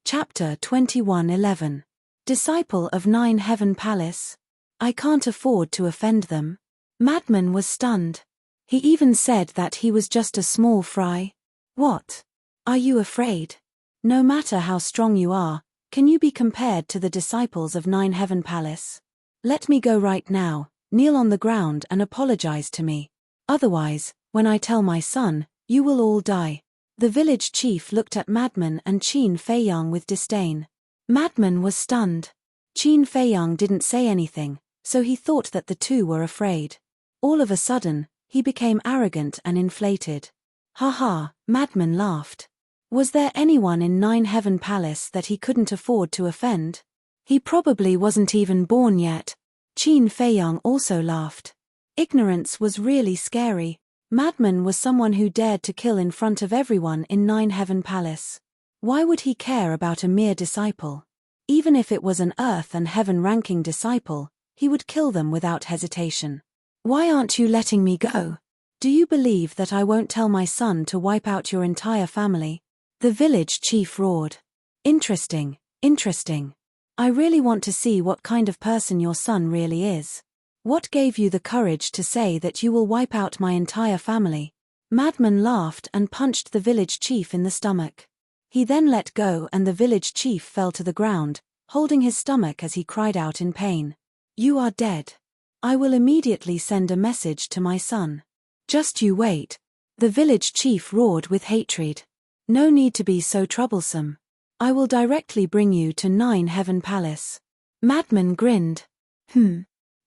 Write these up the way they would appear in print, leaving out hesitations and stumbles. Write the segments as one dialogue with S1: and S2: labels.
S1: Chapter 21:11. Disciple of 9 Heaven Palace. I can't afford to offend them. Madman was stunned. He even said that he was just a small fry. What? Are you afraid? No matter how strong you are, can you be compared to the disciples of 9 Heaven Palace? Let me go right now, kneel on the ground and apologize to me. Otherwise, when I tell my son, you will all die. The village chief looked at Madman and Qin Feiyang with disdain. Madman was stunned. Qin Feiyang didn't say anything, so he thought that the two were afraid. All of a sudden, he became arrogant and inflated. Ha ha, Madman laughed. Was there anyone in 9 Heaven Palace that he couldn't afford to offend? He probably wasn't even born yet. Qin Feiyang also laughed. Ignorance was really scary. Madman was someone who dared to kill in front of everyone in 9 Heaven Palace. Why would he care about a mere disciple? Even if it was an earth and heaven ranking disciple, he would kill them without hesitation. Why aren't you letting me go? Do you believe that I won't tell my son to wipe out your entire family? The village chief roared. Interesting, interesting. I really want to see what kind of person your son really is. What gave you the courage to say that you will wipe out my entire family? Madman laughed and punched the village chief in the stomach. He then let go and the village chief fell to the ground, holding his stomach as he cried out in pain. You are dead. I will immediately send a message to my son. Just you wait. The village chief roared with hatred. No need to be so troublesome. I will directly bring you to 9 Heaven Palace. Madman grinned.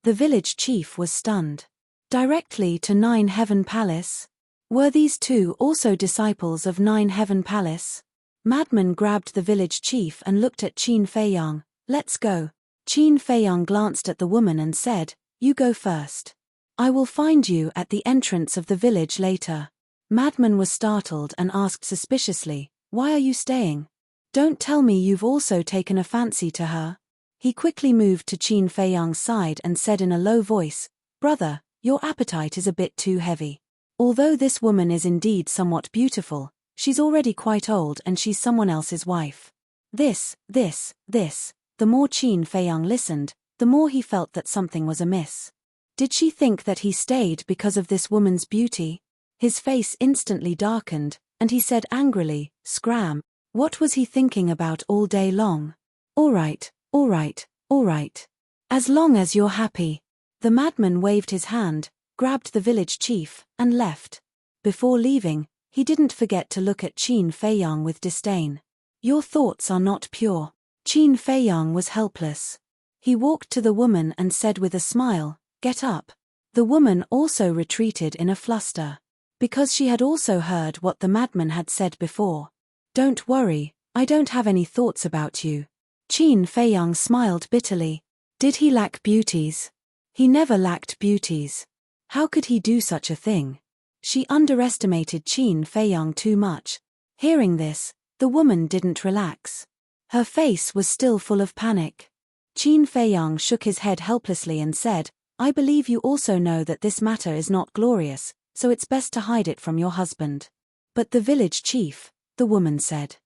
S1: The village chief was stunned. Directly to 9 Heaven Palace? Were these two also disciples of 9 Heaven Palace? Madman grabbed the village chief and looked at Qin Feiyang. Let's go. Qin Feiyang glanced at the woman and said, You go first. I will find you at the entrance of the village later. Madman was startled and asked suspiciously, Why are you staying? Don't tell me you've also taken a fancy to her. He quickly moved to Qin Feiyang's side and said in a low voice, Brother, your appetite is a bit too heavy. Although this woman is indeed somewhat beautiful, she's already quite old and she's someone else's wife. This. The more Qin Feiyang listened, the more he felt that something was amiss. Did she think that he stayed because of this woman's beauty? His face instantly darkened, and he said angrily, Scram. What was he thinking about all day long? All right. As long as you're happy. The madman waved his hand, grabbed the village chief, and left. Before leaving, he didn't forget to look at Qin Feiyang with disdain. Your thoughts are not pure. Qin Feiyang was helpless. He walked to the woman and said with a smile, Get up. The woman also retreated in a fluster. Because she had also heard what the madman had said before. Don't worry, I don't have any thoughts about you. Qin Feiyang smiled bitterly. Did he lack beauties? He never lacked beauties. How could he do such a thing? She underestimated Qin Feiyang too much. Hearing this, the woman didn't relax. Her face was still full of panic. Qin Feiyang shook his head helplessly and said, I believe you also know that this matter is not glorious, so it's best to hide it from your husband. But the village chief, the woman said.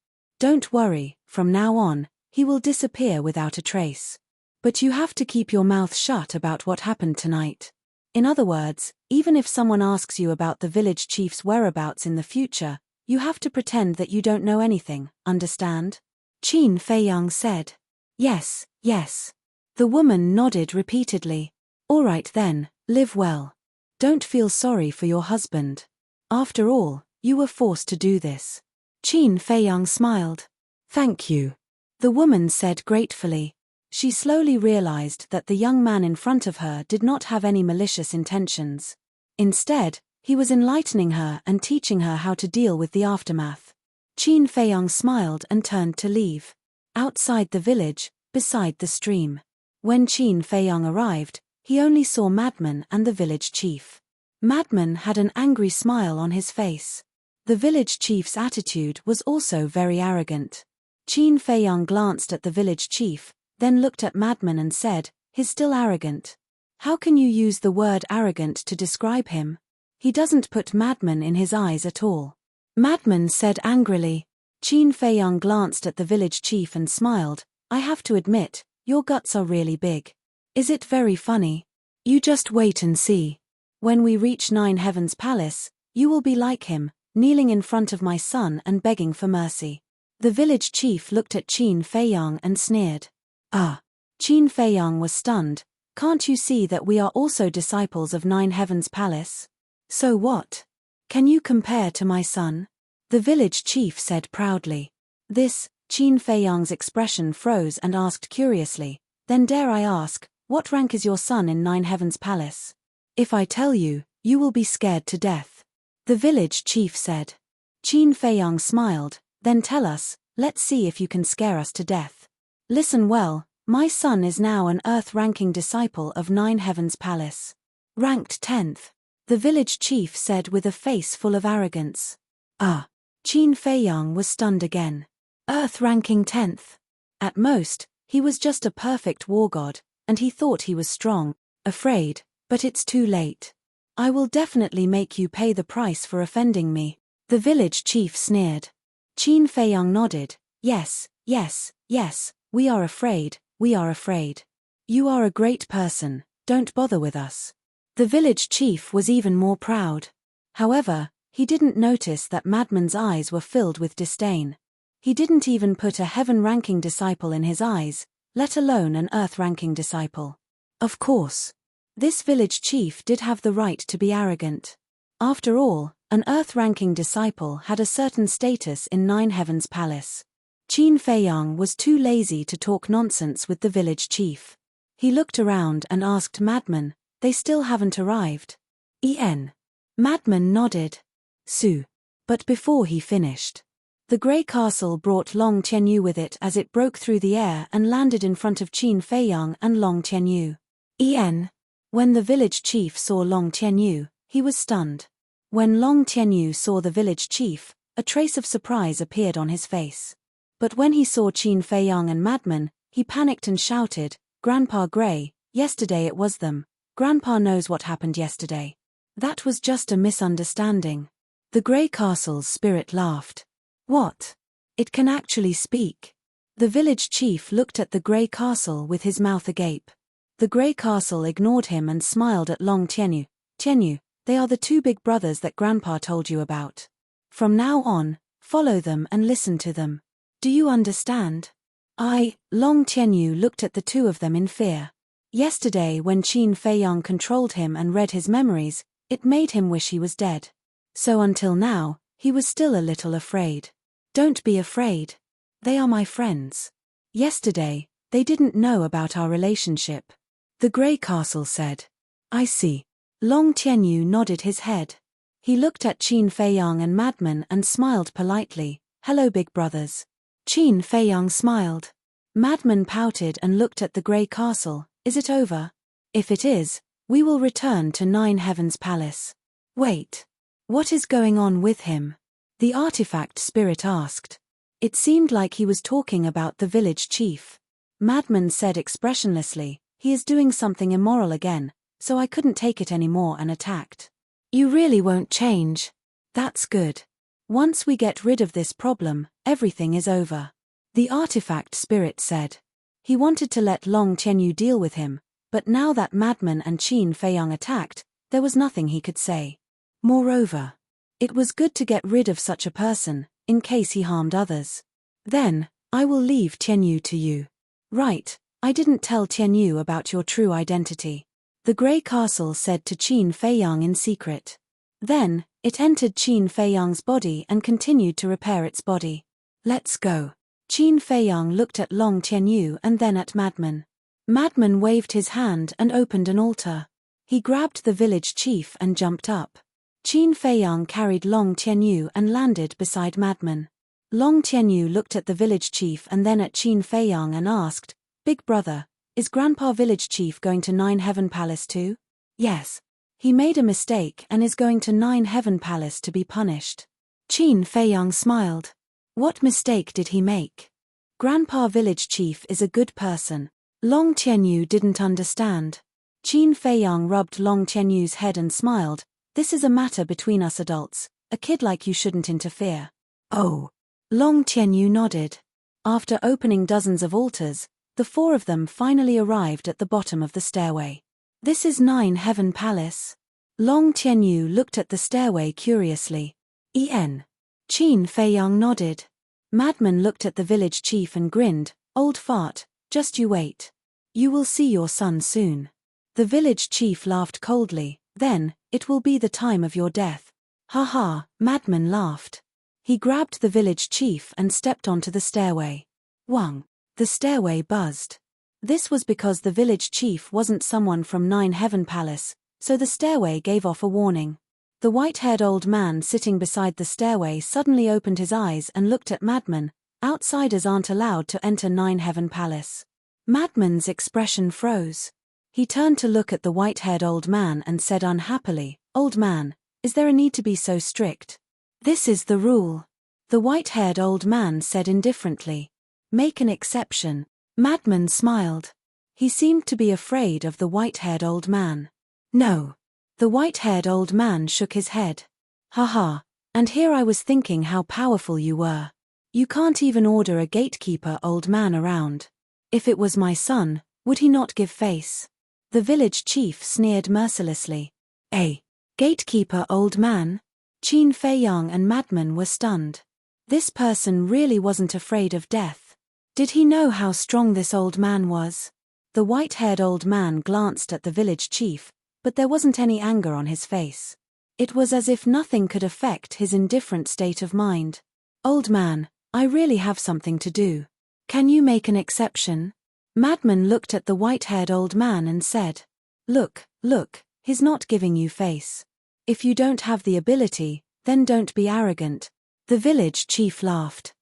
S1: Don't worry, from now on, he will disappear without a trace. But you have to keep your mouth shut about what happened tonight. In other words, even if someone asks you about the village chief's whereabouts in the future, you have to pretend that you don't know anything, understand? Qin Feiyang said. Yes. The woman nodded repeatedly. All right then, live well. Don't feel sorry for your husband. After all, you were forced to do this. Qin Feiyang smiled. Thank you. The woman said gratefully. She slowly realized that the young man in front of her did not have any malicious intentions. Instead, he was enlightening her and teaching her how to deal with the aftermath. Qin Feiyang smiled and turned to leave. Outside the village, beside the stream. When Qin Feiyang arrived, he only saw Madman and the village chief. Madman had an angry smile on his face. The village chief's attitude was also very arrogant. Qin Feiyang glanced at the village chief, then looked at Madman and said, He's still arrogant. How can you use the word arrogant to describe him? He doesn't put Madman in his eyes at all. Madman said angrily, Qin Feiyang glanced at the village chief and smiled. I have to admit, your guts are really big. Is it very funny? You just wait and see. When we reach Nine Heavens Palace, you will be like him, kneeling in front of my son and begging for mercy. The village chief looked at Qin Feiyang and sneered. Ah! Qin Feiyang was stunned. Can't you see that we are also disciples of Nine Heavens Palace? So what? Can you compare to my son? The village chief said proudly. Qin Feiyang's expression froze and asked curiously, then dare I ask, what rank is your son in Nine Heavens Palace? If I tell you, you will be scared to death. The village chief said. Qin Feiyang smiled, then tell us, let's see if you can scare us to death. Listen well, my son is now an earth-ranking disciple of Nine Heavens Palace. Ranked 10th. The village chief said with a face full of arrogance. Ah! Qin Feiyang was stunned again. Earth ranking 10th. At most, he was just a perfect war god, and he thought he was strong, afraid, but it's too late. I will definitely make you pay the price for offending me. The village chief sneered. Qin Feiyang nodded. Yes, we are afraid, we are afraid. You are a great person, don't bother with us. The village chief was even more proud. However, he didn't notice that Madman's eyes were filled with disdain. He didn't even put a heaven-ranking disciple in his eyes, let alone an earth-ranking disciple. Of course. This village chief did have the right to be arrogant. After all, an earth-ranking disciple had a certain status in Nine Heavens Palace. Qin Feiyang was too lazy to talk nonsense with the village chief. He looked around and asked Madman, they still haven't arrived. Madman nodded. Su. But before he finished, the grey castle brought Long Tianyu with it as it broke through the air and landed in front of Qin Feiyang and Long Tianyu. When the village chief saw Long Tianyu, he was stunned. When Long Tianyu saw the village chief, a trace of surprise appeared on his face. But when he saw Qin Feiyang and Madman, he panicked and shouted, Grandpa Grey, yesterday it was them. Grandpa knows what happened yesterday. That was just a misunderstanding. The grey castle's spirit laughed. What? It can actually speak. The village chief looked at the grey castle with his mouth agape. The grey castle ignored him and smiled at Long Tianyu. Tianyu, they are the two big brothers that Grandpa told you about. From now on, follow them and listen to them. Do you understand? Long Tianyu looked at the two of them in fear. Yesterday when Qin Feiyang controlled him and read his memories, it made him wish he was dead. So until now, he was still a little afraid. Don't be afraid. They are my friends. Yesterday, they didn't know about our relationship. The grey castle said. I see. Long Tianyu nodded his head. He looked at Qin Feiyang and Madman and smiled politely. Hello big brothers. Qin Feiyang smiled. Madman pouted and looked at the grey castle. Is it over? If it is, we will return to Nine Heavens Palace. Wait. What is going on with him? The artifact spirit asked. It seemed like he was talking about the village chief. Madman said expressionlessly, he is doing something immoral again, so I couldn't take it anymore and attacked. You really won't change. That's good. Once we get rid of this problem, everything is over. The artifact spirit said. He wanted to let Long Tianyu deal with him, but now that Madman and Qin Feiyang attacked, there was nothing he could say. Moreover, it was good to get rid of such a person, in case he harmed others. Then, I will leave Tianyu to you. Right, I didn't tell Tianyu about your true identity. The grey castle said to Qin Feiyang in secret. Then, it entered Qin Feiyang's body and continued to repair its body. Let's go. Qin Feiyang looked at Long Tianyu and then at Madman. Madman waved his hand and opened an altar. He grabbed the village chief and jumped up. Qin Feiyang carried Long Tianyu and landed beside Madman. Long Tianyu looked at the village chief and then at Qin Feiyang and asked, Big brother, is Grandpa village chief going to Nine Heaven Palace too? Yes. He made a mistake and is going to Nine Heaven Palace to be punished. Qin Feiyang smiled. What mistake did he make? Grandpa village chief is a good person. Long Tianyu didn't understand. Qin Feiyang rubbed Long Tianyu's head and smiled. This is a matter between us adults. A kid like you shouldn't interfere. Oh. Long Tianyu nodded. After opening dozens of altars, the four of them finally arrived at the bottom of the stairway. This is 9 Heaven Palace. Long Tianyu looked at the stairway curiously. En. Qin Feiyang nodded. Madman looked at the village chief and grinned. Old fart, just you wait. You will see your son soon. The village chief laughed coldly. Then, it will be the time of your death. Ha ha, Madman laughed. He grabbed the village chief and stepped onto the stairway. Wang. The stairway buzzed. This was because the village chief wasn't someone from 9 Heaven Palace, so the stairway gave off a warning. The white-haired old man sitting beside the stairway suddenly opened his eyes and looked at Madman. Outsiders aren't allowed to enter 9 Heaven Palace. Madman's expression froze. He turned to look at the white-haired old man and said unhappily, Old man, is there a need to be so strict? This is the rule. The white-haired old man said indifferently. Make an exception. Madman smiled. He seemed to be afraid of the white-haired old man. No. The white-haired old man shook his head. Haha, and here I was thinking how powerful you were. You can't even order a gatekeeper old man around. If it was my son, would he not give face? The village chief sneered mercilessly. Gatekeeper old man? Qin Feiyang and Madman were stunned. This person really wasn't afraid of death. Did he know how strong this old man was? The white-haired old man glanced at the village chief, but there wasn't any anger on his face. It was as if nothing could affect his indifferent state of mind. Old man, I really have something to do. Can you make an exception? Madman looked at the white-haired old man and said, Look, he's not giving you face. If you don't have the ability, then don't be arrogant. The village chief laughed.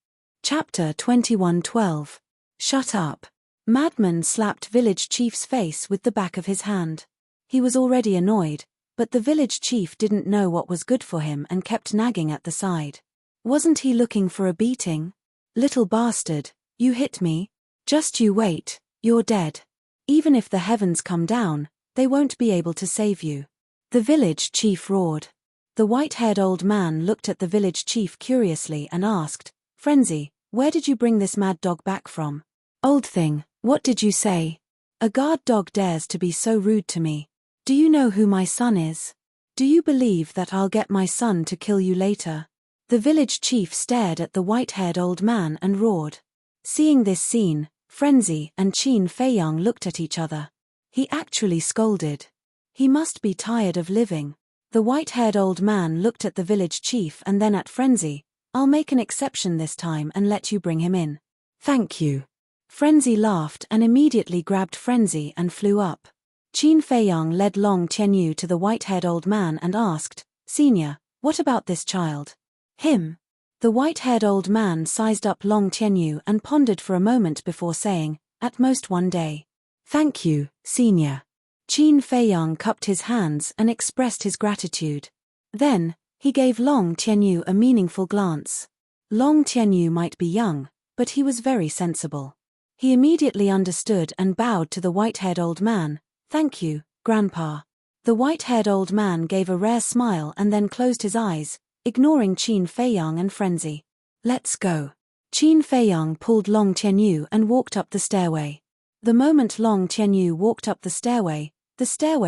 S1: Chapter 21:12. Shut up. Madman slapped village chief's face with the back of his hand. He was already annoyed, but the village chief didn't know what was good for him and kept nagging at the side. Wasn't he looking for a beating? Little bastard, you hit me. Just you wait, you're dead. Even if the heavens come down, they won't be able to save you. The village chief roared. The white-haired old man looked at the village chief curiously and asked, Frenzy, where did you bring this mad dog back from? Old thing, what did you say? A guard dog dares to be so rude to me. Do you know who my son is? Do you believe that I'll get my son to kill you later? The village chief stared at the white-haired old man and roared. Seeing this scene, Frenzy and Qin Feiyang looked at each other. He actually scolded. He must be tired of living. The white-haired old man looked at the village chief and then at Frenzy. I'll make an exception this time and let you bring him in. Thank you. Frenzy laughed and immediately grabbed Frenzy and flew up. Qin Feiyang led Long Tianyu to the white-haired old man and asked, Senior, what about this child? Him. The white-haired old man sized up Long Tianyu and pondered for a moment before saying, at most one day. Thank you, Senior. Qin Feiyang cupped his hands and expressed his gratitude. Then, he gave Long Tianyu a meaningful glance. Long Tianyu might be young, but he was very sensible. He immediately understood and bowed to the white-haired old man. Thank you, Grandpa. The white-haired old man gave a rare smile and then closed his eyes, ignoring Qin Feiyang and Frenzy. Let's go. Qin Feiyang pulled Long Tianyu and walked up the stairway. The moment Long Tianyu walked up the stairway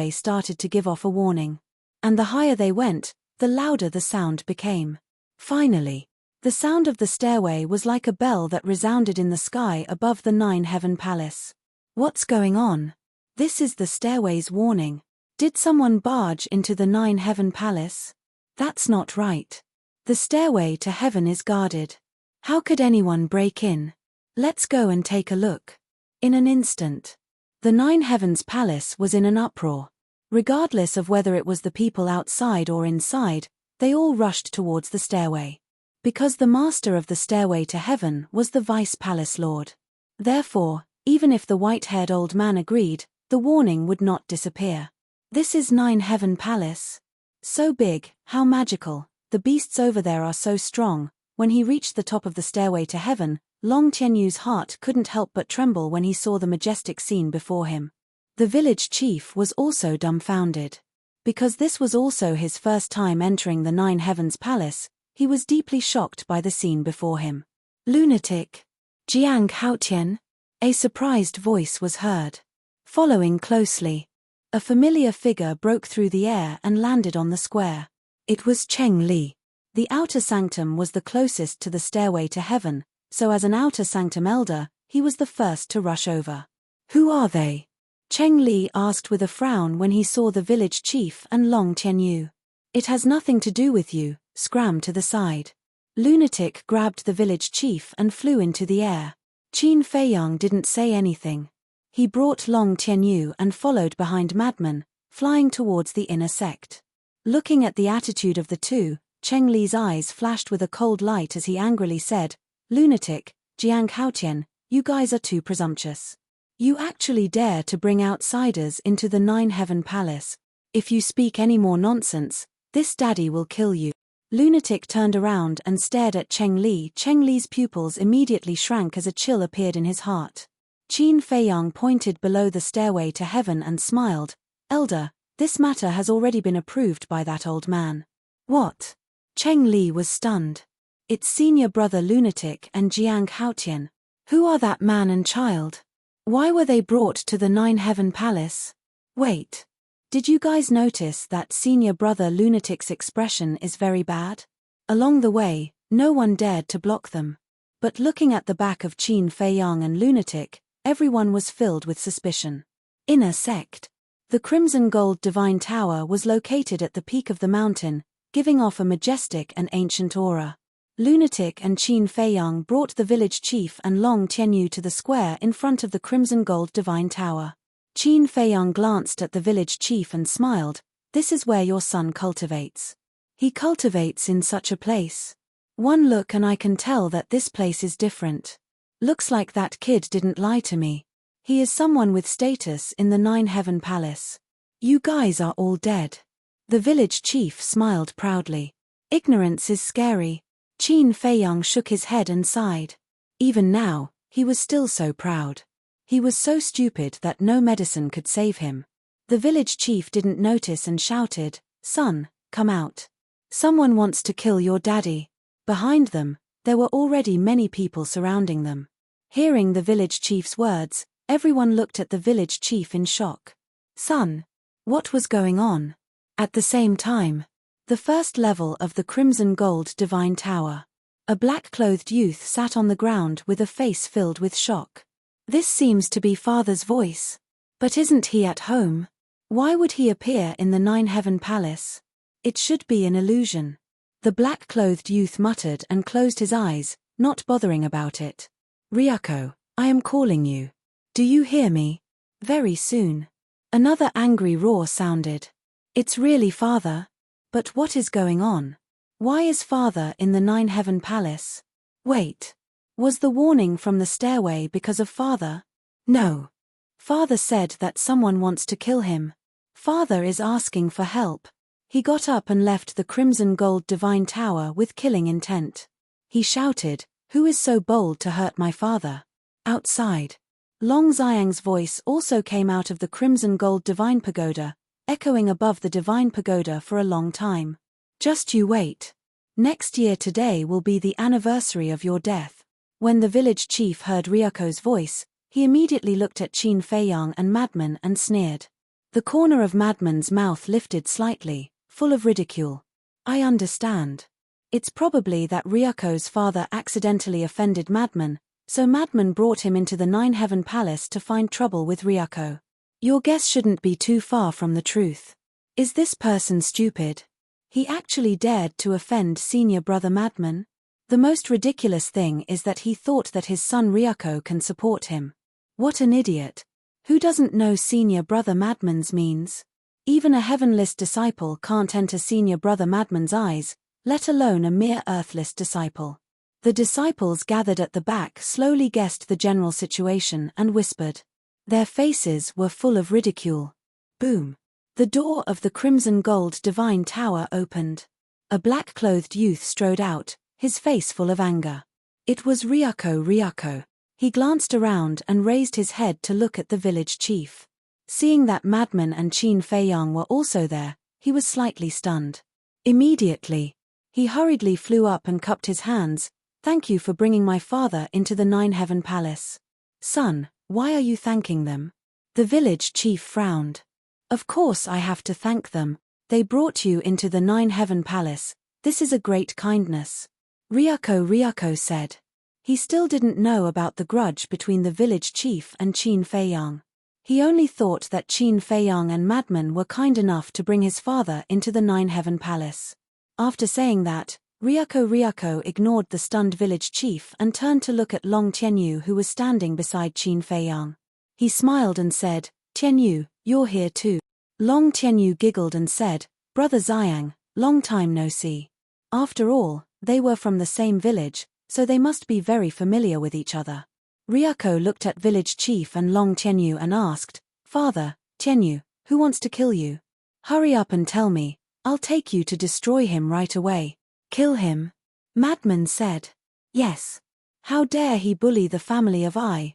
S1: started to give off a warning. And the higher they went, the louder the sound became. Finally, the sound of the stairway was like a bell that resounded in the sky above the 9 Heaven Palace. What's going on? This is the stairway's warning. Did someone barge into the 9 Heaven Palace? That's not right. The stairway to heaven is guarded. How could anyone break in? Let's go and take a look. In an instant, the 9 Heavens Palace was in an uproar. Regardless of whether it was the people outside or inside, they all rushed towards the stairway. Because the master of the stairway to heaven was the Vice Palace Lord. Therefore, even if the white-haired old man agreed, the warning would not disappear. This is 9 Heaven Palace. So big, how magical, the beasts over there are so strong. When he reached the top of the stairway to heaven, Long Tianyu's heart couldn't help but tremble when he saw the majestic scene before him. The village chief was also dumbfounded. Because this was also his first time entering the 9 Heavens Palace, he was deeply shocked by the scene before him. Lunatic. Jiang Haotian. A surprised voice was heard. Following closely, a familiar figure broke through the air and landed on the square. It was Cheng Li. The outer sanctum was the closest to the stairway to heaven, so as an outer sanctum elder, he was the first to rush over. Who are they? Cheng Li asked with a frown when he saw the village chief and Long Tianyu. It has nothing to do with you, scram to the side. Lunatic grabbed the village chief and flew into the air. Qin Feiyang didn't say anything. He brought Long Tianyu and followed behind Madman, flying towards the inner sect. Looking at the attitude of the two, Cheng Li's eyes flashed with a cold light as he angrily said, Lunatic, Jiang Haotian, you guys are too presumptuous. You actually dare to bring outsiders into the Nine Heaven Palace. If you speak any more nonsense, this daddy will kill you. Lunatic turned around and stared at Cheng Li. Cheng Li's pupils immediately shrank as a chill appeared in his heart. Qin Feiyang pointed below the stairway to heaven and smiled. Elder, this matter has already been approved by that old man. What? Cheng Li was stunned. It's senior brother Lunatic and Jiang Haotian. Who are that man and child? Why were they brought to the Nine Heaven Palace? Wait. Did you guys notice that senior brother Lunatic's expression is very bad? Along the way, no one dared to block them. But looking at the back of Qin Feiyang and Lunatic, everyone was filled with suspicion. Inner sect. The crimson gold divine tower was located at the peak of the mountain, giving off a majestic and ancient aura. Lunatic and Qin Feiyang brought the village chief and Long Tianyu to the square in front of the crimson gold divine tower. Qin Feiyang glanced at the village chief and smiled. This is where your son cultivates. He cultivates in such a place. One look and I can tell that this place is different. Looks like that kid didn't lie to me. He is someone with status in the Nine Heaven Palace. You guys are all dead. The village chief smiled proudly. Ignorance is scary. Qin Feiyang shook his head and sighed. Even now, he was still so proud. He was so stupid that no medicine could save him. The village chief didn't notice and shouted, Son, come out. Someone wants to kill your daddy. Behind them, there were already many people surrounding them. Hearing the village chief's words, everyone looked at the village chief in shock. Son, what was going on? At the same time, the first level of the crimson gold divine tower. A black-clothed youth sat on the ground with a face filled with shock. This seems to be father's voice. But isn't he at home? Why would he appear in the Nine Heaven Palace? It should be an illusion. The black-clothed youth muttered and closed his eyes, not bothering about it. Ryuko, I am calling you. Do you hear me? Very soon. Another angry roar sounded. It's really father. But what is going on? Why is father in the Nine Heaven Palace? Wait. Was the warning from the stairway because of father? No. Father said that someone wants to kill him. Father is asking for help. He got up and left the crimson gold divine tower with killing intent. He shouted, Who is so bold to hurt my father? Outside. Long Xiang's voice also came out of the crimson gold divine pagoda, echoing above the divine pagoda for a long time. Just you wait. Next year today will be the anniversary of your death. When the village chief heard Ryuko's voice, he immediately looked at Qin Feiyang and Madman and sneered. The corner of Madman's mouth lifted slightly, full of ridicule. I understand. It's probably that Ryuko's father accidentally offended Madman, so Madman brought him into the Nine Heaven Palace to find trouble with Ryuko. Your guess shouldn't be too far from the truth. Is this person stupid? He actually dared to offend senior brother Madman? The most ridiculous thing is that he thought that his son Ryuko can support him. What an idiot. Who doesn't know senior brother Madman's means? Even a heavenless disciple can't enter senior brother Madman's eyes, let alone a mere earthless disciple. The disciples gathered at the back slowly guessed the general situation and whispered. Their faces were full of ridicule. Boom. The door of the crimson gold divine tower opened. A black-clothed youth strode out, his face full of anger. It was Ryuko. He glanced around and raised his head to look at the village chief. Seeing that Madman and Qin Feiyang were also there, he was slightly stunned. Immediately, he hurriedly flew up and cupped his hands. Thank you for bringing my father into the nine-heaven palace. Son, why are you thanking them? The village chief frowned. Of course I have to thank them. They brought you into the nine-heaven palace. This is a great kindness. Ryuko said. He still didn't know about the grudge between the village chief and Qin Feiyang. He only thought that Qin Feiyang and Madman were kind enough to bring his father into the nine-heaven palace. After saying that, Ryuko ignored the stunned village chief and turned to look at Long Tianyu, who was standing beside Qin Feiyang. He smiled and said, Tianyu, you're here too. Long Tianyu giggled and said, Brother Xiang, long time no see. After all, they were from the same village, so they must be very familiar with each other. Ryuko looked at village chief and Long Tianyu and asked, Father, Tianyu, who wants to kill you? Hurry up and tell me, I'll take you to destroy him right away. Kill him? Madman said. Yes. How dare he bully the family of Ryuko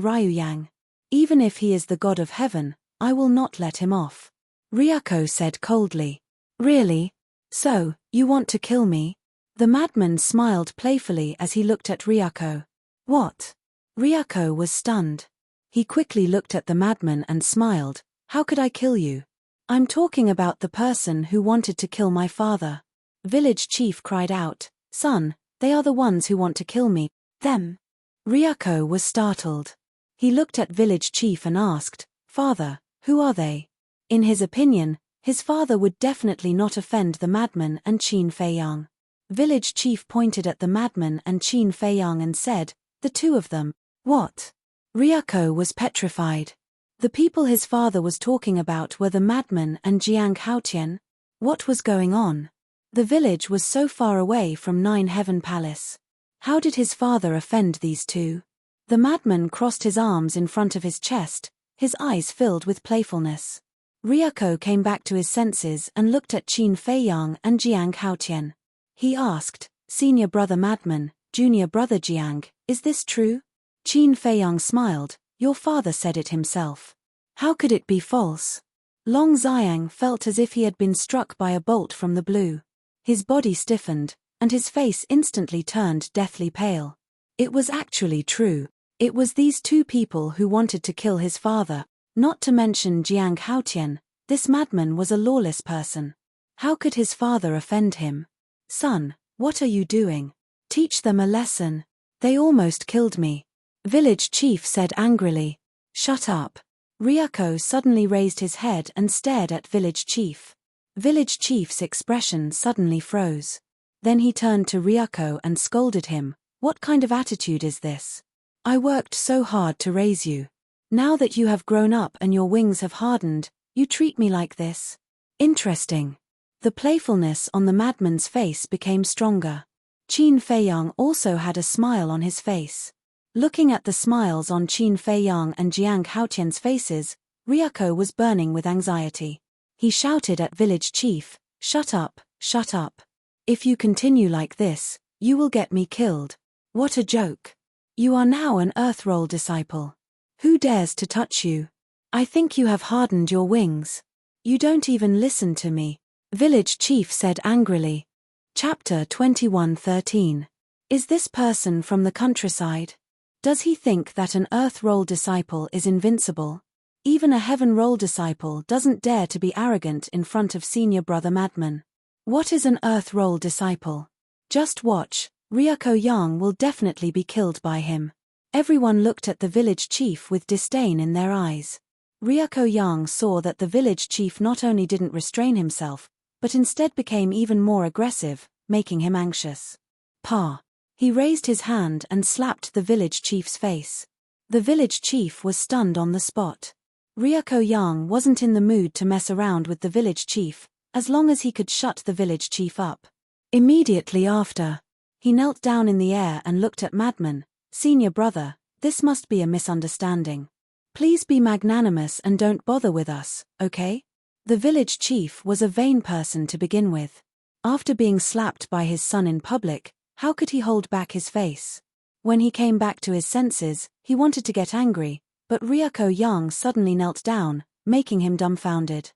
S1: Ryuyang? Even if he is the god of heaven, I will not let him off. Ryuko said coldly. Really? So, you want to kill me? The madman smiled playfully as he looked at Ryuko. What? Ryuko was stunned. He quickly looked at the madman and smiled. How could I kill you? I'm talking about the person who wanted to kill my father. Village chief cried out, Son, they are the ones who want to kill me. Them? Ryuko was startled. He looked at village chief and asked, Father, who are they? In his opinion, his father would definitely not offend the madman and Qin Feiyang. Village chief pointed at the madman and Qin Feiyang and said, The two of them. What? Ryuko was petrified. The people his father was talking about were the madman and Jiang Haotian. What was going on? The village was so far away from Nine-Heaven Palace. How did his father offend these two? The madman crossed his arms in front of his chest, his eyes filled with playfulness. Ryuko came back to his senses and looked at Qin Feiyang and Jiang Haotian. He asked, Senior brother Madman, Junior brother Jiang, is this true? Qin Feiyang smiled, Your father said it himself. How could it be false? Long Xiang felt as if he had been struck by a bolt from the blue. His body stiffened, and his face instantly turned deathly pale. It was actually true. It was these two people who wanted to kill his father, not to mention Jiang Haotian. This madman was a lawless person. How could his father offend him? Son, what are you doing? Teach them a lesson. They almost killed me. Village chief said angrily. Shut up. Ryuko suddenly raised his head and stared at village chief. Village chief's expression suddenly froze. Then he turned to Ryuko and scolded him. What kind of attitude is this? I worked so hard to raise you. Now that you have grown up and your wings have hardened, you treat me like this? Interesting. The playfulness on the madman's face became stronger. Qin Feiyang also had a smile on his face. Looking at the smiles on Qin Feiyang and Jiang Haotian's faces, Ryuko was burning with anxiety. He shouted at village chief, Shut up, shut up. If you continue like this, you will get me killed. What a joke. You are now an Earthroll disciple. Who dares to touch you? I think you have hardened your wings. You don't even listen to me. Village chief said angrily. Chapter 21:13. Is this person from the countryside? Does he think that an Earthroll disciple is invincible? Even a Heaven-Roll disciple doesn't dare to be arrogant in front of senior brother Madman. What is an Earthroll disciple? Just watch, Ryuko Yang will definitely be killed by him. Everyone looked at the village chief with disdain in their eyes. Ryuko Yang saw that the village chief not only didn't restrain himself, but instead became even more aggressive, making him anxious. Pa! He raised his hand and slapped the village chief's face. The village chief was stunned on the spot. Ryuko Yang wasn't in the mood to mess around with the village chief, as long as he could shut the village chief up. Immediately after, he knelt down in the air and looked at Madman. Senior brother, this must be a misunderstanding. Please be magnanimous and don't bother with us, okay? The village chief was a vain person to begin with. After being slapped by his son in public, how could he hold back his face? When he came back to his senses, he wanted to get angry, but Ryuko Yang suddenly knelt down, making him dumbfounded.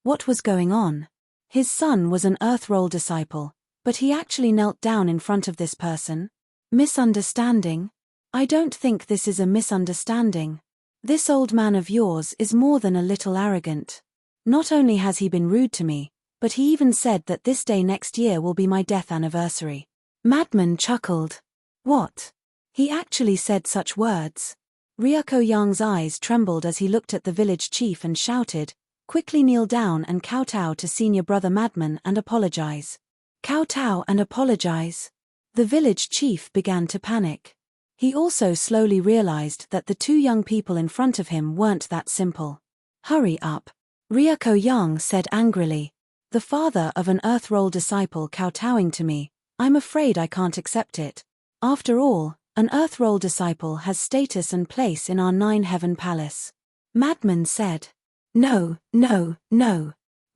S1: What was going on? His son was an Earthroll disciple, But he actually knelt down in front of this person? Misunderstanding? I don't think this is a misunderstanding. This old man of yours is more than a little arrogant. Not only has he been rude to me, but he even said that this day next year will be my death anniversary. Madman chuckled. What? He actually said such words? Ryoko Yang's eyes trembled as he looked at the village chief and shouted, quickly kneel down and kowtow to senior brother Madman and apologize. Kowtow and apologize? The village chief began to panic. He also slowly realized that the two young people in front of him weren't that simple. Hurry up. Ryoko Yang said angrily. The father of an Earth Roll disciple kowtowing to me, I'm afraid I can't accept it. After all, an Earth Roll disciple has status and place in our 9-heaven palace. Madman said. No.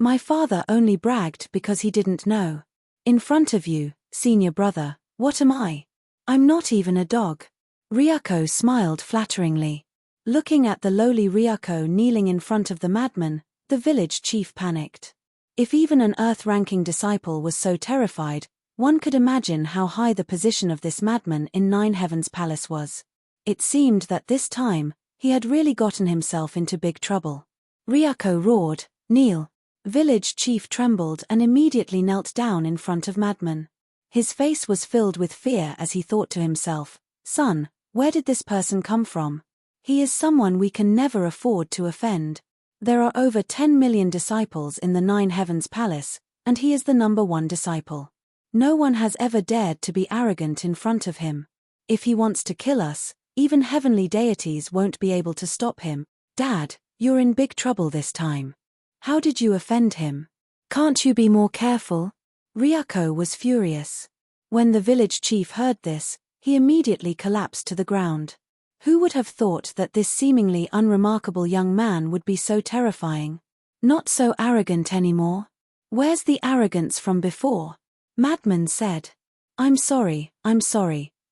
S1: My father only bragged because he didn't know. In front of you, senior brother, what am I? I'm not even a dog. Ryoko smiled flatteringly. Looking at the lowly Ryoko kneeling in front of the madman, the village chief panicked. If even an Earth-ranking disciple was so terrified, one could imagine how high the position of this madman in 9 Heavens Palace was. It seemed that this time, he had really gotten himself into big trouble. Ryoko roared, kneel. Village chief trembled and immediately knelt down in front of madman. His face was filled with fear as he thought to himself, son, where did this person come from? He is someone we can never afford to offend. There are over 10 million disciples in the 9 Heavens Palace, and he is the #1 disciple. No one has ever dared to be arrogant in front of him. If he wants to kill us, even heavenly deities won't be able to stop him. Dad, you're in big trouble this time. How did you offend him? Can't you be more careful? Ryoko was furious. When the village chief heard this, he immediately collapsed to the ground. Who would have thought that this seemingly unremarkable young man would be so terrifying? Not so arrogant anymore? Where's the arrogance from before? Madman said. I'm sorry.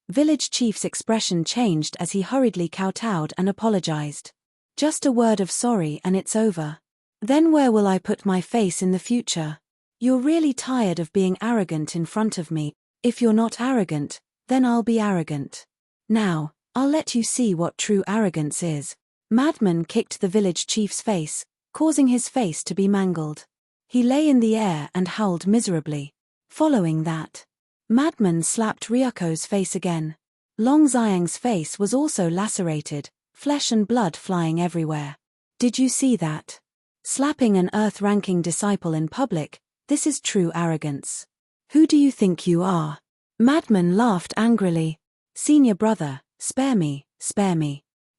S1: Village chief's expression changed as he hurriedly kowtowed and apologized. Just a word of sorry and it's over. Then where will I put my face in the future? You're really tired of being arrogant in front of me. If you're not arrogant, then I'll be arrogant. Now, I'll let you see what true arrogance is. Madman kicked the village chief's face, causing his face to be mangled. He lay in the air and howled miserably. Following that, Madman slapped Ryoko's face again. Long Xiang's face was also lacerated, flesh and blood flying everywhere. Did you see that? Slapping an Earth-ranking disciple in public, this is true arrogance. Who do you think you are? Madman laughed angrily. Senior brother, spare me.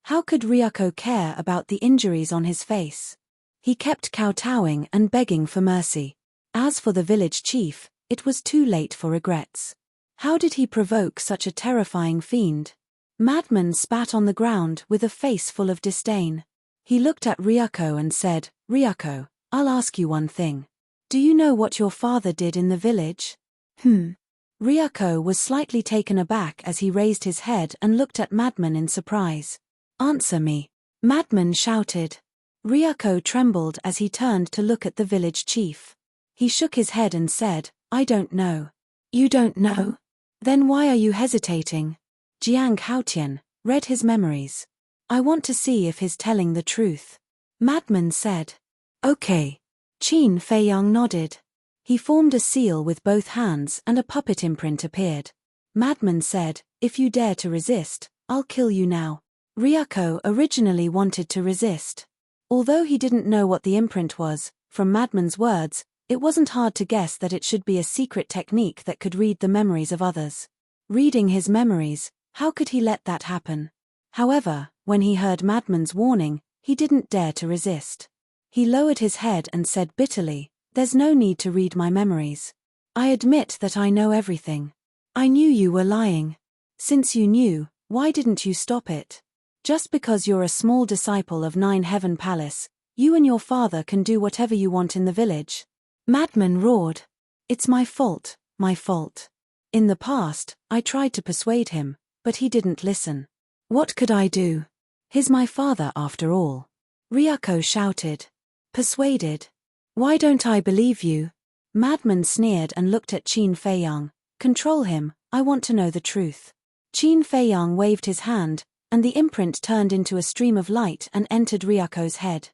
S1: How could Ryoko care about the injuries on his face? He kept kowtowing and begging for mercy. As for the village chief, it was too late for regrets. How did he provoke such a terrifying fiend? Madman spat on the ground with a face full of disdain. He looked at Ryoko and said, Ryoko, I'll ask you one thing. Do you know what your father did in the village? Ryoko was slightly taken aback as he raised his head and looked at Madman in surprise. Answer me. Madman shouted. Ryoko trembled as he turned to look at the village chief. He shook his head and said, I don't know. You don't know? Then why are you hesitating? Jiang Haotian read his memories. I want to see if he's telling the truth. Madman said. Okay. Qin Feiyang nodded. He formed a seal with both hands and a puppet imprint appeared. Madman said, if you dare to resist, I'll kill you now. Ryoko originally wanted to resist. Although he didn't know what the imprint was, from Madman's words, it wasn't hard to guess that it should be a secret technique that could read the memories of others. Reading his memories, how could he let that happen? However, when he heard Madman's warning, he didn't dare to resist. He lowered his head and said bitterly, there's no need to read my memories. I admit that I know everything. I knew you were lying. Since you knew, why didn't you stop it? Just because you're a small disciple of 9 Heaven Palace, you and your father can do whatever you want in the village. Madman roared. It's my fault. In the past, I tried to persuade him, but he didn't listen. What could I do? He's my father after all. Ryoko shouted. Persuaded? Why don't I believe you? Madman sneered and looked at Qin Feiyang. Control him, I want to know the truth. Qin Feiyang waved his hand, and the imprint turned into a stream of light and entered Ryako's head.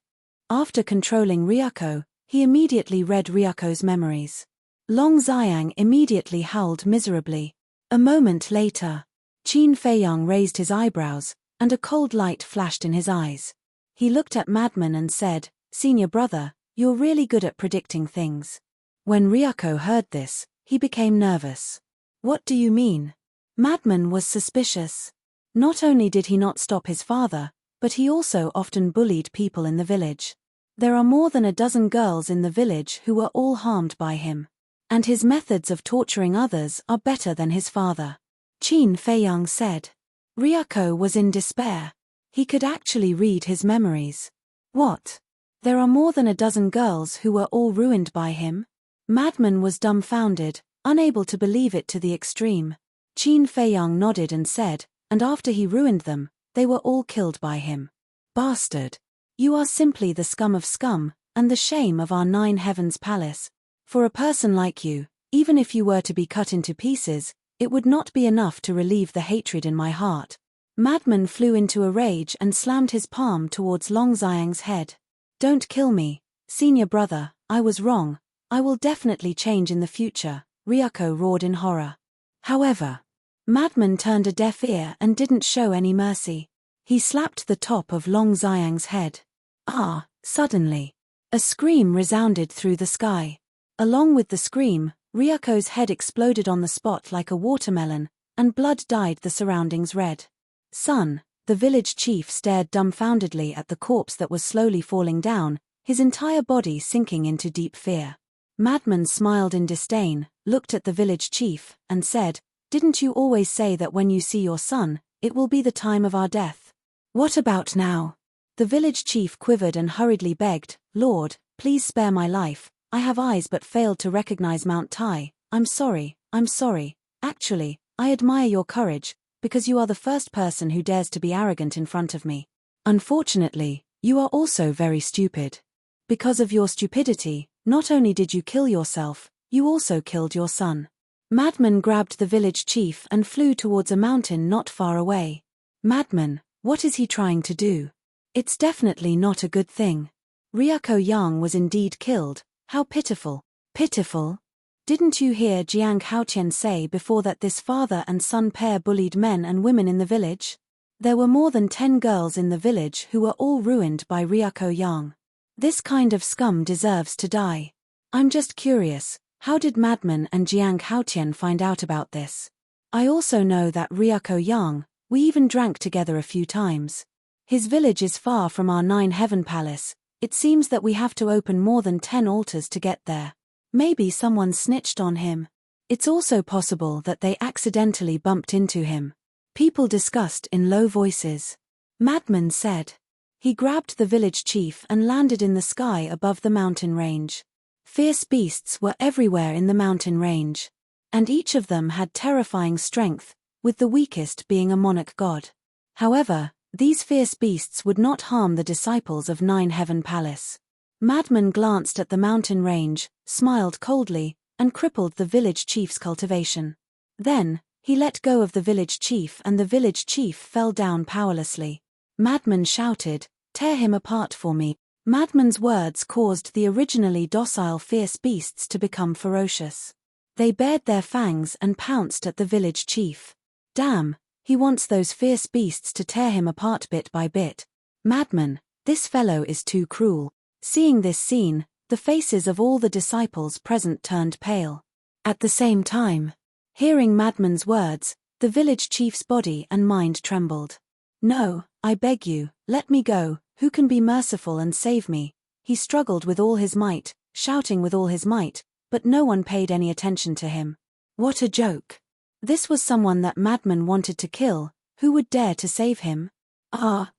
S1: After controlling Ryako, he immediately read Ryako's memories. Long Xiang immediately howled miserably. A moment later, Qin Feiyang raised his eyebrows, and a cold light flashed in his eyes. He looked at Madman and said, "Senior brother, you're really good at predicting things." When Ryako heard this, he became nervous. What do you mean? Madman was suspicious. Not only did he not stop his father, but he also often bullied people in the village. There are more than a dozen girls in the village who were all harmed by him. And his methods of torturing others are better than his father. Qin Feiyang said. Ryako was in despair. He could actually read his memories. What? There are more than a dozen girls who were all ruined by him? Madman was dumbfounded, unable to believe it to the extreme. Qin Feiyang nodded and said, and after he ruined them, they were all killed by him. Bastard! You are simply the scum of scum, and the shame of our 9 Heavens Palace. For a person like you, even if you were to be cut into pieces, it would not be enough to relieve the hatred in my heart. Madman flew into a rage and slammed his palm towards Long Xiang's head. Don't kill me, senior brother, I was wrong. I will definitely change in the future, Ryako roared in horror. However, Madman turned a deaf ear and didn't show any mercy. He slapped the top of Long Xiang's head. Ah, suddenly, a scream resounded through the sky. Along with the scream, Ryako's head exploded on the spot like a watermelon, and blood dyed the surroundings red. Son, the village chief stared dumbfoundedly at the corpse that was slowly falling down, his entire body sinking into deep fear. Madman smiled in disdain, looked at the village chief, and said, "Didn't you always say that when you see your son, it will be the time of our death? What about now?" The village chief quivered and hurriedly begged, "Lord, please spare my life. I have eyes but failed to recognize Mount Tai. I'm sorry. Actually, I admire your courage, because you are the first person who dares to be arrogant in front of me. Unfortunately, you are also very stupid. Because of your stupidity, not only did you kill yourself, you also killed your son." Madman grabbed the village chief and flew towards a mountain not far away. Madman, what is he trying to do? It's definitely not a good thing. Ryako Yang was indeed killed. How pitiful. Pitiful? Didn't you hear Jiang Haotian say before that this father and son pair bullied men and women in the village? There were more than 10 girls in the village who were all ruined by Ryako Yang. This kind of scum deserves to die. I'm just curious, how did Madman and Jiang Haotian find out about this? I also know that Ryako Yang, we even drank together a few times. His village is far from our 9 Heaven Palace. It seems that we have to open more than 10 altars to get there. Maybe someone snitched on him. It's also possible that they accidentally bumped into him. People discussed in low voices. Madman said. He grabbed the village chief and landed in the sky above the mountain range. Fierce beasts were everywhere in the mountain range. And each of them had terrifying strength, with the weakest being a monarch god. However, these fierce beasts would not harm the disciples of 9 Heaven Palace. Madman glanced at the mountain range, smiled coldly, and crippled the village chief's cultivation. Then, he let go of the village chief and the village chief fell down powerlessly. Madman shouted, "Tear him apart for me." Madman's words caused the originally docile fierce beasts to become ferocious. They bared their fangs and pounced at the village chief. Damn, he wants those fierce beasts to tear him apart bit by bit. Madman, this fellow is too cruel. Seeing this scene, the faces of all the disciples present turned pale. At the same time, hearing Madman's words, the village chief's body and mind trembled. "No, I beg you, let me go, who can be merciful and save me?" He struggled with all his might, shouting with all his might, but no one paid any attention to him. What a joke. This was someone that Madman wanted to kill, who would dare to save him?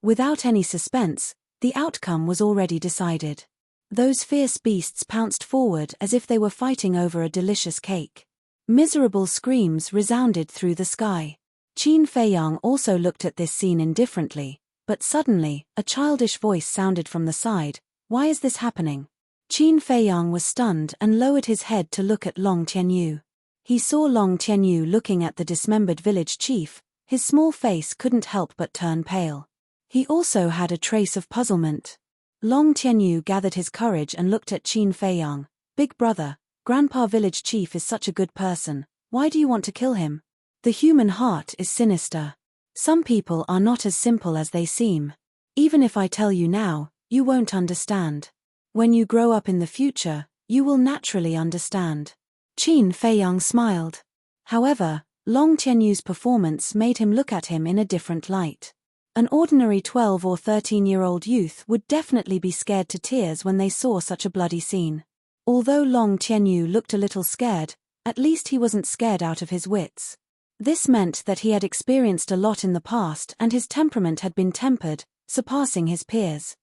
S1: Without any suspense, the outcome was already decided. Those fierce beasts pounced forward as if they were fighting over a delicious cake. Miserable screams resounded through the sky. Qin Feiyang also looked at this scene indifferently, but suddenly, a childish voice sounded from the side. "Why is this happening?" Qin Feiyang was stunned and lowered his head to look at Long Tianyu. He saw Long Tianyu looking at the dismembered village chief. His small face couldn't help but turn pale. He also had a trace of puzzlement. Long Tianyu gathered his courage and looked at Qin Feiyang. Big brother, Grandpa village chief is such a good person. Why do you want to kill him? The human heart is sinister. Some people are not as simple as they seem. Even if I tell you now, you won't understand. When you grow up in the future, you will naturally understand. Qin Feiyang smiled. However, Long Tianyu's performance made him look at him in a different light. An ordinary 12 or 13-year-old youth would definitely be scared to tears when they saw such a bloody scene. Although Long Tianyu looked a little scared, at least he wasn't scared out of his wits. This meant that he had experienced a lot in the past and his temperament had been tempered, surpassing his peers.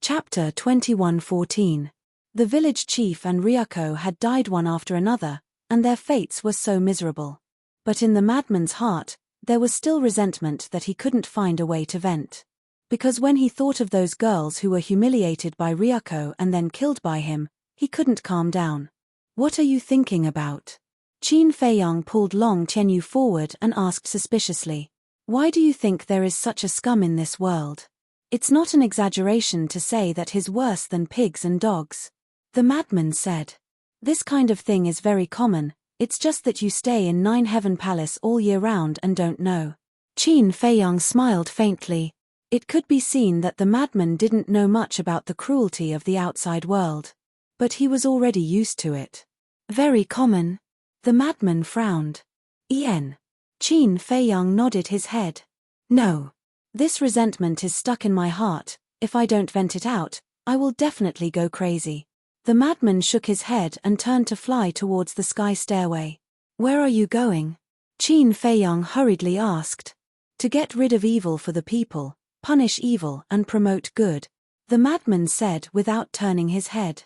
S1: Chapter 21:14. The village chief and Ryuko had died one after another, and their fates were so miserable. But in the madman's heart, there was still resentment that he couldn't find a way to vent. Because when he thought of those girls who were humiliated by Ryuko and then killed by him, he couldn't calm down. What are you thinking about? Qin Feiyang pulled Long Tianyu forward and asked suspiciously. Why do you think there is such a scum in this world? It's not an exaggeration to say that he's worse than pigs and dogs. The madman said. This kind of thing is very common, it's just that you stay in Nine Heaven Palace all year round and don't know. Qin Feiyang smiled faintly. It could be seen that the madman didn't know much about the cruelty of the outside world. But he was already used to it. Very common. The madman frowned. Qin Feiyang nodded his head. No. This resentment is stuck in my heart. If I don't vent it out, I will definitely go crazy. The madman shook his head and turned to fly towards the sky stairway. Where are you going? Qin Feiyang hurriedly asked. To get rid of evil for the people, punish evil and promote good, the madman said without turning his head.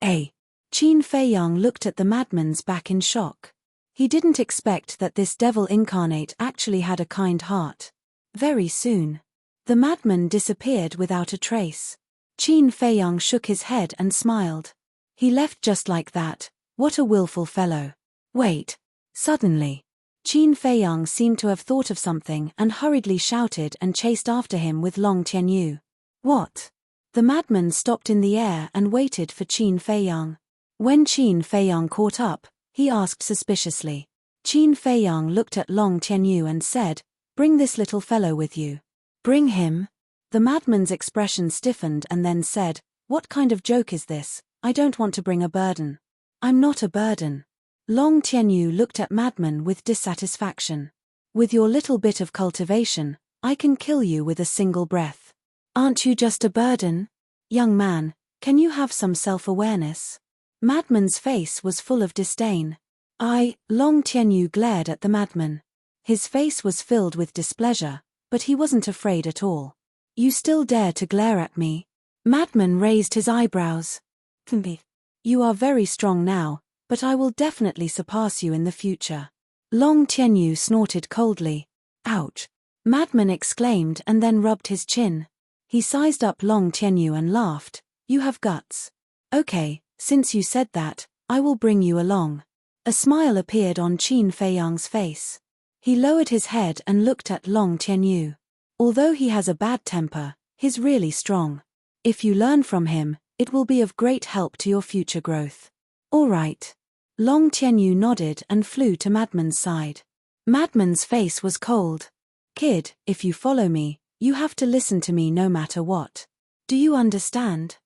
S1: Qin Feiyang looked at the madman's back in shock. He didn't expect that this devil incarnate actually had a kind heart. Very soon, the madman disappeared without a trace. Qin Feiyang shook his head and smiled. He left just like that. What a willful fellow. Wait. Suddenly, Qin Feiyang seemed to have thought of something and hurriedly shouted and chased after him with Long Tianyu. What? The madman stopped in the air and waited for Qin Feiyang. When Qin Feiyang caught up, he asked suspiciously. Qin Feiyang looked at Long Tianyu and said, Bring this little fellow with you. Bring him? The madman's expression stiffened and then said, What kind of joke is this? I don't want to bring a burden. I'm not a burden. Long Tianyu looked at madman with dissatisfaction. With your little bit of cultivation, I can kill you with a single breath. Aren't you just a burden? Young man, can you have some self-awareness? Madman's face was full of disdain. Long Tianyu glared at the madman. His face was filled with displeasure, but he wasn't afraid at all. You still dare to glare at me? Madman raised his eyebrows. You are very strong now, but I will definitely surpass you in the future. Long Tianyu snorted coldly. Ouch! Madman exclaimed and then rubbed his chin. He sized up Long Tianyu and laughed. You have guts. Okay, since you said that, I will bring you along. A smile appeared on Qin Feiyang's face. He lowered his head and looked at Long Tianyu. Although he has a bad temper, he's really strong. If you learn from him, it will be of great help to your future growth. All right. Long Tianyu nodded and flew to Madman's side. Madman's face was cold. Kid, if you follow me, you have to listen to me no matter what. Do you understand?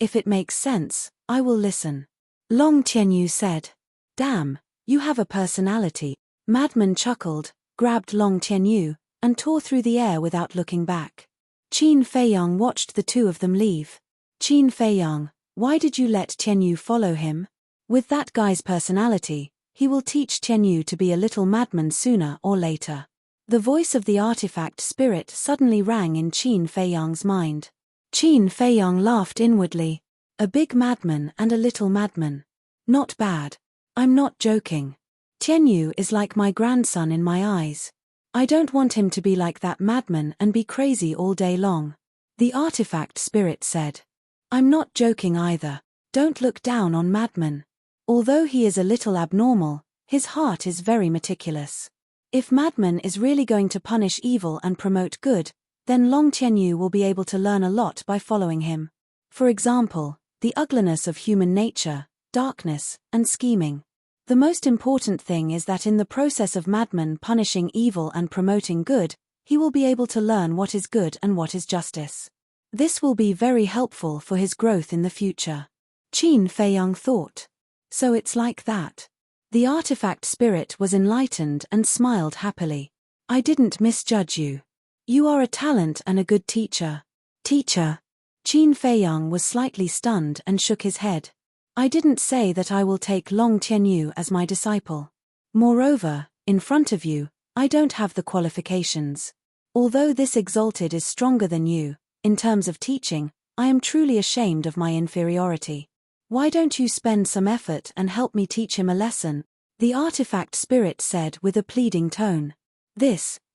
S1: If it makes sense, I will listen. Long Tianyu said. Damn, you have a personality. Madman chuckled, grabbed Long Tianyu, and tore through the air without looking back. Qin Feiyang watched the two of them leave. Qin Feiyang, why did you let Tianyu follow him? With that guy's personality, he will teach Tianyu to be a little madman sooner or later. The voice of the artifact spirit suddenly rang in Qin Feiyang's mind. Qin Feiyang laughed inwardly. A big madman and a little madman. Not bad. I'm not joking. Tianyu is like my grandson in my eyes. I don't want him to be like that madman and be crazy all day long. The artifact spirit said. I'm not joking either. Don't look down on Madman. Although he is a little abnormal, his heart is very meticulous. If Madman is really going to punish evil and promote good, then Long Tianyu will be able to learn a lot by following him. For example, the ugliness of human nature, darkness, and scheming. The most important thing is that in the process of Madman punishing evil and promoting good, he will be able to learn what is good and what is justice. This will be very helpful for his growth in the future. Qin Feiyang thought. So it's like that. The artifact spirit was enlightened and smiled happily. I didn't misjudge you. You are a talent and a good teacher. Teacher. Qin Feiyang was slightly stunned and shook his head. I didn't say that I will take Long Tianyu as my disciple. Moreover, in front of you, I don't have the qualifications. Although this exalted is stronger than you, in terms of teaching, I am truly ashamed of my inferiority. Why don't you spend some effort and help me teach him a lesson? The artifact spirit said with a pleading tone.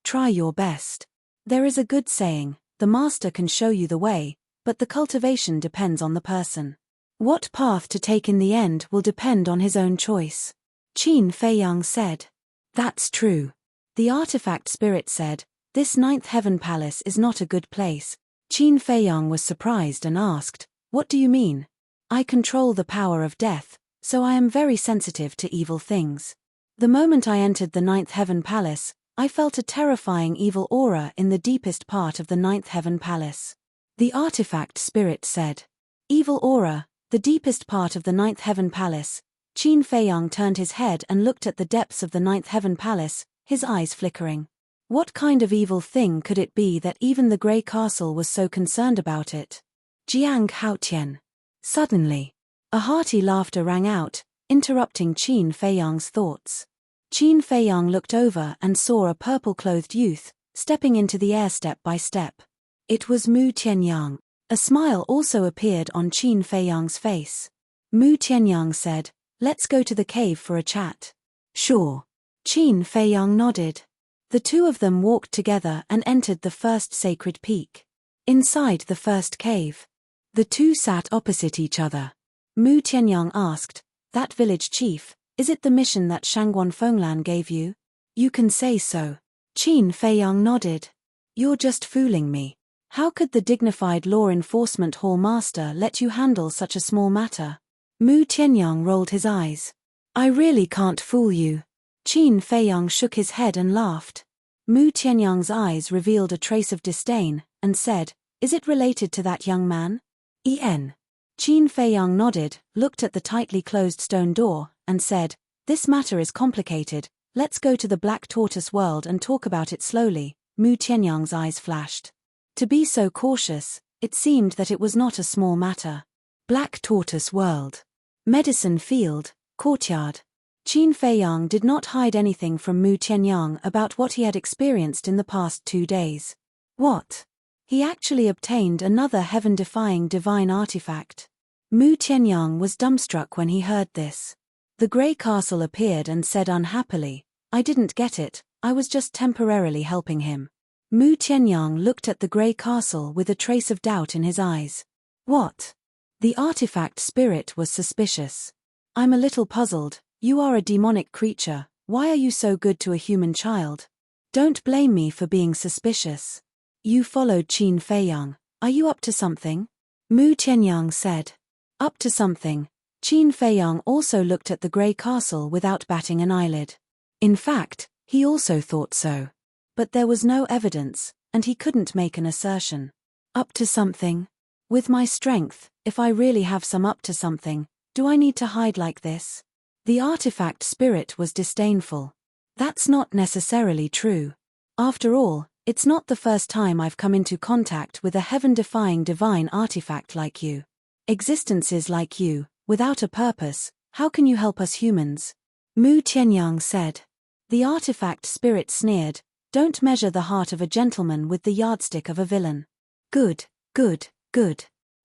S1: Try your best. There is a good saying, the master can show you the way, but the cultivation depends on the person. What path to take in the end will depend on his own choice. Qin Feiyang said. That's true. The artifact spirit said, this ninth heaven palace is not a good place. Qin Feiyang was surprised and asked, what do you mean? I control the power of death, so I am very sensitive to evil things. The moment I entered the ninth heaven palace, I felt a terrifying evil aura in the deepest part of the ninth heaven palace. The artifact spirit said. Evil aura, the deepest part of the ninth heaven palace. Qin Feiyang turned his head and looked at the depths of the ninth heaven palace, his eyes flickering. What kind of evil thing could it be that even the Grey Castle was so concerned about it? Jiang Haotian. Suddenly, a hearty laughter rang out, interrupting Qin Feiyang's thoughts. Qin Feiyang looked over and saw a purple-clothed youth, stepping into the air step by step. It was Mu Tianyang. A smile also appeared on Qin Feiyang's face. Mu Tianyang said, let's go to the cave for a chat. Sure. Qin Feiyang nodded. The two of them walked together and entered the first sacred peak. Inside the first cave, the two sat opposite each other. Mu Tianyang asked, that village chief, is it the mission that Shangguan Fenglan gave you? You can say so. Qin Feiyang nodded. You're just fooling me. How could the dignified law enforcement hall master let you handle such a small matter? Mu Tianyang rolled his eyes. I really can't fool you. Qin Feiyang shook his head and laughed. Mu Tianyang's eyes revealed a trace of disdain, and said, is it related to that young man? En. Qin Feiyang nodded, looked at the tightly closed stone door, and said, this matter is complicated, let's go to the Black Tortoise world and talk about it slowly. Mu Tianyang's eyes flashed. To be so cautious, it seemed that it was not a small matter. Black Tortoise world. Medicine field, courtyard. Qin Feiyang did not hide anything from Mu Tianyang about what he had experienced in the past 2 days. What? He actually obtained another heaven-defying divine artifact. Mu Tianyang was dumbstruck when he heard this. The Grey Castle appeared and said unhappily, I didn't get it, I was just temporarily helping him. Mu Tianyang looked at the Grey Castle with a trace of doubt in his eyes. What? The artifact spirit was suspicious. I'm a little puzzled, you are a demonic creature, why are you so good to a human child? Don't blame me for being suspicious. You followed Qin Feiyang, are you up to something? Mu Tianyang said. Up to something. Qin Feiyang also looked at the Grey Castle without batting an eyelid. In fact, he also thought so. But there was no evidence, and he couldn't make an assertion. Up to something? With my strength, if I really have some up to something, do I need to hide like this? The artifact spirit was disdainful. That's not necessarily true. After all, it's not the first time I've come into contact with a heaven-defying divine artifact like you. Existences like you, without a purpose, how can you help us humans? Mu Tianyang said. The artifact spirit sneered, don't measure the heart of a gentleman with the yardstick of a villain. Good, good, good.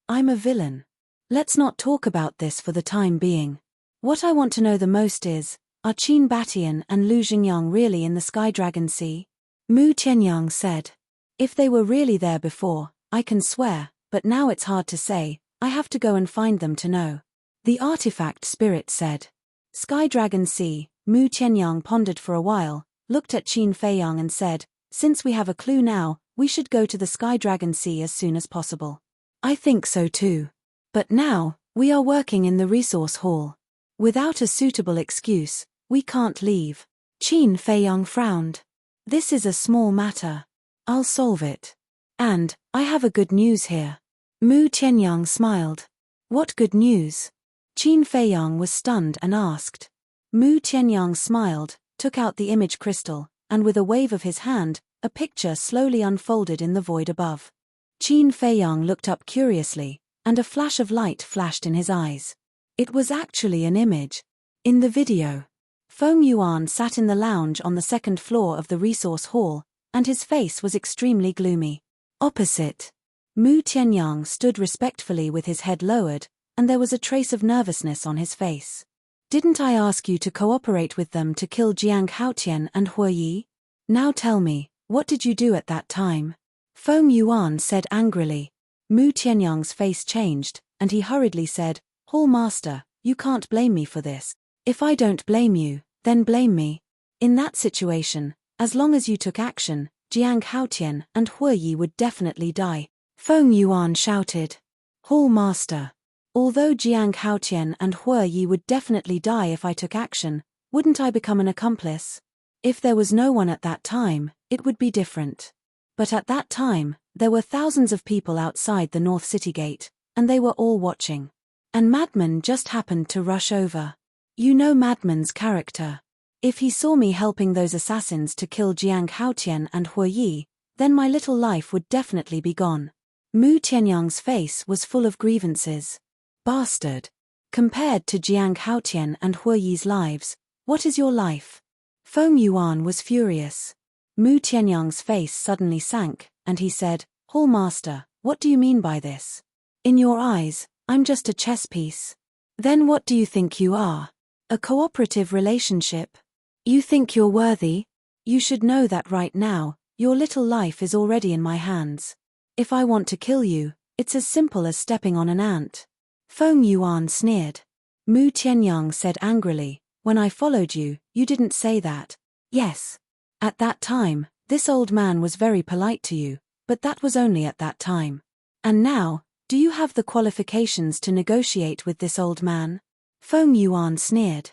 S1: I'm a villain. Let's not talk about this for the time being. What I want to know the most is, are Qin Batian and Lu Xingyang really in the Sky Dragon Sea? Mu Tianyang said. If they were really there before, I can swear, but now it's hard to say, I have to go and find them to know. The artifact spirit said. Sky Dragon C. Mu Qianyang pondered for a while, looked at Qin Feiyang and said, since we have a clue now, we should go to the Sky Dragon Sea as soon as possible. I think so too. But now, we are working in the resource hall. Without a suitable excuse, we can't leave. Qin Feiyang frowned. This is a small matter. I'll solve it. And, I have a good news here. Mu Qianyang smiled. What good news? Qin Feiyang was stunned and asked. Mu Qianyang smiled, took out the image crystal, and with a wave of his hand, a picture slowly unfolded in the void above. Qin Feiyang looked up curiously, and a flash of light flashed in his eyes. It was actually an image. In the video, Feng Yuan sat in the lounge on the second floor of the resource hall, and his face was extremely gloomy. Opposite, Mu Qianyang stood respectfully with his head lowered, and there was a trace of nervousness on his face. Didn't I ask you to cooperate with them to kill Jiang Haotian and Hue Yi? Now tell me, what did you do at that time? Feng Yuan said angrily. Mu Qianyang's face changed, and he hurriedly said, Hall Master, you can't blame me for this. If I don't blame you, then blame me. In that situation, as long as you took action, Jiang Haotian and Hue Yi would definitely die. Feng Yuan shouted. Hall Master. Although Jiang Haotian and Hue Yi would definitely die if I took action, wouldn't I become an accomplice? If there was no one at that time, it would be different. But at that time, there were thousands of people outside the North City Gate, and they were all watching. And Madman just happened to rush over. You know Madman's character. If he saw me helping those assassins to kill Jiang Haotian and Hue Yi, then my little life would definitely be gone. Mu Qianyang's face was full of grievances. Bastard. Compared to Jiang Haotian and Hue Yi's lives, what is your life? Feng Yuan was furious. Mu Qianyang's face suddenly sank, and he said, Hall Master, what do you mean by this? In your eyes, I'm just a chess piece. Then what do you think you are? A cooperative relationship? You think you're worthy? You should know that right now, your little life is already in my hands. If I want to kill you, it's as simple as stepping on an ant. Feng Yuan sneered. Mu Qianyang said angrily, when I followed you, you didn't say that. Yes. At that time, this old man was very polite to you, but that was only at that time. And now, do you have the qualifications to negotiate with this old man? Feng Yuan sneered.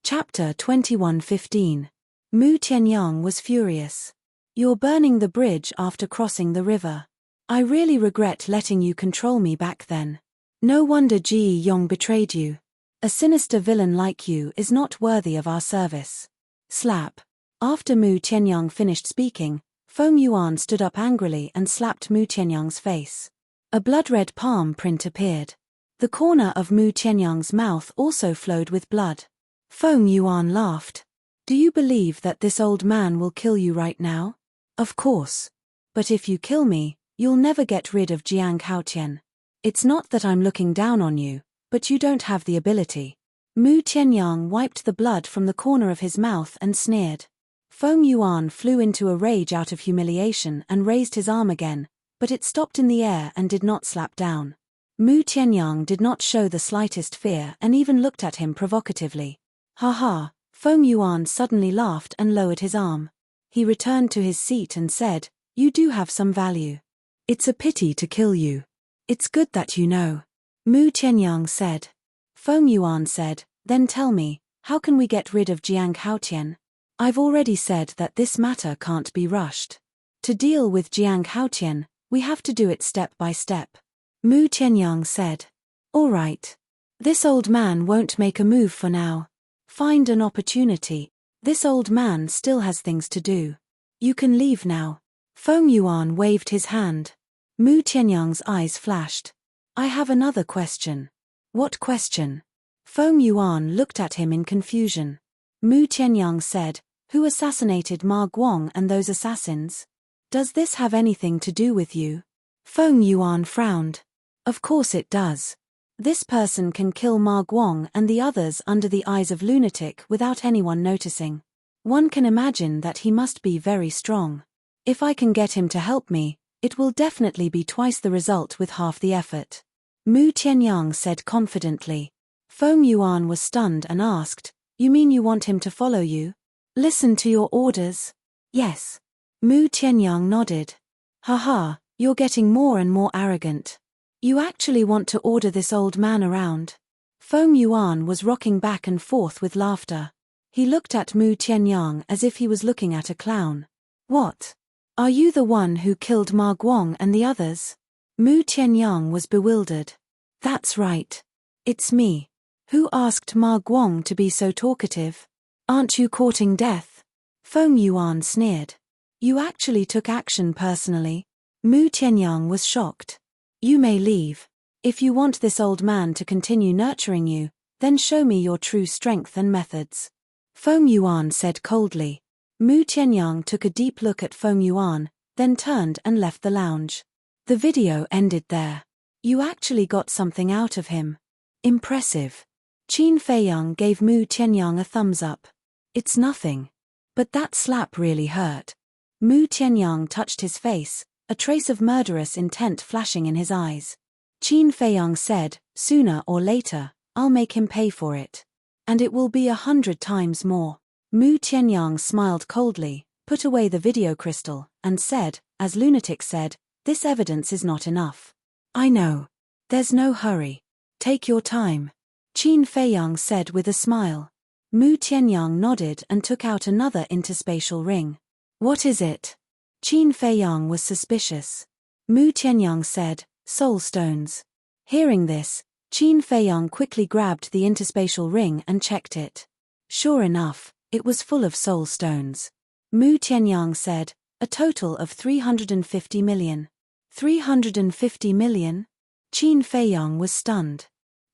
S1: Chapter 21:15. Mu Qianyang was furious. You're burning the bridge after crossing the river. I really regret letting you control me back then. No wonder Ji Yong betrayed you. A sinister villain like you is not worthy of our service. Slap. After Mu Qianyang finished speaking, Feng Yuan stood up angrily and slapped Mu Qianyang's face. A blood-red palm print appeared. The corner of Mu Qianyang's mouth also flowed with blood. Feng Yuan laughed. Do you believe that this old man will kill you right now? Of course. But if you kill me, you'll never get rid of Jiang Haotian. It's not that I'm looking down on you, but you don't have the ability. Mu Qianyang wiped the blood from the corner of his mouth and sneered. Feng Yuan flew into a rage out of humiliation and raised his arm again, but it stopped in the air and did not slap down. Mu Qianyang did not show the slightest fear and even looked at him provocatively. Ha ha, Feng Yuan suddenly laughed and lowered his arm. He returned to his seat and said, You do have some value. It's a pity to kill you. It's good that you know. Mu Qianyang said. Feng Yuan said, Then tell me, how can we get rid of Jiang Haotian? I've already said that this matter can't be rushed. To deal with Jiang Haotian, we have to do it step by step. Mu Qianyang said. All right. This old man won't make a move for now. Find an opportunity. This old man still has things to do. You can leave now. Feng Yuan waved his hand. Mu Qianyang's eyes flashed. I have another question. What question? Feng Yuan looked at him in confusion. Mu Qianyang said, Who assassinated Ma Guang and those assassins? Does this have anything to do with you? Feng Yuan frowned. Of course it does. This person can kill Ma Guang and the others under the eyes of lunatic without anyone noticing. One can imagine that he must be very strong. If I can get him to help me, it will definitely be twice the result with half the effort. Mu Qianyang said confidently. Feng Yuan was stunned and asked, "You mean you want him to follow you? Listen to your orders?" "Yes." Mu Tianyang nodded. "Haha, you're getting more and more arrogant. You actually want to order this old man around?" Feng Yuan was rocking back and forth with laughter. He looked at Mu Tianyang as if he was looking at a clown. "What? Are you the one who killed Ma Guang and the others?" Mu Tianyang was bewildered. "That's right. It's me. Who asked Ma Guang to be so talkative? Aren't you courting death?" Feng Yuan sneered. "You actually took action personally?" Mu Tianyang was shocked. "You may leave. If you want this old man to continue nurturing you, then show me your true strength and methods." Feng Yuan said coldly. Mu Tianyang took a deep look at Feng Yuan, then turned and left the lounge. The video ended there. "You actually got something out of him. Impressive." Qin Feiyang gave Mu Tianyang a thumbs up. "It's nothing. But that slap really hurt." Mu Tianyang touched his face, a trace of murderous intent flashing in his eyes. Qin Feiyang said, "Sooner or later, I'll make him pay for it. And it will be 100 times more." Mu Tianyang smiled coldly, put away the video crystal, and said, "As Lunatic said, this evidence is not enough." "I know. There's no hurry. Take your time," Qin Feiyang said with a smile. Mu Tianyang nodded and took out another interspatial ring. "What is it?" Qin Feiyang was suspicious. Mu Tianyang said, "Soul stones." Hearing this, Qin Feiyang quickly grabbed the interspatial ring and checked it. Sure enough, it was full of soul stones. Mu Tianyang said, "A total of 350 million. 350 million? Qin Feiyang was stunned.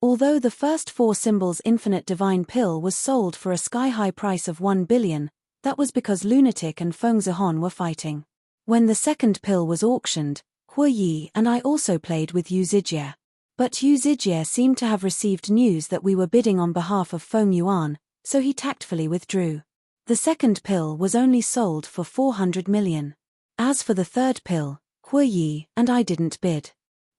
S1: Although the first 4 symbols infinite divine pill was sold for a sky-high price of 1 billion, that was because Lunatic and Feng Zihon were fighting. When the second pill was auctioned, Hu Yi and I also played with Yu Zijie. But Yu Zijie seemed to have received news that we were bidding on behalf of Feng Yuan, so he tactfully withdrew. The second pill was only sold for 400 million. As for the third pill, Hu Yi and I didn't bid.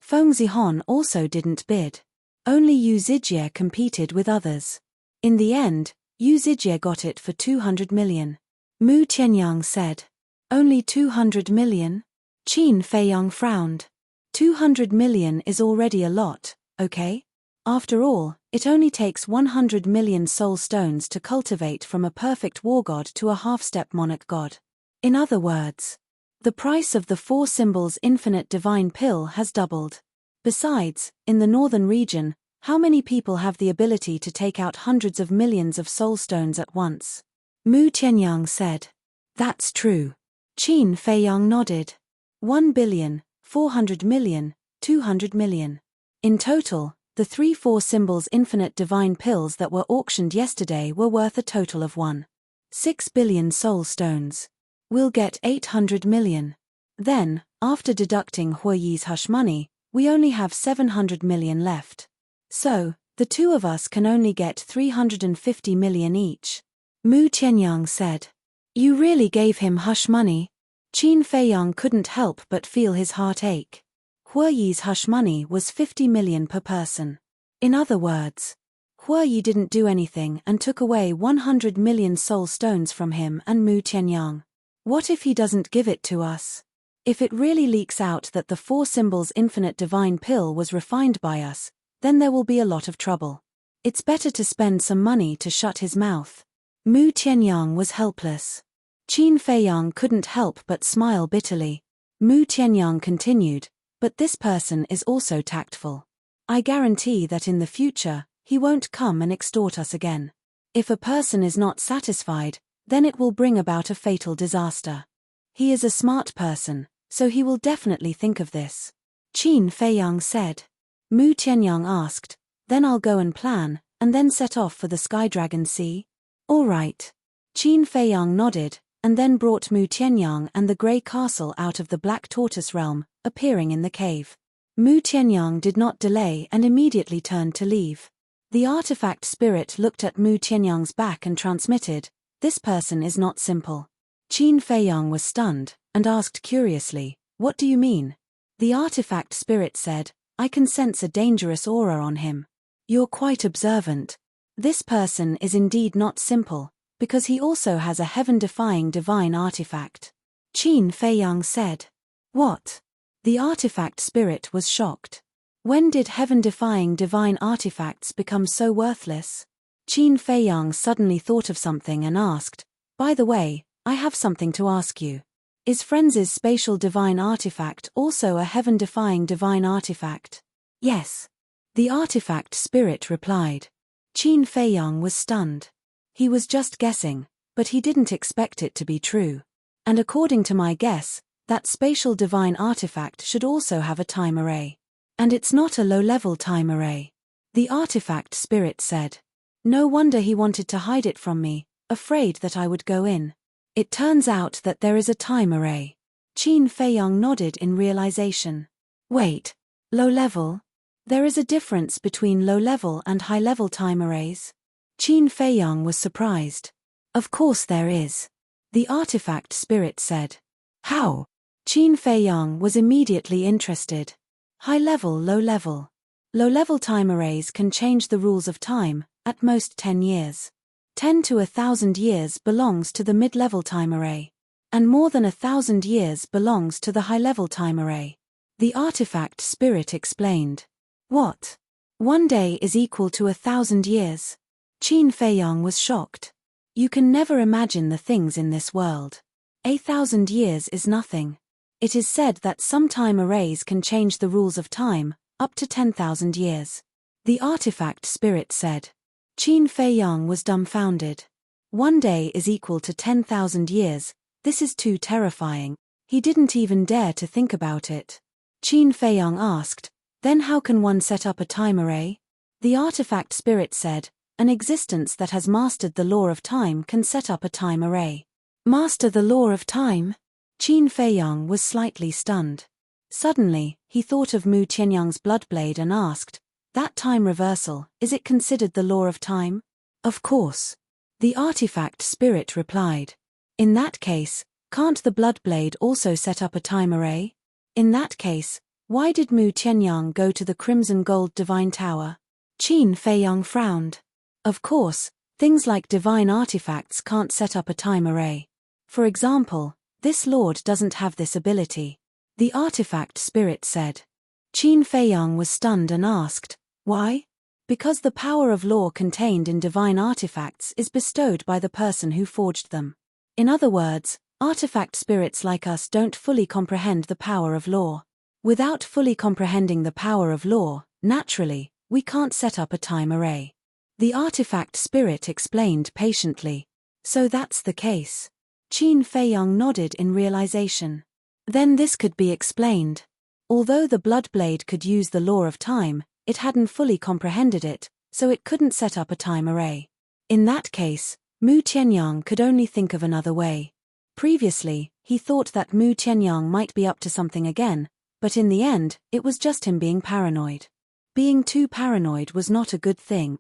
S1: Feng Zihon also didn't bid. Only Yu Zijie competed with others. In the end, Yu Zijie got it for 200 million. Mu Tianyang said. "Only 200 million? Qin Feiyang frowned. 200 million is already a lot, okay? After all, it only takes 100 million soul stones to cultivate from a perfect war god to a half-step monarch god. In other words, the price of the 4 symbols infinite divine pill has doubled. Besides, in the northern region, how many people have the ability to take out hundreds of millions of soul stones at once?" Mu Tianyang said. "That's true." Qin Feiyang nodded. 1 billion, 400 million, 200 million. In total, the 3-4 symbols infinite divine pills that were auctioned yesterday were worth a total of 1.6 billion soul stones. We'll get 800 million. Then, after deducting Hu Yi's hush money, we only have 700 million left. So, the two of us can only get 350 million each. Mu Tianyang said. "You really gave him hush money?" Qin Feiyang couldn't help but feel his heart ache. Hu Yi's hush money was 50 million per person. In other words, Hu Yi didn't do anything and took away 100 million soul stones from him and Mu Tianyang. What if he doesn't give it to us? If it really leaks out that the 4 symbols infinite divine pill was refined by us, then there will be a lot of trouble. It's better to spend some money to shut his mouth. Mu Tianyang was helpless. Qin Feiyang couldn't help but smile bitterly. Mu Tianyang continued, "But this person is also tactful. I guarantee that in the future, he won't come and extort us again. If a person is not satisfied, then it will bring about a fatal disaster. He is a smart person, so he will definitely think of this." Qin Feiyang said. Mu Tianyang asked, "Then I'll go and plan, and then set off for the Sky Dragon Sea?" "All right." Qin Feiyang nodded, and then brought Mu Tianyang and the Grey Castle out of the Black Tortoise realm, appearing in the cave. Mu Tianyang did not delay and immediately turned to leave. The artifact spirit looked at Mu Tianyang's back and transmitted, "This person is not simple." Qin Feiyang was stunned, and asked curiously, "What do you mean?" The artifact spirit said, "I can sense a dangerous aura on him." You're quite observant. This person is indeed not simple, because he also has a heaven-defying divine artifact. Qin Feiyang said. What? The artifact spirit was shocked. When did heaven-defying divine artifacts become so worthless? Qin Feiyang suddenly thought of something and asked, by the way, I have something to ask you. Is Frenz's spatial divine artifact also a heaven-defying divine artifact? Yes. The artifact spirit replied. Qin Feiyang was stunned. He was just guessing, but he didn't expect it to be true. And according to my guess, that spatial divine artifact should also have a time array. And it's not a low-level time array. The artifact spirit said. No wonder he wanted to hide it from me, afraid that I would go in. It turns out that there is a time array. Qin Feiyang nodded in realization. Wait, low-level? There is a difference between low-level and high-level time arrays? Qin Feiyang was surprised. Of course there is. The artifact spirit said. How? Qin Feiyang was immediately interested. High-level, low-level. Low-level time arrays can change the rules of time, at most 10 years. 10 to 1,000 years belongs to the mid-level time array. And more than 1,000 years belongs to the high-level time array. The artifact spirit explained. What? 1 day is equal to 1,000 years. Qin Feiyang was shocked. You can never imagine the things in this world. 1,000 years is nothing. It is said that some time arrays can change the rules of time, up to 10,000 years. The artifact spirit said. Qin Feiyang was dumbfounded. 1 day is equal to 10,000 years, this is too terrifying. He didn't even dare to think about it. Qin Feiyang asked, then how can one set up a time array? The artifact spirit said, an existence that has mastered the law of time can set up a time array. Master the law of time? Qin Feiyang was slightly stunned. Suddenly, he thought of Mu Tianyang's bloodblade and asked, that time reversal, is it considered the law of time? Of course. The artifact spirit replied. In that case, can't the bloodblade also set up a time array? In that case, why did Mu Tianyang go to the Crimson Gold Divine Tower? Qin Feiyang frowned. Of course, things like divine artifacts can't set up a time array. For example, this lord doesn't have this ability. The artifact spirit said. Qin Feiyang was stunned and asked, why? Because the power of law contained in divine artifacts is bestowed by the person who forged them. In other words, artifact spirits like us don't fully comprehend the power of law. Without fully comprehending the power of law, naturally, we can't set up a time array. The artifact spirit explained patiently. So that's the case. Qin Feiyang nodded in realization. Then this could be explained. Although the bloodblade could use the law of time, it hadn't fully comprehended it, so it couldn't set up a time array. In that case, Mu Tianyang could only think of another way. Previously, he thought that Mu Tianyang might be up to something again, but in the end, it was just him being paranoid. Being too paranoid was not a good thing.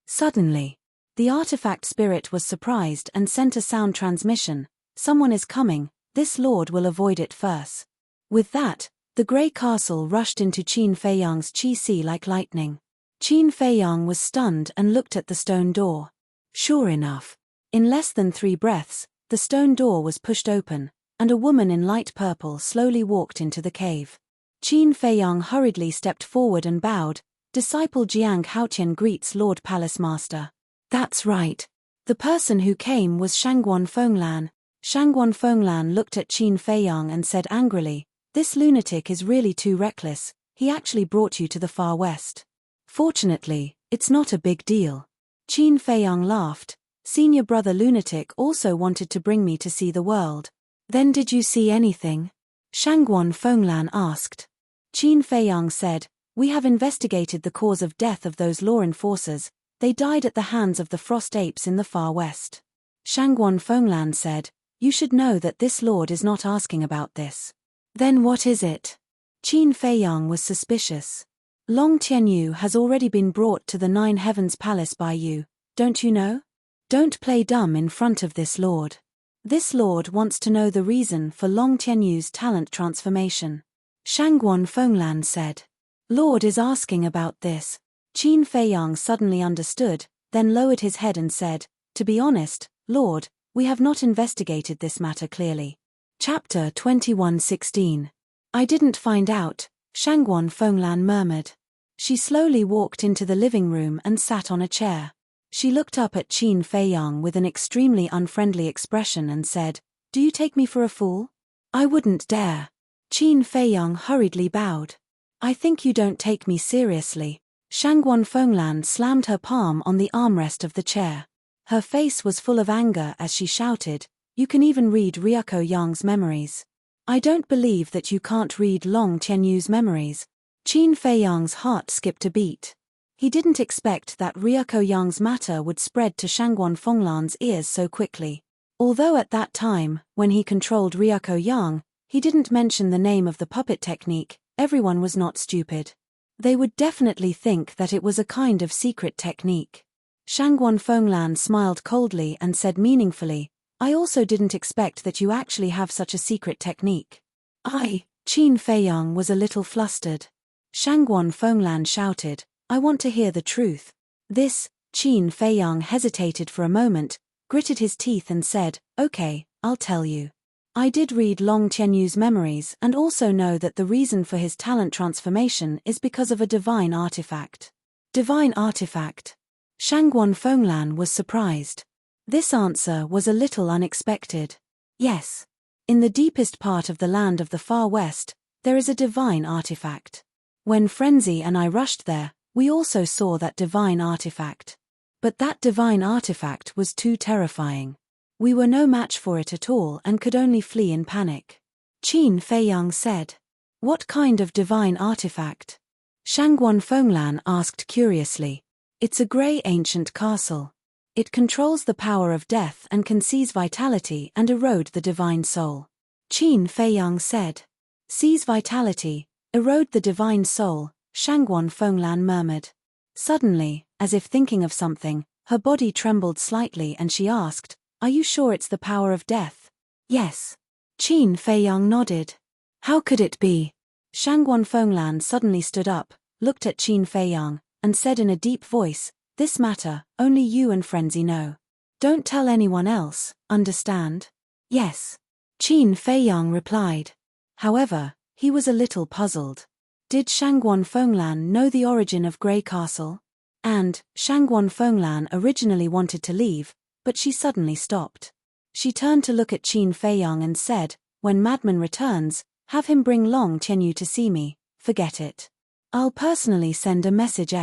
S1: Suddenly, the artifact spirit was surprised and sent a sound transmission. Someone is coming, this lord will avoid it first. With that, the grey castle rushed into Qin Feiyang's chi-si like lightning. Qin Feiyang was stunned and looked at the stone door. Sure enough, in less than 3 breaths, the stone door was pushed open, and a woman in light purple slowly walked into the cave. Qin Feiyang hurriedly stepped forward and bowed. Disciple Jiang Haotian greets Lord Palace Master. That's right. The person who came was Shangguan Fenglan. Shangguan Fenglan looked at Qin Feiyang and said angrily, this lunatic is really too reckless, he actually brought you to the far west. Fortunately, it's not a big deal. Qin Feiyang laughed, senior brother lunatic also wanted to bring me to see the world. Then did you see anything? Shangguan Fenglan asked. Qin Feiyang said, we have investigated the cause of death of those law enforcers, they died at the hands of the frost apes in the far west. Shangguan Fenglan said, you should know that this lord is not asking about this. Then what is it? Qin Feiyang was suspicious. Long Tianyu has already been brought to the 9 Heavens Palace by you, don't you know? Don't play dumb in front of this lord. This lord wants to know the reason for Long Tianyu's talent transformation. Shangguan Fenglan said. Lord is asking about this. Qin Feiyang suddenly understood, then lowered his head and said, "To be honest, Lord, we have not investigated this matter clearly." Chapter 21:16. "I didn't find out," Shangguan Fenglan murmured. She slowly walked into the living room and sat on a chair. She looked up at Qin Feiyang with an extremely unfriendly expression and said, "Do you take me for a fool?" "I wouldn't dare." Qin Feiyang hurriedly bowed. "I think you don't take me seriously." Shangguan Fenglan slammed her palm on the armrest of the chair. Her face was full of anger as she shouted, "You can even read Ryuko Yang's memories. I don't believe that you can't read Long Tianyu's memories." Qin Feiyang's heart skipped a beat. He didn't expect that Ryuko Yang's matter would spread to Shangguan Fenglan's ears so quickly. Although at that time, when he controlled Ryuko Yang, he didn't mention the name of the puppet technique, everyone was not stupid. They would definitely think that it was a kind of secret technique. Shangguan Fenglan smiled coldly and said meaningfully, "I also didn't expect that you actually have such a secret technique." Qin Feiyang was a little flustered. Shangguan Fenglan shouted, "I want to hear the truth." Qin Feiyang hesitated for a moment, gritted his teeth and said, "Okay, I'll tell you. I did read Long Tianyu's memories and also know that the reason for his talent transformation is because of a divine artifact." Divine artifact? Shangguan Fenglan was surprised. This answer was a little unexpected. Yes. In the deepest part of the land of the Far West, there is a divine artifact. When Frenzy and I rushed there, we also saw that divine artifact. But that divine artifact was too terrifying. We were no match for it at all and could only flee in panic. Qin Feiyang said. "What kind of divine artifact?" Shangguan Fenglan asked curiously. "It's a grey ancient castle. It controls the power of death and can seize vitality and erode the divine soul." Qin Feiyang said. "Seize vitality, erode the divine soul," Shangguan Fenglan murmured. Suddenly, as if thinking of something, her body trembled slightly and she asked, "Are you sure it's the power of death?" "Yes." Qin Feiyang nodded. "How could it be?" Shangguan Fenglan suddenly stood up, looked at Qin Feiyang, and said in a deep voice, "This matter, only you and Frenzy know. Don't tell anyone else, understand?" "Yes." Qin Feiyang replied. However, he was a little puzzled. Did Shangguan Fenglan know the origin of Grey Castle? And, Shangguan Fenglan originally wanted to leave, but she suddenly stopped. She turned to look at Qin Feiyang and said, "When Madman returns, have him bring Long Tianyu to see me, forget it. I'll personally send a message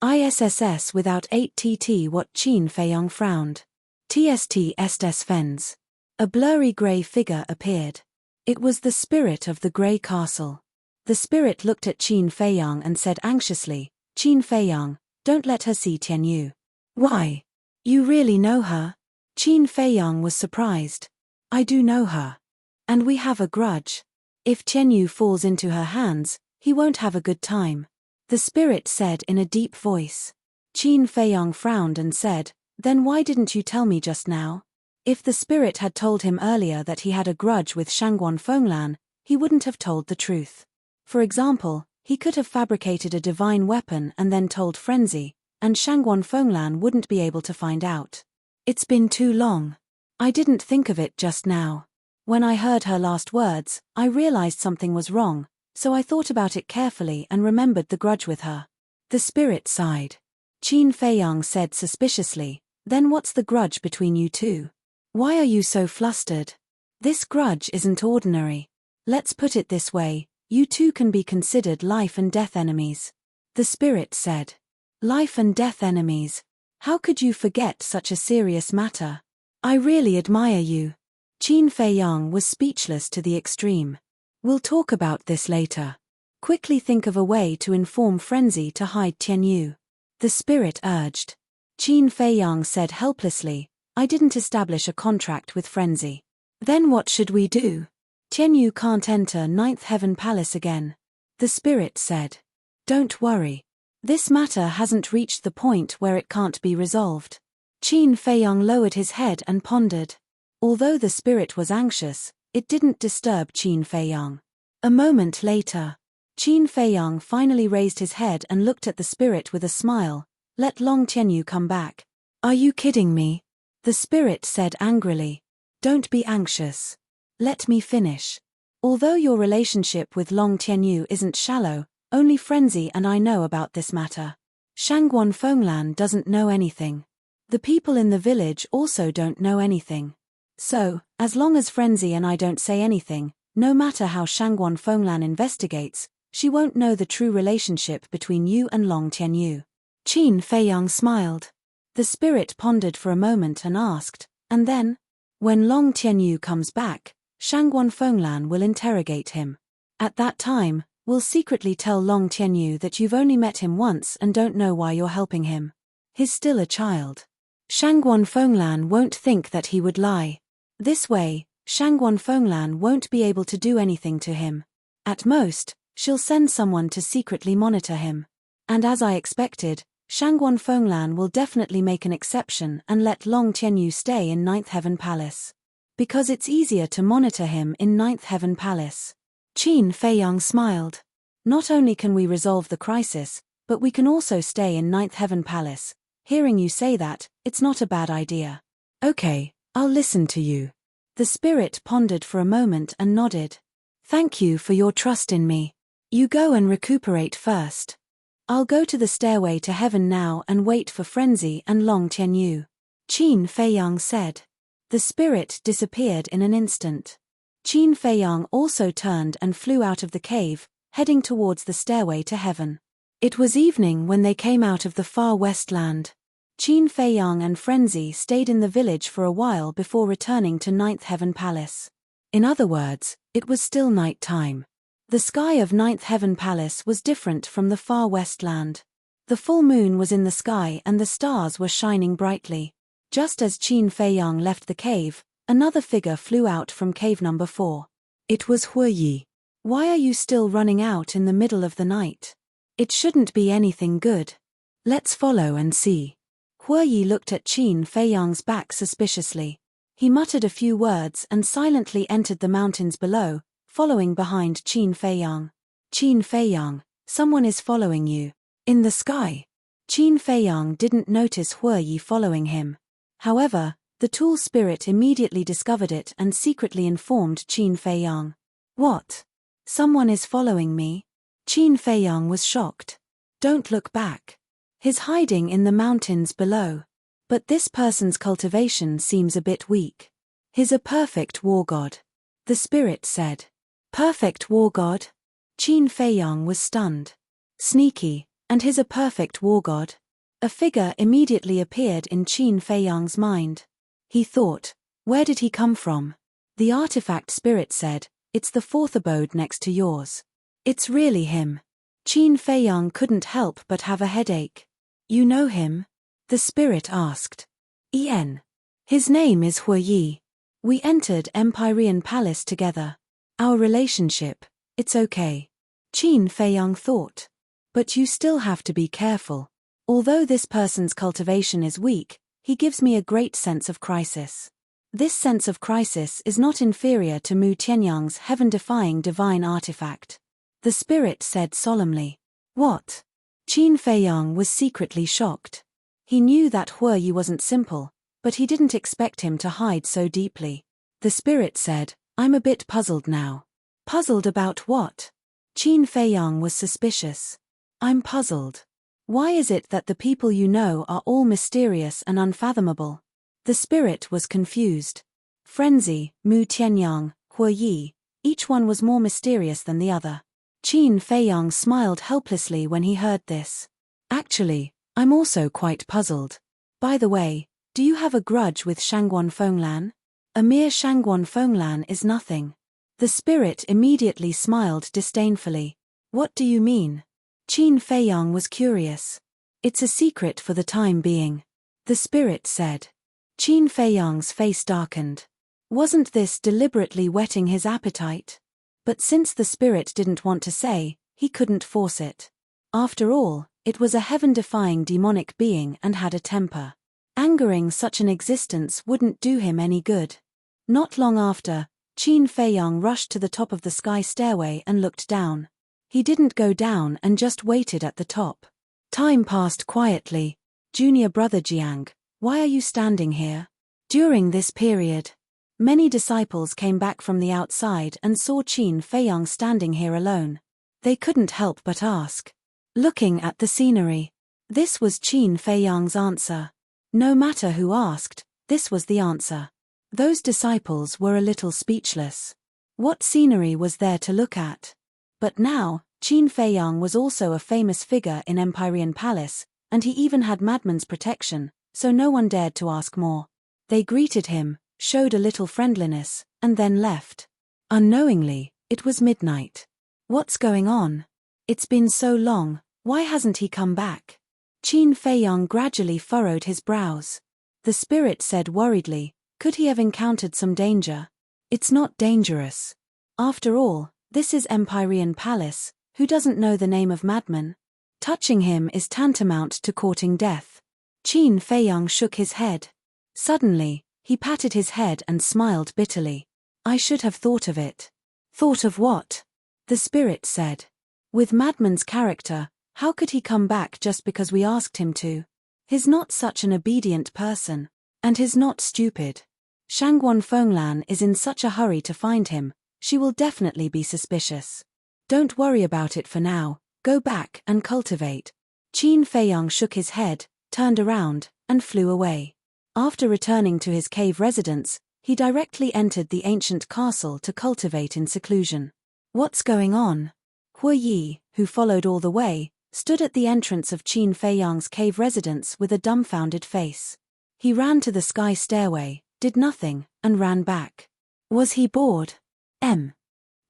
S1: ISSS without 8TT." What? Qin Feiyang frowned. "TST estes fens." A blurry grey figure appeared. It was the spirit of the Grey Castle. The spirit looked at Qin Feiyang and said anxiously, "Qin Feiyang, don't let her see Tianyu." "Why? You really know her?" Qin Feiyang was surprised. "I do know her. And we have a grudge. If Tianyu falls into her hands, he won't have a good time," the spirit said in a deep voice. Qin Feiyang frowned and said, "Then why didn't you tell me just now?" If the spirit had told him earlier that he had a grudge with Shangguan Fenglan, he wouldn't have told the truth. For example, he could have fabricated a divine weapon and then told Frenzy, and Shangguan Fenglan wouldn't be able to find out. "It's been too long. I didn't think of it just now. When I heard her last words, I realized something was wrong, so I thought about it carefully and remembered the grudge with her." The spirit sighed. Qin Feiyang said suspiciously, "Then what's the grudge between you two? Why are you so flustered? This grudge isn't ordinary. Let's put it this way, you two can be considered life and death enemies." The spirit said. "Life and death enemies? How could you forget such a serious matter? I really admire you." Qin Feiyang was speechless to the extreme. "We'll talk about this later. Quickly think of a way to inform Frenzy to hide Tianyu," the spirit urged. Qin Feiyang said helplessly, "I didn't establish a contract with Frenzy." "Then what should we do?" "Tianyu can't enter Ninth Heaven Palace again," the spirit said. "Don't worry. This matter hasn't reached the point where it can't be resolved." Qin Feiyang lowered his head and pondered. Although the spirit was anxious, it didn't disturb Qin Feiyang. A moment later, Qin Feiyang finally raised his head and looked at the spirit with a smile. Let Long Tianyu come back. Are you kidding me? The spirit said angrily. Don't be anxious. Let me finish. Although your relationship with Long Tianyu isn't shallow, only Frenzy and I know about this matter. Shangguan Fenglan doesn't know anything. The people in the village also don't know anything. So, as long as Frenzy and I don't say anything, no matter how Shangguan Fenglan investigates, she won't know the true relationship between you and Long Tianyu. Qin Feiyang smiled. The spirit pondered for a moment and asked, and then? When Long Tianyu comes back, Shangguan Fenglan will interrogate him. At that time, we'll secretly tell Long Tianyu that you've only met him once and don't know why you're helping him. He's still a child. Shangguan Fenglan won't think that he would lie. This way, Shangguan Fenglan won't be able to do anything to him. At most, she'll send someone to secretly monitor him. And as I expected, Shangguan Fenglan will definitely make an exception and let Long Tianyu stay in Ninth Heaven Palace. Because it's easier to monitor him in Ninth Heaven Palace. Qin Feiyang smiled. Not only can we resolve the crisis, but we can also stay in Ninth Heaven Palace. Hearing you say that, it's not a bad idea. Okay, I'll listen to you. The spirit pondered for a moment and nodded. Thank you for your trust in me. You go and recuperate first. I'll go to the stairway to heaven now and wait for Frenzy and Long Tianyu. Qin Feiyang said. The spirit disappeared in an instant. Qin Feiyang also turned and flew out of the cave, heading towards the stairway to heaven. It was evening when they came out of the far west land. Qin Feiyang and Frenzy stayed in the village for a while before returning to Ninth Heaven Palace. In other words, it was still night time. The sky of Ninth Heaven Palace was different from the far west land. The full moon was in the sky and the stars were shining brightly. Just as Qin Feiyang left the cave, another figure flew out from cave number 4. It was Huoyi. Why are you still running out in the middle of the night? It shouldn't be anything good. Let's follow and see. Huoyi looked at Qin Feiyang's back suspiciously. He muttered a few words and silently entered the mountains below, following behind Qin Feiyang. Qin Feiyang, someone is following you. In the sky. Qin Feiyang didn't notice Huoyi following him. However, the tall spirit immediately discovered it and secretly informed Qin Feiyang. What? Someone is following me? Qin Feiyang was shocked. Don't look back. He's hiding in the mountains below. But this person's cultivation seems a bit weak. He's a perfect war god. The spirit said. Perfect war god? Qin Feiyang was stunned. Sneaky, and he's a perfect war god? A figure immediately appeared in Qin Feiyang's mind. He thought, where did he come from? The artifact spirit said, it's the 4th abode next to yours. It's really him. Qin Feiyang couldn't help but have a headache. You know him? The spirit asked. His name is Huoyi. We entered Empyrean Palace together. Our relationship, it's okay. Qin Feiyang thought. But you still have to be careful. Although this person's cultivation is weak, he gives me a great sense of crisis. This sense of crisis is not inferior to Mu Tianyang's heaven-defying divine artifact. The spirit said solemnly. What? Qin Feiyang was secretly shocked. He knew that Huoyi wasn't simple, but he didn't expect him to hide so deeply. The spirit said, I'm a bit puzzled now. Puzzled about what? Qin Feiyang was suspicious. I'm puzzled. Why is it that the people you know are all mysterious and unfathomable? The spirit was confused. Frenzy, Mu Tianyang, Huoyi, each one was more mysterious than the other. Qin Feiyang smiled helplessly when he heard this. Actually, I'm also quite puzzled. By the way, do you have a grudge with Shangguan Fenglan? A mere Shangguan Fenglan is nothing. The spirit immediately smiled disdainfully. What do you mean? Qin Feiyang was curious. It's a secret for the time being. The spirit said. Qin Feiyang's face darkened. Wasn't this deliberately whetting his appetite? But since the spirit didn't want to say, he couldn't force it. After all, it was a heaven-defying demonic being and had a temper. Angering such an existence wouldn't do him any good. Not long after, Qin Feiyang rushed to the top of the sky stairway and looked down. He didn't go down and just waited at the top. Time passed quietly. Junior brother Jiang, why are you standing here? During this period, many disciples came back from the outside and saw Qin Feiyang standing here alone. They couldn't help but ask. Looking at the scenery. This was Qin Feiyang's answer. No matter who asked, this was the answer. Those disciples were a little speechless. What scenery was there to look at? But now, Qin Feiyang was also a famous figure in Empyrean Palace, and he even had Madman's protection, so no one dared to ask more. They greeted him, showed a little friendliness, and then left. Unknowingly, it was midnight. What's going on? It's been so long, why hasn't he come back? Qin Feiyang gradually furrowed his brows. The spirit said worriedly, could he have encountered some danger? It's not dangerous. After all, this is Empyrean Palace, who doesn't know the name of Madman? Touching him is tantamount to courting death. Qin Feiyang shook his head. Suddenly, he patted his head and smiled bitterly. I should have thought of it. Thought of what? The spirit said. With Madman's character, how could he come back just because we asked him to? He's not such an obedient person. And he's not stupid. Shangguan Fenglan is in such a hurry to find him, she will definitely be suspicious. Don't worry about it for now, go back and cultivate. Qin Feiyang shook his head, turned around, and flew away. After returning to his cave residence, he directly entered the ancient castle to cultivate in seclusion. What's going on? Hu Yi, who followed all the way, stood at the entrance of Qin Feiyang's cave residence with a dumbfounded face. He ran to the sky stairway, did nothing, and ran back. Was he bored?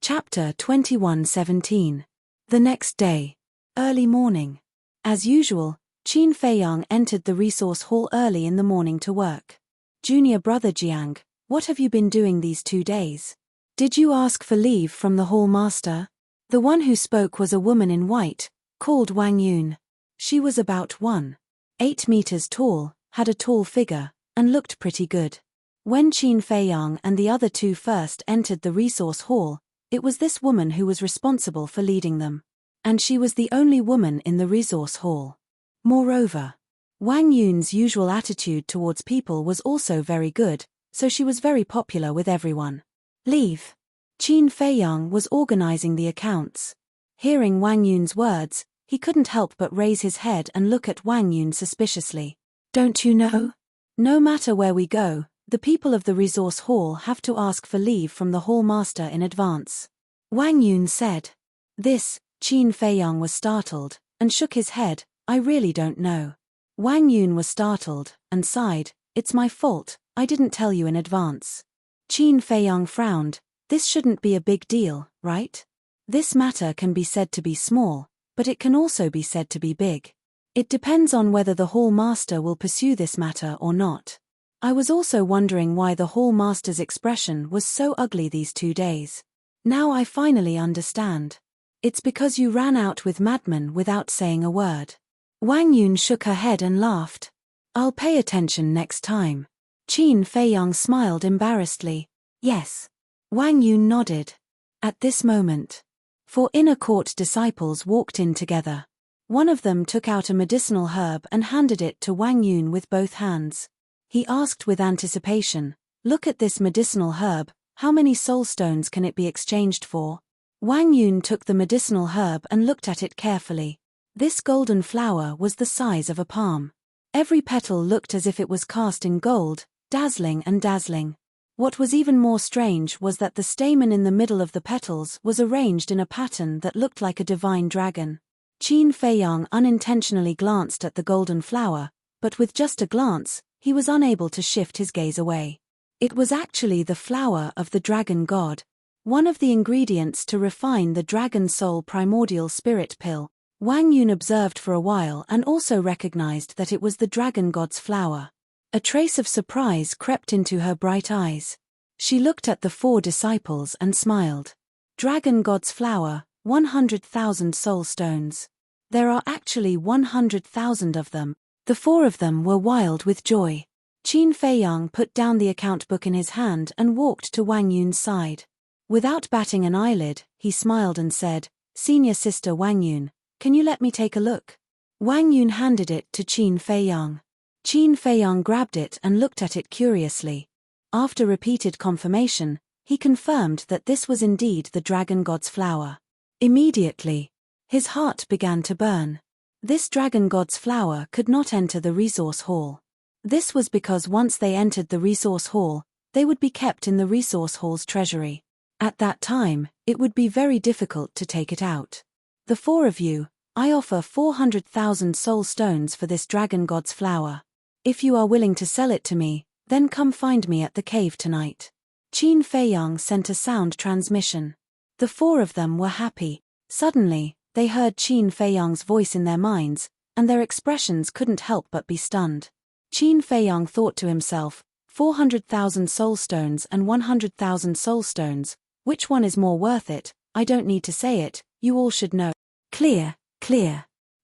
S1: Chapter 21:17. The next day. Early morning. As usual, Qin Feiyang entered the resource hall early in the morning to work. Junior brother Jiang, what have you been doing these 2 days? Did you ask for leave from the hall master? The one who spoke was a woman in white, called Wang Yun. She was about 1.8 meters tall, had a tall figure, and looked pretty good. When Qin Feiyang and the other two first entered the resource hall, it was this woman who was responsible for leading them. And she was the only woman in the resource hall. Moreover, Wang Yun's usual attitude towards people was also very good, so she was very popular with everyone. Leave. Qin Feiyang was organizing the accounts. Hearing Wang Yun's words, he couldn't help but raise his head and look at Wang Yun suspiciously. Don't you know? No matter where we go, the people of the resource hall have to ask for leave from the hall master in advance. Wang Yun said. This, Qin Feiyang was startled, and shook his head, I really don't know. Wang Yun was startled, and sighed, it's my fault, I didn't tell you in advance. Qin Feiyang frowned, this shouldn't be a big deal, right? This matter can be said to be small, but it can also be said to be big. It depends on whether the hall master will pursue this matter or not. I was also wondering why the hall master's expression was so ugly these 2 days. Now I finally understand. It's because you ran out with Madman without saying a word. Wang Yun shook her head and laughed. I'll pay attention next time. Qin Feiyang smiled embarrassedly. Yes. Wang Yun nodded. At this moment, 4 inner court disciples walked in together. One of them took out a medicinal herb and handed it to Wang Yun with both hands. He asked with anticipation, look at this medicinal herb, how many soul stones can it be exchanged for? Wang Yun took the medicinal herb and looked at it carefully. This golden flower was the size of a palm. Every petal looked as if it was cast in gold, dazzling and dazzling. What was even more strange was that the stamen in the middle of the petals was arranged in a pattern that looked like a divine dragon. Qin Feiyang unintentionally glanced at the golden flower, but with just a glance, he was unable to shift his gaze away. It was actually the flower of the dragon god, one of the ingredients to refine the dragon soul primordial spirit pill. Wang Yun observed for a while and also recognized that it was the dragon god's flower. A trace of surprise crept into her bright eyes. She looked at the 4 disciples and smiled. Dragon god's flower, 100,000 soul stones. There are actually 100,000 of them. The 4 of them were wild with joy. Qin Feiyang put down the account book in his hand and walked to Wang Yun's side. Without batting an eyelid, he smiled and said, Senior sister Wang Yun, can you let me take a look? Wang Yun handed it to Qin Feiyang. Qin Feiyang grabbed it and looked at it curiously. After repeated confirmation, he confirmed that this was indeed the dragon god's flower. Immediately, his heart began to burn. This dragon god's flower could not enter the resource hall. This was because once they entered the resource hall, they would be kept in the resource hall's treasury. At that time, it would be very difficult to take it out. The four of you, I offer 400,000 soul stones for this dragon god's flower. If you are willing to sell it to me, then come find me at the cave tonight. Qin Feiyang sent a sound transmission. The four of them were happy. Suddenly, they heard Qin Feiyang's voice in their minds, and their expressions couldn't help but be stunned. Qin Feiyang thought to himself, 400,000 soul stones and 100,000 soul stones, which one is more worth it? I don't need to say it, you all should know. Clear.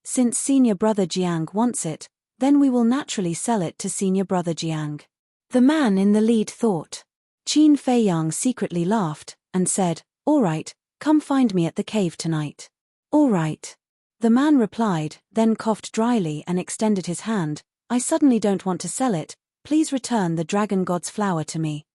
S1: Since senior brother Jiang wants it, then we will naturally sell it to senior brother Jiang. The man in the lead thought. Qin Feiyang secretly laughed, and said, all right, come find me at the cave tonight. All right. The man replied, then coughed dryly and extended his hand. I suddenly don't want to sell it, please return the dragon god's flower to me.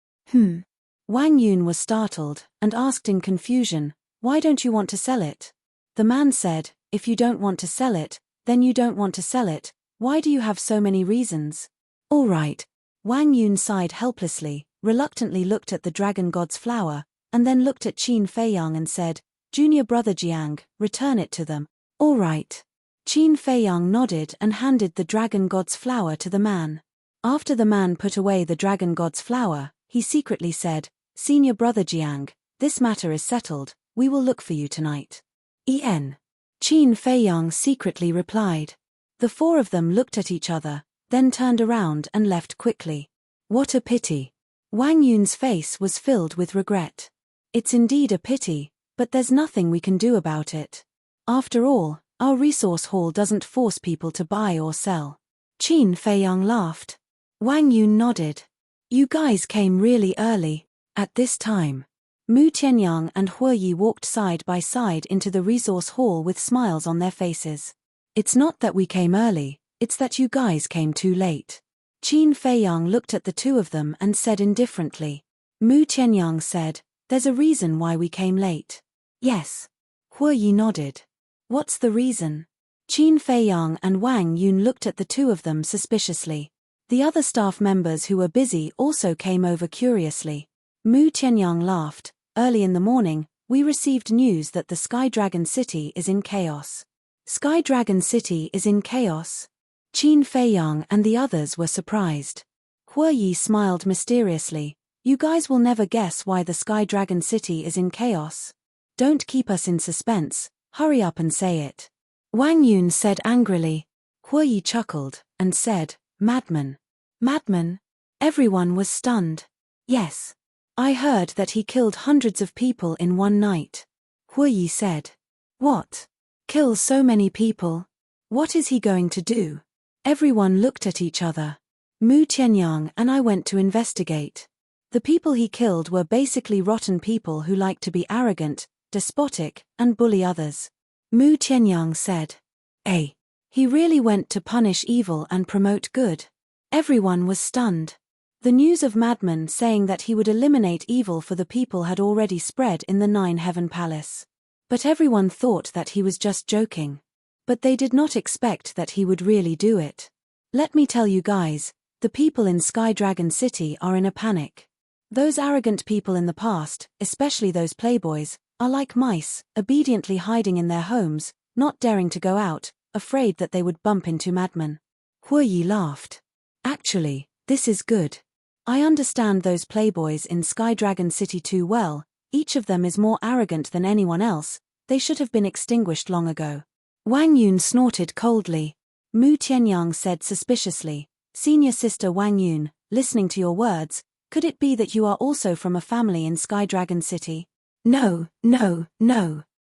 S1: Wang Yun was startled, and asked in confusion, why don't you want to sell it? The man said, if you don't want to sell it, then you don't want to sell it, why do you have so many reasons? All right. Wang Yun sighed helplessly, reluctantly looked at the dragon god's flower, and then looked at Qin Feiyang and said, junior brother Jiang, return it to them. All right. Qin Feiyang nodded and handed the dragon god's flower to the man. After the man put away the dragon god's flower, he secretly said, senior brother Jiang, this matter is settled, we will look for you tonight. Qin Feiyang secretly replied. The four of them looked at each other, then turned around and left quickly. What a pity. Wang Yun's face was filled with regret. It's indeed a pity, but there's nothing we can do about it. After all, our resource hall doesn't force people to buy or sell. Qin Feiyang laughed. Wang Yun nodded. You guys came really early. At this time, Mu Tianyang and Huoyi walked side by side into the resource hall with smiles on their faces. It's not that we came early, it's that you guys came too late. Qin Feiyang looked at the two of them and said indifferently. Mu Tianyang said, there's a reason why we came late. Yes. Huoyi nodded. What's the reason? Qin Feiyang and Wang Yun looked at the two of them suspiciously. The other staff members who were busy also came over curiously. Mu Tianyang laughed. Early in the morning, we received news that the Sky Dragon City is in chaos. Sky Dragon City is in chaos? Qin Feiyang and the others were surprised. Huoyi smiled mysteriously. You guys will never guess why the Sky Dragon City is in chaos. Don't keep us in suspense, hurry up and say it. Wang Yun said angrily. Huoyi chuckled, and said, madman. Madman? Everyone was stunned. Yes. I heard that he killed hundreds of people in one night. Huoyi said. What? Kill so many people? What is he going to do? Everyone looked at each other. Mu Tianyang and I went to investigate. The people he killed were basically rotten people who like to be arrogant, despotic, and bully others. Mu Tianyang said. He really went to punish evil and promote good. Everyone was stunned. The news of Madman saying that he would eliminate evil for the people had already spread in the Nine Heaven Palace. But everyone thought that he was just joking. But they did not expect that he would really do it. Let me tell you guys, the people in Sky Dragon City are in a panic. Those arrogant people in the past, especially those playboys, are like mice, obediently hiding in their homes, not daring to go out, afraid that they would bump into Madman. Huoyi laughed. Actually, this is good. I understand those playboys in Sky Dragon City too well, each of them is more arrogant than anyone else, they should have been extinguished long ago. Wang Yun snorted coldly. Mu Tianyang said suspiciously, Senior sister Wang Yun, listening to your words, could it be that you are also from a family in Sky Dragon City? No.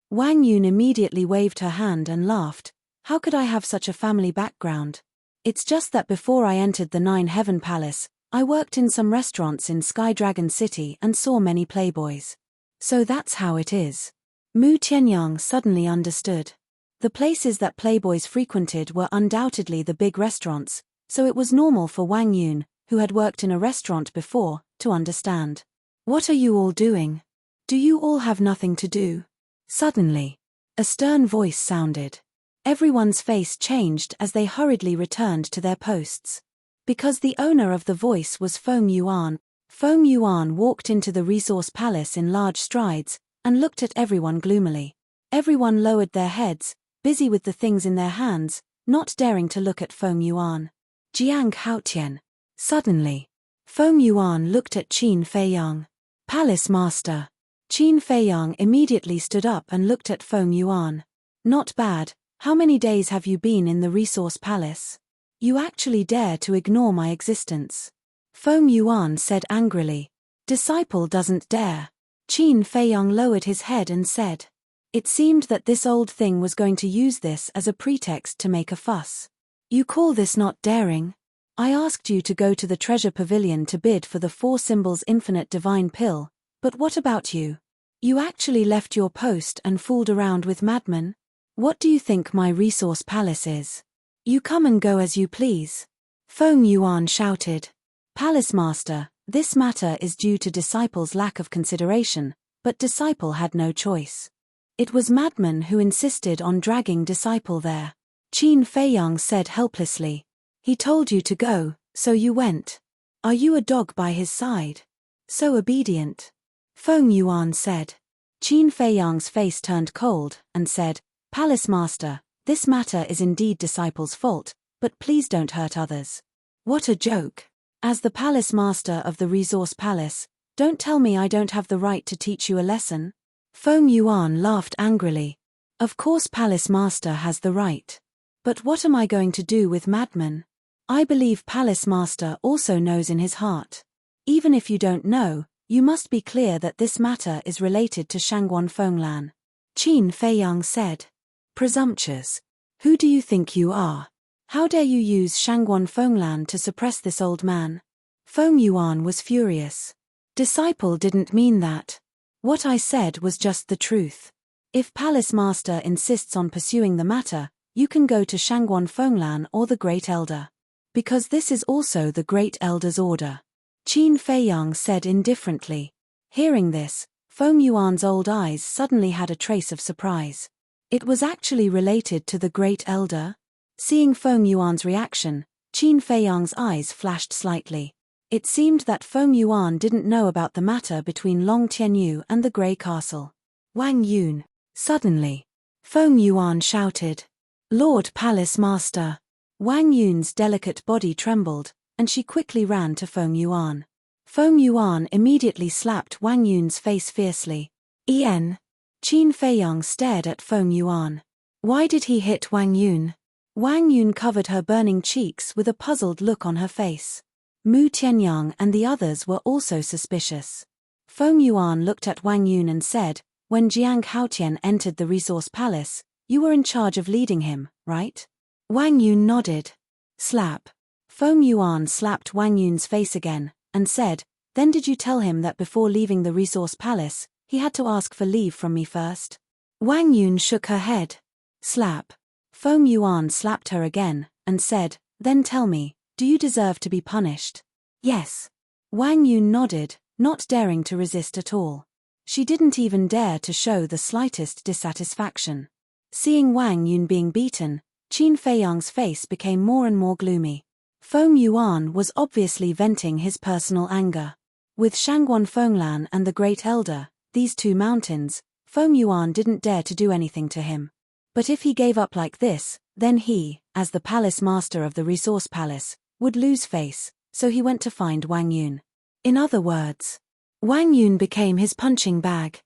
S1: Wang Yun immediately waved her hand and laughed. How could I have such a family background? It's just that before I entered the Nine Heaven Palace, I worked in some restaurants in Sky Dragon City and saw many playboys. So that's how it is. Mu Tianyang suddenly understood. The places that playboys frequented were undoubtedly the big restaurants, so it was normal for Wang Yun, who had worked in a restaurant before, to understand. What are you all doing? Do you all have nothing to do? Suddenly, a stern voice sounded. Everyone's face changed as they hurriedly returned to their posts. Because the owner of the voice was Feng Yuan. Feng Yuan walked into the resource palace in large strides, and looked at everyone gloomily. Everyone lowered their heads, busy with the things in their hands, not daring to look at Feng Yuan. Jiang Haotian. Suddenly, Feng Yuan looked at Qin Feiyang. Palace Master. Qin Feiyang immediately stood up and looked at Feng Yuan. Not bad. How many days have you been in the resource palace? You actually dare to ignore my existence. Feng Yuan said angrily. Disciple doesn't dare. Qin Feiyang lowered his head and said. It seemed that this old thing was going to use this as a pretext to make a fuss. You call this not daring? I asked you to go to the treasure pavilion to bid for the 4 symbols infinite divine pill, but what about you? You actually left your post and fooled around with madmen? What do you think my resource palace is? You come and go as you please. Feng Yuan shouted. Palace Master, this matter is due to Disciple's lack of consideration, but Disciple had no choice. It was madmen who insisted on dragging Disciple there. Qin Feiyang said helplessly. He told you to go, so you went. Are you a dog by his side? So obedient. Feng Yuan said. Qin Feiyang's face turned cold, and said, Palace Master, this matter is indeed Disciple's fault, but please don't hurt others. What a joke. As the Palace Master of the Resource Palace, don't tell me I don't have the right to teach you a lesson. Feng Yuan laughed angrily. Of course Palace Master has the right. But what am I going to do with madmen? I believe Palace Master also knows in his heart. Even if you don't know, you must be clear that this matter is related to Shangguan Fenglan. Qin Feiyang said. Presumptuous. Who do you think you are? How dare you use Shangguan Fenglan to suppress this old man? Feng Yuan was furious. Disciple didn't mean that. What I said was just the truth. If Palace Master insists on pursuing the matter, you can go to Shangguan Fenglan or the Great Elder. Because this is also the Great Elder's order. Qin Feiyang said indifferently. Hearing this, Feng Yuan's old eyes suddenly had a trace of surprise. It was actually related to the Great Elder? Seeing Feng Yuan's reaction, Qin Feiyang's eyes flashed slightly. It seemed that Feng Yuan didn't know about the matter between Long Tianyu and the Grey Castle. Wang Yun. Suddenly, Feng Yuan shouted. Lord Palace Master. Wang Yun's delicate body trembled, and she quickly ran to Feng Yuan. Feng Yuan immediately slapped Wang Yun's face fiercely. Qin Feiyang stared at Feng Yuan. Why did he hit Wang Yun? Wang Yun covered her burning cheeks with a puzzled look on her face. Mu Tianyang and the others were also suspicious. Feng Yuan looked at Wang Yun and said, when Jiang Haotian entered the resource palace, you were in charge of leading him, right? Wang Yun nodded. Slap. Feng Yuan slapped Wang Yun's face again, and said, then did you tell him that before leaving the resource palace, he had to ask for leave from me first? Wang Yun shook her head. Slap. Feng Yuan slapped her again, and said, then tell me, do you deserve to be punished? Yes. Wang Yun nodded, not daring to resist at all. She didn't even dare to show the slightest dissatisfaction. Seeing Wang Yun being beaten, Qin Feiyang's face became more and more gloomy. Feng Yuan was obviously venting his personal anger. With Shangguan Fenglan and the Great Elder, these 2 mountains, Feng Yuan didn't dare to do anything to him. But if he gave up like this, then he, as the Palace Master of the Resource Palace, would lose face, so he went to find Wang Yun. In other words, Wang Yun became his punching bag.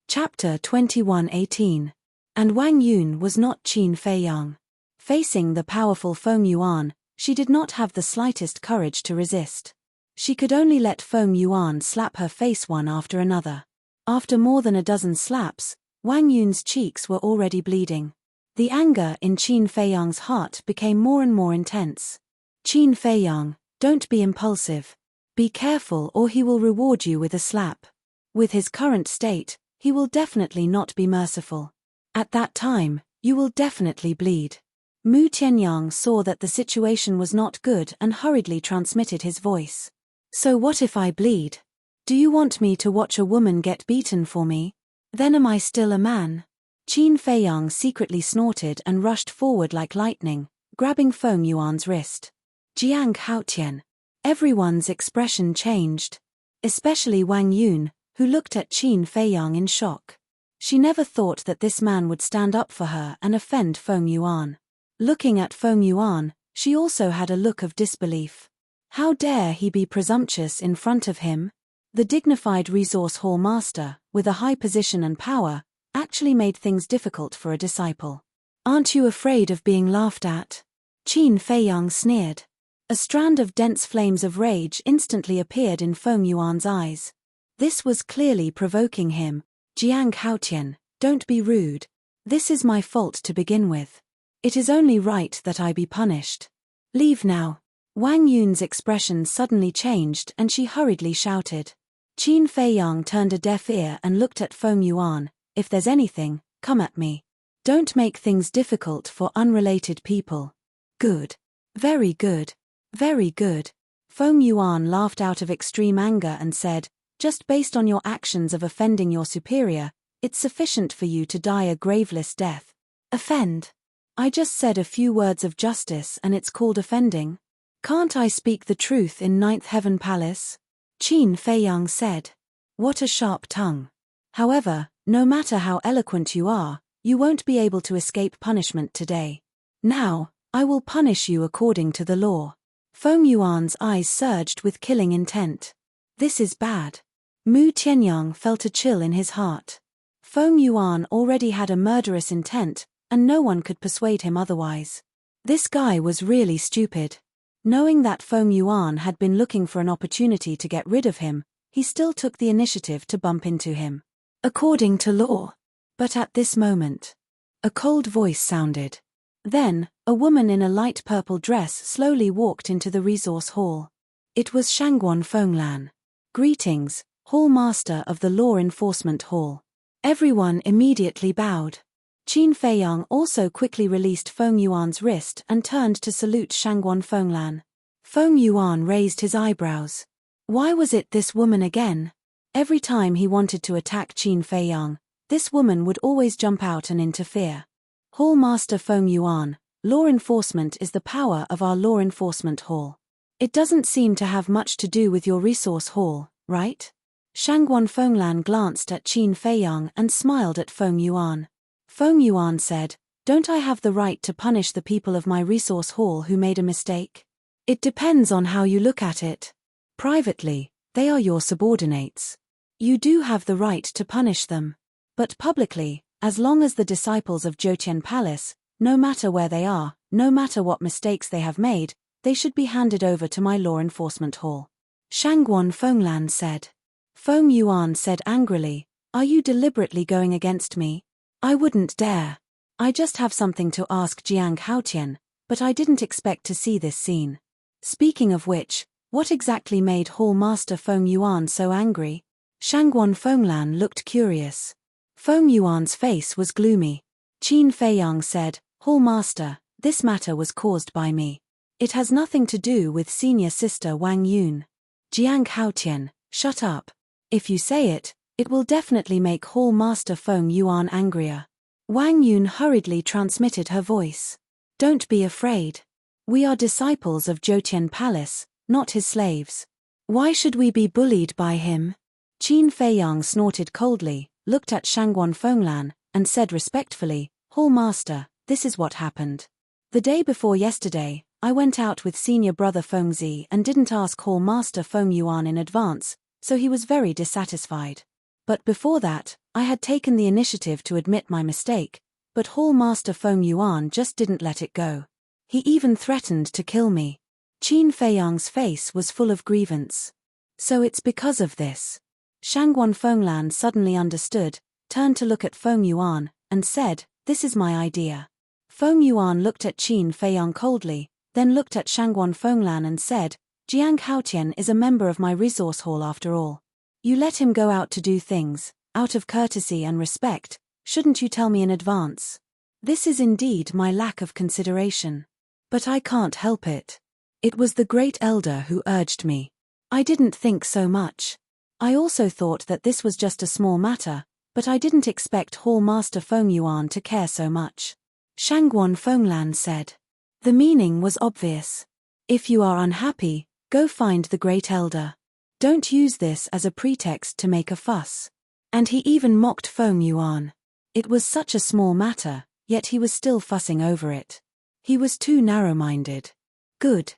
S1: Chapter 21:18. And Wang Yun was not Qin Feiyang. Facing the powerful Feng Yuan, she did not have the slightest courage to resist. She could only let Feng Yuan slap her face one after another. After more than a dozen slaps, Wang Yun's cheeks were already bleeding. The anger in Qin Feiyang's heart became more and more intense. Qin Feiyang, don't be impulsive. Be careful or he will reward you with a slap. With his current state, he will definitely not be merciful. At that time, you will definitely bleed. Mu Tianyang saw that the situation was not good and hurriedly transmitted his voice. So what if I bleed? Do you want me to watch a woman get beaten for me? Then am I still a man? Qin Feiyang secretly snorted and rushed forward like lightning, grabbing Feng Yuan's wrist. Jiang Haotian. Everyone's expression changed. Especially Wang Yun, who looked at Qin Feiyang in shock. She never thought that this man would stand up for her and offend Feng Yuan. Looking at Feng Yuan, she also had a look of disbelief. How dare he be presumptuous in front of him? The dignified resource hall master, with a high position and power, actually made things difficult for a disciple. Aren't you afraid of being laughed at? Qin Feiyang sneered. A strand of dense flames of rage instantly appeared in Feng Yuan's eyes. This was clearly provoking him. Jiang Haotian, don't be rude. This is my fault to begin with. It is only right that I be punished. Leave now. Wang Yun's expression suddenly changed and she hurriedly shouted. Qin Feiyang turned a deaf ear and looked at Feng Yuan. If there's anything, come at me. Don't make things difficult for unrelated people. Good. Very good. Very good. Feng Yuan laughed out of extreme anger and said, just based on your actions of offending your superior, it's sufficient for you to die a graveless death. Offend? I just said a few words of justice and it's called offending. Can't I speak the truth in Ninth Heaven Palace? Qin Feiyang said. What a sharp tongue. However, no matter how eloquent you are, you won't be able to escape punishment today. Now, I will punish you according to the law. Feng Yuan's eyes surged with killing intent. This is bad. Mu Tianyang felt a chill in his heart. Feng Yuan already had a murderous intent, and no one could persuade him otherwise. This guy was really stupid. Knowing that Feng Yuan had been looking for an opportunity to get rid of him, he still took the initiative to bump into him. According to law. But at this moment, a cold voice sounded. Then, a woman in a light purple dress slowly walked into the resource hall. It was Shangguan Fenglan. Greetings, Hall Master of the Law Enforcement Hall. Everyone immediately bowed. Qin Feiyang also quickly released Feng Yuan's wrist and turned to salute Shangguan Fenglan. Feng Yuan raised his eyebrows. Why was it this woman again? Every time he wanted to attack Qin Feiyang, this woman would always jump out and interfere. Hall Master Feng Yuan, law enforcement is the power of our law enforcement hall. It doesn't seem to have much to do with your resource hall, right? Shangguan Fenglan glanced at Qin Feiyang and smiled at Feng Yuan. Feng Yuan said, don't I have the right to punish the people of my resource hall who made a mistake? It depends on how you look at it. Privately, they are your subordinates. You do have the right to punish them. But publicly, as long as the disciples of Jotian Palace, no matter where they are, no matter what mistakes they have made, they should be handed over to my law enforcement hall. Shangguan Fenglan said. Feng Yuan said angrily, are you deliberately going against me? I wouldn't dare. I just have something to ask Jiang Haotian, but I didn't expect to see this scene. Speaking of which, what exactly made Hall Master Feng Yuan so angry? Shangguan Fenglan looked curious. Feng Yuan's face was gloomy. Qin Feiyang said, Hall Master, this matter was caused by me. It has nothing to do with senior sister Wang Yun. Jiang Haotian, shut up. If you say it, it will definitely make Hall Master Feng Yuan angrier. Wang Yun hurriedly transmitted her voice. Don't be afraid. We are disciples of Jotian Palace, not his slaves. Why should we be bullied by him? Qin Feiyang snorted coldly, looked at Shangguan Fenglan, and said respectfully, Hall Master, this is what happened. The day before yesterday, I went out with senior brother Fengzi and didn't ask Hall Master Feng Yuan in advance, so he was very dissatisfied. But before that, I had taken the initiative to admit my mistake, but Hall Master Feng Yuan just didn't let it go. He even threatened to kill me. Qin Feiyang's face was full of grievance. So it's because of this. Shangguan Fenglan suddenly understood, turned to look at Feng Yuan, and said, this is my idea. Feng Yuan looked at Qin Feiyang coldly, then looked at Shangguan Fenglan and said, Jiang Haotian is a member of my resource hall after all. You let him go out to do things, Out of courtesy and respect, shouldn't you tell me in advance? This is indeed my lack of consideration. But I can't help it. It was the great elder who urged me. I didn't think so much. I also thought that this was just a small matter, but I didn't expect Hall Master Feng Yuan to care so much. Shangguan Fenglan said. The meaning was obvious. If you are unhappy, go find the great elder. Don't use this as a pretext to make a fuss. And he even mocked Feng Yuan. It was such a small matter, yet he was still fussing over it. He was too narrow-minded. Good.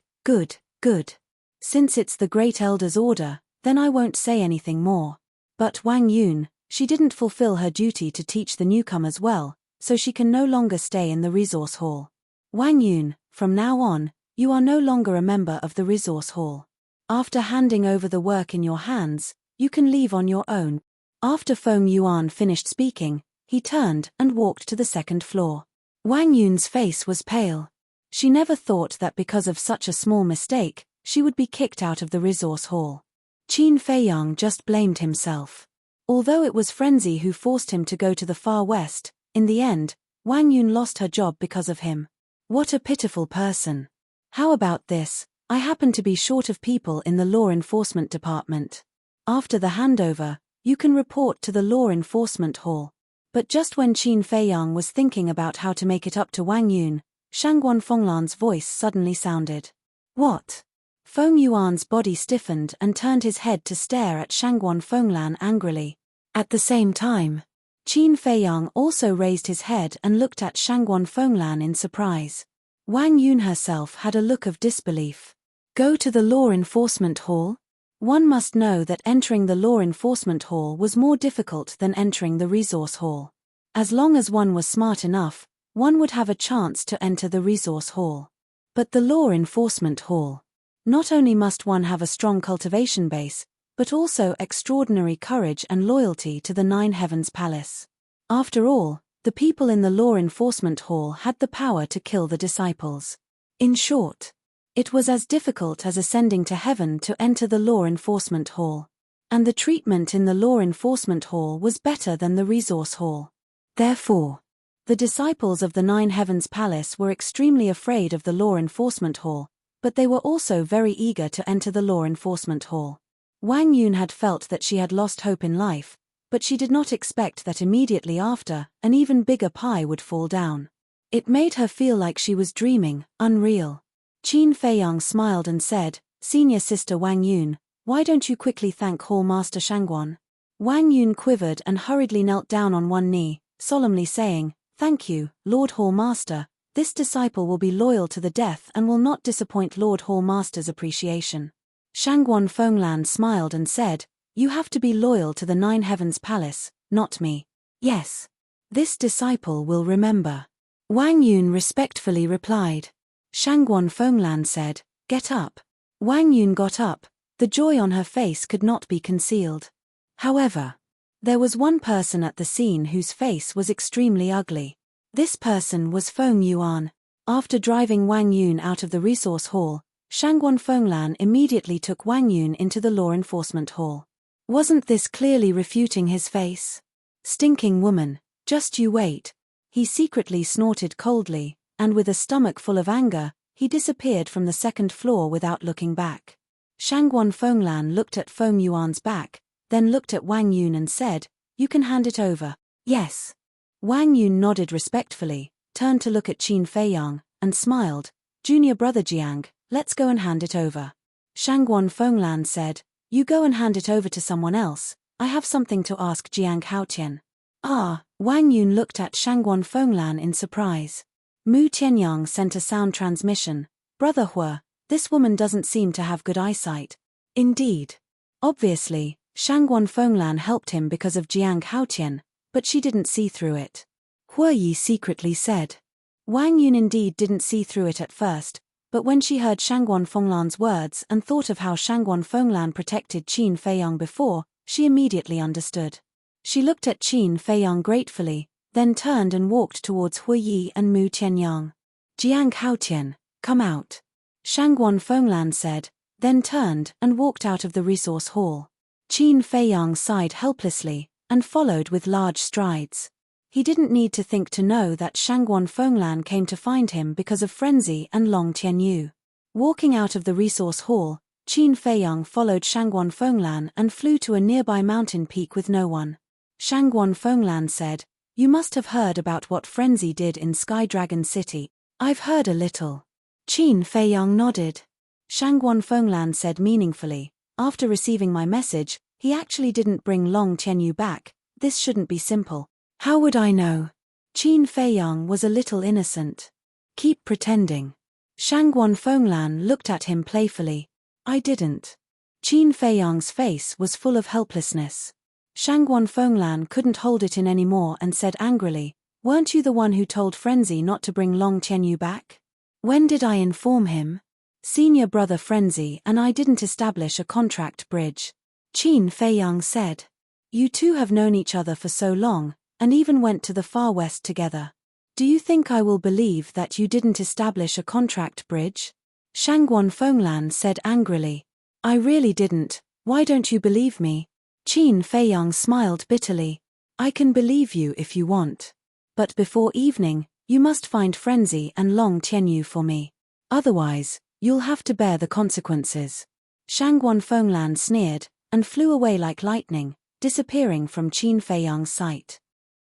S1: Since it's the great elder's order, then I won't say anything more. But Wang Yun, she didn't fulfill her duty to teach the newcomers well, so she can no longer stay in the resource hall. Wang Yun, from now on, you are no longer a member of the resource hall. After handing over the work in your hands, you can leave on your own. After Feng Yuan finished speaking, he turned and walked to the second floor. Wang Yun's face was pale. She never thought that because of such a small mistake, she would be kicked out of the resource hall. Qin Feiyang just blamed himself. Although it was frenzy who forced him to go to the far west, in the end, Wang Yun lost her job because of him. What a pitiful person. How about this? I happen to be short of people in the law enforcement department. After the handover, you can report to the law enforcement hall. But just when Qin Feiyang was thinking about how to make it up to Wang Yun, Shangguan Fenglan's voice suddenly sounded. What? Feng Yuan's body stiffened and turned his head to stare at Shangguan Fenglan angrily. At the same time, Qin Feiyang also raised his head and looked at Shangguan Fenglan in surprise. Wang Yun herself had a look of disbelief. Go to the law enforcement hall? One must know that entering the law enforcement hall was more difficult than entering the resource hall. As long as one was smart enough, one would have a chance to enter the resource hall. But the law enforcement hall. Not only must one have a strong cultivation base, but also extraordinary courage and loyalty to the Nine Heavens Palace. After all, the people in the law enforcement hall had the power to kill the disciples. In short, it was as difficult as ascending to heaven to enter the law enforcement hall. And the treatment in the law enforcement hall was better than the resource hall. Therefore, the disciples of the Nine Heavens Palace were extremely afraid of the law enforcement hall, but they were also very eager to enter the law enforcement hall. Wang Yun had felt that she had lost hope in life, but she did not expect that immediately after, an even bigger pie would fall down. It made her feel like she was dreaming, unreal. Qin Feiyang smiled and said, Senior Sister Wang Yun, why don't you quickly thank Hall Master Shangguan? Wang Yun quivered and hurriedly knelt down on one knee, solemnly saying, Thank you, Lord Hall Master. This disciple will be loyal to the death and will not disappoint Lord Hall Master's appreciation. Shangguan Fenglan smiled and said, You have to be loyal to the Nine Heavens Palace, not me. Yes. This disciple will remember. Wang Yun respectfully replied. Shangguan Fenglan said, Get up. Wang Yun got up. The joy on her face could not be concealed. However, there was one person at the scene whose face was extremely ugly. This person was Feng Yuan. After driving Wang Yun out of the resource hall, Shangguan Fenglan immediately took Wang Yun into the law enforcement hall. Wasn't this clearly refuting his face? Stinking woman, just you wait. He secretly snorted coldly, and with a stomach full of anger, he disappeared from the second floor without looking back. Shangguan Fenglan looked at Feng Yuan's back, then looked at Wang Yun and said, You can hand it over. Yes. Wang Yun nodded respectfully, turned to look at Qin Feiyang, and smiled. Junior brother Jiang, let's go and hand it over. Shangguan Fenglan said, You go and hand it over to someone else. I have something to ask Jiang Haotian. Ah, Wang Yun looked at Shangguan Fenglan in surprise. Mu Tianyang sent a sound transmission. Brother Hua, this woman doesn't seem to have good eyesight. Indeed. Obviously, Shangguan Fenglan helped him because of Jiang Haotian, but she didn't see through it. Hua Yi secretly said. Wang Yun indeed didn't see through it at first, but when she heard Shangguan Fenglan's words and thought of how Shangguan Fenglan protected Qin Feiyang before, she immediately understood. She looked at Qin Feiyang gratefully, then turned and walked towards Hua Yi and Mu Tianyang. Jiang Haotian, come out. Shangguan Fenglan said, then turned and walked out of the resource hall. Qin Feiyang sighed helplessly, and followed with large strides. He didn't need to think to know that Shangguan Fenglan came to find him because of frenzy and Long Tianyu. Walking out of the resource hall, Qin Feiyang followed Shangguan Fenglan and flew to a nearby mountain peak with no one. Shangguan Fenglan said, "You must have heard about what frenzy did in Sky Dragon City." "I've heard a little." Qin Feiyang nodded. Shangguan Fenglan said meaningfully, "After receiving my message, he actually didn't bring Long Tianyu back. This shouldn't be simple." "How would I know?" Qin Feiyang was a little innocent. "Keep pretending." Shangguan Fenglan looked at him playfully. "I didn't." Qin Feiyang's face was full of helplessness. Shangguan Fenglan couldn't hold it in anymore and said angrily, "Weren't you the one who told Frenzy not to bring Long Tianyu back?" "When did I inform him?" "Senior brother Frenzy and I didn't establish a contract bridge," Qin Feiyang said. "You two have known each other for so long, and even went to the Far West together. Do you think I will believe that you didn't establish a contract bridge?" Shangguan Fenglan said angrily. "I really didn't. Why don't you believe me?" Qin Feiyang smiled bitterly. "I can believe you if you want. But before evening, you must find Frenzy and Long Tianyu for me. Otherwise, you'll have to bear the consequences." Shangguan Fenglan sneered, and flew away like lightning, disappearing from Qin Feiyang's sight.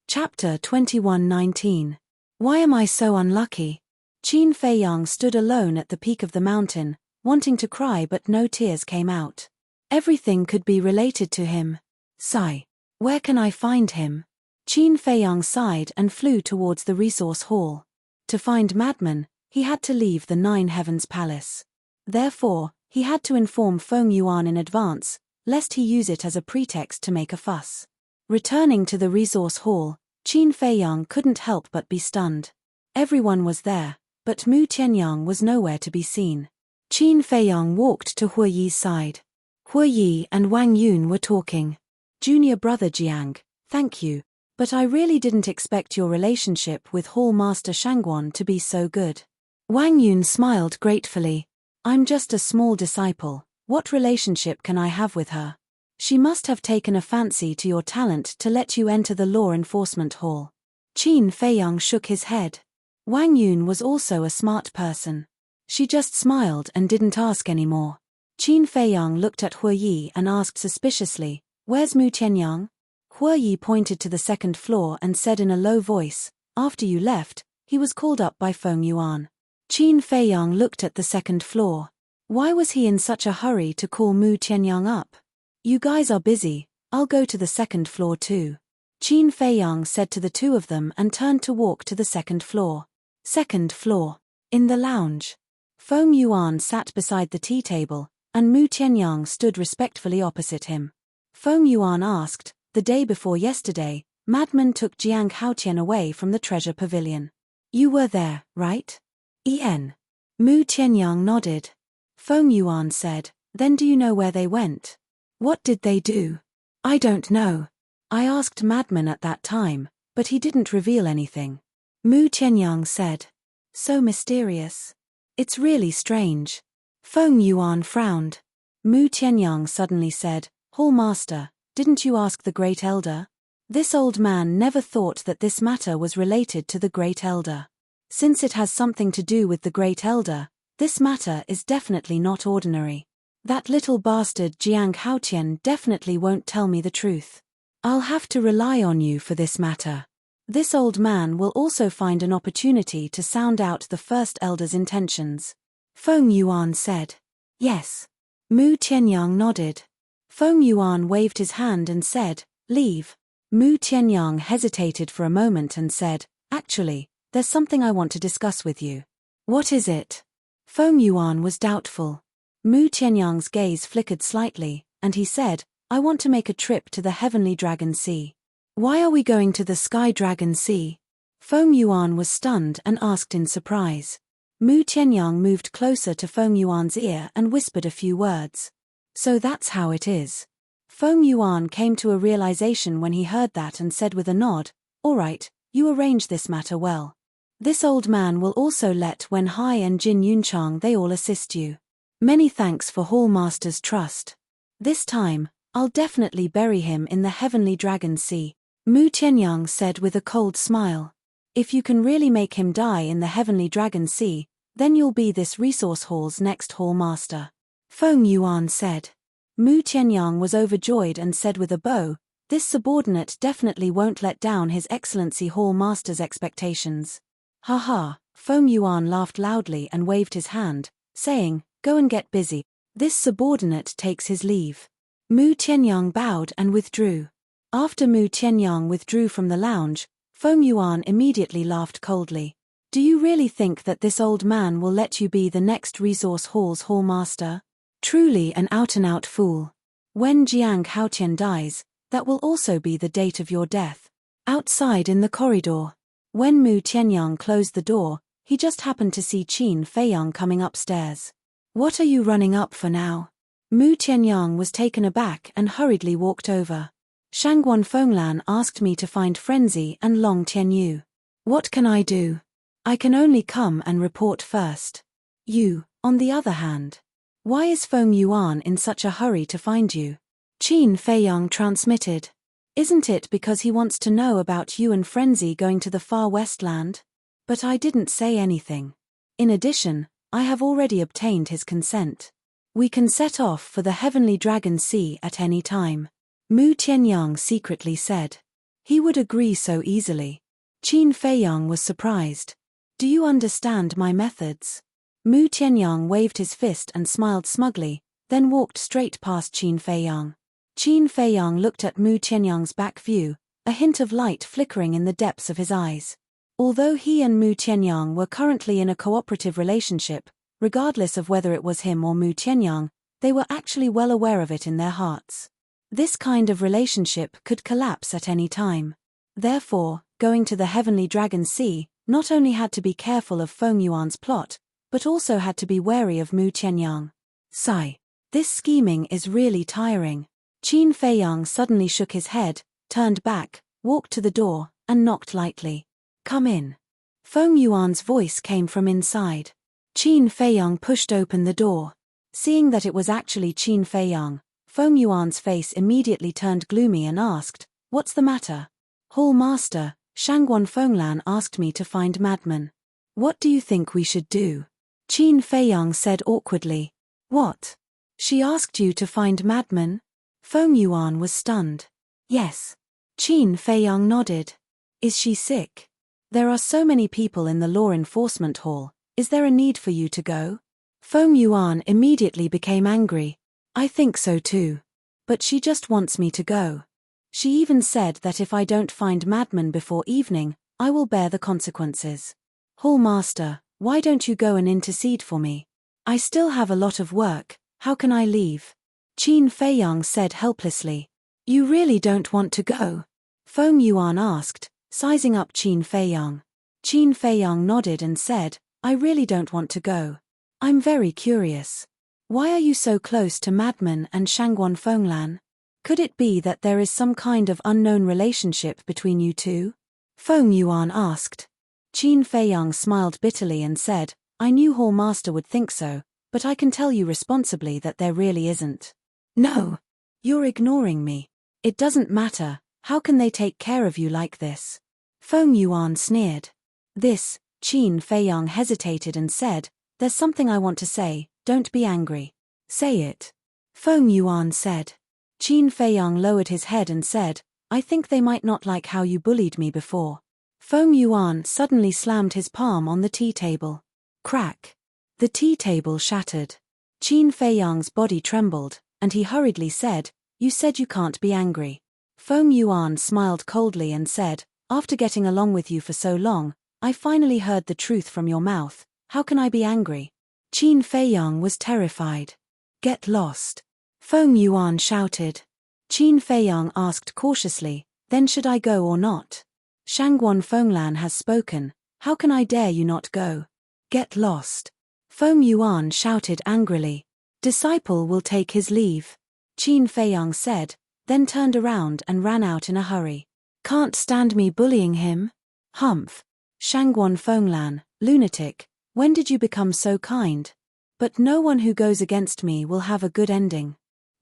S1: Chapter 21:19. Why am I so unlucky? Qin Feiyang stood alone at the peak of the mountain, wanting to cry but no tears came out. Everything could be related to him. Sigh. Where can I find him? Qin Feiyang sighed and flew towards the resource hall. To find Madman, he had to leave the Nine Heavens Palace. Therefore, he had to inform Feng Yuan in advance, lest he use it as a pretext to make a fuss. Returning to the resource hall, Qin Feiyang couldn't help but be stunned. Everyone was there, but Mu Tianyang was nowhere to be seen. Qin Feiyang walked to Huiyi's side. Huiyi and Wang Yun were talking. "Junior brother Jiang, thank you, but I really didn't expect your relationship with Hall Master Shangguan to be so good." Wang Yun smiled gratefully. "I'm just a small disciple, what relationship can I have with her? She must have taken a fancy to your talent to let you enter the law enforcement hall." Qin Feiyang shook his head. Wang Yun was also a smart person. She just smiled and didn't ask anymore. Qin Feiyang looked at Huiyi and asked suspiciously, "Where's Mu Tianyang?" Huiyi pointed to the second floor and said in a low voice, "After you left, he was called up by Feng Yuan." Qin Feiyang looked at the second floor. Why was he in such a hurry to call Mu Tianyang up? "You guys are busy, I'll go to the second floor too." Qin Feiyang said to the two of them and turned to walk to the second floor. Second floor. In the lounge. Feng Yuan sat beside the tea table, and Mu Tianyang stood respectfully opposite him. Feng Yuan asked, "The day before yesterday, Madman took Jiang Haotian away from the treasure pavilion. You were there, right?" "En." Mu Tianyang nodded. Feng Yuan said, "Then do you know where they went?" "What did they do?" "I don't know. I asked Madman at that time, but he didn't reveal anything." Mu Tianyang said. "So mysterious. It's really strange." Feng Yuan frowned. Mu Tianyang suddenly said, "Hall Master, didn't you ask the Great Elder?" This old man never thought that this matter was related to the Great Elder. Since it has something to do with the Great Elder, this matter is definitely not ordinary. That little bastard Jiang Haotian definitely won't tell me the truth. I'll have to rely on you for this matter. This old man will also find an opportunity to sound out the First Elder's intentions. Feng Yuan said. "Yes." Mu Tianyang nodded. Feng Yuan waved his hand and said, "Leave." Mu Tianyang hesitated for a moment and said, "Actually, there's something I want to discuss with you." "What is it?" Feng Yuan was doubtful. Mu Tianyang's gaze flickered slightly, and he said, "I want to make a trip to the Heavenly Dragon Sea." "Why are we going to the Sky Dragon Sea?" Feng Yuan was stunned and asked in surprise. Mu Tianyang moved closer to Feng Yuan's ear and whispered a few words. "So that's how it is." Feng Yuan came to a realization when he heard that and said with a nod, "All right, you arrange this matter well. This old man will also let Wen Hai and Jin Yunchang they all assist you. Many thanks for Hall Master's trust. This time, I'll definitely bury him in the heavenly dragon sea, Mu Tianyang said with a cold smile. If you can really make him die in the heavenly dragon sea, then you'll be this resource hall's next hall master. Feng Yuan said. Mu Tianyang was overjoyed and said with a bow, this subordinate definitely won't let down His Excellency Hall Master's expectations. Ha ha, Feng Yuan laughed loudly and waved his hand, saying, go and get busy. This subordinate takes his leave. Mu Tianyang bowed and withdrew. After Mu Tianyang withdrew from the lounge, Feng Yuan immediately laughed coldly. Do you really think that this old man will let you be the next resource hall's hall master? Truly an out-and-out fool. When Jiang Haotian dies, that will also be the date of your death. Outside in the corridor. When Mu Tianyang closed the door, he just happened to see Qin Feiyang coming upstairs. What are you running up for now? Mu Tianyang was taken aback and hurriedly walked over. Shangguan Fenglan asked me to find Frenzy and Long Tianyu. What can I do? I can only come and report first. You, on the other hand. Why is Feng Yuan in such a hurry to find you? Qin Feiyang transmitted. Isn't it because he wants to know about you and Frenzy going to the far west land? But I didn't say anything. In addition, I have already obtained his consent. We can set off for the heavenly dragon sea at any time. Mu Tianyang secretly said. He would agree so easily. Qin Feiyang was surprised. Do you understand my methods? Mu Tianyang waved his fist and smiled smugly, then walked straight past Qin Feiyang. Qin Feiyang looked at Mu Tianyang's back view, a hint of light flickering in the depths of his eyes. Although he and Mu Tianyang were currently in a cooperative relationship, regardless of whether it was him or Mu Tianyang, they were actually well aware of it in their hearts. This kind of relationship could collapse at any time. Therefore, going to the heavenly dragon sea not only had to be careful of Feng Yuan's plot, but also had to be wary of Mu Tianyang. Sigh. This scheming is really tiring. Qin Feiyang suddenly shook his head, turned back, walked to the door, and knocked lightly. Come in. Feng Yuan's voice came from inside. Qin Feiyang pushed open the door. Seeing that it was actually Qin Feiyang, Feng Yuan's face immediately turned gloomy and asked, what's the matter? Hall Master, Shangguan Fenglan asked me to find Madman. What do you think we should do? Qin Feiyang said awkwardly. What? She asked you to find Madman? Feng Yuan was stunned. Yes. Qin Feiyang nodded. Is she sick? There are so many people in the law enforcement hall, is there a need for you to go? Feng Yuan immediately became angry. I think so too. But she just wants me to go. She even said that if I don't find Madman before evening, I will bear the consequences. Hall Master, why don't you go and intercede for me? I still have a lot of work, how can I leave? Qin Feiyang said helplessly. You really don't want to go? Feng Yuan asked, sizing up Qin Feiyang. Qin Feiyang nodded and said, I really don't want to go. I'm very curious. Why are you so close to Madman and Shangguan Fenglan? Could it be that there is some kind of unknown relationship between you two? Feng Yuan asked. Qin Feiyang smiled bitterly and said, I knew Hall Master would think so, but I can tell you responsibly that there really isn't. No. You're ignoring me. It doesn't matter, how can they take care of you like this? Feng Yuan sneered. This, Qin Feiyang hesitated and said, there's something I want to say, don't be angry. Say it. Feng Yuan said. Qin Feiyang lowered his head and said, I think they might not like how you bullied me before. Feng Yuan suddenly slammed his palm on the tea table. Crack. The tea table shattered. Qin Feiyang's body trembled, and he hurriedly said, you said you can't be angry. Feng Yuan smiled coldly and said, after getting along with you for so long, I finally heard the truth from your mouth, how can I be angry? Qin Feiyang was terrified. Get lost. Feng Yuan shouted. Qin Feiyang asked cautiously, then should I go or not? Shangguan Fenglan has spoken, how can I dare you not go? Get lost. Feng Yuan shouted angrily. Disciple will take his leave. Qin Feiyang said, then turned around and ran out in a hurry. Can't stand me bullying him? Humph. Shangguan Fenglan, lunatic, when did you become so kind? But no one who goes against me will have a good ending.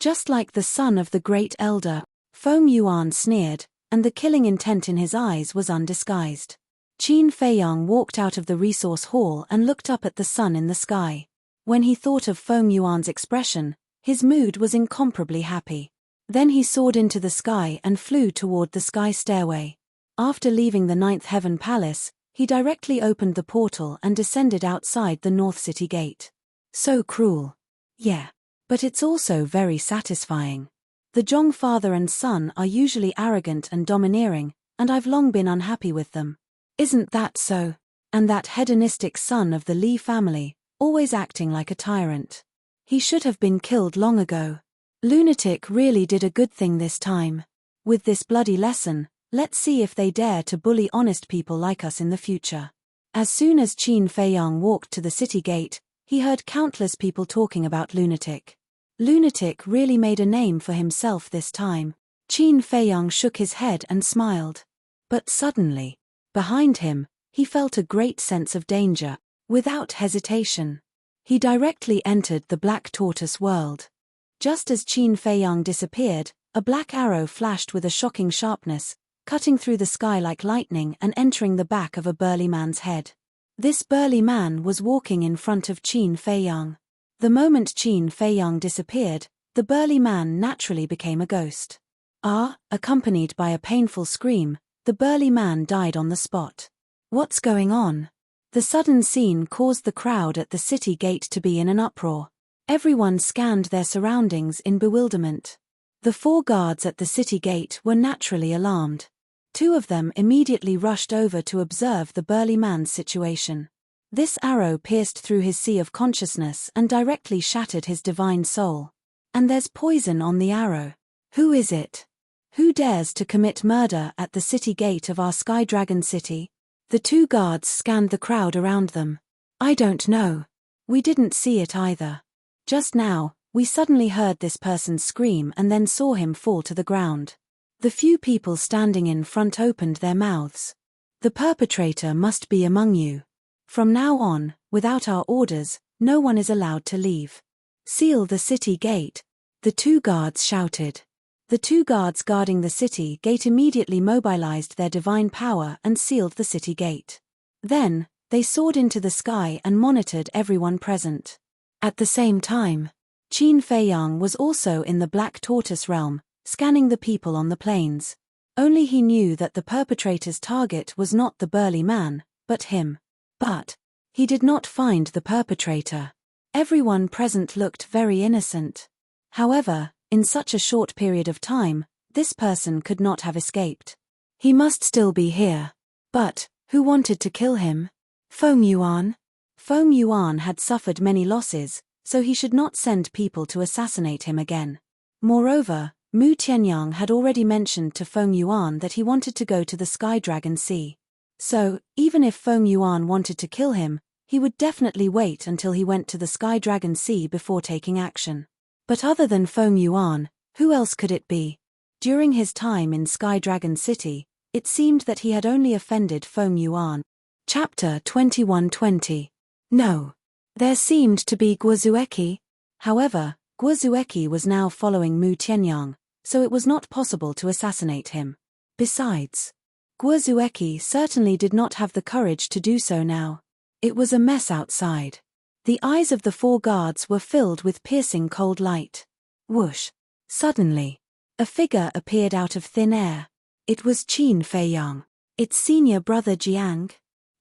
S1: Just like the son of the great elder, Feng Yuan sneered, and the killing intent in his eyes was undisguised. Qin Feiyang walked out of the resource hall and looked up at the sun in the sky. When he thought of Feng Yuan's expression, his mood was incomparably happy. Then he soared into the sky and flew toward the sky stairway. After leaving the Ninth Heaven Palace, he directly opened the portal and descended outside the North City Gate. So cruel. Yeah. But it's also very satisfying. The Zhong father and son are usually arrogant and domineering, and I've long been unhappy with them. Isn't that so? And that hedonistic son of the Li family, always acting like a tyrant. He should have been killed long ago. Lunatic really did a good thing this time. With this bloody lesson, let's see if they dare to bully honest people like us in the future. As soon as Qin Feiyang walked to the city gate, he heard countless people talking about Lunatic. Lunatic really made a name for himself this time. Qin Feiyang shook his head and smiled. But suddenly, behind him, he felt a great sense of danger. Without hesitation, he directly entered the Black Tortoise world. Just as Qin Feiyang disappeared, a black arrow flashed with a shocking sharpness, cutting through the sky like lightning and entering the back of a burly man's head. This burly man was walking in front of Qin Feiyang. The moment Qin Feiyang disappeared, the burly man naturally became a ghost. Accompanied by a painful scream, the burly man died on the spot. What's going on? The sudden scene caused the crowd at the city gate to be in an uproar. Everyone scanned their surroundings in bewilderment. The 4 guards at the city gate were naturally alarmed. 2 of them immediately rushed over to observe the burly man's situation. This arrow pierced through his sea of consciousness and directly shattered his divine soul. And there's poison on the arrow. Who is it? Who dares to commit murder at the city gate of our Sky Dragon City? The 2 guards scanned the crowd around them. I don't know. We didn't see it either. Just now, we suddenly heard this person scream and then saw him fall to the ground. The few people standing in front opened their mouths. The perpetrator must be among you. From now on, without our orders, no one is allowed to leave. Seal the city gate, the 2 guards shouted. The 2 guards guarding the city gate immediately mobilized their divine power and sealed the city gate. Then, they soared into the sky and monitored everyone present. At the same time, Qin Feiyang was also in the Black Tortoise realm, scanning the people on the plains. Only he knew that the perpetrator's target was not the burly man, but him. But he did not find the perpetrator. Everyone present looked very innocent. However, in such a short period of time, this person could not have escaped. He must still be here. But who wanted to kill him? Feng Yuan? Feng Yuan had suffered many losses, so he should not send people to assassinate him again. Moreover, Mu Tianyang had already mentioned to Feng Yuan that he wanted to go to the Sky Dragon Sea. So, even if Feng Yuan wanted to kill him, he would definitely wait until he went to the Sky Dragon Sea before taking action. But other than Feng Yuan, who else could it be? During his time in Sky Dragon City, it seemed that he had only offended Feng Yuan. Chapter 2120. No. There seemed to be Guozueki. However, Guozueki was now following Mu Tianyang, so it was not possible to assassinate him. Besides, Guozueki certainly did not have the courage to do so now. It was a mess outside. The eyes of the 4 guards were filled with piercing cold light. Whoosh! Suddenly, a figure appeared out of thin air. It was Qin Feiyang. Its senior brother Jiang.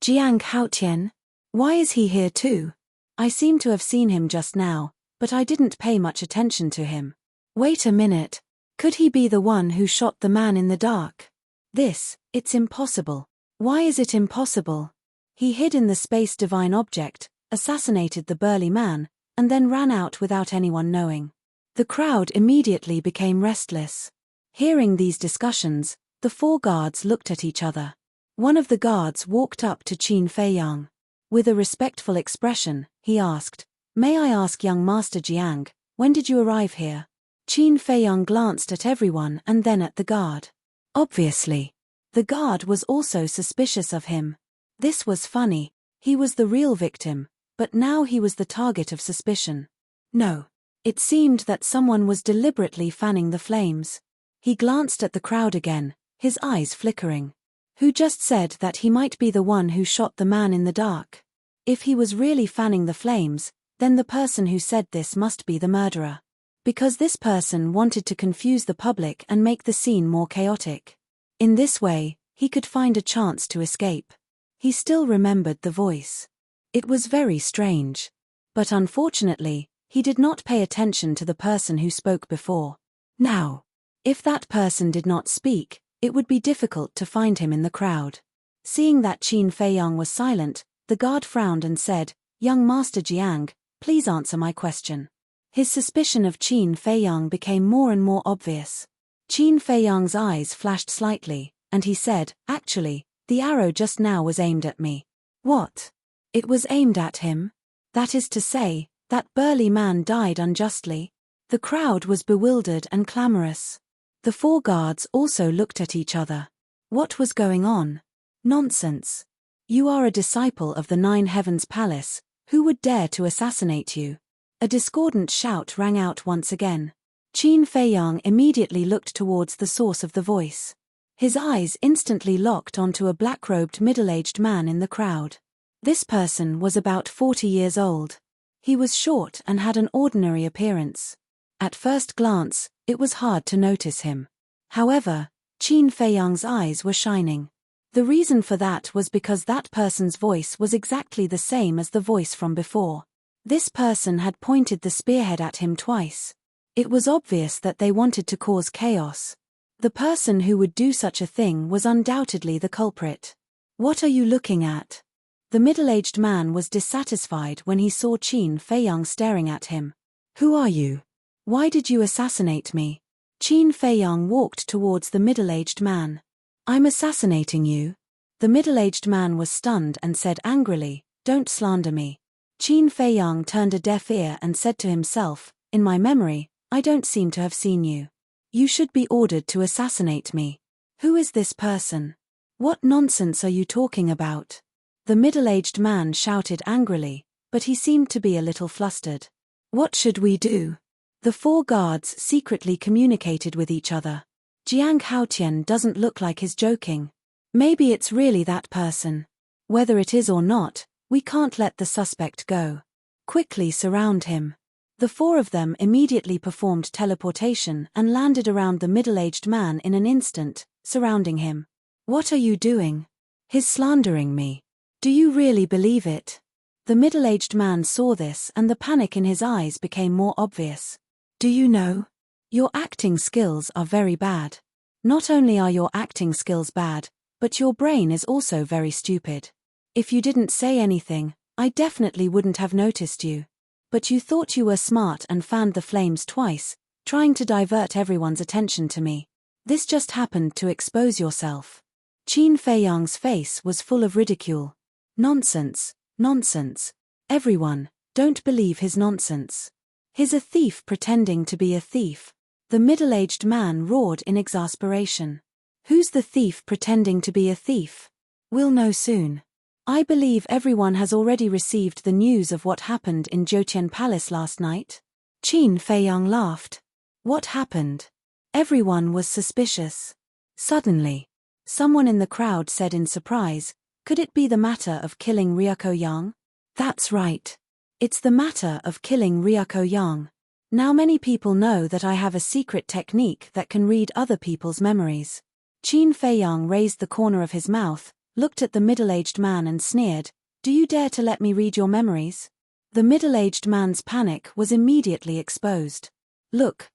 S1: Jiang Haotian. Why is he here too? I seem to have seen him just now, but I didn't pay much attention to him. Wait a minute. Could he be the one who shot the man in the dark? It's impossible. Why is it impossible? He hid in the space divine object, assassinated the burly man, and then ran out without anyone knowing. The crowd immediately became restless. Hearing these discussions, the 4 guards looked at each other. One of the guards walked up to Qin Feiyang. With a respectful expression, he asked, "May I ask young Master Jiang, when did you arrive here?" Qin Feiyang glanced at everyone and then at the guard. Obviously, the guard was also suspicious of him. This was funny. He was the real victim, but now he was the target of suspicion. No. It seemed that someone was deliberately fanning the flames. He glanced at the crowd again, his eyes flickering. Who just said that he might be the one who shot the man in the dark? If he was really fanning the flames, then the person who said this must be the murderer. Because this person wanted to confuse the public and make the scene more chaotic. In this way, he could find a chance to escape. He still remembered the voice. It was very strange. But unfortunately, he did not pay attention to the person who spoke before. Now, if that person did not speak, it would be difficult to find him in the crowd. Seeing that Qin Feiyang was silent, the guard frowned and said, "Young Master Jiang, please answer my question." His suspicion of Qin Feiyang became more and more obvious. Qin Feiyang's eyes flashed slightly, and he said, "Actually, the arrow just now was aimed at me." What? It was aimed at him? That is to say, that burly man died unjustly? The crowd was bewildered and clamorous. The 4 guards also looked at each other. What was going on? Nonsense. You are a disciple of the 9 Heavens Palace. Who would dare to assassinate you? A discordant shout rang out once again. Qin Feiyang immediately looked towards the source of the voice. His eyes instantly locked onto a black-robed middle-aged man in the crowd. This person was about 40 years old. He was short and had an ordinary appearance. At first glance, it was hard to notice him. However, Qin Feiyang's eyes were shining. The reason for that was because that person's voice was exactly the same as the voice from before. This person had pointed the spearhead at him twice. It was obvious that they wanted to cause chaos. The person who would do such a thing was undoubtedly the culprit. What are you looking at? The middle-aged man was dissatisfied when he saw Qin Feiyang staring at him. Who are you? Why did you assassinate me? Qin Feiyang walked towards the middle-aged man. I'm assassinating you? The middle-aged man was stunned and said angrily, "Don't slander me." Qin Feiyang turned a deaf ear and said to himself, "In my memory, I don't seem to have seen you. You should be ordered to assassinate me. Who is this person? What nonsense are you talking about?" The middle-aged man shouted angrily, but he seemed to be a little flustered. What should we do? The 4 guards secretly communicated with each other. Jiang Haotian doesn't look like he's joking. Maybe it's really that person. Whether it is or not, we can't let the suspect go. Quickly surround him. The 4 of them immediately performed teleportation and landed around the middle-aged man in an instant, surrounding him. What are you doing? He's slandering me. Do you really believe it? The middle-aged man saw this and the panic in his eyes became more obvious. Do you know? Your acting skills are very bad. Not only are your acting skills bad, but your brain is also very stupid. If you didn't say anything, I definitely wouldn't have noticed you. But you thought you were smart and fanned the flames twice, trying to divert everyone's attention to me. This just happened to expose yourself. Qin Feiyang's face was full of ridicule. Nonsense, nonsense. Everyone, don't believe his nonsense. He's a thief pretending to be a thief. The middle-aged man roared in exasperation. Who's the thief pretending to be a thief? We'll know soon. I believe everyone has already received the news of what happened in Jiutian Palace last night. Qin Feiyang laughed. What happened? Everyone was suspicious. Suddenly, someone in the crowd said in surprise, "Could it be the matter of killing Ryuko Yang?" That's right. It's the matter of killing Ryuko Yang. Now many people know that I have a secret technique that can read other people's memories. Qin Feiyang raised the corner of his mouth, looked at the middle-aged man and sneered, "Do you dare to let me read your memories?" The middle-aged man's panic was immediately exposed. Look,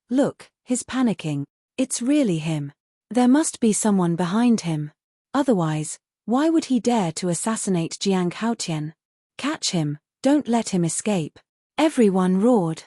S1: he's panicking. It's really him. There must be someone behind him. Otherwise, why would he dare to assassinate Jiang Haotian? Catch him, don't let him escape. Everyone roared.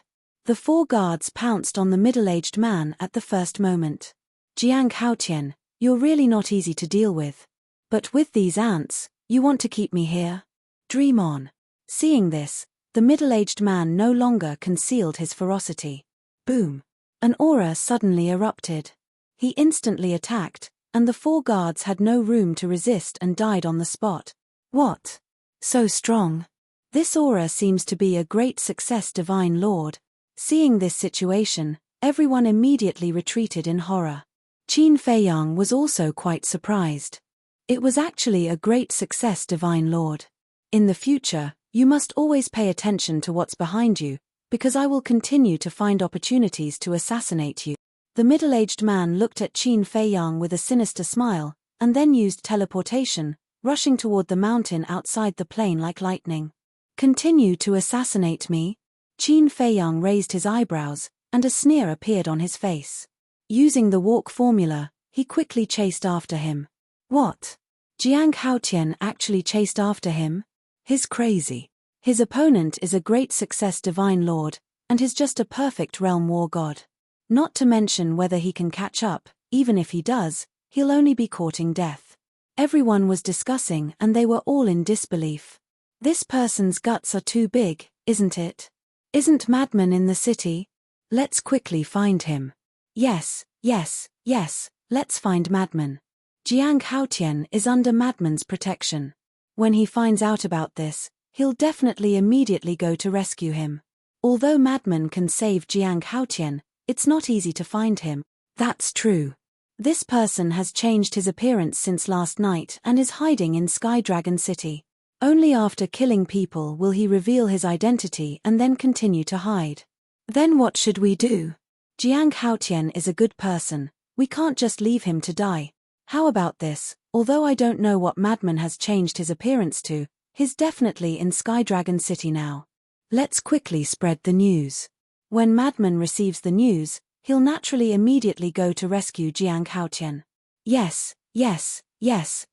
S1: The 4 guards pounced on the middle-aged man at the first moment. Jiang Haotian, you're really not easy to deal with. But with these ants, you want to keep me here? Dream on. Seeing this, the middle-aged man no longer concealed his ferocity. Boom. An aura suddenly erupted. He instantly attacked, and the 4 guards had no room to resist and died on the spot. What? So strong. This aura seems to be a great success, Divine Lord. Seeing this situation, everyone immediately retreated in horror. Qin Feiyang was also quite surprised. It was actually a great success, Divine Lord. In the future, you must always pay attention to what's behind you, because I will continue to find opportunities to assassinate you. The middle-aged man looked at Qin Feiyang with a sinister smile, and then used teleportation, rushing toward the mountain outside the plain like lightning. Continue to assassinate me? Qin Feiyang raised his eyebrows, and a sneer appeared on his face. Using the walk formula, he quickly chased after him. What? Jiang Haotian actually chased after him? He's crazy. His opponent is a great success, Divine Lord, and he's just a perfect realm war god. Not to mention whether he can catch up, even if he does, he'll only be courting death. Everyone was discussing and they were all in disbelief. This person's guts are too big, isn't it? Isn't Madman in the city? Let's quickly find him. Yes, let's find Madman. Jiang Haotian is under Madman's protection. When he finds out about this, he'll definitely immediately go to rescue him. Although Madman can save Jiang Haotian, it's not easy to find him. That's true. This person has changed his appearance since last night and is hiding in Sky Dragon City. Only after killing people will he reveal his identity and then continue to hide. Then what should we do? Jiang Haotian is a good person. We can't just leave him to die. How about this? Although I don't know what Madman has changed his appearance to, he's definitely in Sky Dragon City now. Let's quickly spread the news. When Madman receives the news, he'll naturally immediately go to rescue Jiang Haotian. Yes,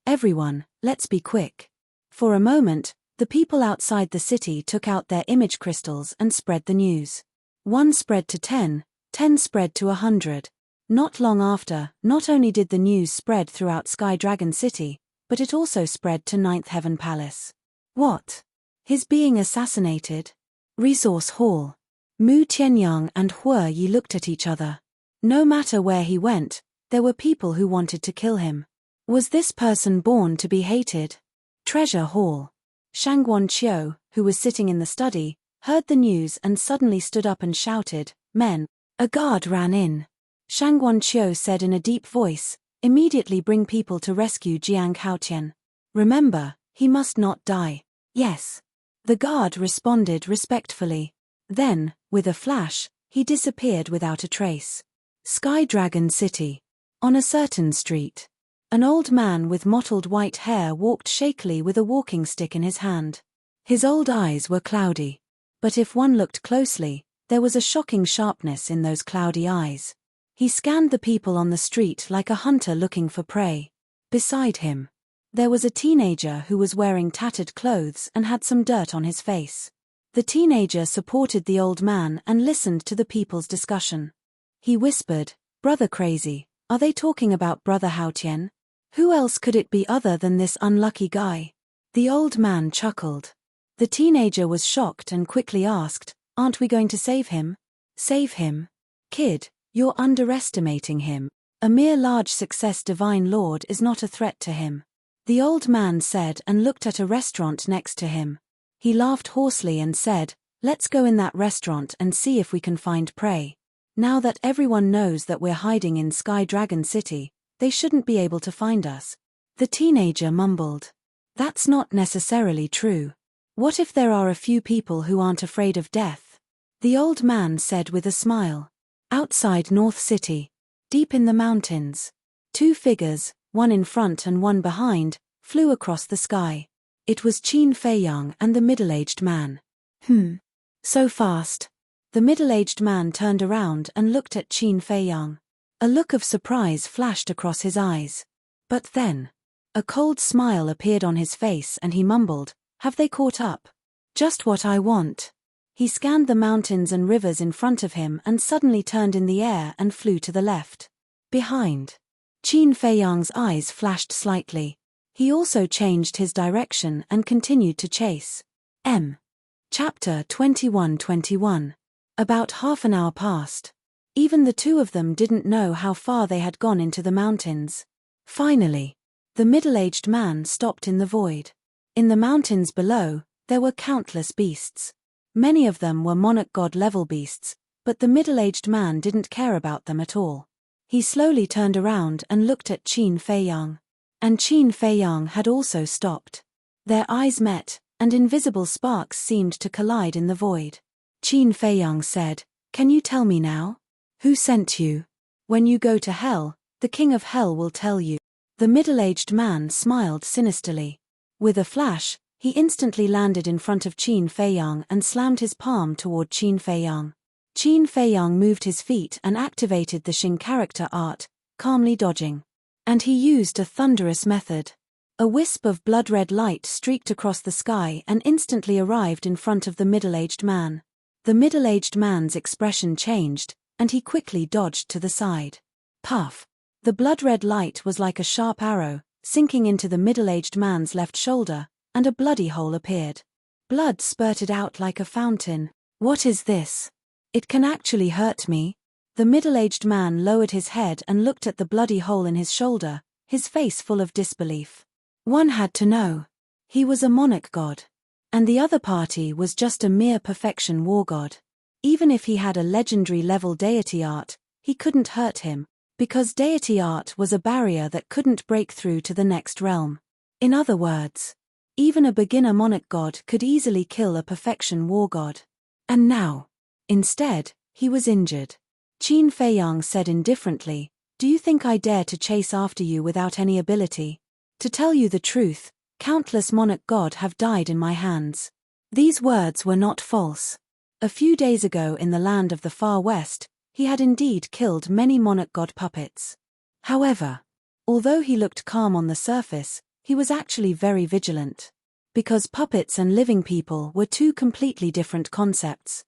S1: everyone, let's be quick. For a moment, the people outside the city took out their image crystals and spread the news. 1 spread to 10, 10 spread to 100. Not long after, not only did the news spread throughout Sky Dragon City, but it also spread to Ninth Heaven Palace. What? He's being assassinated? Resource Hall. Mu Tianyang and Hue Yi looked at each other. No matter where he went, there were people who wanted to kill him. Was this person born to be hated? Treasure Hall. Shangguan Qiu, who was sitting in the study, heard the news and suddenly stood up and shouted, "Men!" A guard ran in. Shangguan Qiu said in a deep voice, "Immediately bring people to rescue Jiang Haotian. Remember, he must not die." "Yes." The guard responded respectfully. Then, with a flash, he disappeared without a trace. Sky Dragon City. On a certain street, an old man with mottled white hair walked shakily with a walking stick in his hand. His old eyes were cloudy. But if one looked closely, there was a shocking sharpness in those cloudy eyes. He scanned the people on the street like a hunter looking for prey. Beside him, there was a teenager who was wearing tattered clothes and had some dirt on his face. The teenager supported the old man and listened to the people's discussion. He whispered, "Brother Crazy, are they talking about Brother Haotian? Who else could it be other than this unlucky guy?" The old man chuckled. The teenager was shocked and quickly asked, "Aren't we going to save him?" "Save him? Kid, you're underestimating him. A mere large success Divine Lord is not a threat to him." The old man said and looked at a restaurant next to him. He laughed hoarsely and said, "Let's go in that restaurant and see if we can find prey. Now that everyone knows that we're hiding in Sky Dragon City, they shouldn't be able to find us." The teenager mumbled, "That's not necessarily true. What if there are a few people who aren't afraid of death?" The old man said with a smile. Outside North City, deep in the mountains, 2 figures, one in front and one behind, flew across the sky. It was Qin Feiyang and the middle-aged man. So fast." The middle-aged man turned around and looked at Qin Feiyang. A look of surprise flashed across his eyes. But then, a cold smile appeared on his face and he mumbled, "Have they caught up? Just what I want." He scanned the mountains and rivers in front of him and suddenly turned in the air and flew to the left. Behind. Qin Feiyang's eyes flashed slightly. He also changed his direction and continued to chase. Chapter 21:21. About half an hour passed. Even the two of them didn't know how far they had gone into the mountains. Finally, the middle-aged man stopped in the void. In the mountains below, there were countless beasts. Many of them were monarch god-level beasts, But the middle-aged man didn't care about them at all. He slowly turned around and looked at Qin Feiyang. And Qin Feiyang had also stopped. Their eyes met, and invisible sparks seemed to collide in the void. Qin Feiyang said, "Can you tell me now? Who sent you? When you go to hell, the king of hell will tell you." The middle-aged man smiled sinisterly. With a flash, he instantly landed in front of Qin Feiyang and slammed his palm toward Qin Feiyang. Qin Feiyang moved his feet and activated the Xing character art, calmly dodging. And he used a thunderous method. A wisp of blood-red light streaked across the sky and instantly arrived in front of the middle-aged man. The middle-aged man's expression changed, and he quickly dodged to the side. Puff! The blood-red light was like a sharp arrow, sinking into the middle-aged man's left shoulder, and a bloody hole appeared. Blood spurted out like a fountain. "What is this? It can actually hurt me." The middle-aged man lowered his head and looked at the bloody hole in his shoulder, his face full of disbelief. One had to know. He was a monarch god. And the other party was just a mere perfection war god. Even if he had a legendary level deity art, he couldn't hurt him, because deity art was a barrier that couldn't break through to the next realm. In other words, even a beginner monarch god could easily kill a perfection war god. And now, instead, he was injured. Qin Feiyang said indifferently, "Do you think I dare to chase after you without any ability? To tell you the truth, countless monarch god have died in my hands." These words were not false. A few days ago in the land of the far west, he had indeed killed many monarch god puppets. However, although he looked calm on the surface, he was actually very vigilant. Because puppets and living people were two completely different concepts.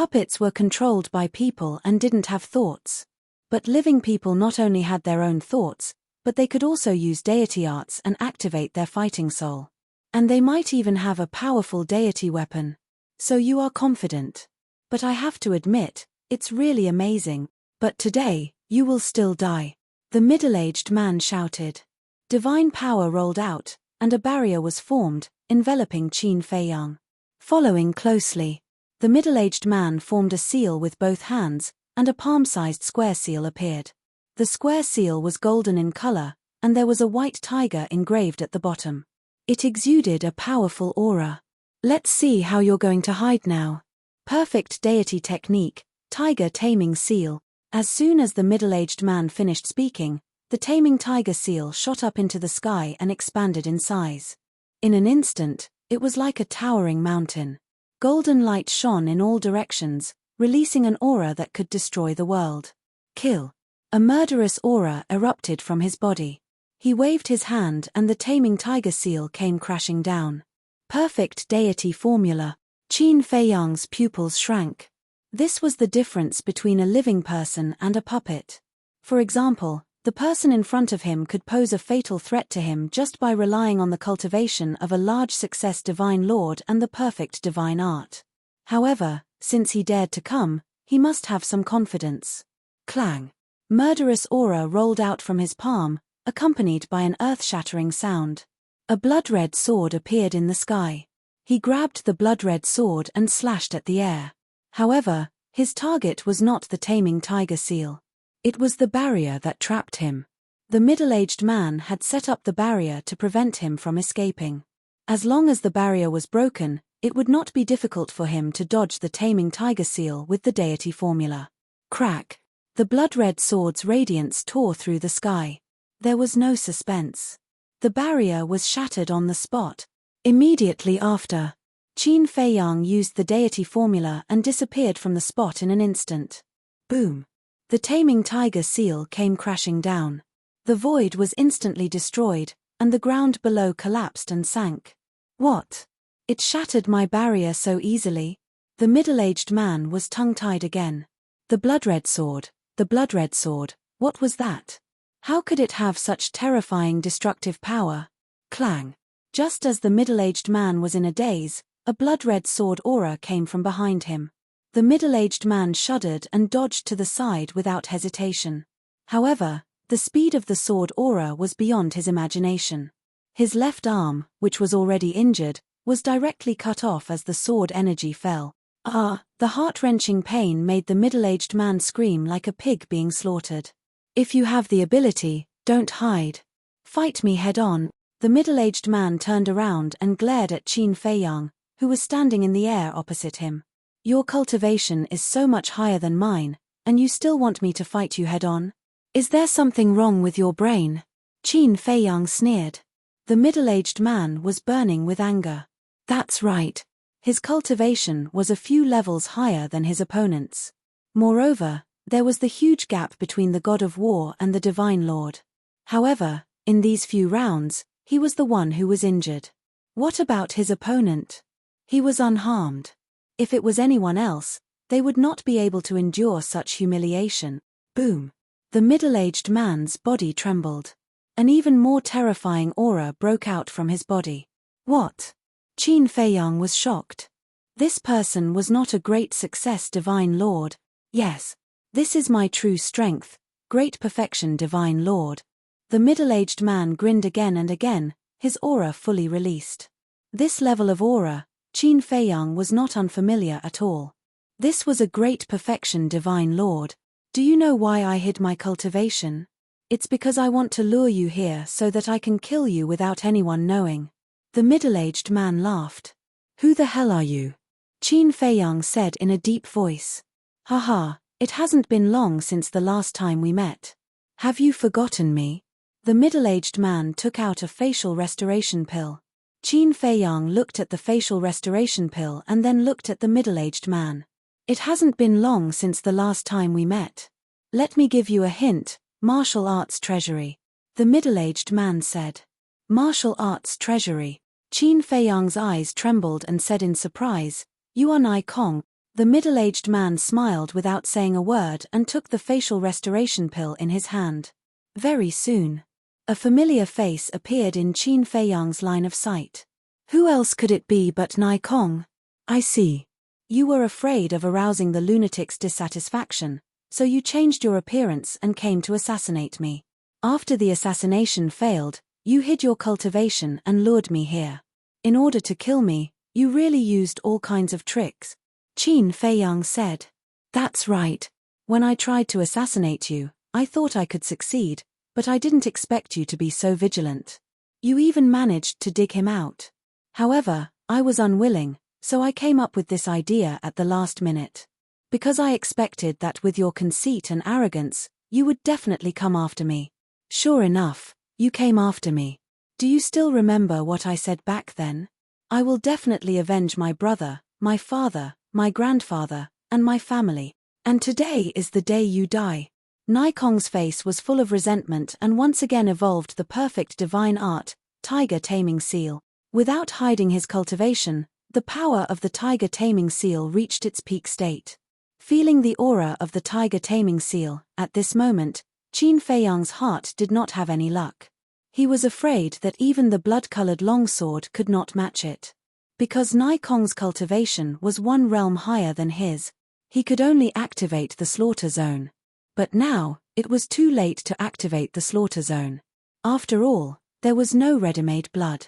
S1: Puppets were controlled by people and didn't have thoughts. But living people not only had their own thoughts, but they could also use deity arts and activate their fighting soul. And they might even have a powerful deity weapon. So you are confident. But I have to admit, it's really amazing. But today, you will still die. The middle-aged man shouted. Divine power rolled out, and a barrier was formed, enveloping Qin Feiyang. Following closely, the middle-aged man formed a seal with both hands, and a palm-sized square seal appeared. The square seal was golden in color, and there was a white tiger engraved at the bottom. It exuded a powerful aura. "Let's see how you're going to hide now." Perfect deity technique, tiger taming seal. As soon as the middle-aged man finished speaking, the taming tiger seal shot up into the sky and expanded in size. In an instant, it was like a towering mountain. Golden light shone in all directions, releasing an aura that could destroy the world. Kill. A murderous aura erupted from his body. He waved his hand and the taming tiger seal came crashing down. Perfect deity formula. Qin Feiyang's pupils shrank. This was the difference between a living person and a puppet. For example, the person in front of him could pose a fatal threat to him just by relying on the cultivation of a large success divine lord and the perfect divine art. However, since he dared to come, he must have some confidence. Clang. Murderous aura rolled out from his palm, accompanied by an earth-shattering sound. A blood-red sword appeared in the sky. He grabbed the blood-red sword and slashed at the air. However, his target was not the taming tiger seal. It was the barrier that trapped him. The middle-aged man had set up the barrier to prevent him from escaping. As long as the barrier was broken, it would not be difficult for him to dodge the taming tiger seal with the deity formula. Crack. The blood-red sword's radiance tore through the sky. There was no suspense. The barrier was shattered on the spot. Immediately after, Qin Feiyang used the deity formula and disappeared from the spot in an instant. Boom. The taming tiger seal came crashing down. The void was instantly destroyed, and the ground below collapsed and sank. What? It shattered my barrier so easily? The middle-aged man was tongue-tied again. The blood-red sword, what was that? How could it have such terrifying destructive power? Clang. Just as the middle-aged man was in a daze, a blood-red sword aura came from behind him. The middle-aged man shuddered and dodged to the side without hesitation. However, the speed of the sword aura was beyond his imagination. His left arm, which was already injured, was directly cut off as the sword energy fell. Ah, the heart-wrenching pain made the middle-aged man scream like a pig being slaughtered. If you have the ability, don't hide. Fight me head-on. The middle-aged man turned around and glared at Qin Feiyang, who was standing in the air opposite him. Your cultivation is so much higher than mine, and you still want me to fight you head-on? Is there something wrong with your brain? Qin Feiyang sneered. The middle-aged man was burning with anger. That's right. His cultivation was a few levels higher than his opponent's. Moreover, there was the huge gap between the god of war and the divine lord. However, in these few rounds, he was the one who was injured. What about his opponent? He was unharmed. If it was anyone else, they would not be able to endure such humiliation. Boom! The middle-aged man's body trembled. An even more terrifying aura broke out from his body. What? Qin Feiyang was shocked. This person was not a great success divine lord. Yes. This is my true strength, great perfection divine lord. The middle-aged man grinned again and again, his aura fully released. This level of aura, Qin Feiyang was not unfamiliar at all. This was a great perfection divine lord. Do you know why I hid my cultivation? It's because I want to lure you here so that I can kill you without anyone knowing. The middle-aged man laughed. Who the hell are you? Qin Feiyang said in a deep voice. Haha, it hasn't been long since the last time we met. Have you forgotten me? The middle-aged man took out a facial restoration pill. Qin Feiyang looked at the facial restoration pill and then looked at the middle-aged man. It hasn't been long since the last time we met. Let me give you a hint, martial arts treasury. The middle-aged man said. Martial arts treasury. Qin Feiyang's eyes trembled and said in surprise, You are Nai Kong. The middle-aged man smiled without saying a word and took the facial restoration pill in his hand. Very soon, a familiar face appeared in Qin Feiyang's line of sight. Who else could it be but Nai Kong? I see. You were afraid of arousing the lunatic's dissatisfaction, so you changed your appearance and came to assassinate me. After the assassination failed, you hid your cultivation and lured me here. In order to kill me, you really used all kinds of tricks. Qin Feiyang said. That's right. When I tried to assassinate you, I thought I could succeed, but I didn't expect you to be so vigilant. You even managed to dig him out. However, I was unwilling, so I came up with this idea at the last minute. Because I expected that with your conceit and arrogance, you would definitely come after me. Sure enough, you came after me. Do you still remember what I said back then? I will definitely avenge my brother, my father, my grandfather, and my family. And today is the day you die. Nai Kong's face was full of resentment and once again evolved the perfect divine art, tiger taming seal. Without hiding his cultivation, the power of the tiger taming seal reached its peak state. Feeling the aura of the tiger taming seal, at this moment, Qin Feiyang's heart did not have any luck. He was afraid that even the blood-colored longsword could not match it. Because Nai Kong's cultivation was one realm higher than his, he could only activate the slaughter zone. But now, it was too late to activate the slaughter zone. After all, there was no ready-made blood.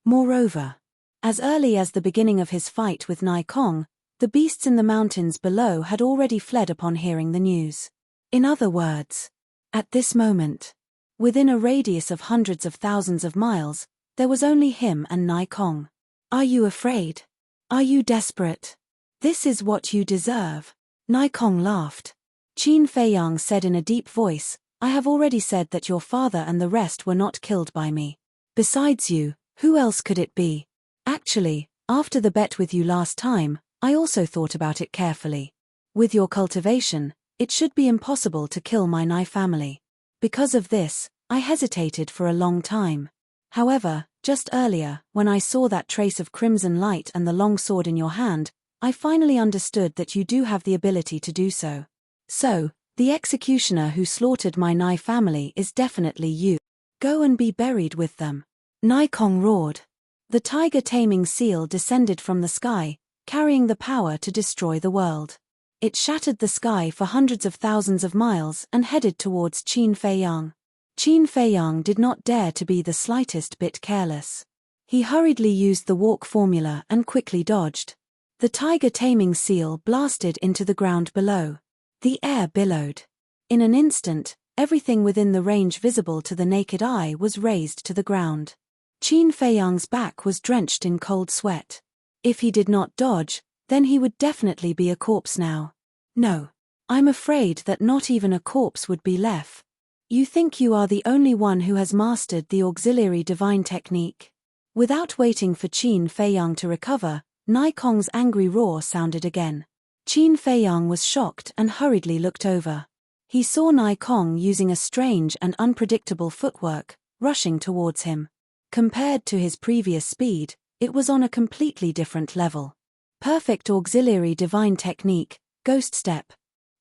S1: Moreover, as early as the beginning of his fight with Nai Kong, the beasts in the mountains below had already fled upon hearing the news. In other words, at this moment, within a radius of hundreds of thousands of miles, there was only him and Nai Kong. Are you afraid? Are you desperate? This is what you deserve. Nai Kong laughed. Qin Feiyang said in a deep voice, I have already said that your father and the rest were not killed by me. Besides you, who else could it be? Actually, after the bet with you last time, I also thought about it carefully. With your cultivation, it should be impossible to kill my Nai family. Because of this, I hesitated for a long time. However, just earlier, when I saw that trace of crimson light and the long sword in your hand, I finally understood that you do have the ability to do so. So, the executioner who slaughtered my Nai family is definitely you. Go and be buried with them. Nai Kong roared. The tiger taming seal descended from the sky, carrying the power to destroy the world. It shattered the sky for hundreds of thousands of miles and headed towards Qin Feiyang. Qin Feiyang did not dare to be the slightest bit careless. He hurriedly used the walk formula and quickly dodged. The tiger-taming seal blasted into the ground below. The air billowed. In an instant, everything within the range visible to the naked eye was razed to the ground. Qin Feiyang's back was drenched in cold sweat. If he did not dodge, then he would definitely be a corpse now. No. I'm afraid that not even a corpse would be left. You think you are the only one who has mastered the auxiliary divine technique? Without waiting for Qin Feiyang to recover, Nai Kong's angry roar sounded again. Qin Feiyang was shocked and hurriedly looked over. He saw Nai Kong using a strange and unpredictable footwork, rushing towards him. Compared to his previous speed, it was on a completely different level. Perfect auxiliary divine technique, ghost step.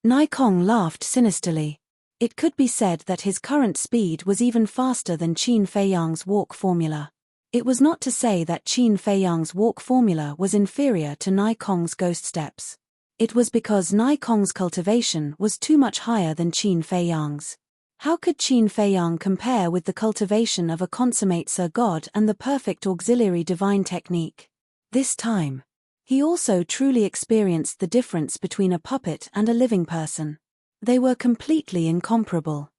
S1: Nai Kong laughed sinisterly. It could be said that his current speed was even faster than Qin Feiyang's walk formula. It was not to say that Qin Feiyang's walk formula was inferior to Nai Kong's ghost steps. It was because Nai Kong's cultivation was too much higher than Qin Feiyang's. How could Qin Feiyang compare with the cultivation of a consummate Sir God and the perfect auxiliary divine technique? This time, he also truly experienced the difference between a puppet and a living person. They were completely incomparable.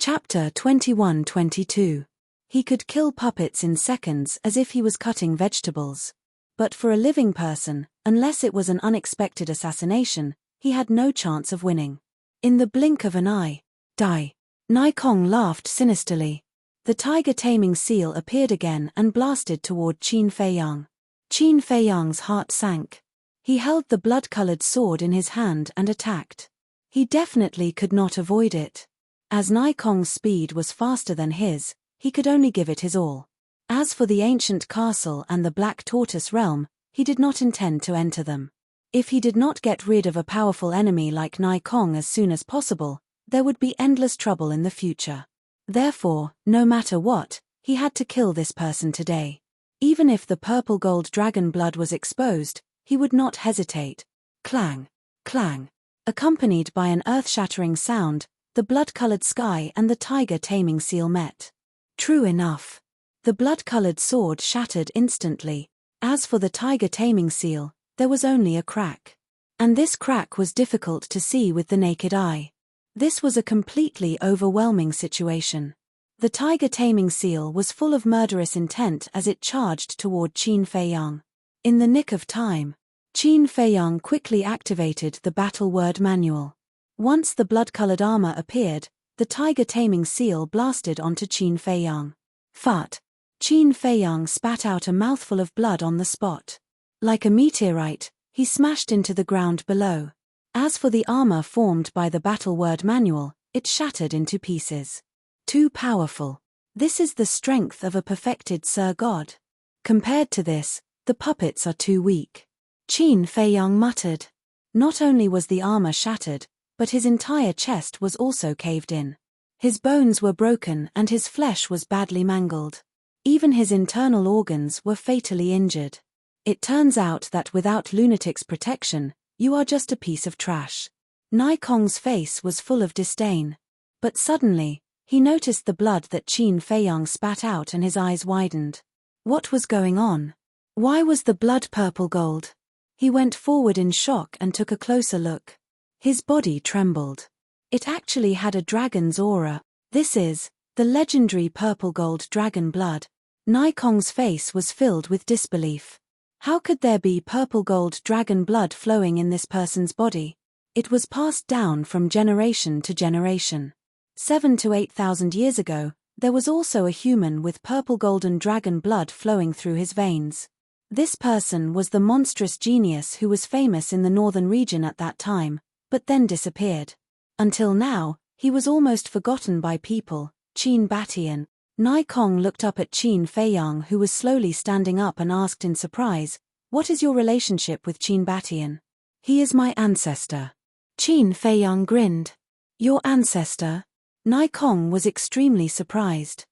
S1: Chapter 21-22. He could kill puppets in seconds as if he was cutting vegetables. But for a living person, unless it was an unexpected assassination, he had no chance of winning. In the blink of an eye, die. Nai Kong laughed sinisterly. The tiger-taming seal appeared again and blasted toward Qin Feiyang. Qin Feiyang's heart sank. He held the blood-colored sword in his hand and attacked. He definitely could not avoid it. As Nai Kong's speed was faster than his, he could only give it his all. As for the ancient castle and the Black Tortoise realm, he did not intend to enter them. If he did not get rid of a powerful enemy like Nai Kong as soon as possible, there would be endless trouble in the future. Therefore, no matter what, he had to kill this person today. Even if the purple gold dragon blood was exposed, he would not hesitate. Clang, clang. Accompanied by an earth-shattering sound, the blood-colored sky and the tiger-taming seal met. True enough. The blood-colored sword shattered instantly. As for the tiger-taming seal, there was only a crack. And this crack was difficult to see with the naked eye. This was a completely overwhelming situation. The tiger-taming seal was full of murderous intent as it charged toward Qin Feiyang. In the nick of time, Qin Feiyang quickly activated the battle word manual. Once the blood-colored armor appeared, the tiger-taming seal blasted onto Qin Feiyang. Fart! Qin Feiyang spat out a mouthful of blood on the spot. Like a meteorite, he smashed into the ground below. As for the armor formed by the battle word manual, it shattered into pieces. Too powerful. This is the strength of a perfected Sir God. Compared to this, the puppets are too weak. Qin Feiyang muttered. Not only was the armor shattered, but his entire chest was also caved in. His bones were broken and his flesh was badly mangled. Even his internal organs were fatally injured. It turns out that without lunatic's protection, you are just a piece of trash. Nai Kong's face was full of disdain. But suddenly, he noticed the blood that Qin Feiyang spat out and his eyes widened. What was going on? Why was the blood purple gold? He went forward in shock and took a closer look. His body trembled. It actually had a dragon's aura. This is the legendary purple gold dragon blood. Nai Kong's face was filled with disbelief. How could there be purple gold dragon blood flowing in this person's body? It was passed down from generation to generation. 7,000 to 8,000 years ago, there was also a human with purple golden dragon blood flowing through his veins. This person was the monstrous genius who was famous in the northern region at that time, but then disappeared. Until now, he was almost forgotten by people. Qin Batian. Nai Kong looked up at Qin Feiyang, who was slowly standing up, and asked in surprise, "What is your relationship with Qin Batian?" "He is my ancestor." Qin Feiyang grinned. "Your ancestor?" Nai Kong was extremely surprised.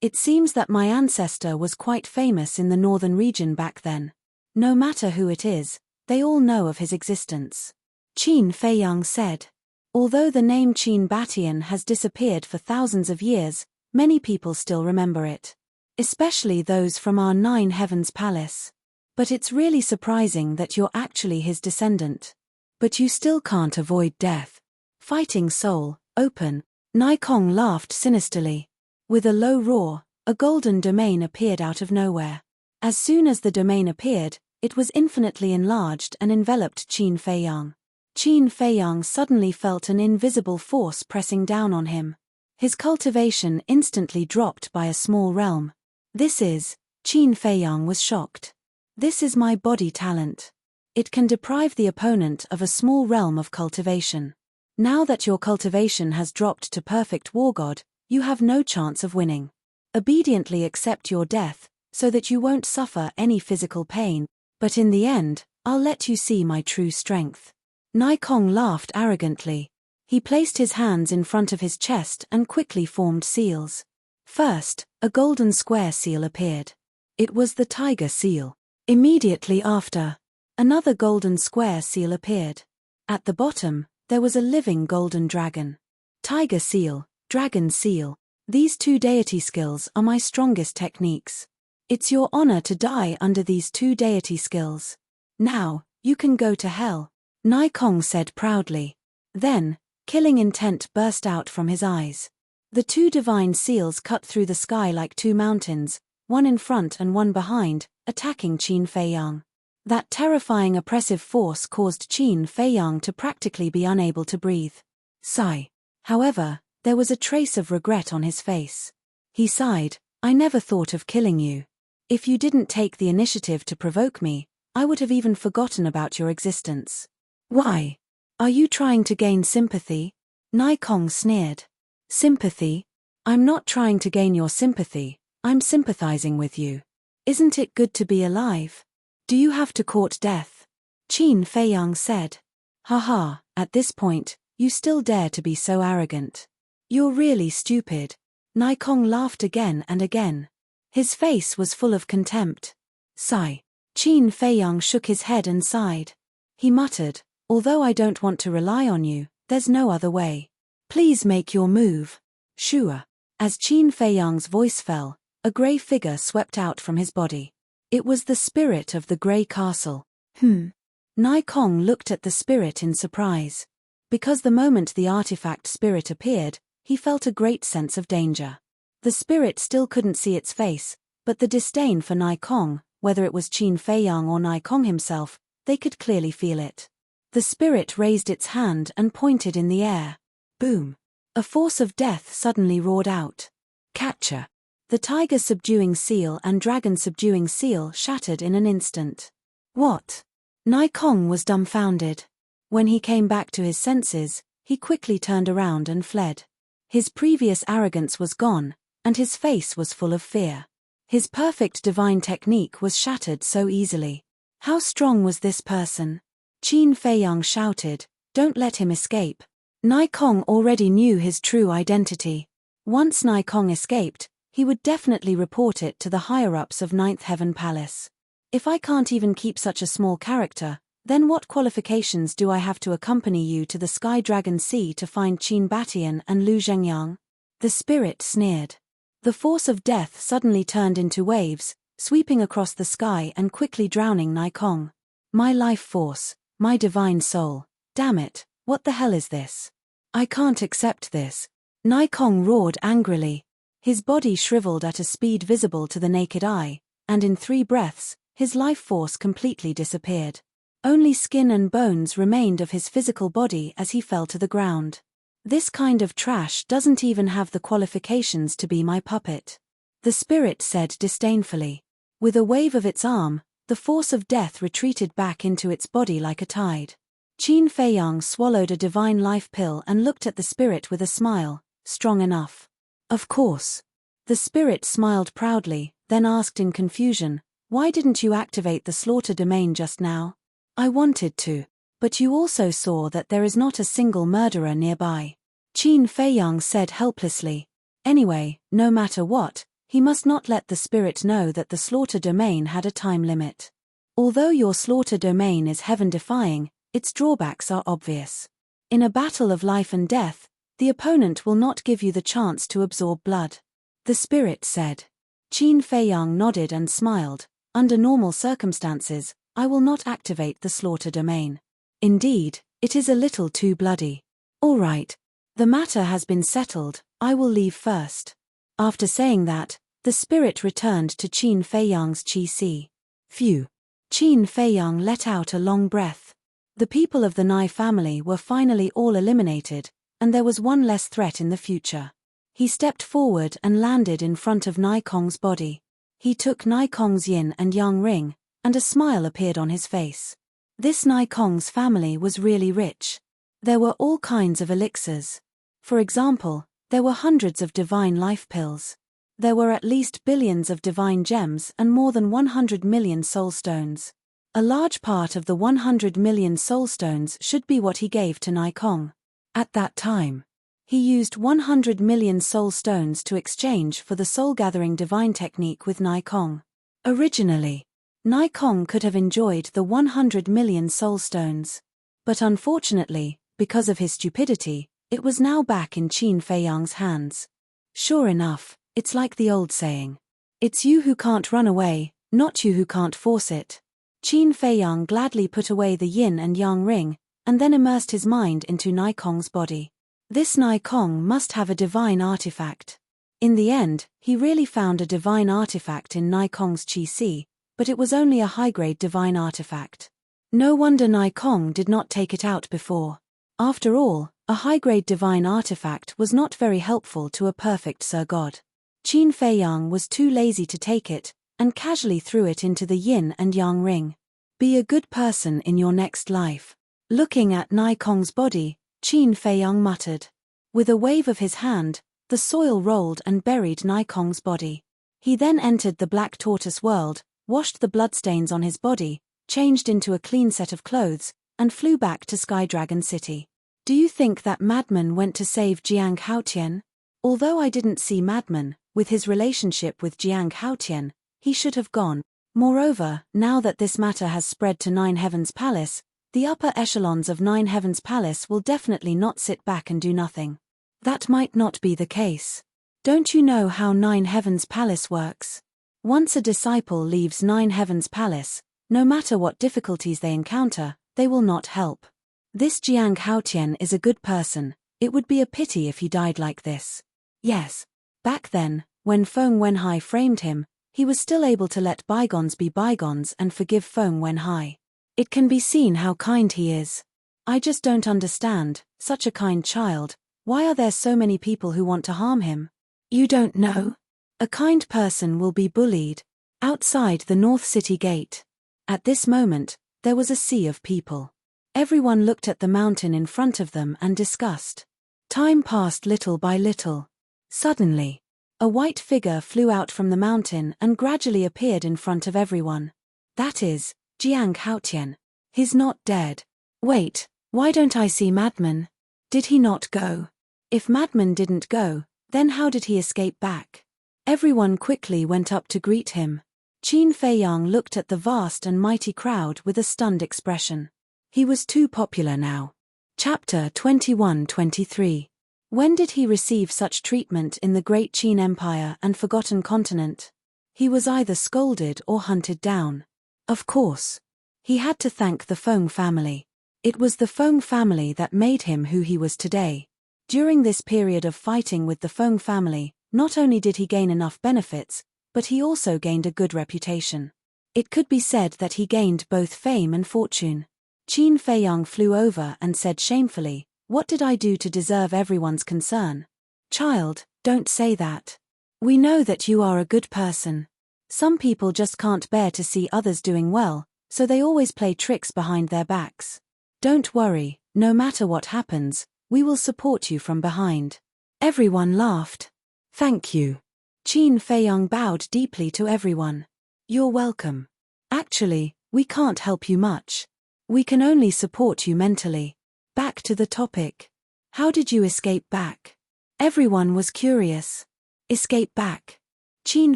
S1: "It seems that my ancestor was quite famous in the northern region back then. No matter who it is, they all know of his existence." Qin Feiyang said. "Although the name Qin Batian has disappeared for thousands of years, many people still remember it. Especially those from our Nine Heavens Palace." But it's really surprising that you're actually his descendant. But you still can't avoid death. Fighting soul, open. Nikong laughed sinisterly. With a low roar, a golden domain appeared out of nowhere. As soon as the domain appeared, it was infinitely enlarged and enveloped Qin Feiyang. Qin Feiyang suddenly felt an invisible force pressing down on him. His cultivation instantly dropped by a small realm. Qin Feiyang was shocked. This is my body talent. It can deprive the opponent of a small realm of cultivation. Now that your cultivation has dropped to perfect war god, you have no chance of winning. Obediently accept your death, so that you won't suffer any physical pain, but in the end, I'll let you see my true strength. Nikong laughed arrogantly. He placed his hands in front of his chest and quickly formed seals. First, a golden square seal appeared. It was the tiger seal. Immediately after, another golden square seal appeared. At the bottom, there was a living golden dragon. Tiger seal, dragon seal. These two deity skills are my strongest techniques. It's your honor to die under these two deity skills. Now, you can go to hell, Nikong said proudly. Then, killing intent burst out from his eyes. The two divine seals cut through the sky like two mountains, one in front and one behind, attacking Qin Feiyang. That terrifying oppressive force caused Qin Feiyang to practically be unable to breathe. Sigh. However, there was a trace of regret on his face. He sighed, I never thought of killing you. If you didn't take the initiative to provoke me, I would have even forgotten about your existence. Why? Are you trying to gain sympathy? Nikong sneered. Sympathy? I'm not trying to gain your sympathy, I'm sympathizing with you. Isn't it good to be alive? Do you have to court death? Qin Feiyang said. Haha, at this point, you still dare to be so arrogant. You're really stupid. Nikong laughed again and again. His face was full of contempt. Sigh. Qin Feiyang shook his head and sighed. He muttered, although I don't want to rely on you, there's no other way. Please make your move. Sure. As Qin Feiyang's voice fell, a grey figure swept out from his body. It was the spirit of the grey castle. Nikong looked at the spirit in surprise. Because the moment the artifact spirit appeared, he felt a great sense of danger. The spirit still couldn't see its face, but the disdain for Nikong, whether it was Qin Feiyang or Nikong himself, they could clearly feel it. The spirit raised its hand and pointed in the air. Boom! A force of death suddenly roared out. Catcher! The tiger subduing seal and dragon subduing seal shattered in an instant. What? Nikong was dumbfounded. When he came back to his senses, he quickly turned around and fled. His previous arrogance was gone, and his face was full of fear. His perfect divine technique was shattered so easily. How strong was this person? Qin Feiyang shouted, don't let him escape. Nikong already knew his true identity. Once Nikong escaped, he would definitely report it to the higher-ups of Ninth Heaven Palace. If I can't even keep such a small character, then what qualifications do I have to accompany you to the Sky Dragon Sea to find Qin Batian and Lu Zhengyang? The spirit sneered. The force of death suddenly turned into waves, sweeping across the sky and quickly drowning Nikong. My life force, my divine soul, damn it, what the hell is this? I can't accept this. Nikong roared angrily. His body shriveled at a speed visible to the naked eye, and in 3 breaths, his life force completely disappeared. Only skin and bones remained of his physical body as he fell to the ground. This kind of trash doesn't even have the qualifications to be my puppet. The spirit said disdainfully. With a wave of its arm, the force of death retreated back into its body like a tide. Qin Feiyang swallowed a divine life pill and looked at the spirit with a smile, strong enough. Of course. The spirit smiled proudly, then asked in confusion, why didn't you activate the slaughter domain just now? I wanted to. But you also saw that there is not a single murderer nearby. Qin Feiyang said helplessly. Anyway, no matter what, he must not let the spirit know that the slaughter domain had a time limit. Although your slaughter domain is heaven-defying, its drawbacks are obvious. In a battle of life and death, the opponent will not give you the chance to absorb blood. The spirit said. Qin Feiyang nodded and smiled, Under normal circumstances, I will not activate the slaughter domain. Indeed, it is a little too bloody. All right. The matter has been settled, I will leave first. After saying that, the spirit returned to Qin Feiyang's Qi. Phew. Qin Feiyang let out a long breath. The people of the Nai family were finally all eliminated, and there was one less threat in the future. He stepped forward and landed in front of Nai Kong's body. He took Nai Kong's yin and yang ring, and a smile appeared on his face. This Nai Kong's family was really rich. There were all kinds of elixirs. For example, there were hundreds of divine life pills. There were at least billions of divine gems and more than 100 million soul stones. A large part of the 100 million soul stones should be what he gave to Nai Kong. At that time, he used 100 million soul stones to exchange for the soul-gathering divine technique with Nai Kong. Originally, Nai Kong could have enjoyed the 100 million soul stones. But unfortunately, because of his stupidity, it was now back in Qin Feiyang's hands. Sure enough, it's like the old saying. It's you who can't run away, not you who can't force it. Qin Feiyang gladly put away the yin and yang ring, and then immersed his mind into Nai Kong's body. This Nai Kong must have a divine artifact. In the end, he really found a divine artifact in Nai Kong's Qi, but it was only a high-grade divine artifact. No wonder Nai Kong did not take it out before. After all, a high-grade divine artifact was not very helpful to a perfect Sir God. Qin Feiyang was too lazy to take it, and casually threw it into the yin and yang ring. Be a good person in your next life. Looking at Nai Kong's body, Qin Feiyang muttered. With a wave of his hand, the soil rolled and buried Nai Kong's body. He then entered the Black Tortoise world, washed the bloodstains on his body, changed into a clean set of clothes, and flew back to Sky Dragon City. Do you think that madman went to save Jiang Haotian? Although I didn't see madman, with his relationship with Jiang Haotian, he should have gone. Moreover, now that this matter has spread to Nine Heavens Palace, the upper echelons of Nine Heavens Palace will definitely not sit back and do nothing. That might not be the case. Don't you know how Nine Heavens Palace works? Once a disciple leaves Nine Heavens Palace, no matter what difficulties they encounter, they will not help. This Jiang Haotian is a good person. It would be a pity if he died like this. Yes. Back then, when Feng Wenhai framed him, he was still able to let bygones be bygones and forgive Feng Wenhai. It can be seen how kind he is. I just don't understand, such a kind child, why are there so many people who want to harm him? You don't know? A kind person will be bullied. Outside the North City Gate. At this moment, there was a sea of people. Everyone looked at the mountain in front of them and discussed. Time passed little by little. Suddenly, a white figure flew out from the mountain and gradually appeared in front of everyone. That is, Jiang Haotian. He's not dead. Wait, why don't I see Madman? Did he not go? If Madman didn't go, then how did he escape back? Everyone quickly went up to greet him. Qin Feiyang looked at the vast and mighty crowd with a stunned expression. He was too popular now. Chapter 21-23. When did he receive such treatment in the Great Qin Empire and Forgotten Continent? He was either scolded or hunted down. Of course. He had to thank the Feng family. It was the Feng family that made him who he was today. During this period of fighting with the Feng family, not only did he gain enough benefits, but he also gained a good reputation. It could be said that he gained both fame and fortune. Qin Feiyang flew over and said shamefully, "What did I do to deserve everyone's concern?" "Child, don't say that. We know that you are a good person. Some people just can't bear to see others doing well, so they always play tricks behind their backs. Don't worry, no matter what happens, we will support you from behind." Everyone laughed. "Thank you." Qin Feiyang bowed deeply to everyone. "You're welcome. Actually, we can't help you much. We can only support you mentally. Back to the topic. How did you escape back?" Everyone was curious. Escape back? Qin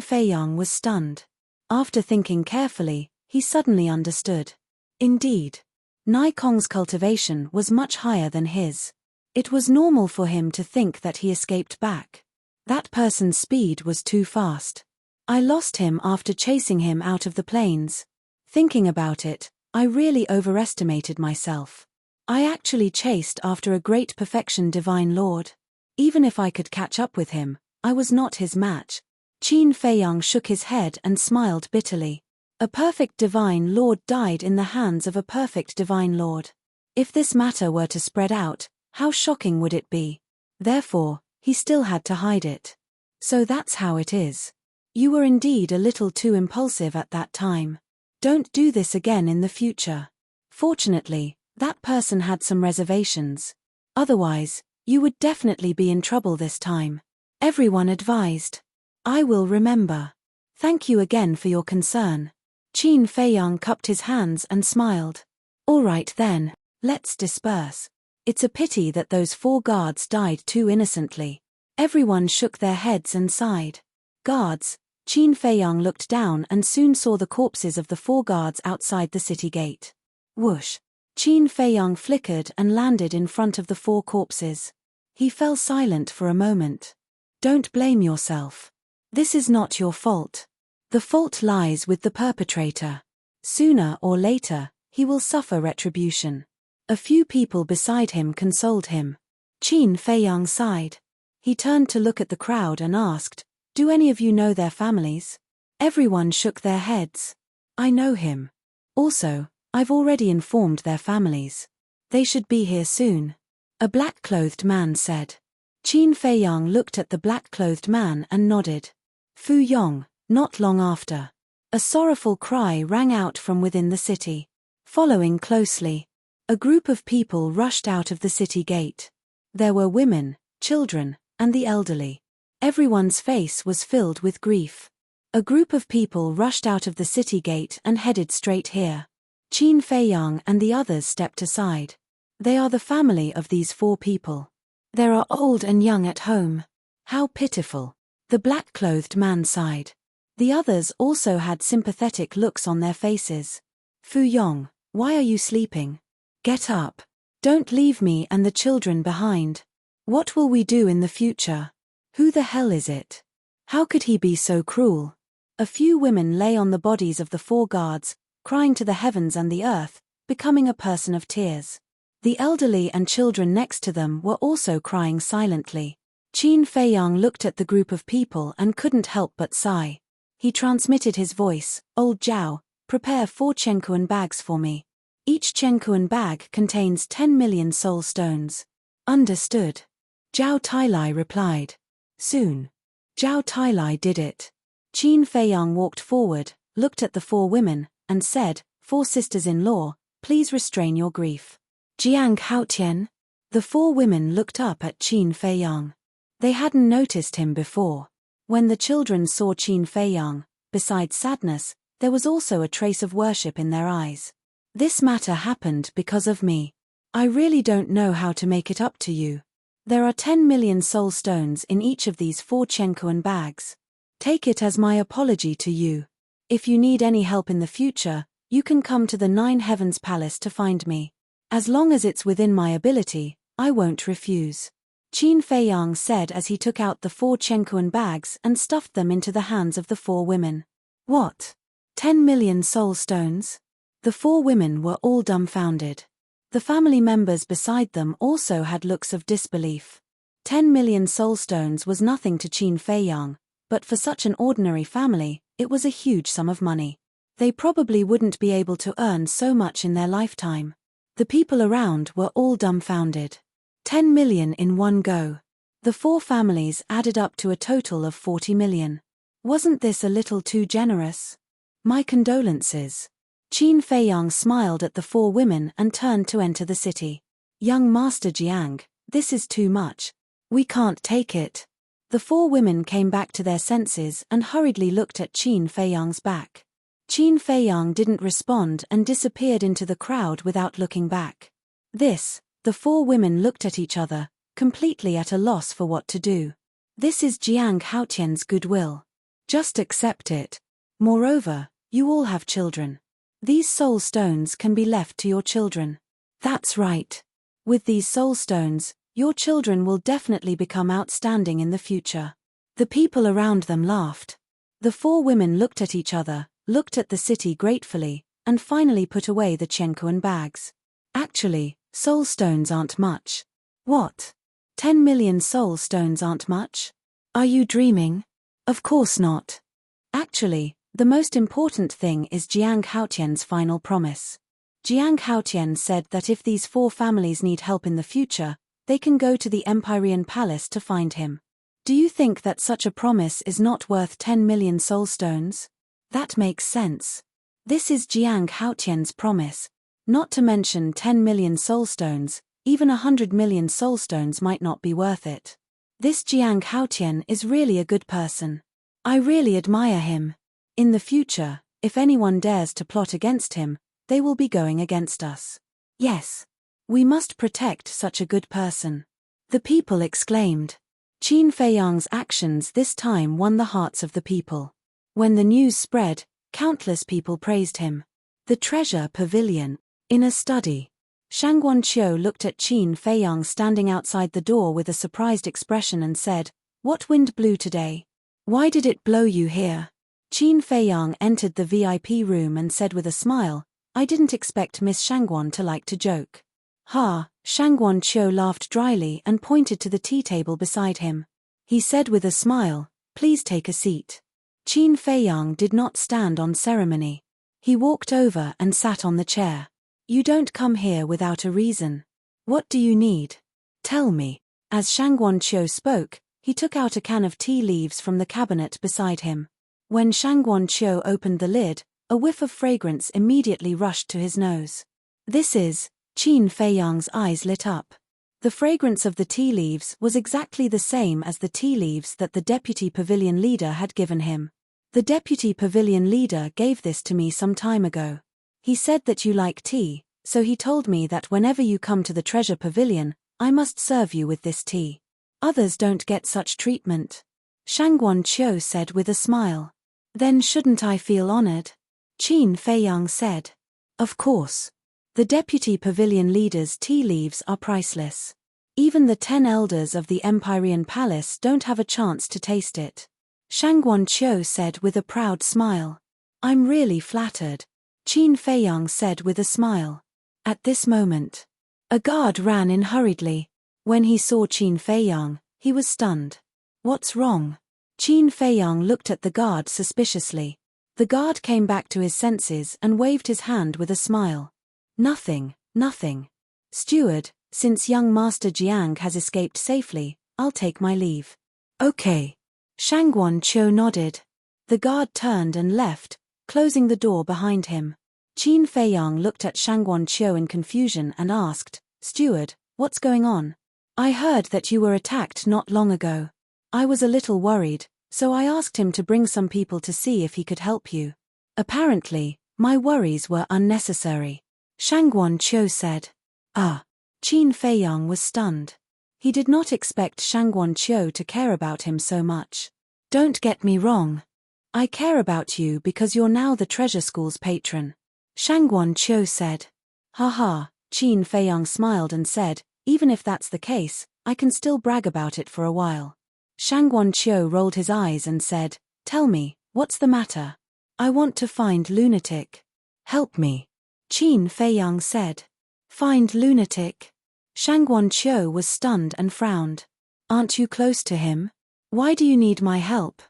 S1: Feiyang was stunned. After thinking carefully, he suddenly understood. Indeed. Nai Kong's cultivation was much higher than his. It was normal for him to think that he escaped back. That person's speed was too fast. I lost him after chasing him out of the plains. Thinking about it, I really overestimated myself. I actually chased after a great perfection divine lord. Even if I could catch up with him, I was not his match. Qin Feiyang shook his head and smiled bitterly. A perfect divine lord died in the hands of a perfect divine lord. If this matter were to spread out, how shocking would it be? Therefore, he still had to hide it. So that's how it is. You were indeed a little too impulsive at that time. Don't do this again in the future. Fortunately, that person had some reservations. Otherwise, you would definitely be in trouble this time. Everyone advised. I will remember. Thank you again for your concern. Qin Feiyang cupped his hands and smiled. All right then, let's disperse. It's a pity that those 4 guards died too innocently. Everyone shook their heads and sighed. Guards. Qin Feiyang looked down and soon saw the corpses of the 4 guards outside the city gate. Whoosh! Qin Feiyang flickered and landed in front of the 4 corpses. He fell silent for a moment. Don't blame yourself. This is not your fault. The fault lies with the perpetrator. Sooner or later, he will suffer retribution. A few people beside him consoled him. Qin Feiyang sighed. He turned to look at the crowd and asked, "Do any of you know their families?" Everyone shook their heads. I know him. Also, I've already informed their families. They should be here soon. A black-clothed man said. Qin Feiyang looked at the black-clothed man and nodded. Fu Yong. Not long after, a sorrowful cry rang out from within the city. Following closely, a group of people rushed out of the city gate. There were women, children, and the elderly. Everyone's face was filled with grief. A group of people rushed out of the city gate and headed straight here. Qin Feiyang and the others stepped aside. They are the family of these 4 people. There are old and young at home. How pitiful. The black-clothed man sighed. The others also had sympathetic looks on their faces. Fu Yong, why are you sleeping? Get up. Don't leave me and the children behind. What will we do in the future? Who the hell is it? How could he be so cruel? A few women lay on the bodies of the 4 guards, crying to the heavens and the earth, becoming a person of tears. The elderly and children next to them were also crying silently. Qin Feiyang looked at the group of people and couldn't help but sigh. He transmitted his voice, "Old Zhao, prepare 4 Chenkuan bags for me. Each Chenkuan bag contains 10 million soul stones." Understood. Zhao Tailai replied. Soon. Zhao Tailai did it. Qin Feiyang walked forward, looked at the 4 women, and said, "4 sisters-in-law, please restrain your grief." Jiang Haotian. The 4 women looked up at Qin Feiyang. They hadn't noticed him before. When the children saw Qin Feiyang, besides sadness, there was also a trace of worship in their eyes. This matter happened because of me. I really don't know how to make it up to you. There are 10 million soul stones in each of these 4 Chenkuan bags. Take it as my apology to you. If you need any help in the future, you can come to the 9 Heavens Palace to find me. As long as it's within my ability, I won't refuse. Qin Feiyang said as he took out the 4 Chenkuan bags and stuffed them into the hands of the 4 women. What? 10 million soul stones? The 4 women were all dumbfounded. The family members beside them also had looks of disbelief. 10 million soul stones was nothing to Qin Feiyang, but for such an ordinary family, it was a huge sum of money. They probably wouldn't be able to earn so much in their lifetime. The people around were all dumbfounded. 10 million in one go. The 4 families added up to a total of 40 million. Wasn't this a little too generous? My condolences. Qin Feiyang smiled at the 4 women and turned to enter the city. Young Master Jiang, this is too much. We can't take it. The 4 women came back to their senses and hurriedly looked at Qin Feiyang's back. Qin Feiyang didn't respond and disappeared into the crowd without looking back. The 4 women looked at each other, completely at a loss for what to do. This is Jiang Haotian's goodwill. Just accept it. Moreover, you all have children. These soul stones can be left to your children. That's right. With these soul stones, your children will definitely become outstanding in the future. The people around them laughed. The four women looked at each other, looked at the city gratefully, and finally put away the Chenkuan bags. Actually, soul stones aren't much. What? 10 million soul stones aren't much? Are you dreaming? Of course not. Actually, the most important thing is Jiang Haotian's final promise. Jiang Haotian said that if these four families need help in the future, they can go to the Empyrean Palace to find him. Do you think that such a promise is not worth 10 million soul stones? That makes sense. This is Jiang Haotian's promise. Not to mention 10 million soul stones, even 100 million soul stones might not be worth it. This Jiang Haotian is really a good person. I really admire him. In the future, if anyone dares to plot against him, they will be going against us. Yes. We must protect such a good person. The people exclaimed. Qin Feiyang's actions this time won the hearts of the people. When the news spread, countless people praised him. The treasure pavilion. In a study. Shang Guanqiu looked at Qin Feiyang standing outside the door with a surprised expression and said, "What wind blew today? Why did it blow you here?" Qin Feiyang entered the VIP room and said with a smile, "I didn't expect Miss Shangguan to like to joke." Ha, Shang Guanqiu laughed dryly and pointed to the tea table beside him. He said with a smile, "Please take a seat." Qin Feiyang did not stand on ceremony. He walked over and sat on the chair. "You don't come here without a reason. What do you need? Tell me." As Shang Guanqiu spoke, he took out a can of tea leaves from the cabinet beside him. When Shang Guanqiu opened the lid, a whiff of fragrance immediately rushed to his nose. "This is..." Qin Feiyang's eyes lit up. The fragrance of the tea leaves was exactly the same as the tea leaves that the deputy pavilion leader had given him. "The deputy pavilion leader gave this to me some time ago. He said that you like tea, so he told me that whenever you come to the treasure pavilion, I must serve you with this tea. Others don't get such treatment." Shang Guanqiu said with a smile. "Then shouldn't I feel honored?" Qin Feiyang said. "Of course. The deputy pavilion leader's tea leaves are priceless. Even the 10 elders of the Empyrean Palace don't have a chance to taste it." Shang Guanqiu said with a proud smile. "I'm really flattered." Qin Feiyang said with a smile. At this moment, a guard ran in hurriedly. When he saw Qin Feiyang, he was stunned. "What's wrong?" Qin Feiyang looked at the guard suspiciously. The guard came back to his senses and waved his hand with a smile. "Nothing, nothing. Steward, since young Master Jiang has escaped safely, I'll take my leave." "Okay." Shang Guanqiu nodded. The guard turned and left, closing the door behind him. Qin Feiyang looked at Shang Guanqiu in confusion and asked, "Steward, what's going on? I heard that you were attacked not long ago. I was a little worried, so I asked him to bring some people to see if he could help you. Apparently, my worries were unnecessary." Shang Guanqiu said. "Ah." Qin Feiyang was stunned. He did not expect Shang Guanqiu to care about him so much. "Don't get me wrong. I care about you because you're now the treasure school's patron," Shang Guanqiu said. "Haha," Qin Feiyang smiled and said, "Even if that's the case, I can still brag about it for a while." Shang Guanqiu rolled his eyes and said, "Tell me, what's the matter?" "I want to find Lunatic. Help me," Qin Feiyang said. "Find Lunatic?" Shang Guanqiu was stunned and frowned. "Aren't you close to him? Why do you need my help?"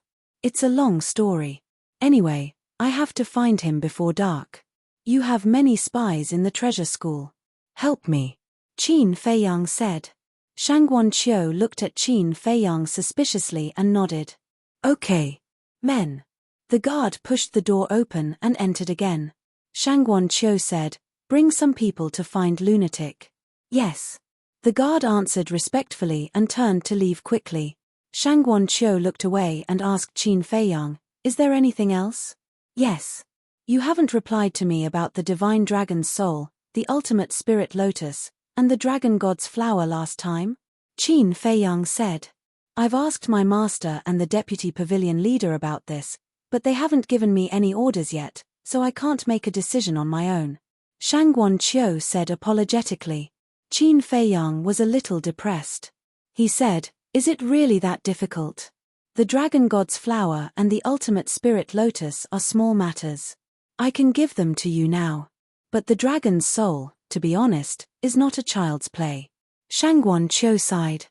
S1: "It's a long story. Anyway, I have to find him before dark. You have many spies in the treasure school. Help me," Qin Feiyang said. Shang Guanqiu looked at Qin Feiyang suspiciously and nodded. "Okay. Men." The guard pushed the door open and entered again. Shang Guanqiu said, "Bring some people to find Lunatic." "Yes." The guard answered respectfully and turned to leave quickly. Shang Guanqiu looked away and asked Qin Feiyang, "Is there anything else?" "Yes. You haven't replied to me about the divine dragon's soul, the ultimate spirit lotus, and the dragon god's flower last time?" Qin Feiyang said. "I've asked my master and the deputy pavilion leader about this, but they haven't given me any orders yet, so I can't make a decision on my own," Shang Guanqiu said apologetically. Qin Feiyang was a little depressed. He said, "Is it really that difficult? The dragon god's flower and the ultimate spirit lotus are small matters. I can give them to you now. But the dragon's soul, to be honest, is not a child's play. Shangguan Qiu sighed.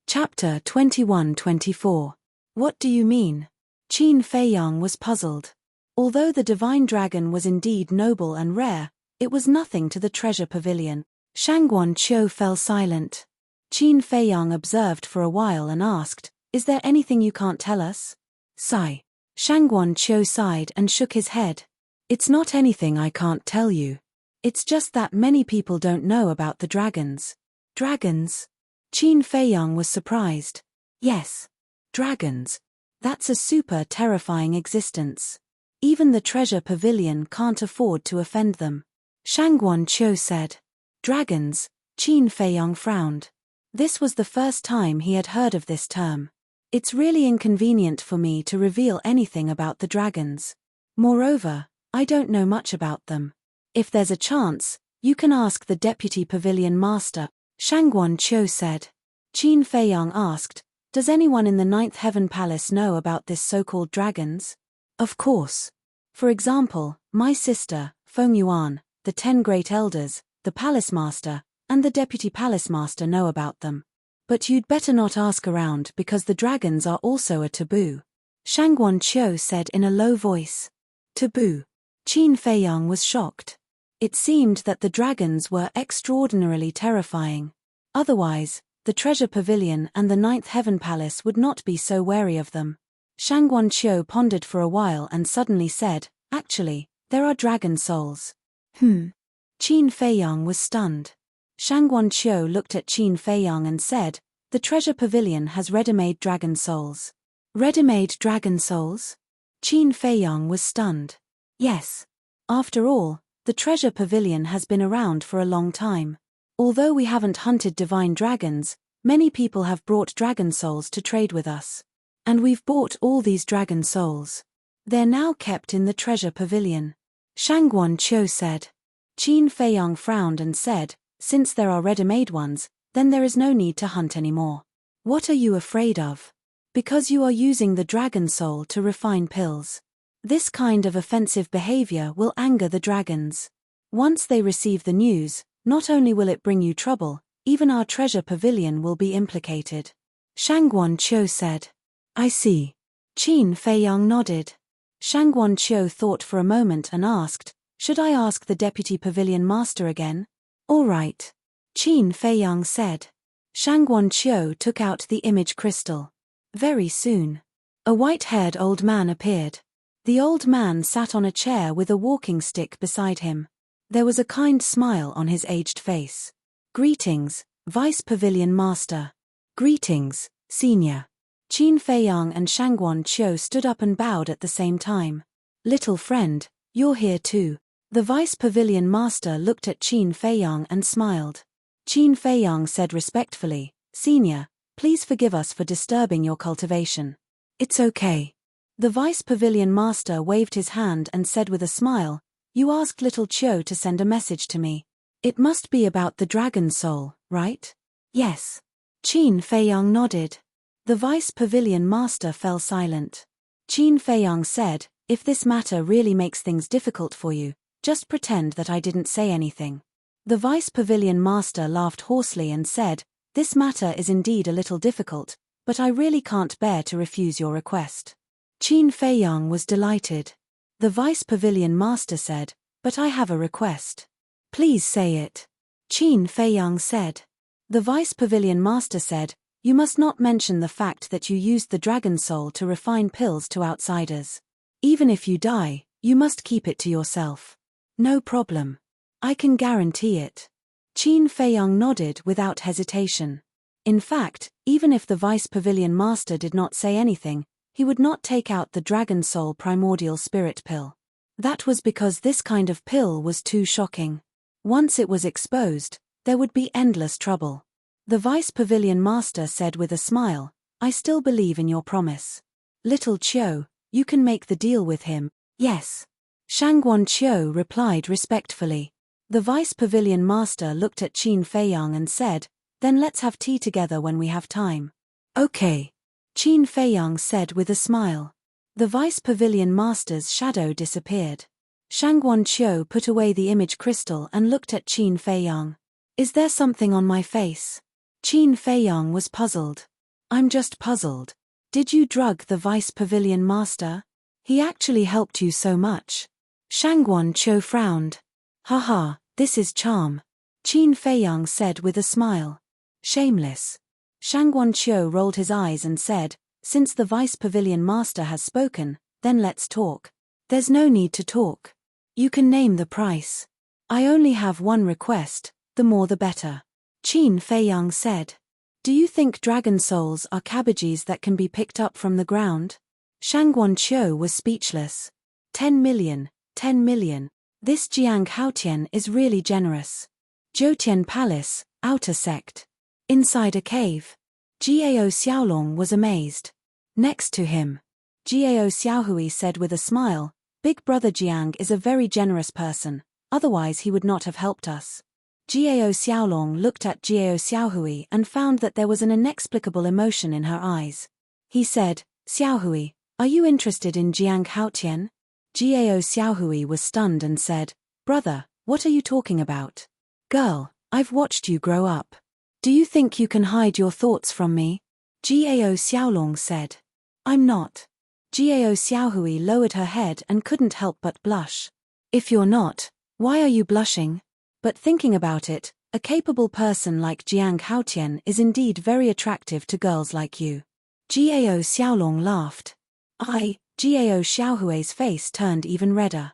S1: Chapter 21-24. What do you mean? Qin Feiyang was puzzled. Although the divine dragon was indeed noble and rare, it was nothing to the treasure pavilion. Shangguan Qiu fell silent. Qin Feiyang observed for a while and asked, "Is there anything you can't tell us?" Sigh. Shangguan Qiu sighed and shook his head. "It's not anything I can't tell you. It's just that many people don't know about the dragons." Dragons? Qin Feiyang was surprised. Yes. Dragons. That's a super terrifying existence. Even the treasure pavilion can't afford to offend them. Shangguan Qiu said. Dragons? Qin Feiyang frowned. This was the first time he had heard of this term. It's really inconvenient for me to reveal anything about the dragons. Moreover, I don't know much about them. If there's a chance, you can ask the deputy pavilion master, Shangguan Qiu said. Qin Feiyang asked, "Does anyone in the Ninth Heaven Palace know about this so-called dragons?" Of course. For example, my sister, Feng Yuan, the 10 great elders, the palace master, and the deputy palace master know about them. But you'd better not ask around because the dragons are also a taboo. Shangguan Qiu said in a low voice. Taboo. Qin Feiyang was shocked. It seemed that the dragons were extraordinarily terrifying. Otherwise, the treasure pavilion and the Ninth Heaven Palace would not be so wary of them. Shangguan Qiu pondered for a while and suddenly said, "Actually, there are dragon souls." Qin Feiyang was stunned. Shangguan Qiu looked at Qin Feiyang and said, "The treasure pavilion has ready-made dragon souls." Ready-made dragon souls? Qin Feiyang was stunned. Yes. After all, the treasure pavilion has been around for a long time. Although we haven't hunted divine dragons, many people have brought dragon souls to trade with us. And we've bought all these dragon souls. They're now kept in the treasure pavilion. Shangguan Qiu said. Qin Feiyang frowned and said, "Since there are ready-made ones, then there is no need to hunt anymore. What are you afraid of? Because you are using the dragon soul to refine pills. This kind of offensive behavior will anger the dragons. Once they receive the news, not only will it bring you trouble, even our treasure pavilion will be implicated." Shangguan Qiu said. I see. Qin Feiyang nodded. Shangguan Qiu thought for a moment and asked, "Should I ask the deputy pavilion master again?" "All right." Qin Feiyang said. Shangguan Qiu took out the image crystal. Very soon, a white-haired old man appeared. The old man sat on a chair with a walking stick beside him. There was a kind smile on his aged face. "Greetings, Vice Pavilion Master." "Greetings, Senior." Qin Feiyang and Shangguan Qiu stood up and bowed at the same time. "Little friend, you're here too." The Vice Pavilion Master looked at Qin Feiyang and smiled. Qin Feiyang said respectfully, "Senior, please forgive us for disturbing your cultivation." "It's okay." The Vice Pavilion Master waved his hand and said with a smile, "You asked little Qiu to send a message to me. It must be about the dragon soul, right?" "Yes." Qin Feiyang nodded. The Vice Pavilion Master fell silent. Qin Feiyang said, "If this matter really makes things difficult for you, just pretend that I didn't say anything." The Vice Pavilion Master laughed hoarsely and said, "This matter is indeed a little difficult, but I really can't bear to refuse your request." Qin Feiyang was delighted. The Vice Pavilion Master said, "But I have a request." "Please say it." Qin Feiyang said. The Vice Pavilion Master said, "You must not mention the fact that you used the dragon soul to refine pills to outsiders. Even if you die, you must keep it to yourself." "No problem. I can guarantee it." Qin Feiyang nodded without hesitation. In fact, even if the Vice Pavilion Master did not say anything, he would not take out the dragon soul primordial spirit pill. That was because this kind of pill was too shocking. Once it was exposed, there would be endless trouble. The Vice Pavilion Master said with a smile, "I still believe in your promise. Little Qiu, you can make the deal with him." "Yes." Shangguan Qiu replied respectfully. The Vice Pavilion Master looked at Qin Feiyang and said, "Then let's have tea together when we have time." "Okay." Qin Feiyang said with a smile. The vice pavilion master's shadow disappeared. Shangguan Qiu put away the image crystal and looked at Qin Feiyang. Is there something on my face? Qin Feiyang was puzzled. I'm just puzzled. Did you drug the vice pavilion master? He actually helped you so much. Shangguan Qiu frowned. Haha, this is charm. Qin Feiyang said with a smile. Shameless. Shangguan Qiu rolled his eyes and said, since the vice pavilion master has spoken, then let's talk. There's no need to talk. You can name the price. I only have one request, the more the better. Qin Feiyang said. Do you think dragon souls are cabbages that can be picked up from the ground? Shangguan Qiu was speechless. 10 million, 10 million. This Jiang Haotian is really generous. Jiutian Palace, outer sect. Inside a cave. Jiao Xiaolong was amazed. Next to him. Jiao Xiaohui said with a smile, Big Brother Jiang is a very generous person, otherwise he would not have helped us. Jiao Xiaolong looked at Jiao Xiaohui and found that there was an inexplicable emotion in her eyes. He said, Xiaohui, are you interested in Jiang Haotian? Jiao Xiaohui was stunned and said, Brother, what are you talking about? Girl, I've watched you grow up. Do you think you can hide your thoughts from me? Jiao Xiaolong said. I'm not. Jiao Xiaohui lowered her head and couldn't help but blush. If you're not, why are you blushing? But thinking about it, a capable person like Jiang Haotian is indeed very attractive to girls like you. Jiao Xiaolong laughed. Jiao Xiaohui's face turned even redder.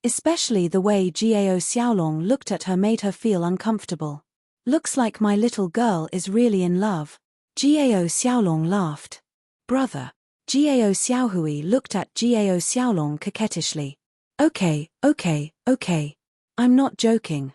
S1: Especially the way Jiao Xiaolong looked at her made her feel uncomfortable. Looks like my little girl is really in love. Jiao Xiaolong laughed. Brother. Jiao Xiaohui looked at Jiao Xiaolong coquettishly. Okay. I'm not joking.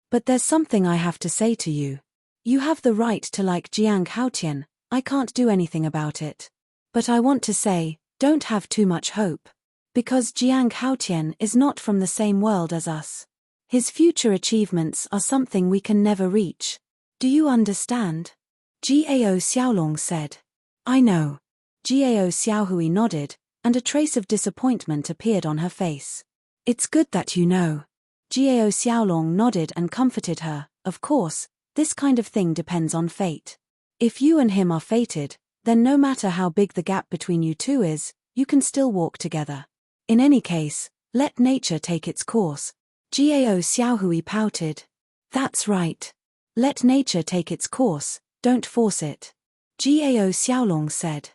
S1: But there's something I have to say to you. You have the right to like Jiang Haotian, I can't do anything about it. But I want to say, don't have too much hope. Because Jiang Haotian is not from the same world as us. His future achievements are something we can never reach. Do you understand? Jiao Xiaolong said. I know. Jiao Xiaohui nodded, and a trace of disappointment appeared on her face. It's good that you know. Jiao Xiaolong nodded and comforted her. Of course, this kind of thing depends on fate. If you and him are fated, then no matter how big the gap between you two is, you can still walk together. In any case, let nature take its course. Jiao Xiaohui pouted. That's right. Let nature take its course, don't force it. Jiao Xiaolong said.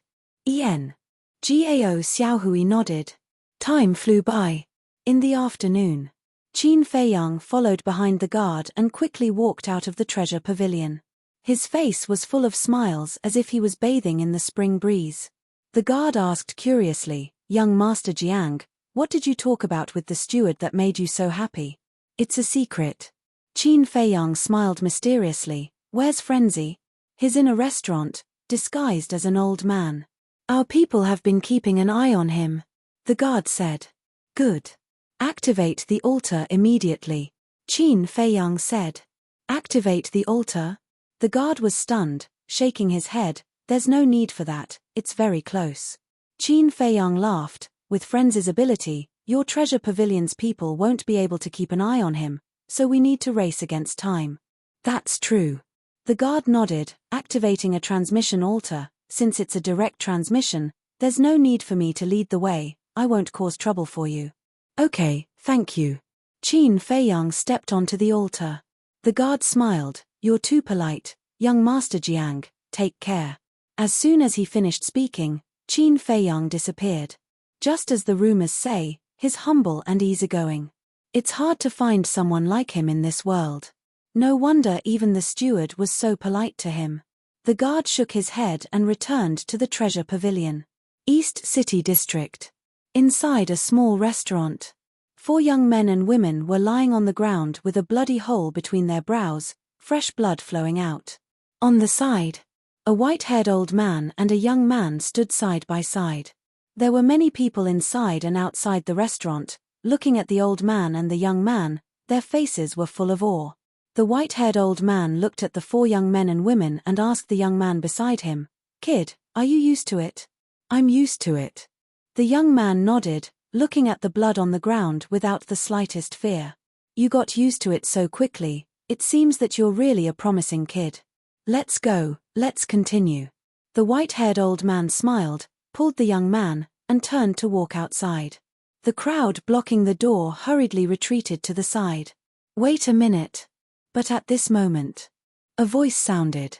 S1: Jiao Xiaohui nodded. Time flew by. In the afternoon. Qin Feiyang followed behind the guard and quickly walked out of the treasure pavilion. His face was full of smiles as if he was bathing in the spring breeze. The guard asked curiously, Young Master Jiang, what did you talk about with the steward that made you so happy? It's a secret. Qin Feiyang smiled mysteriously. Where's Frenzy? He's in a restaurant, disguised as an old man. Our people have been keeping an eye on him. The guard said. Good. Activate the altar immediately. Qin Feiyang said. Activate the altar? The guard was stunned, shaking his head. There's no need for that, it's very close. Qin Feiyang laughed. With Frenzy's ability, your treasure pavilion's people won't be able to keep an eye on him, so we need to race against time. That's true. The guard nodded, activating a transmission altar. Since it's a direct transmission, there's no need for me to lead the way, I won't cause trouble for you. Okay, thank you. Qin Feiyang stepped onto the altar. The guard smiled. You're too polite, young Master Jiang, take care. As soon as he finished speaking, Qin Feiyang disappeared. Just as the rumors say, he's humble and easygoing. It's hard to find someone like him in this world. No wonder even the steward was so polite to him. The guard shook his head and returned to the treasure pavilion. East City District. Inside a small restaurant. 4 young men and women were lying on the ground with a bloody hole between their brows, fresh blood flowing out. On the side, a white-haired old man and a young man stood side by side. There were many people inside and outside the restaurant, looking at the old man and the young man, their faces were full of awe. The white-haired old man looked at the 4 young men and women and asked the young man beside him, Kid, are you used to it? I'm used to it. The young man nodded, looking at the blood on the ground without the slightest fear. You got used to it so quickly, it seems that you're really a promising kid. Let's go, let's continue. The white-haired old man smiled, pulled the young man, and turned to walk outside. The crowd blocking the door hurriedly retreated to the side. Wait a minute. But at this moment, a voice sounded.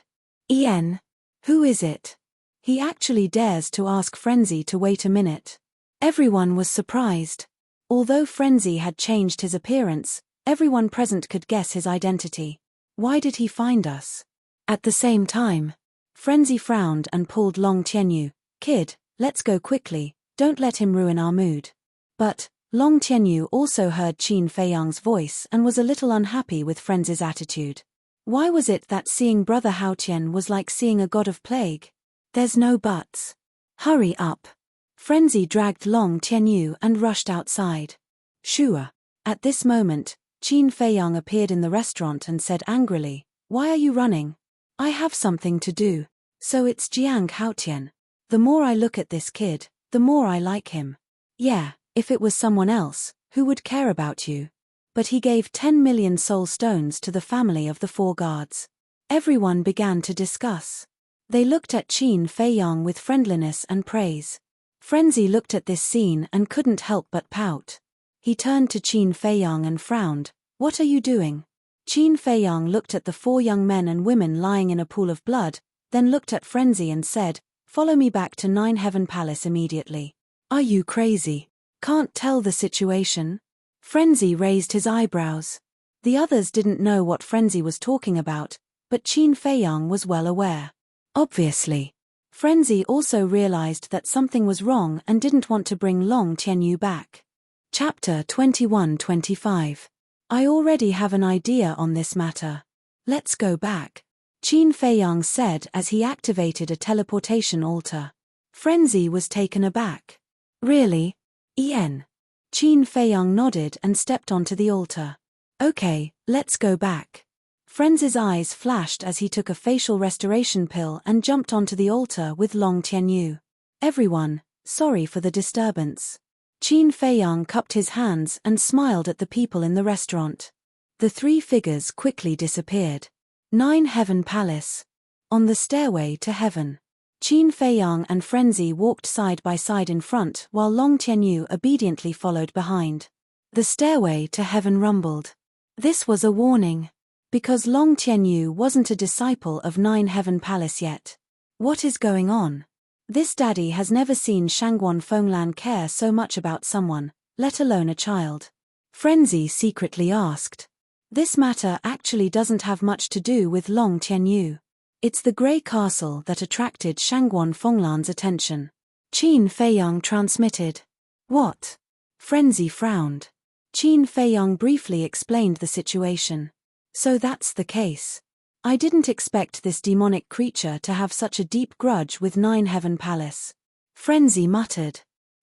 S1: Ian? Who is it? He actually dares to ask Frenzy to wait a minute. Everyone was surprised. Although Frenzy had changed his appearance, everyone present could guess his identity. Why did he find us? At the same time, Frenzy frowned and pulled Long Tianyu. Kid, let's go quickly, don't let him ruin our mood. But Long Tianyu also heard Qin Feiyang's voice and was a little unhappy with Frenzy's attitude. Why was it that seeing Brother Haotian was like seeing a god of plague? There's no buts. Hurry up. Frenzy dragged Long Tianyu and rushed outside. Shua. At this moment, Qin Feiyang appeared in the restaurant and said angrily, Why are you running? I have something to do. So it's Jiang Haotian. The more I look at this kid, the more I like him. Yeah, if it was someone else, who would care about you? But he gave 10 million soul stones to the family of the 4 guards. Everyone began to discuss. They looked at Qin Feiyang with friendliness and praise. Frenzy looked at this scene and couldn't help but pout. He turned to Qin Feiyang and frowned. What are you doing? Qin Feiyang looked at the 4 young men and women lying in a pool of blood, then looked at Frenzy and said, Follow me back to 9 Heaven Palace immediately. Are you crazy? Can't tell the situation? Frenzy raised his eyebrows. The others didn't know what Frenzy was talking about, but Qin Feiyang was well aware. Obviously. Frenzy also realized that something was wrong and didn't want to bring Long Tianyu back. Chapter 21-25. I already have an idea on this matter. Let's go back. Qin Feiyang said as he activated a teleportation altar. Frenzy was taken aback. Really? Ian? Qin Feiyang nodded and stepped onto the altar. Okay, let's go back. Frenzy's eyes flashed as he took a facial restoration pill and jumped onto the altar with Long Tianyu. Everyone, sorry for the disturbance. Qin Feiyang cupped his hands and smiled at the people in the restaurant. The 3 figures quickly disappeared. 9 Heaven Palace. On the stairway to heaven. Qin Feiyang and Frenzy walked side by side in front while Long Tianyu obediently followed behind. The stairway to heaven rumbled. This was a warning. Because Long Tianyu wasn't a disciple of 9 Heaven Palace yet. What is going on? This daddy has never seen Shangguan Fenglan care so much about someone, let alone a child. Frenzy secretly asked. This matter actually doesn't have much to do with Long Tianyu. It's the Grey Castle that attracted Shangguan Fenglan's attention. Qin Feiyang transmitted. What? Frenzy frowned. Qin Feiyang briefly explained the situation. So that's the case. I didn't expect this demonic creature to have such a deep grudge with 9 Heaven Palace. Frenzy muttered.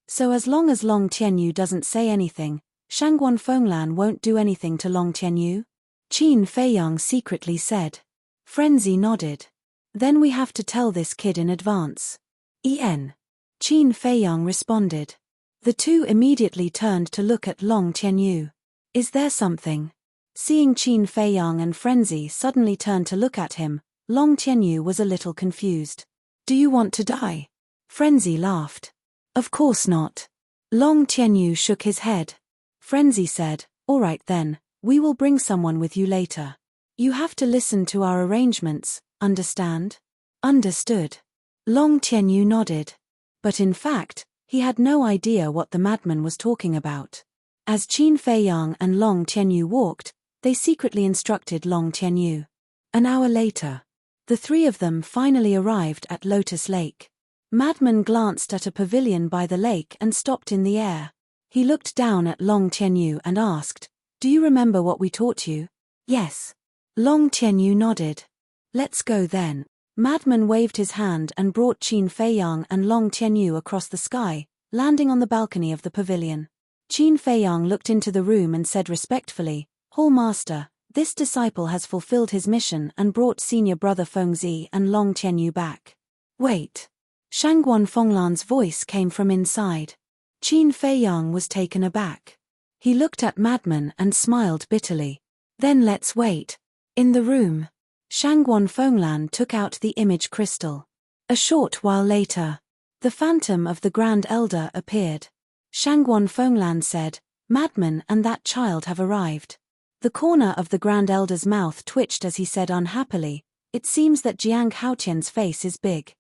S1: So as long as Long Tianyu doesn't say anything, Shangguan Fenglan won't do anything to Long Tianyu? Qin Feiyang secretly said. Frenzy nodded. Then we have to tell this kid in advance. En. Qin Feiyang responded. The 2 immediately turned to look at Long Tianyu. Is there something? Seeing Qin Feiyang and Frenzy suddenly turn to look at him, Long Tianyu was a little confused. Do you want to die? Frenzy laughed. Of course not. Long Tianyu shook his head. Frenzy said, All right then, we will bring someone with you later. You have to listen to our arrangements, understand? Understood. Long Tianyu nodded. But in fact, he had no idea what the madman was talking about. As Qin Feiyang and Long Tianyu walked, they secretly instructed Long Tianyu. An hour later, the 3 of them finally arrived at Lotus Lake. Madman glanced at a pavilion by the lake and stopped in the air. He looked down at Long Tianyu and asked, Do you remember what we taught you? Yes. Long Tianyu nodded. Let's go then. Madman waved his hand and brought Qin Feiyang and Long Tianyu across the sky, landing on the balcony of the pavilion. Qin Feiyang looked into the room and said respectfully, Hall Master, this disciple has fulfilled his mission and brought senior brother Fengzi and Long Tianyu back. Wait. Shangguan Fenglan's voice came from inside. Qin Feiyang was taken aback. He looked at Madman and smiled bitterly. Then let's wait. In the room. Shangguan Fenglan took out the image crystal. A short while later, the phantom of the Grand Elder appeared. Shangguan Fenglan said, Madman and that child have arrived. The corner of the Grand Elder's mouth twitched as he said unhappily, it seems that Jiang Haotian's face is big.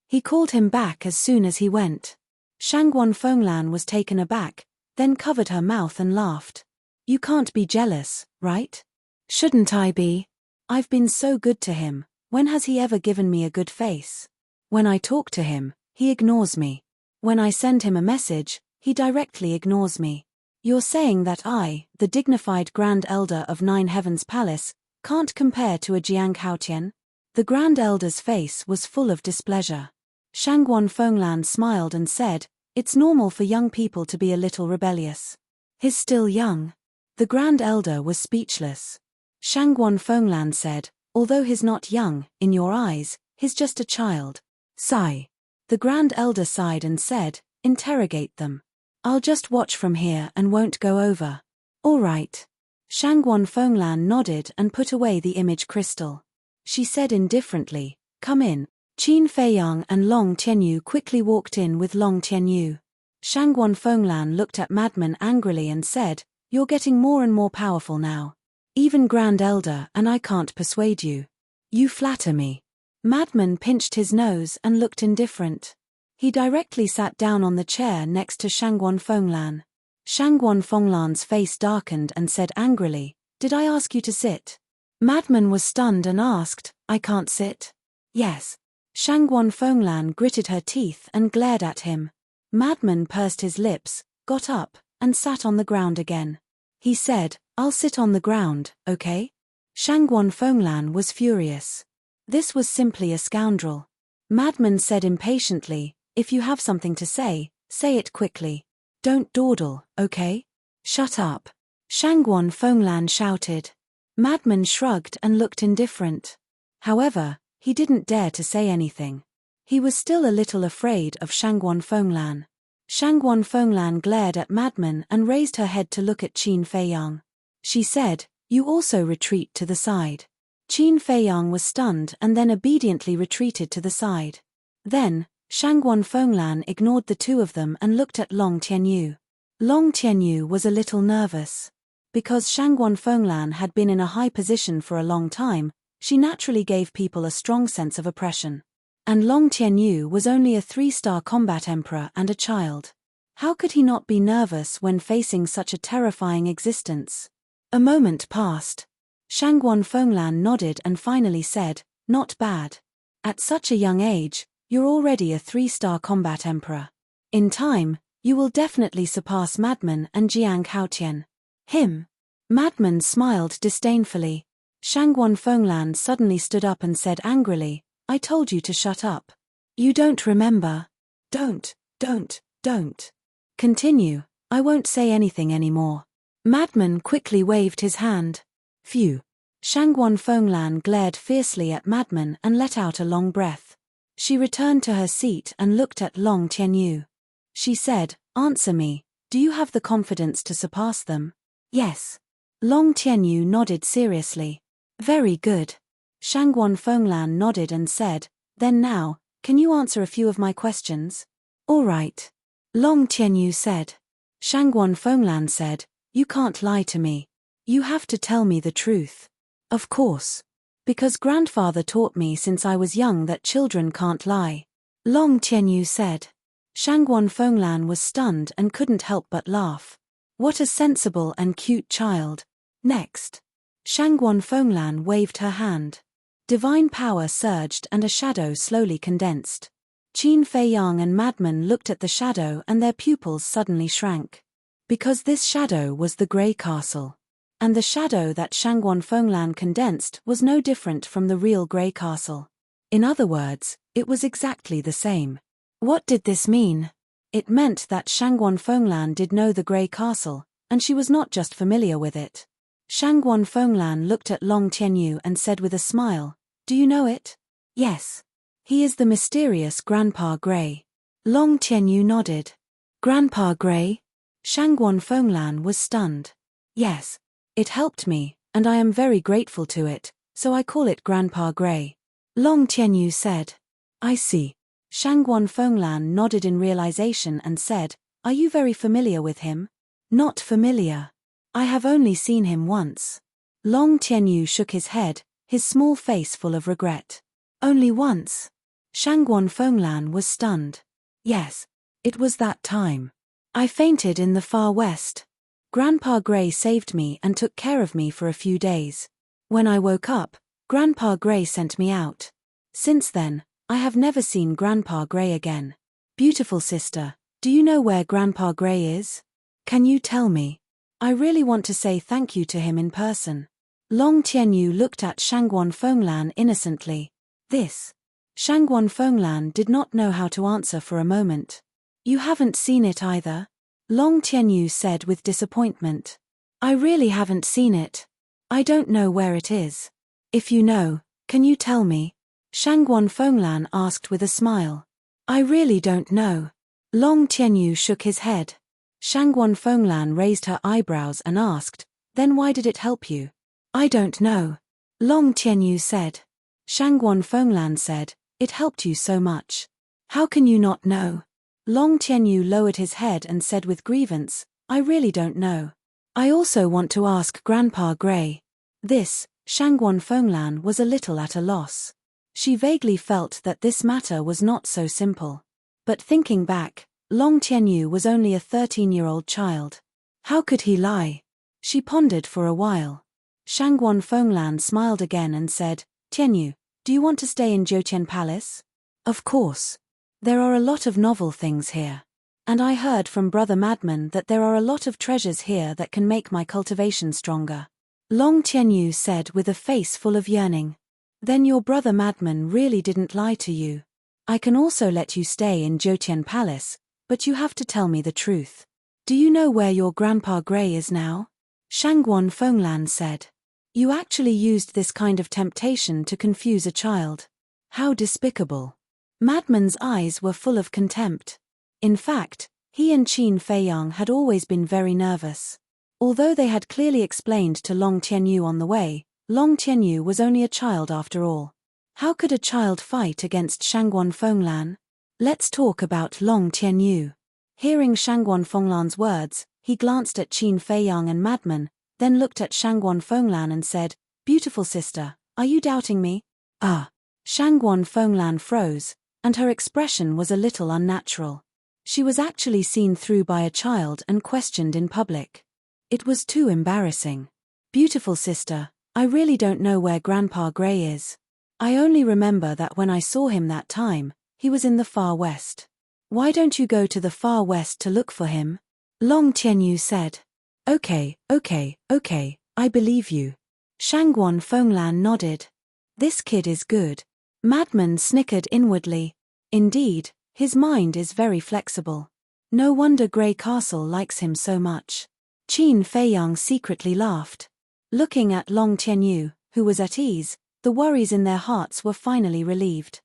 S1: He called him back as soon as he went. Shangguan Fenglan was taken aback, then covered her mouth and laughed. You can't be jealous, right? Shouldn't I be? I've been so good to him, when has he ever given me a good face? When I talk to him, he ignores me. When I send him a message, he directly ignores me. You're saying that I, the dignified Grand Elder of Nine Heavens Palace, can't compare to a Jiang Haotian? The Grand Elder's face was full of displeasure. Shangguan Fenglan smiled and said, it's normal for young people to be a little rebellious. He's still young. The Grand Elder was speechless. Shangguan Fenglan said, although he's not young, in your eyes, he's just a child. Sigh. The Grand Elder sighed and said, interrogate them. I'll just watch from here and won't go over. All right. Shangguan Fenglan nodded and put away the image crystal. She said indifferently, come in. Qin Feiyang and Long Tianyu quickly walked in with Long Tianyu. Shangguan Fenglan looked at Madman angrily and said, you're getting more and more powerful now. Even Grand Elder and I can't persuade you. You flatter me. Madman pinched his nose and looked indifferent. He directly sat down on the chair next to Shangguan Fenglan. Shangguan Fenglan's face darkened and said angrily, did I ask you to sit? Madman was stunned and asked, I can't sit? Yes. Shangguan Fenglan gritted her teeth and glared at him. Madman pursed his lips, got up, and sat on the ground again. He said, I'll sit on the ground, okay? Shangguan Fenglan was furious. This was simply a scoundrel. Madman said impatiently, if you have something to say it quickly. Don't dawdle, okay? Shut up. Shangguan Fenglan shouted. Madman shrugged and looked indifferent. However, he didn't dare to say anything. He was still a little afraid of Shangguan Fenglan. Shangguan Fenglan glared at Madman and raised her head to look at Qin Feiyang. She said, you also retreat to the side. Qin Feiyang was stunned and then obediently retreated to the side. Then, Shangguan Fenglan ignored the two of them and looked at Long Tianyu. Long Tianyu was a little nervous. Because Shangguan Fenglan had been in a high position for a long time, she naturally gave people a strong sense of oppression. And Long Tianyu was only a 3-star combat emperor and a child. How could he not be nervous when facing such a terrifying existence? A moment passed. Shangguan Fenglan nodded and finally said, not bad. At such a young age, you're already a 3-star combat emperor. In time, you will definitely surpass Madman and Jiang Haotian. Him. Madman smiled disdainfully. Shangguan Fenglan suddenly stood up and said angrily, I told you to shut up. You don't remember. Don't. Continue, I won't say anything anymore. Madman quickly waved his hand. Phew. Shangguan Fenglan glared fiercely at Madman and let out a long breath. She returned to her seat and looked at Long Tianyu. She said, answer me, do you have the confidence to surpass them? Yes. Long Tianyu nodded seriously. Very good. Shangguan Fenglan nodded and said, then now, can you answer a few of my questions? All right. Long Tianyu said. Shangguan Fenglan said, you can't lie to me. You have to tell me the truth. Of course. Because grandfather taught me since I was young that children can't lie. Long Tianyu said. Shangguan Fenglan was stunned and couldn't help but laugh. What a sensible and cute child. Next. Shangguan Fenglan waved her hand. Divine power surged and a shadow slowly condensed. Qin Feiyang and Madman looked at the shadow and their pupils suddenly shrank. Because this shadow was the Grey Castle. And the shadow that Shangguan Fenglan condensed was no different from the real Grey Castle. In other words, it was exactly the same. What did this mean? It meant that Shangguan Fenglan did know the Grey Castle, and she was not just familiar with it. Shangguan Fenglan looked at Long Tianyu and said with a smile, do you know it? Yes. He is the mysterious Grandpa Gray. Long Tianyu nodded. Grandpa Gray? Shangguan Fenglan was stunned. Yes. It helped me, and I am very grateful to it, so I call it Grandpa Gray. Long Tianyu said. I see. Shangguan Fenglan nodded in realization and said, Are you very familiar with him? Not familiar. I have only seen him once. Long Tianyu shook his head, his small face full of regret. Only once? Shangguan Fenglan was stunned. Yes. It was that time. I fainted in the far west. Grandpa Gray saved me and took care of me for a few days. When I woke up, Grandpa Gray sent me out. Since then, I have never seen Grandpa Gray again. Beautiful sister, do you know where Grandpa Gray is? Can you tell me? I really want to say thank you to him in person. Long Tianyu looked at Shangguan Fenglan innocently. This. Shangguan Fenglan did not know how to answer for a moment. You haven't seen it either? Long Tianyu said with disappointment. I really haven't seen it. I don't know where it is. If you know, can you tell me? Shangguan Fenglan asked with a smile. I really don't know. Long Tianyu shook his head. Shangguan Fenglan raised her eyebrows and asked, Then why did it help you? I don't know. Long Tianyu said. Shangguan Fenglan said, It helped you so much. How can you not know? Long Tianyu lowered his head and said with grievance, I really don't know. I also want to ask Grandpa Gray. This, Shangguan Fenglan was a little at a loss. She vaguely felt that this matter was not so simple. But thinking back, Long Tianyu was only a 13-year-old child. How could he lie? She pondered for a while. Shangguan Fenglan smiled again and said, Tianyu, do you want to stay in Jiutian Palace? Of course. There are a lot of novel things here. And I heard from Brother Madman that there are a lot of treasures here that can make my cultivation stronger. Long Tianyu said with a face full of yearning. Then your Brother Madman really didn't lie to you. I can also let you stay in Jiutian Palace, but you have to tell me the truth. Do you know where your Grandpa Gray is now? Shangguan Fenglan said. You actually used this kind of temptation to confuse a child. How despicable. Madman's eyes were full of contempt. In fact, he and Qin Feiyang had always been very nervous. Although they had clearly explained to Long Tianyu on the way, Long Tianyu was only a child after all. How could a child fight against Shangguan Fenglan? Let's talk about Long Tianyu. Hearing Shangguan Fenglan's words, he glanced at Qin Feiyang and Madman, then looked at Shangguan Fenglan and said, Beautiful sister, are you doubting me? Shangguan Fenglan froze, and her expression was a little unnatural. She was actually seen through by a child and questioned in public. It was too embarrassing. Beautiful sister, I really don't know where Grandpa Gray is. I only remember that when I saw him that time, he was in the far west. Why don't you go to the far west to look for him? Long Tianyu said. Okay, I believe you. Shangguan Fenglan nodded. This kid is good. Madman snickered inwardly. Indeed, his mind is very flexible. No wonder Grey Castle likes him so much. Qin Feiyang secretly laughed. Looking at Long Tianyu, who was at ease, the worries in their hearts were finally relieved.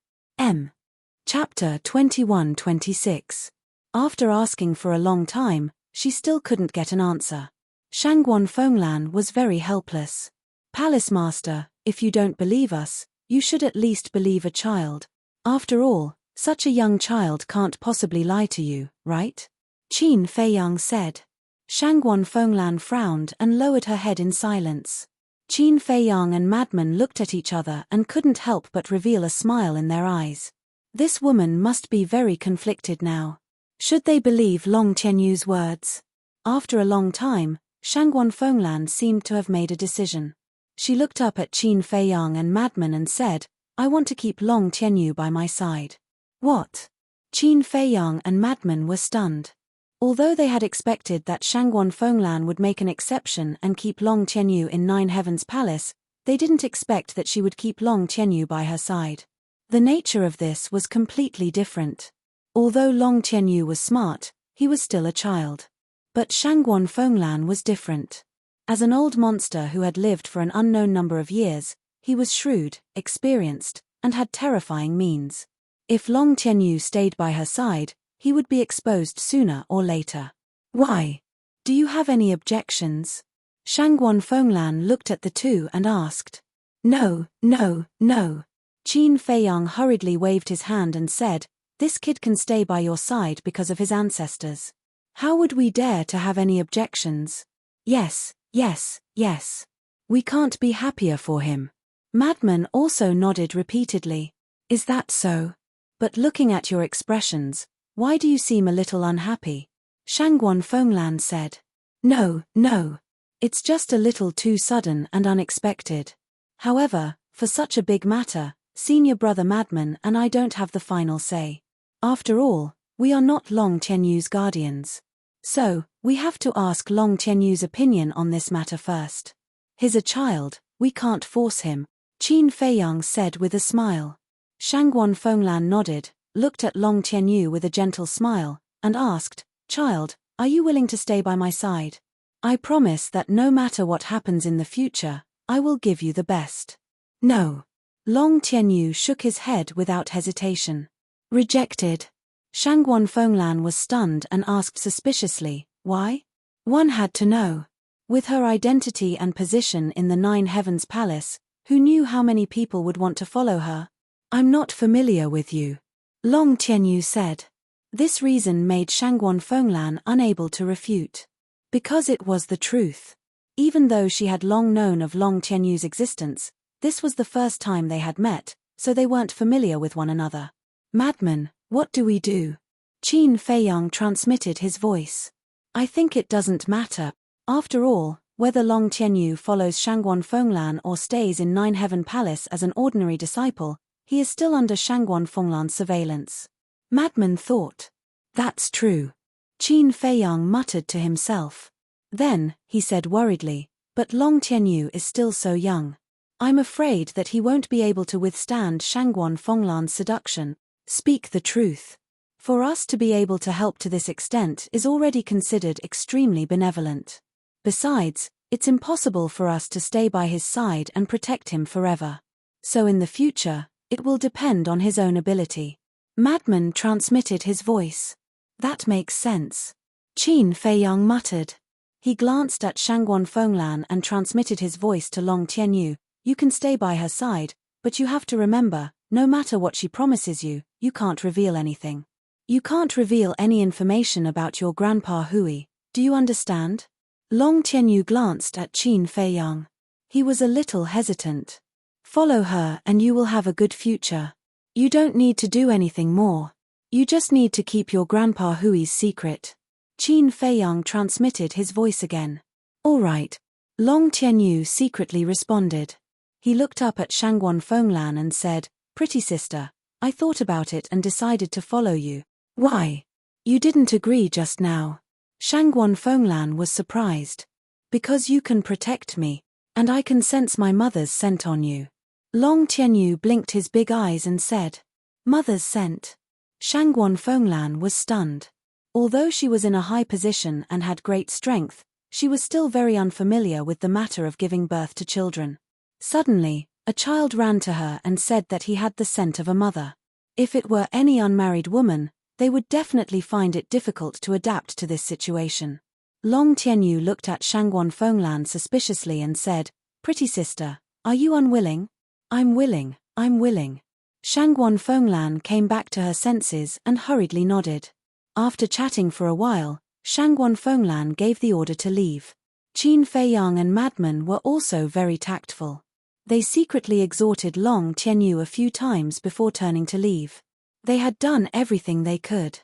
S1: Chapter 21-26. After asking for a long time, she still couldn't get an answer. Shangguan Fenglan was very helpless. Palace Master, if you don't believe us, you should at least believe a child. After all, such a young child can't possibly lie to you, right? Qin Feiyang said. Shangguan Fenglan frowned and lowered her head in silence. Qin Feiyang and Madman looked at each other and couldn't help but reveal a smile in their eyes. This woman must be very conflicted now. Should they believe Long Tianyu's words? After a long time, Shangguan Fenglan seemed to have made a decision. She looked up at Qin Feiyang and Madman and said, I want to keep Long Tianyu by my side. What? Qin Feiyang and Madman were stunned. Although they had expected that Shangguan Fenglan would make an exception and keep Long Tianyu in Nine Heavens Palace, they didn't expect that she would keep Long Tianyu by her side. The nature of this was completely different. Although Long Tianyu was smart, he was still a child. But Shangguan Fenglan was different. As an old monster who had lived for an unknown number of years, he was shrewd, experienced, and had terrifying means. If Long Tianyu stayed by her side, he would be exposed sooner or later. Why? Do you have any objections? Shangguan Fenglan looked at the two and asked. No, no, no. Qin Feiyang hurriedly waved his hand and said, this kid can stay by your side because of his ancestors. How would we dare to have any objections? Yes, yes, yes. We can't be happier for him. Madman also nodded repeatedly. Is that so? But looking at your expressions, why do you seem a little unhappy? Shangguan Fenglan said. No, no. It's just a little too sudden and unexpected. However, for such a big matter, senior brother Madman and I don't have the final say. After all, we are not Long Tianyu's guardians. So, we have to ask Long Tianyu's opinion on this matter first. He's a child, we can't force him, Qin Feiyang said with a smile. Shangguan Fenglan nodded, looked at Long Tianyu with a gentle smile, and asked, Child, are you willing to stay by my side? I promise that no matter what happens in the future, I will give you the best. No. Long Tianyu shook his head without hesitation. Rejected. Shangguan Fenglan was stunned and asked suspiciously, why? One had to know. With her identity and position in the Nine Heavens Palace, who knew how many people would want to follow her? I'm not familiar with you. Long Tianyu said. This reason made Shangguan Fenglan unable to refute. Because it was the truth. Even though she had long known of Long Tianyu's existence, this was the first time they had met, so they weren't familiar with one another. Madman, what do we do? Qin Feiyang transmitted his voice. I think it doesn't matter. After all, whether Long Tianyu follows Shangguan Fenglan or stays in Nine Heaven Palace as an ordinary disciple, he is still under Shangguan Fenglan's surveillance. Madman thought. That's true. Qin Feiyang muttered to himself. Then, he said worriedly, but Long Tianyu is still so young. I'm afraid that he won't be able to withstand Shangguan Fenglan's seduction. Speak the truth. For us to be able to help to this extent is already considered extremely benevolent. Besides, it's impossible for us to stay by his side and protect him forever. So in the future, it will depend on his own ability. Madman transmitted his voice. That makes sense. Qin Feiyang muttered. He glanced at Shangguan Fenglan and transmitted his voice to Long Tianyu. You can stay by her side, but you have to remember, no matter what she promises you, you can't reveal anything. You can't reveal any information about your grandpa Hui, do you understand? Long Tianyu glanced at Qin Feiyang. He was a little hesitant. Follow her and you will have a good future. You don't need to do anything more. You just need to keep your grandpa Hui's secret. Qin Feiyang transmitted his voice again. All right. Long Tianyu secretly responded. He looked up at Shangguan Fenglan and said, Pretty sister, I thought about it and decided to follow you. Why? You didn't agree just now. Shangguan Fenglan was surprised. Because you can protect me, and I can sense my mother's scent on you. Long Tianyu blinked his big eyes and said, Mother's scent. Shangguan Fenglan was stunned. Although she was in a high position and had great strength, she was still very unfamiliar with the matter of giving birth to children. Suddenly, a child ran to her and said that he had the scent of a mother. If it were any unmarried woman, they would definitely find it difficult to adapt to this situation. Long Tianyu looked at Shangguan Fenglan suspiciously and said, Pretty sister, are you unwilling? I'm willing, I'm willing. Shangguan Fenglan came back to her senses and hurriedly nodded. After chatting for a while, Shangguan Fenglan gave the order to leave. Qin Feiyang and Madman were also very tactful. They secretly exhorted Long Tianyu a few times before turning to leave. They had done everything they could.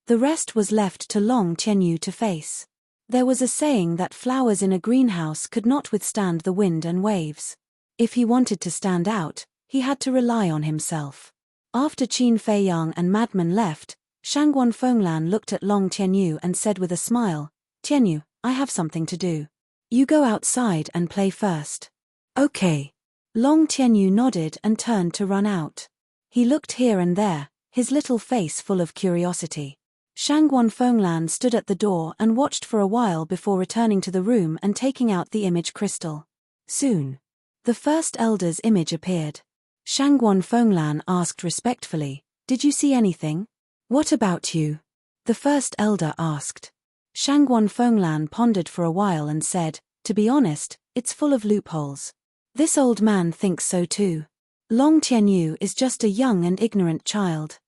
S1: The rest was left to Long Tianyu to face. There was a saying that flowers in a greenhouse could not withstand the wind and waves. If he wanted to stand out, he had to rely on himself. After Qin Feiyang and Madman left, Shangguan Fenglan looked at Long Tianyu and said with a smile, Tianyu, I have something to do. You go outside and play first. Okay. Long Tianyu nodded and turned to run out. He looked here and there, his little face full of curiosity. Shangguan Fenglan stood at the door and watched for a while before returning to the room and taking out the image crystal. Soon, the first elder's image appeared. Shangguan Fenglan asked respectfully, Did you see anything? What about you? The first elder asked. Shangguan Fenglan pondered for a while and said, to be honest, it's full of loopholes. This old man thinks so too. Long Tianyu is just a young and ignorant child.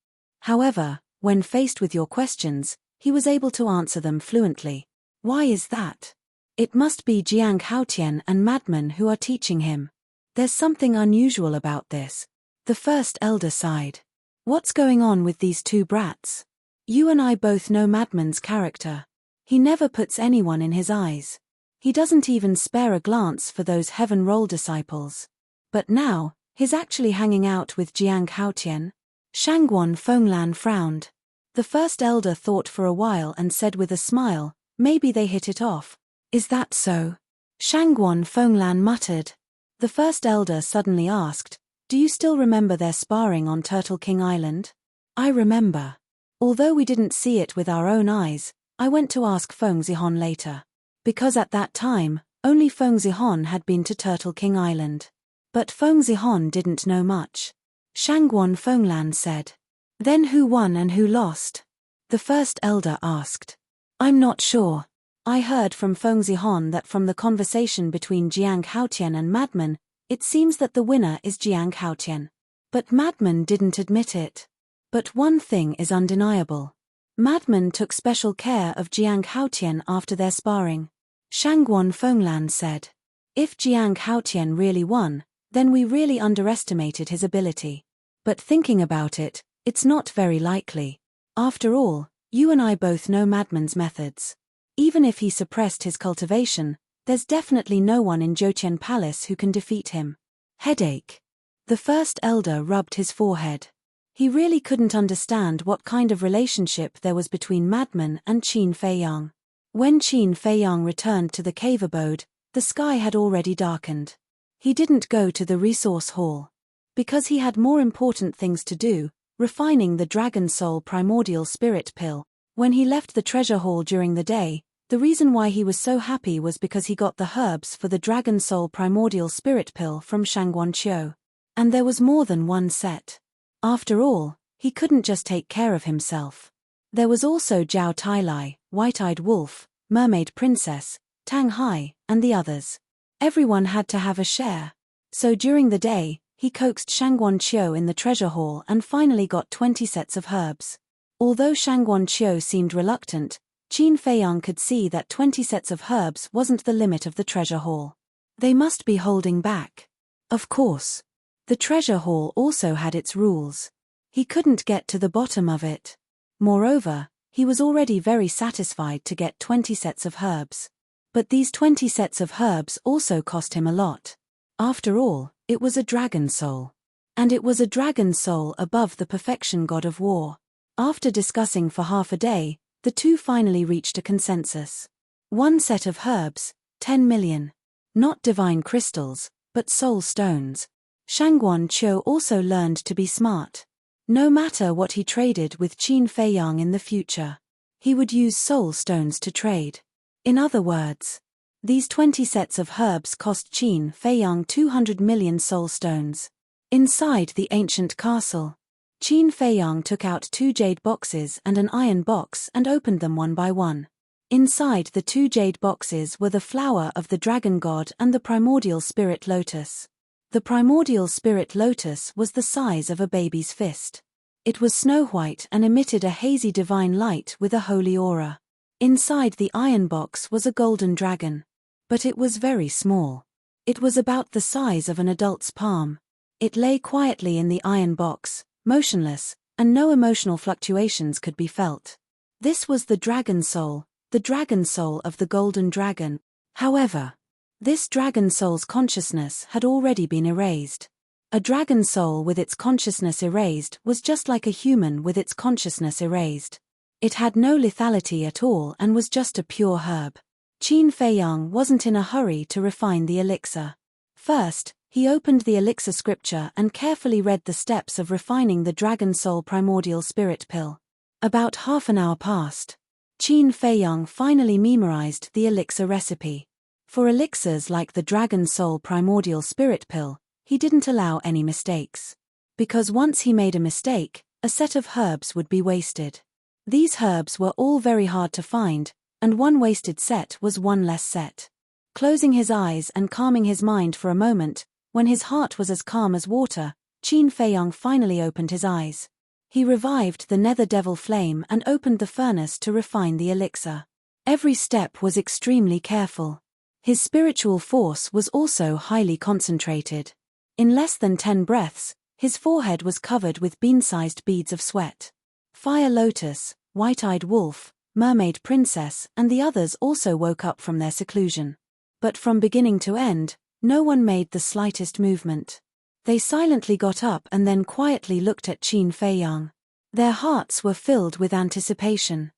S1: However, when faced with your questions, he was able to answer them fluently. Why is that? It must be Jiang Haotian and madmen who are teaching him. There's something unusual about this. The first elder sighed. What's going on with these two brats? You and I both know Madman's character. He never puts anyone in his eyes. He doesn't even spare a glance for those heaven roll disciples. But now, he's actually hanging out with Jiang Haotian. Shangguan Fenglan frowned. The first elder thought for a while and said with a smile, maybe they hit it off. Is that so? Shangguan Fenglan muttered. The first elder suddenly asked, do you still remember their sparring on Turtle King Island? I remember. Although we didn't see it with our own eyes, I went to ask Feng Zihon later. Because at that time, only Feng Zihon had been to Turtle King Island. But Feng Zihon didn't know much. Shangguan Fenglan said. Then who won and who lost? The first elder asked. I'm not sure. I heard from Feng Zihon that from the conversation between Jiang Haotian and Madman, it seems that the winner is Jiang Haotian. But Madman didn't admit it. But one thing is undeniable. Madman took special care of Jiang Haotian after their sparring. Shangguan Fenglan said. If Jiang Haotian really won, then we really underestimated his ability. But thinking about it, it's not very likely. After all, you and I both know Madman's methods. Even if he suppressed his cultivation, there's definitely no one in Jotian Palace who can defeat him. Headache. The first elder rubbed his forehead. He really couldn't understand what kind of relationship there was between Madman and Qin Feiyang. When Qin Feiyang returned to the cave abode, the sky had already darkened. He didn't go to the resource hall. Because he had more important things to do, refining the Dragon Soul Primordial Spirit Pill. When he left the treasure hall during the day, the reason why he was so happy was because he got the herbs for the Dragon Soul Primordial Spirit Pill from Shangguan Qiu. And there was more than one set. After all, he couldn't just take care of himself. There was also Zhao Tailai, White-Eyed Wolf, Mermaid Princess, Tang Hai, and the others. Everyone had to have a share. So during the day, he coaxed Shangguan Qiu in the treasure hall and finally got 20 sets of herbs. Although Shangguan Qiu seemed reluctant, Qin Feiyang could see that 20 sets of herbs wasn't the limit of the treasure hall. They must be holding back. Of course. The treasure hall also had its rules. He couldn't get to the bottom of it. Moreover, he was already very satisfied to get 20 sets of herbs. But these 20 sets of herbs also cost him a lot. After all, it was a dragon soul. And it was a dragon soul above the perfection god of war. After discussing for half a day, the two finally reached a consensus. One set of herbs, 10 million. Not divine crystals, but soul stones. Shangguan Qiu also learned to be smart. No matter what he traded with Qin Feiyang in the future, he would use soul stones to trade. In other words, these 20 sets of herbs cost Qin Feiyang 200 million soul stones. Inside the ancient castle, Qin Feiyang took out 2 jade boxes and an iron box and opened them one by one. Inside the 2 jade boxes were the flower of the dragon god and the primordial spirit lotus. The primordial spirit lotus was the size of a baby's fist. It was snow white and emitted a hazy divine light with a holy aura. Inside the iron box was a golden dragon. But it was very small. It was about the size of an adult's palm. It lay quietly in the iron box, motionless, and no emotional fluctuations could be felt. This was the dragon soul of the golden dragon. However, this dragon soul's consciousness had already been erased. A dragon soul with its consciousness erased was just like a human with its consciousness erased. It had no lethality at all and was just a pure herb. Qin Feiyang wasn't in a hurry to refine the elixir. First, he opened the elixir scripture and carefully read the steps of refining the Dragon Soul Primordial Spirit Pill. About half an hour passed. Qin Feiyang finally memorized the elixir recipe. For elixirs like the Dragon Soul Primordial Spirit Pill, he didn't allow any mistakes. Because once he made a mistake, a set of herbs would be wasted. These herbs were all very hard to find, and one wasted set was one less set. Closing his eyes and calming his mind for a moment, when his heart was as calm as water, Qin Feiyang finally opened his eyes. He revived the nether devil flame and opened the furnace to refine the elixir. Every step was extremely careful. His spiritual force was also highly concentrated. In less than 10 breaths, his forehead was covered with bean-sized beads of sweat. Fire Lotus, White-Eyed Wolf, Mermaid Princess and the others also woke up from their seclusion. But from beginning to end, no one made the slightest movement. They silently got up and then quietly looked at Qin Feiyang. Their hearts were filled with anticipation.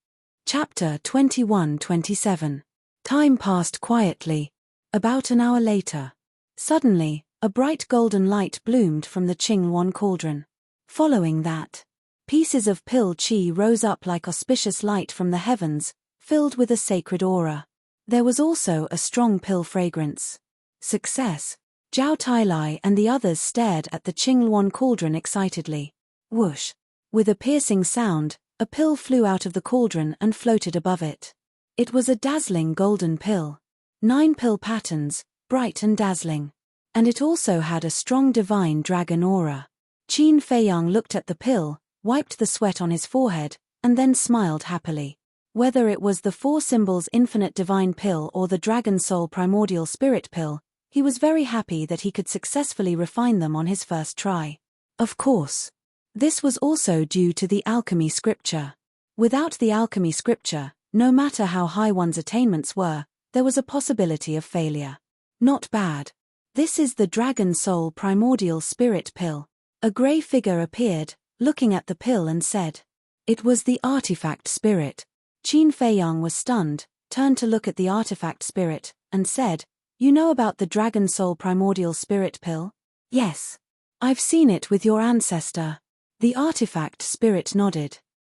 S1: Chapter 21-27. Time passed quietly. About an hour later. Suddenly, a bright golden light bloomed from the Qingluan cauldron. Following that, pieces of pill qi rose up like auspicious light from the heavens, filled with a sacred aura. There was also a strong pill fragrance. Success! Zhao Tailai and the others stared at the Qingluan cauldron excitedly. Whoosh! With a piercing sound, a pill flew out of the cauldron and floated above it. It was a dazzling golden pill. 9 pill patterns, bright and dazzling. And it also had a strong divine dragon aura. Qin Feiyang looked at the pill, wiped the sweat on his forehead, and then smiled happily. Whether it was the 4 symbols infinite divine pill or the dragon soul primordial spirit pill, he was very happy that he could successfully refine them on his first try. Of course, this was also due to the alchemy scripture. Without the alchemy scripture, no matter how high one's attainments were, there was a possibility of failure. Not bad. This is the dragon soul primordial spirit pill. A grey figure appeared, looking at the pill and said. It was the artifact spirit. Qin Feiyang was stunned, turned to look at the artifact spirit, and said, "You know about the dragon soul primordial spirit pill?" "Yes. I've seen it with your ancestor." The artifact spirit nodded.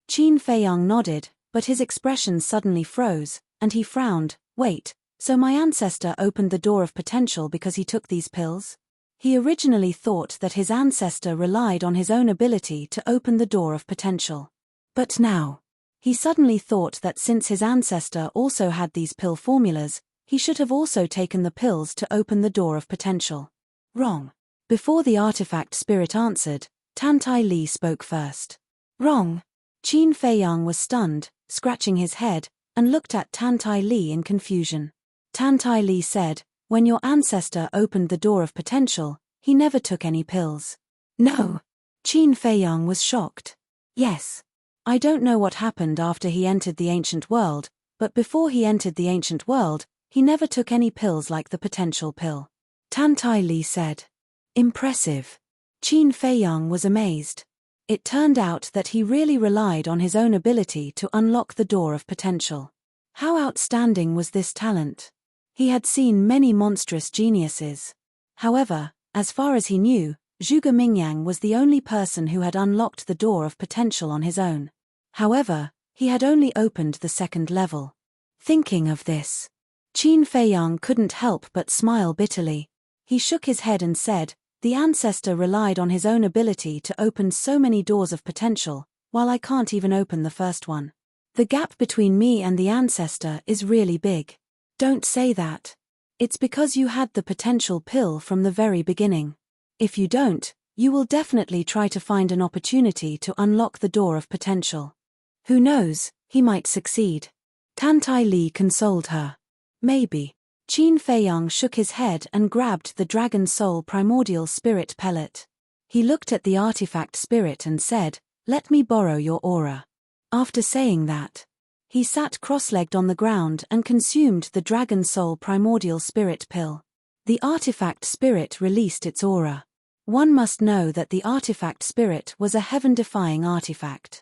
S1: Qin Feiyang nodded, but his expression suddenly froze, and he frowned. "Wait, so my ancestor opened the door of potential because he took these pills?" He originally thought that his ancestor relied on his own ability to open the door of potential. But now, he suddenly thought that since his ancestor also had these pill formulas, he should have also taken the pills to open the door of potential. Wrong. Before the artifact spirit answered, Tantai Li spoke first. Wrong. Qin Feiyang was stunned, scratching his head, and looked at Tantai Li in confusion. Tantai Li said, "When your ancestor opened the door of potential, he never took any pills." No. Qin Feiyang was shocked. Yes. I don't know what happened after he entered the ancient world, but before he entered the ancient world, he never took any pills like the potential pill. Tantai Li said. Impressive. Qin Feiyang was amazed. It turned out that he really relied on his own ability to unlock the door of potential. How outstanding was this talent? He had seen many monstrous geniuses. However, as far as he knew, Zhuge Mingyang was the only person who had unlocked the door of potential on his own. However, he had only opened the 2nd level. Thinking of this, Qin Feiyang couldn't help but smile bitterly. He shook his head and said, "The ancestor relied on his own ability to open so many doors of potential, while I can't even open the first one. The gap between me and the ancestor is really big." Don't say that. It's because you had the potential pill from the very beginning. If you don't, you will definitely try to find an opportunity to unlock the door of potential. Who knows, he might succeed. Tantai Li consoled her. Maybe. Qin Feiyang shook his head and grabbed the dragon soul primordial spirit pellet. He looked at the artifact spirit and said, "Let me borrow your aura." After saying that, he sat cross-legged on the ground and consumed the dragon soul primordial spirit pill. The artifact spirit released its aura. One must know that the artifact spirit was a heaven-defying artifact.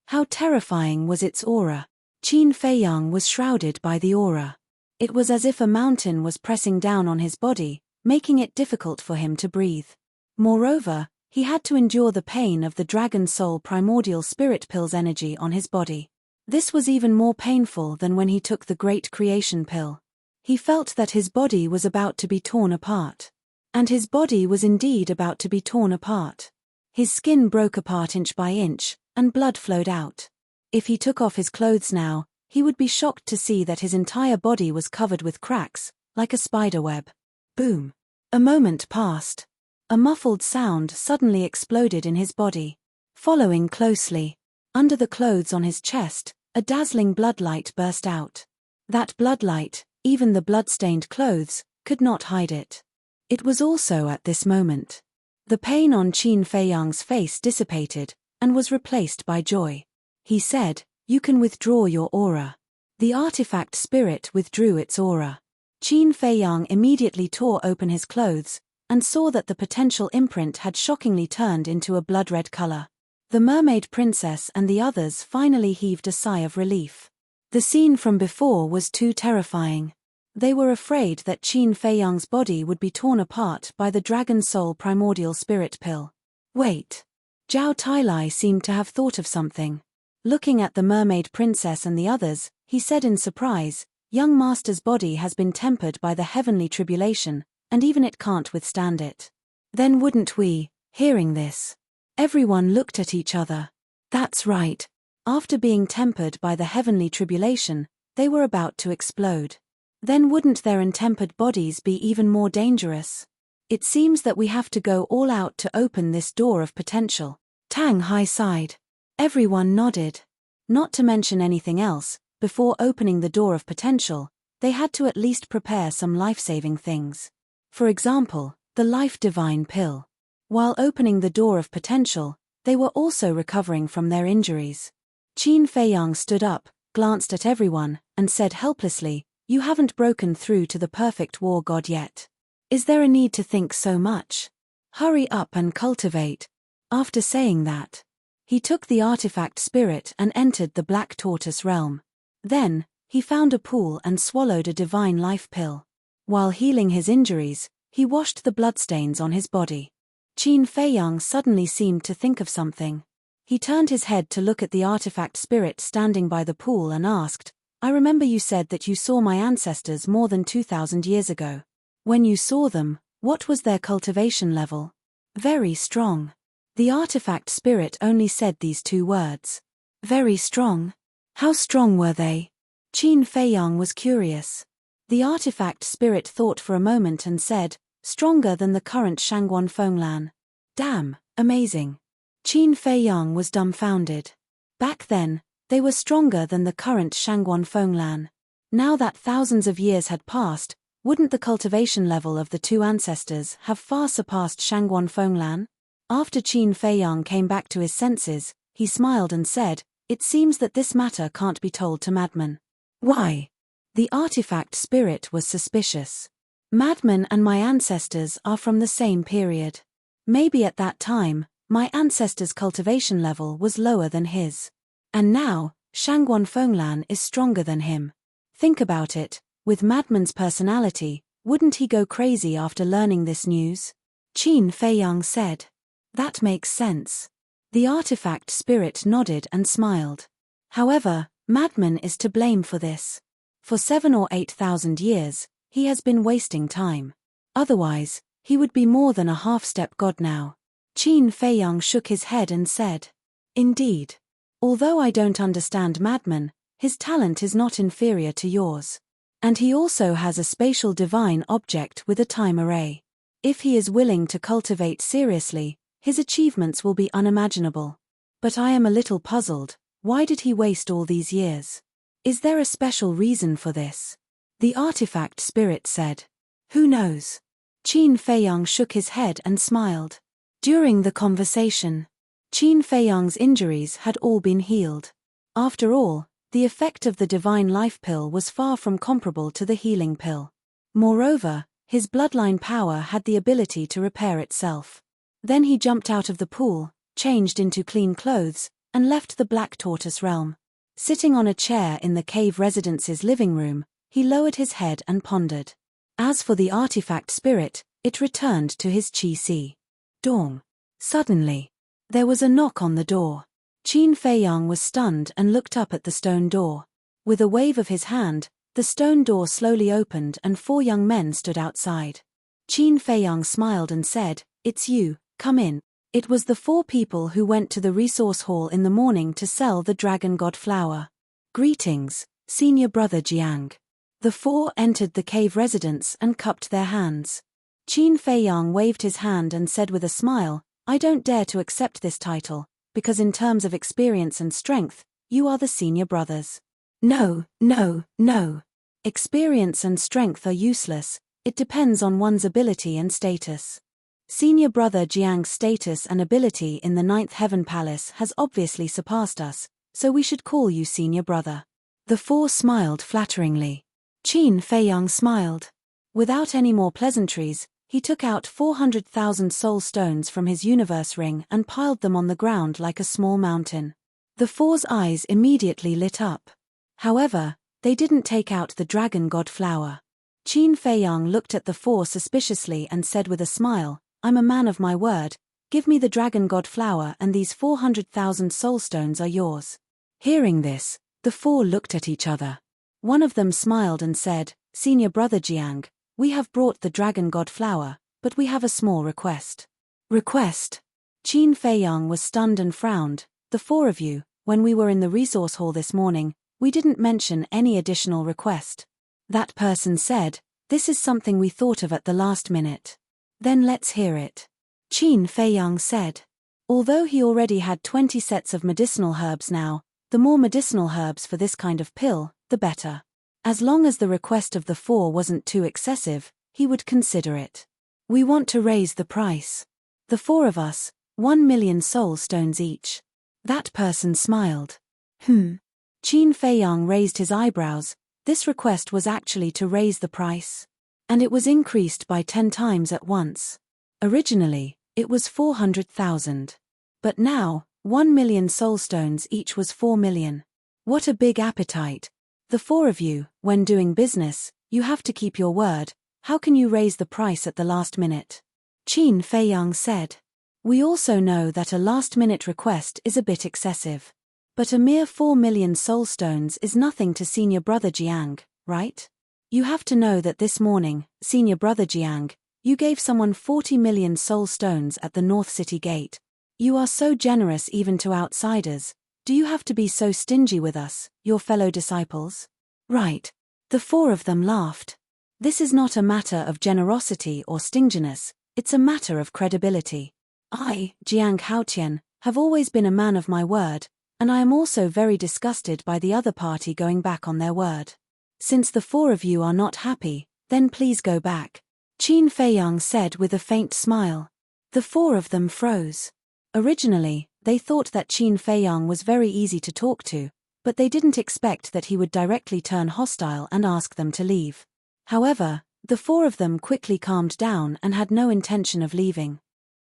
S1: How terrifying was its aura! Qin Feiyang was shrouded by the aura. It was as if a mountain was pressing down on his body, making it difficult for him to breathe. Moreover, he had to endure the pain of the dragon soul primordial spirit pill's energy on his body. This was even more painful than when he took the great creation pill. He felt that his body was about to be torn apart. And his body was indeed about to be torn apart. His skin broke apart inch by inch, and blood flowed out. If he took off his clothes now, he would be shocked to see that his entire body was covered with cracks, like a spider web. Boom. A moment passed. A muffled sound suddenly exploded in his body. Following closely, under the clothes on his chest, a dazzling bloodlight burst out. That bloodlight, even the blood-stained clothes, could not hide it. It was also at this moment. The pain on Qin Feiyang's face dissipated, and was replaced by joy. He said, "You can withdraw your aura." The artifact spirit withdrew its aura. Qin Feiyang immediately tore open his clothes, and saw that the potential imprint had shockingly turned into a blood-red color. The mermaid princess and the others finally heaved a sigh of relief. The scene from before was too terrifying. They were afraid that Qin Feiyang's body would be torn apart by the Dragon Soul Primordial Spirit Pill. Wait. Zhao Tailai seemed to have thought of something. Looking at the mermaid princess and the others, he said in surprise, "Young master's body has been tempered by the heavenly tribulation, and even it can't withstand it." Then wouldn't we? Hearing this, everyone looked at each other. That's right. After being tempered by the heavenly tribulation, they were about to explode. Then wouldn't their untempered bodies be even more dangerous? It seems that we have to go all out to open this door of potential. Tang Hai sighed. Everyone nodded. Not to mention anything else, before opening the door of potential, they had to at least prepare some life-saving things. For example, the Life Divine Pill. While opening the door of potential, they were also recovering from their injuries. Qin Feiyang stood up, glanced at everyone, and said helplessly, "You haven't broken through to the perfect war god yet. Is there a need to think so much? Hurry up and cultivate." After saying that, he took the artifact spirit and entered the Black Tortoise realm. Then, he found a pool and swallowed a divine life pill. While healing his injuries, he washed the bloodstains on his body. Qin Feiyang suddenly seemed to think of something. He turned his head to look at the artifact spirit standing by the pool and asked, "I remember you said that you saw my ancestors more than 2,000 years ago. When you saw them, what was their cultivation level?" "Very strong." The artifact spirit only said these two words. "Very strong? How strong were they?" Qin Feiyang was curious. The artifact spirit thought for a moment and said, "Stronger than the current Shangguan Fenglan." Damn, amazing. Qin Feiyang was dumbfounded. Back then, they were stronger than the current Shangguan Fenglan. Now that thousands of years had passed, wouldn't the cultivation level of the two ancestors have far surpassed Shangguan Fenglan? After Qin Feiyang came back to his senses, he smiled and said, "It seems that this matter can't be told to madmen." "Why?" The artifact spirit was suspicious. "Madmen and my ancestors are from the same period. Maybe at that time, my ancestor's cultivation level was lower than his. And now, Shangguan Fenglan is stronger than him. Think about it, with Madman's personality, wouldn't he go crazy after learning this news?" Qin Feiyang said. "That makes sense." The artifact spirit nodded and smiled. "However, Madman is to blame for this. For 7 or 8,000 years, he has been wasting time. Otherwise, he would be more than a half-step god now." Qin Feiyang shook his head and said, "Indeed. Although I don't understand Madman, his talent is not inferior to yours. And he also has a spatial divine object with a time array. If he is willing to cultivate seriously, his achievements will be unimaginable. But I am a little puzzled, why did he waste all these years? Is there a special reason for this?" The artifact spirit said. "Who knows?" Qin Feiyang shook his head and smiled. During the conversation, Qin Feiyang's injuries had all been healed. After all, the effect of the divine life pill was far from comparable to the healing pill. Moreover, his bloodline power had the ability to repair itself. Then he jumped out of the pool, changed into clean clothes, and left the Black Tortoise realm. Sitting on a chair in the cave residence's living room, he lowered his head and pondered. As for the artifact spirit, it returned to his Qi. Dong. Suddenly, there was a knock on the door. Qin Feiyang was stunned and looked up at the stone door. With a wave of his hand, the stone door slowly opened and 4 young men stood outside. Qin Feiyang smiled and said, "It's you, come in." It was the 4 people who went to the resource hall in the morning to sell the dragon god flower. Greetings, senior brother Jiang. The 4 entered the cave residence and cupped their hands. Qin Feiyang waved his hand and said with a smile, I don't dare to accept this title, because in terms of experience and strength, you are the senior brothers. No, no, no. Experience and strength are useless, it depends on one's ability and status. Senior brother Jiang's status and ability in the 9th Heaven Palace has obviously surpassed us, so we should call you senior brother. The 4 smiled flatteringly. Qin Feiyang smiled. Without any more pleasantries, he took out 400,000 soul stones from his universe ring and piled them on the ground like a small mountain. The 4's eyes immediately lit up. However, they didn't take out the dragon god flower. Qin Feiyang looked at the 4 suspiciously and said with a smile, I'm a man of my word, give me the dragon god flower and these 400,000 soul stones are yours. Hearing this, the 4 looked at each other. One of them smiled and said, Senior brother Jiang, we have brought the dragon god flower, but we have a small request. Request? Qin Feiyang was stunned and frowned. The 4 of you, when we were in the resource hall this morning, we didn't mention any additional request. That person said, this is something we thought of at the last minute. Then let's hear it. Qin Feiyang said. Although he already had 20 sets of medicinal herbs now, the more medicinal herbs for this kind of pill, the better. As long as the request of the 4 wasn't too excessive, he would consider it. We want to raise the price. The 4 of us, 1 million soul stones each. That person smiled. Qin Feiyang raised his eyebrows. This request was actually to raise the price. And it was increased by 10 times at once. Originally, it was 400,000. But now, 1 million soul stones each was 4 million. What a big appetite. The 4 of you, when doing business, you have to keep your word. How can you raise the price at the last minute? Qin Feiyang said. We also know that a last-minute request is a bit excessive. But a mere 4 million soul stones is nothing to senior brother Jiang, right? You have to know that this morning, senior brother Jiang, you gave someone 40 million soul stones at the North City Gate. You are so generous even to outsiders. Do you have to be so stingy with us, your fellow disciples? Right. The 4 of them laughed. This is not a matter of generosity or stinginess, it's a matter of credibility. I, Jiang Haotian, have always been a man of my word, and I am also very disgusted by the other party going back on their word. Since the 4 of you are not happy, then please go back. Qin Feiyang said with a faint smile. The 4 of them froze. Originally, they thought that Qin Feiyang was very easy to talk to, but they didn't expect that he would directly turn hostile and ask them to leave. However, the 4 of them quickly calmed down and had no intention of leaving.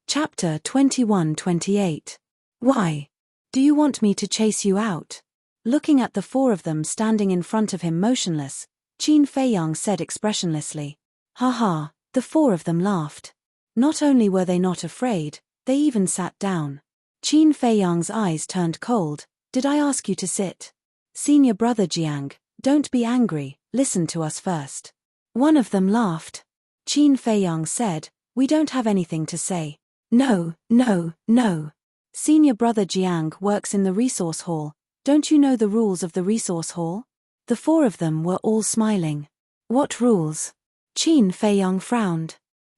S1: Chapter 21-28. Why? Do you want me to chase you out? Looking at the 4 of them standing in front of him motionless, Qin Feiyang said expressionlessly. Haha, the 4 of them laughed. Not only were they not afraid, they even sat down. Qin Feiyang's eyes turned cold. Did I ask you to sit? Senior brother Jiang, don't be angry, listen to us first. One of them laughed. Qin Feiyang said, we don't have anything to say. No, no, no. Senior brother Jiang works in the resource hall. Don't you know the rules of the resource hall? The 4 of them were all smiling. What rules? Qin Feiyang frowned.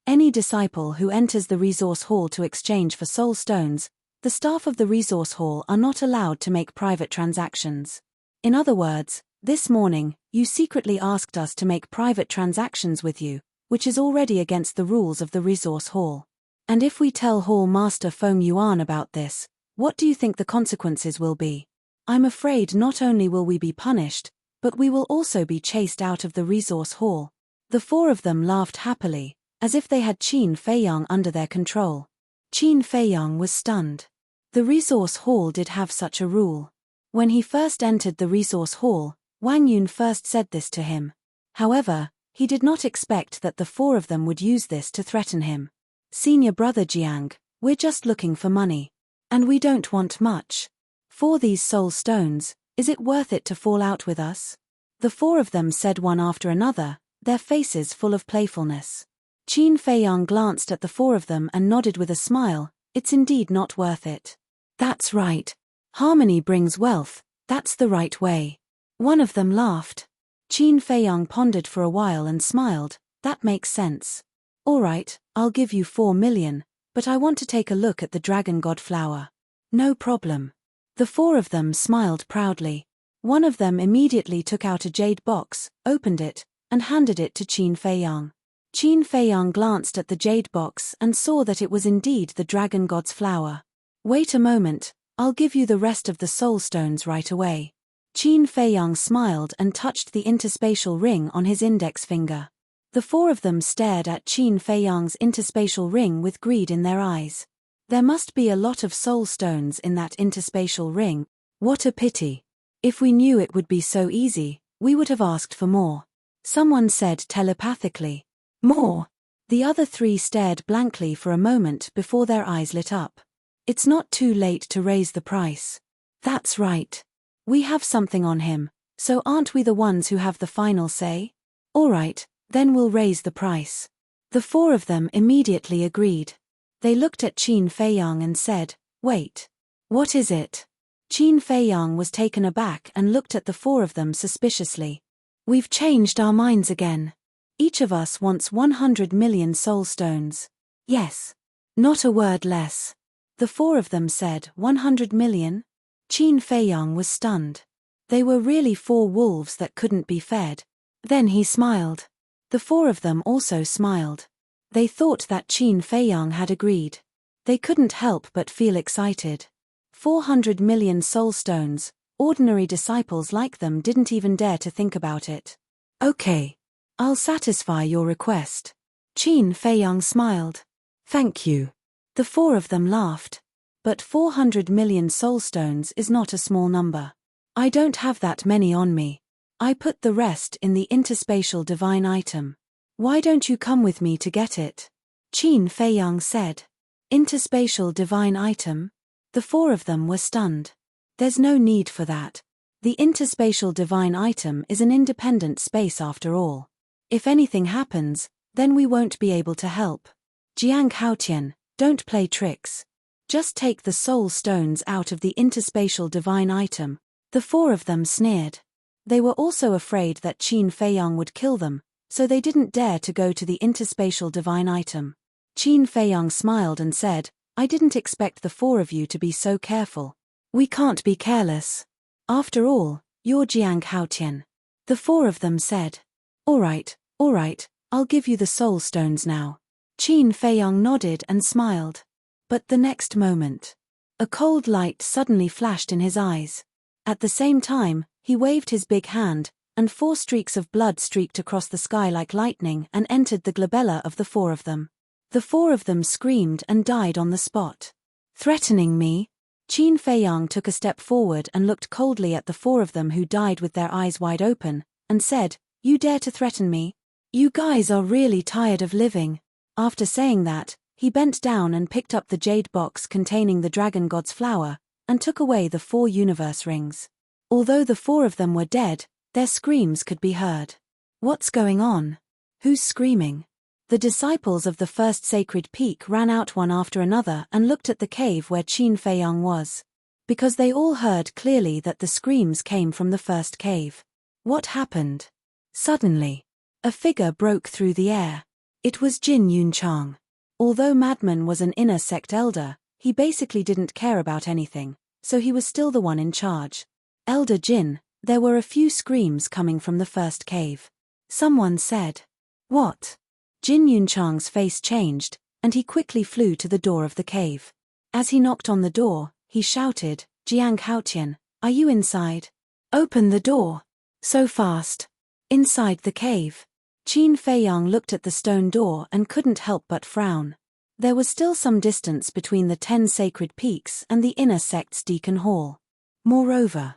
S1: Any disciple who enters the resource hall to exchange for soul stones, the staff of the resource hall are not allowed to make private transactions. In other words, this morning, you secretly asked us to make private transactions with you, which is already against the rules of the resource hall. And if we tell Hall Master Feng Yuan about this, what do you think the consequences will be? I'm afraid not only will we be punished, but we will also be chased out of the resource hall. The 4 of them laughed happily, as if they had Qin Feiyang under their control. Qin Feiyang was stunned. The resource hall did have such a rule. When he first entered the resource hall, Wang Yun first said this to him. However, he did not expect that the 4 of them would use this to threaten him. Senior brother Jiang, we're just looking for money. And we don't want much. For these soul stones, is it worth it to fall out with us? The 4 of them said one after another, their faces full of playfulness. Qin Feiyang glanced at the 4 of them and nodded with a smile. It's indeed not worth it. That's right. Harmony brings wealth, that's the right way. One of them laughed. Qin Feiyang pondered for a while and smiled. That makes sense. All right, I'll give you 4 million, but I want to take a look at the dragon god flower. No problem. The four of them smiled proudly. One of them immediately took out a jade box, opened it, and handed it to Qin Feiyang. Qin Feiyang glanced at the jade box and saw that it was indeed the dragon god's flower. Wait a moment, I'll give you the rest of the soul stones right away. Qin Feiyang smiled and touched the interspatial ring on his index finger. The four of them stared at Qin Feiyang's interspatial ring with greed in their eyes. There must be a lot of soul stones in that interspatial ring. What a pity. If we knew it would be so easy, we would have asked for more. Someone said telepathically. More. The other three stared blankly for a moment before their eyes lit up. It's not too late to raise the price. That's right. We have something on him, so aren't we the ones who have the final say? All right, then we'll raise the price. The four of them immediately agreed. They looked at Qin Feiyang and said, Wait. What is it? Qin Feiyang was taken aback and looked at the four of them suspiciously. We've changed our minds again. Each of us wants 100 million soul stones. Yes. Not a word less. The four of them said 100 million? Qin Feiyang was stunned. They were really 4 wolves that couldn't be fed. Then he smiled. The four of them also smiled. They thought that Qin Feiyang had agreed. They couldn't help but feel excited. 400 million soul stones, ordinary disciples like them didn't even dare to think about it. Okay. I'll satisfy your request. Qin Feiyang smiled. Thank you. The four of them laughed. But 400 million soul stones is not a small number. I don't have that many on me. I put the rest in the interspatial divine item. Why don't you come with me to get it? Qin Feiyang said. Interspatial divine item? The four of them were stunned. There's no need for that. The interspatial divine item is an independent space after all. If anything happens, then we won't be able to help. Jiang Haotian, don't play tricks. Just take the soul stones out of the interspatial divine item. The four of them sneered. They were also afraid that Qin Feiyang would kill them, so they didn't dare to go to the interspatial divine item. Qin Feiyang smiled and said, I didn't expect the four of you to be so careful. We can't be careless. After all, you're Jiang Haotian. The four of them said. All right, I'll give you the soul stones now. Qin Feiyang nodded and smiled. But the next moment, a cold light suddenly flashed in his eyes. At the same time, he waved his big hand, and 4 streaks of blood streaked across the sky like lightning and entered the glabella of the four of them. The four of them screamed and died on the spot. Threatening me? Qin Feiyang took a step forward and looked coldly at the four of them who died with their eyes wide open, and said, You dare to threaten me? You guys are really tired of living. After saying that, he bent down and picked up the jade box containing the dragon god's flower, and took away the 4 universe rings. Although the four of them were dead, their screams could be heard. What's going on? Who's screaming? The disciples of the first sacred peak ran out one after another and looked at the cave where Qin Feiyang was. Because they all heard clearly that the screams came from the first cave. What happened? Suddenly, a figure broke through the air. It was Jin Yunchang. Although Madman was an inner sect elder, he basically didn't care about anything, so he was still the one in charge. Elder Jin, there were a few screams coming from the first cave. Someone said, What? Jin Yunchang's face changed, and he quickly flew to the door of the cave. As he knocked on the door, he shouted, Jiang Haotian, are you inside? Open the door. So fast. Inside the cave. Qin Feiyang looked at the stone door and couldn't help but frown. There was still some distance between the 10 sacred peaks and the inner sect's Deacon Hall. Moreover,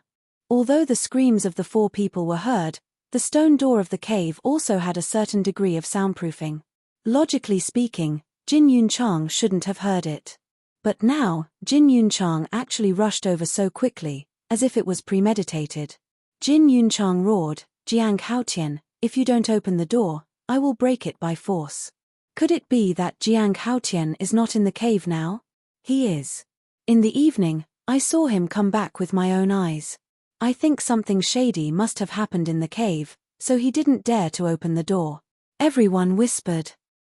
S1: although the screams of the 4 people were heard, the stone door of the cave also had a certain degree of soundproofing. Logically speaking, Jin Yunchang shouldn't have heard it. But now, Jin Yunchang actually rushed over so quickly, as if it was premeditated. Jin Yunchang roared, Jiang Haotian, if you don't open the door, I will break it by force. Could it be that Jiang Haotian is not in the cave now? He is. In the evening, I saw him come back with my own eyes. I think something shady must have happened in the cave, so he didn't dare to open the door. Everyone whispered.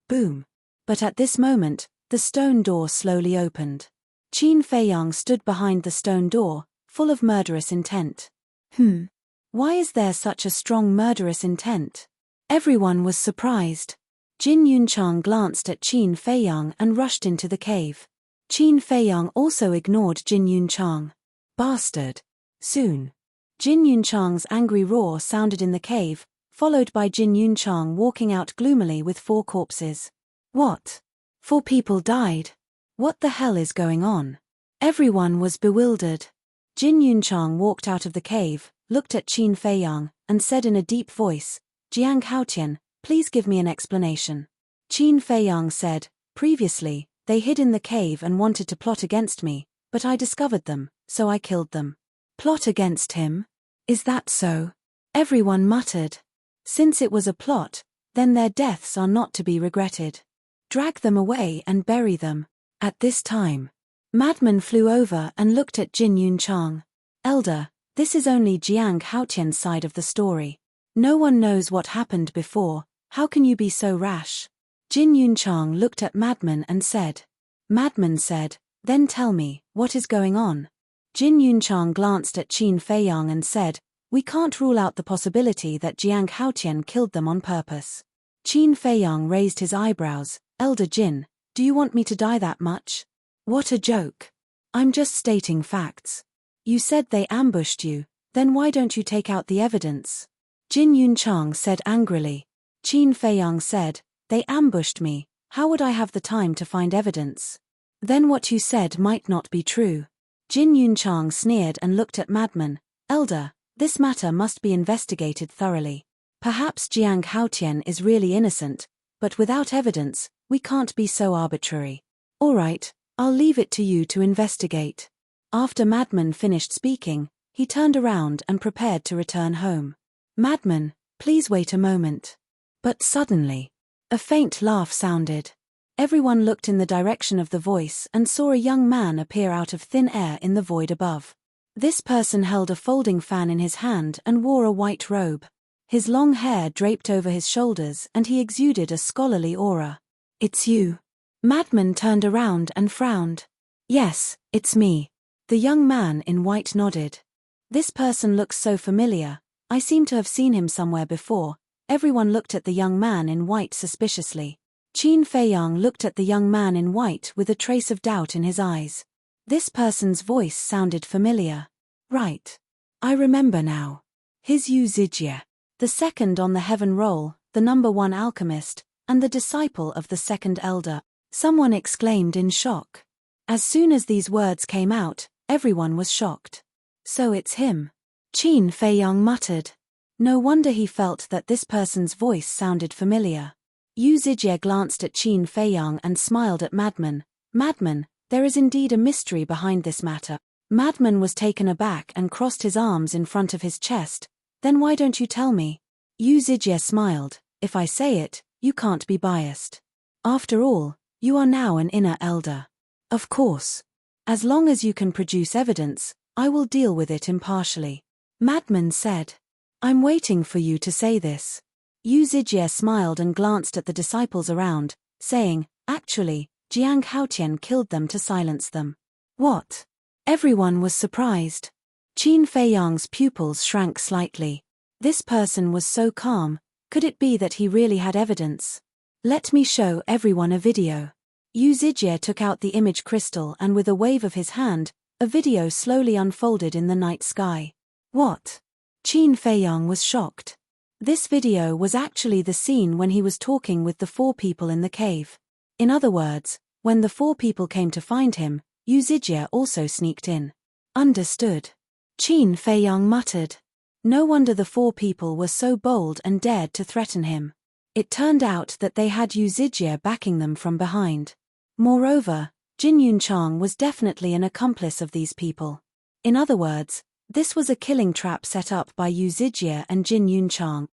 S1: Boom. But at this moment, the stone door slowly opened. Qin Feiyang stood behind the stone door, full of murderous intent. Why is there such a strong murderous intent? Everyone was surprised. Jin Yunchang glanced at Qin Feiyang and rushed into the cave. Qin Feiyang also ignored Jin Yunchang. Bastard. Soon. Jin Yunchang's angry roar sounded in the cave, followed by Jin Yunchang walking out gloomily with 4 corpses. What? 4 people died? What the hell is going on? Everyone was bewildered. Jin Yunchang walked out of the cave, looked at Qin Feiyang, and said in a deep voice, Jiang Haotian, please give me an explanation. Qin Feiyang said, previously, they hid in the cave and wanted to plot against me, but I discovered them, so I killed them. Plot against him? Is that so? Everyone muttered. Since it was a plot, then their deaths are not to be regretted. Drag them away and bury them. At this time, Madman flew over and looked at Jin Yunchang. Elder, this is only Jiang Haotian's side of the story. No one knows what happened before, how can you be so rash? Jin Yunchang looked at Madman and said. Madman said, then tell me, what is going on? Jin Yunchang glanced at Qin Feiyang and said, we can't rule out the possibility that Jiang Haotian killed them on purpose. Qin Feiyang raised his eyebrows. Elder Jin, do you want me to die that much? What a joke. I'm just stating facts. You said they ambushed you, then why don't you take out the evidence? Jin Yunchang said angrily. Qin Feiyang said, they ambushed me, how would I have the time to find evidence? Then what you said might not be true. Jin Yunchang sneered and looked at Madman. Elder, this matter must be investigated thoroughly. Perhaps Jiang Haotian is really innocent, but without evidence, we can't be so arbitrary. All right, I'll leave it to you to investigate. After Madman finished speaking, he turned around and prepared to return home. Madman, please wait a moment. But suddenly, a faint laugh sounded. Everyone looked in the direction of the voice and saw a young man appear out of thin air in the void above. This person held a folding fan in his hand and wore a white robe. His long hair draped over his shoulders and he exuded a scholarly aura. It's you. Madman turned around and frowned. Yes, it's me. The young man in white nodded. This person looks so familiar, I seem to have seen him somewhere before. Everyone looked at the young man in white suspiciously. Qin Feiyang looked at the young man in white with a trace of doubt in his eyes. This person's voice sounded familiar. Right. I remember now. His Yu Zijie. The second on the heaven roll, the number 1 alchemist, and the disciple of the second elder. Someone exclaimed in shock. As soon as these words came out, everyone was shocked. So it's him. Qin Feiyang muttered. No wonder he felt that this person's voice sounded familiar. Yu Zijie glanced at Qin Feiyang and smiled at Madman. Madman, there is indeed a mystery behind this matter. Madman was taken aback and crossed his arms in front of his chest. Then why don't you tell me? Yu Zijie smiled. If I say it, you can't be biased. After all, you are now an inner elder. Of course. As long as you can produce evidence, I will deal with it impartially. Madman said. I'm waiting for you to say this. Yu Zijie smiled and glanced at the disciples around, saying, actually, Jiang Haotian killed them to silence them. What? Everyone was surprised. Qin Feiyang's pupils shrank slightly. This person was so calm, could it be that he really had evidence? Let me show everyone a video. Yu Zijie took out the image crystal and with a wave of his hand, a video slowly unfolded in the night sky. What? Qin Feiyang was shocked. This video was actually the scene when he was talking with the 4 people in the cave. In other words, when the 4 people came to find him, Yu Zijie also sneaked in. Understood. Qin Feiyang muttered. No wonder the 4 people were so bold and dared to threaten him. It turned out that they had Yu Zijie backing them from behind. Moreover, Jin Yunchang was definitely an accomplice of these people. In other words, this was a killing trap set up by Yu Zijie and Jin Yunchang.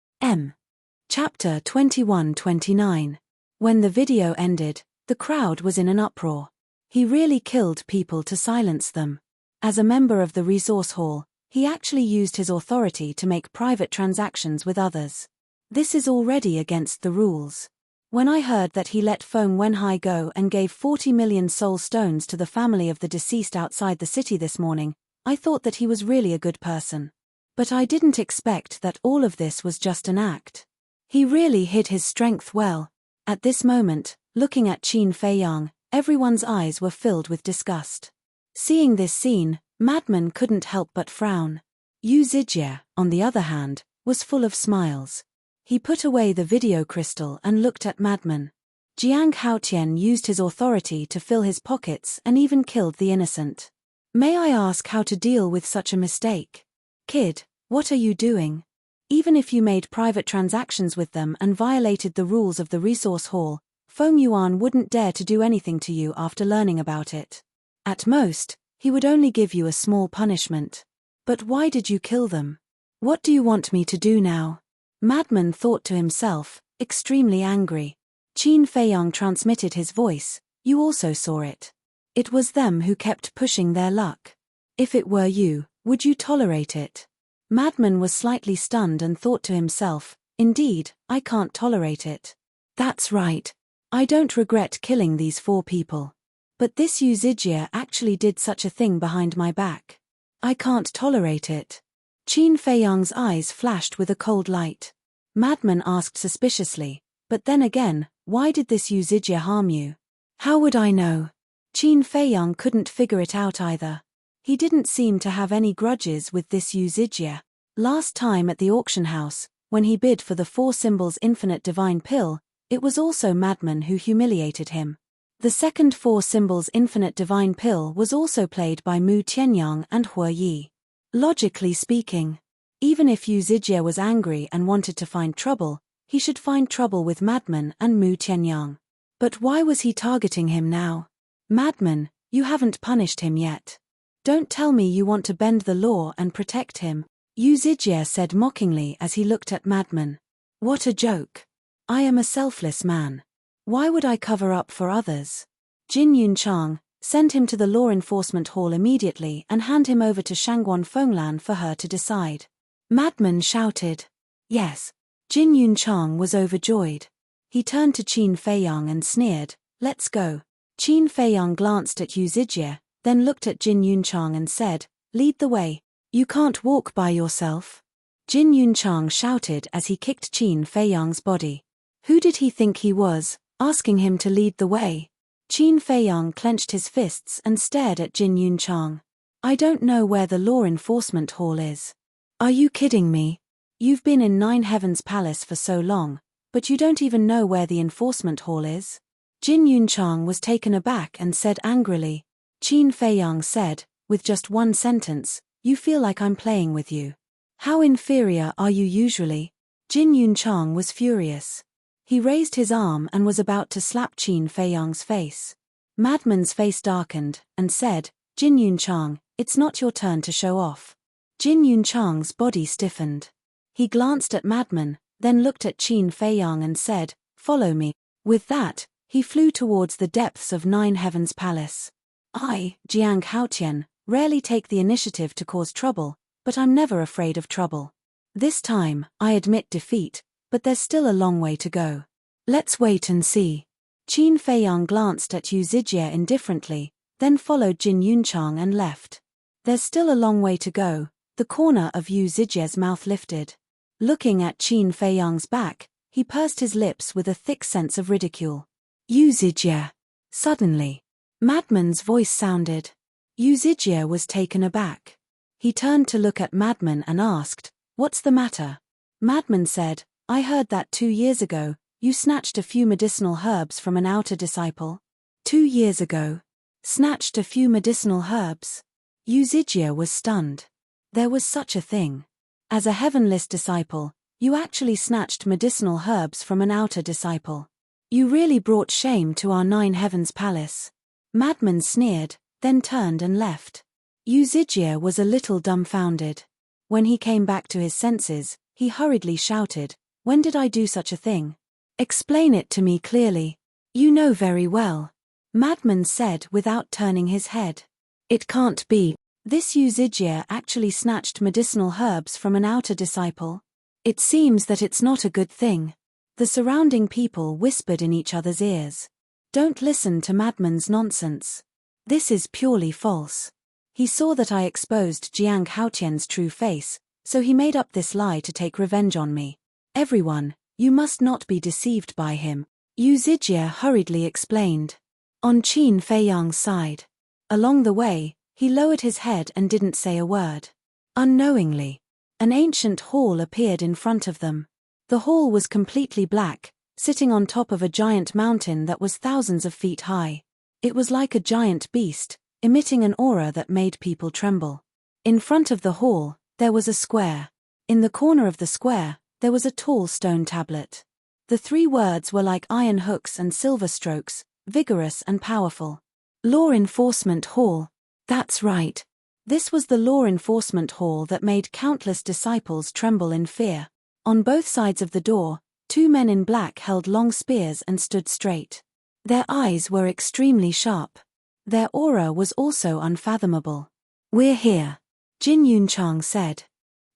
S1: Chapter 21-29. When the video ended, the crowd was in an uproar. He really killed people to silence them. As a member of the resource hall, he actually used his authority to make private transactions with others. This is already against the rules. When I heard that he let Foam Wenhai go and gave 40 million soul stones to the family of the deceased outside the city this morning, I thought that he was really a good person. But I didn't expect that all of this was just an act. He really hid his strength well. At this moment, looking at Qin Feiyang, everyone's eyes were filled with disgust. Seeing this scene, Madman couldn't help but frown. Yu Zijie, on the other hand, was full of smiles. He put away the video crystal and looked at Madman. Jiang Haotian used his authority to fill his pockets and even killed the innocent. May I ask how to deal with such a mistake? Kid, what are you doing? Even if you made private transactions with them and violated the rules of the resource hall, Feng Yuan wouldn't dare to do anything to you after learning about it. At most, he would only give you a small punishment. But why did you kill them? What do you want me to do now? Madman thought to himself, extremely angry. Qin Feiyang transmitted his voice, you also saw it. It was them who kept pushing their luck. If it were you, would you tolerate it? Madman was slightly stunned and thought to himself, indeed, I can't tolerate it. That's right. I don't regret killing these 4 people. But this Yu Zijie actually did such a thing behind my back. I can't tolerate it. Qin Feiyang's eyes flashed with a cold light. Madman asked suspiciously, but then again, why did this Yu Zijie harm you? How would I know? Qin Feiyang couldn't figure it out either. He didn't seem to have any grudges with this Yu Zijie. Last time at the auction house, when he bid for the 4 symbols infinite divine pill, it was also Madman who humiliated him. The second 4 symbols infinite divine pill was also played by Mu Tianyang and Hue Yi. Logically speaking, even if Yu Zijie was angry and wanted to find trouble, he should find trouble with Madman and Mu Tianyang. But why was he targeting him now? Madman, you haven't punished him yet. Don't tell me you want to bend the law and protect him, Yu Zijie said mockingly as he looked at Madman. What a joke. I am a selfless man. Why would I cover up for others? Jin Yunchang, send him to the law enforcement hall immediately and hand him over to Shangguan Fenglan for her to decide. Madman shouted. Yes. Jin Yunchang was overjoyed. He turned to Qin Feiyang and sneered, let's go. Qin Feiyang glanced at Yu Zijie, then looked at Jin Yunchang and said, lead the way. You can't walk by yourself. Jin Yunchang shouted as he kicked Qin Feiyang's body. Who did he think he was, asking him to lead the way? Qin Feiyang clenched his fists and stared at Jin Yunchang. I don't know where the law enforcement hall is. Are you kidding me? You've been in 9 Heavens Palace for so long, but you don't even know where the enforcement hall is? Jin Yunchang was taken aback and said angrily. Qin Feiyang said, with just one sentence, you feel like I'm playing with you. How inferior are you usually? Jin Yunchang was furious. He raised his arm and was about to slap Qin Feiyang's face. Madman's face darkened, and said, Jin Yunchang, it's not your turn to show off. Jin Yunchang's body stiffened. He glanced at Madman, then looked at Qin Feiyang and said, follow me. With that, he flew towards the depths of 9 Heavens Palace. I, Jiang Haotian, rarely take the initiative to cause trouble, but I'm never afraid of trouble. This time, I admit defeat, but there's still a long way to go. Let's wait and see. Qin Feiyang glanced at Yu Zijie indifferently, then followed Jin Yunchang and left. There's still a long way to go. The corner of Yu Zijie's mouth lifted. Looking at Qin Feiyang's back, he pursed his lips with a thick sense of ridicule. Yu Zijie. Suddenly, Madman's voice sounded. Yu Zijie was taken aback. He turned to look at Madman and asked, what's the matter? Madman said, I heard that 2 years ago, you snatched a few medicinal herbs from an outer disciple. 2 years ago. Snatched a few medicinal herbs. Yu Zijie was stunned. There was such a thing. As a heavenless disciple, you actually snatched medicinal herbs from an outer disciple. You really brought shame to our 9 Heavens Palace. Madman sneered, then turned and left. Yu Zijie was a little dumbfounded. When he came back to his senses, he hurriedly shouted, when did I do such a thing? Explain it to me clearly. You know very well. Madman said without turning his head. It can't be. This Uzijia actually snatched medicinal herbs from an outer disciple. It seems that it's not a good thing. The surrounding people whispered in each other's ears. Don't listen to Madman's nonsense. This is purely false. He saw that I exposed Jiang Haotian's true face, so he made up this lie to take revenge on me. Everyone, you must not be deceived by him, Uzijia hurriedly explained. On Qin Feiyang's side. Along the way, he lowered his head and didn't say a word. Unknowingly, an ancient hall appeared in front of them. The hall was completely black, sitting on top of a giant mountain that was thousands of feet high. It was like a giant beast, emitting an aura that made people tremble. In front of the hall, there was a square. In the corner of the square, there was a tall stone tablet. The 3 words were like iron hooks and silver strokes, vigorous and powerful. Law Enforcement Hall. That's right. This was the law enforcement hall that made countless disciples tremble in fear. On both sides of the door, 2 men in black held long spears and stood straight. Their eyes were extremely sharp. Their aura was also unfathomable. We're here, Jin Yunchang said.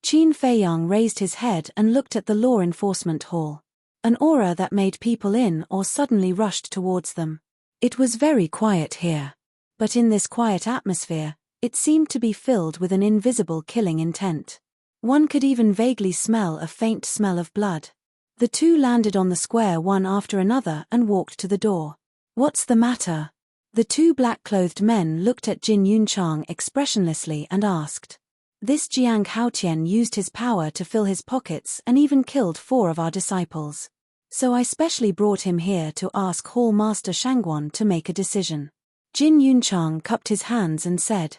S1: Qin Feiyang raised his head and looked at the law enforcement hall. An aura that made people in awe suddenly rushed towards them. It was very quiet here. But in this quiet atmosphere, it seemed to be filled with an invisible killing intent. One could even vaguely smell a faint smell of blood. The 2 landed on the square one after another and walked to the door. What's the matter? The 2 black-clothed men looked at Jin Yunchang expressionlessly and asked. This Jiang Haotian used his power to fill his pockets and even killed 4 of our disciples. So I specially brought him here to ask Hall Master Shangguan to make a decision. Jin Yunchang cupped his hands and said,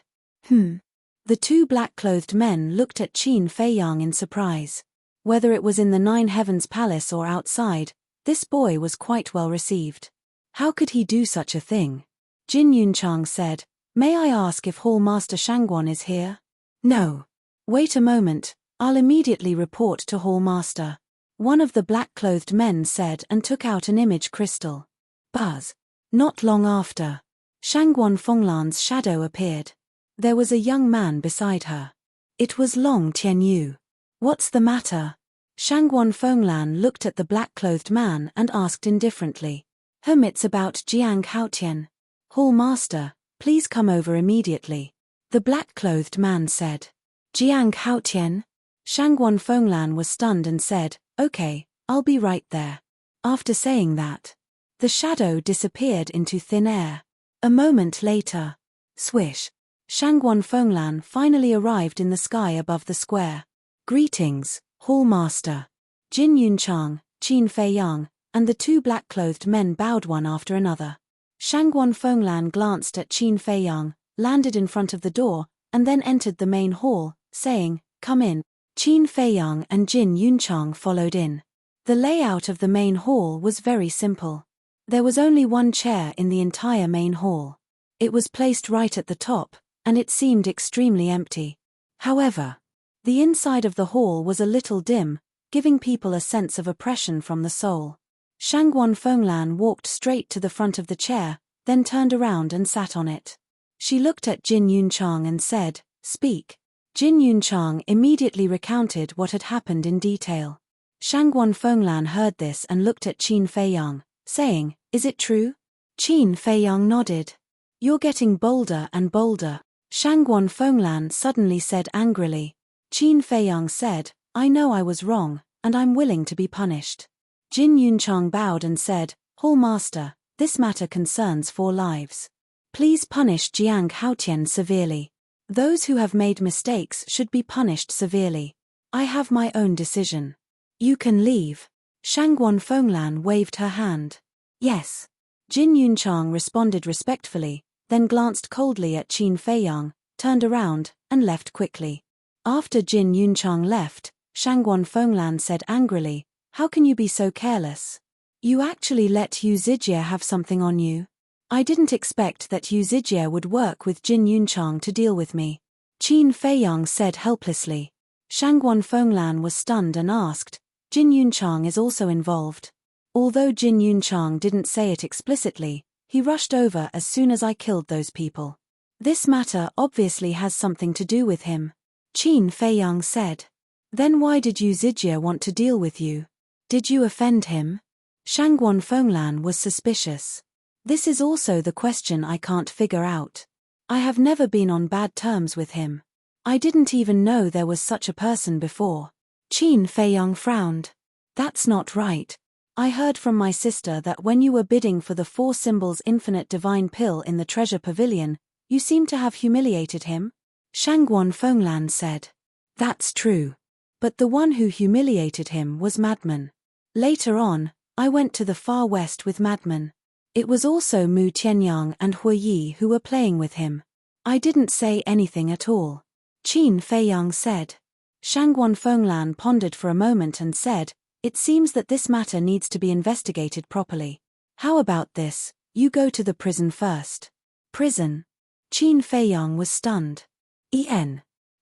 S1: The 2 black-clothed men looked at Qin Feiyang in surprise. Whether it was in the 9 Heavens Palace or outside, this boy was quite well received. How could he do such a thing? Jin Yunchang said, May I ask if Hall Master Shangguan is here? No. Wait a moment, I'll immediately report to Hall Master. One of the black-clothed men said and took out an image crystal. Buzz. Not long after, Shangguan Fenglan's shadow appeared. There was a young man beside her. It was Long Tianyu. What's the matter? Shangguan Fenglan looked at the black-clothed man and asked indifferently. It's about Jiang Haotian. Hall Master, please come over immediately. The black-clothed man said. Jiang Haotian? Shangguan Fenglan was stunned and said, Okay, I'll be right there. After saying that, the shadow disappeared into thin air. A moment later, swish, Shangguan Fenglan finally arrived in the sky above the square. Greetings, Hall Master. Jin Yunchang, Qin Feiyang, and the 2 black-clothed men bowed one after another. Shangguan Fenglan glanced at Qin Feiyang, landed in front of the door, and then entered the main hall, saying, Come in. Qin Feiyang and Jin Yunchang followed in. The layout of the main hall was very simple. There was only 1 chair in the entire main hall. It was placed right at the top, and it seemed extremely empty. However, the inside of the hall was a little dim, giving people a sense of oppression from the soul. Shangguan Fenglan walked straight to the front of the chair, then turned around and sat on it. She looked at Jin Yunchang and said, Speak. Jin Yunchang immediately recounted what had happened in detail. Shangguan Fenglan heard this and looked at Qin Feiyang, saying, Is it true? Qin Feiyang nodded. You're getting bolder and bolder. Shangguan Fenglan suddenly said angrily. Qin Feiyang said, I know I was wrong, and I'm willing to be punished. Jin Yunchang bowed and said, Hall Master, this matter concerns 4 lives. Please punish Jiang Haotian severely. Those who have made mistakes should be punished severely. I have my own decision. You can leave. Shangguan Fenglan waved her hand. Yes. Jin Yunchang responded respectfully, then glanced coldly at Qin Feiyang, turned around, and left quickly. After Jin Yunchang left, Shangguan Fenglan said angrily, How can you be so careless? You actually let Uzijia have something on you? I didn't expect that Uzijia would work with Jin Yunchang to deal with me. Qin Feiyang said helplessly. Shangguan Fenglan was stunned and asked, Jin Yunchang is also involved. Although Jin Yunchang didn't say it explicitly, He rushed over as soon as I killed those people. This matter obviously has something to do with him. Qin Feiyang said. Then why did Yu Zijie want to deal with you? Did you offend him? Shangguan Fenglan was suspicious. This is also the question I can't figure out. I have never been on bad terms with him. I didn't even know there was such a person before. Qin Feiyang frowned. That's not right. I heard from my sister that when you were bidding for the 4 symbols infinite divine pill in the treasure pavilion, you seem to have humiliated him? Shangguan Fenglan said. That's true. But the one who humiliated him was Madman. Later on, I went to the far west with Madman. It was also Mu Tianyang and Hui Yi who were playing with him. I didn't say anything at all. Qin Feiyang said. Shangguan Fenglan pondered for a moment and said, it seems that this matter needs to be investigated properly. How about this, you go to the prison first. Prison? Qin Feiyang was stunned.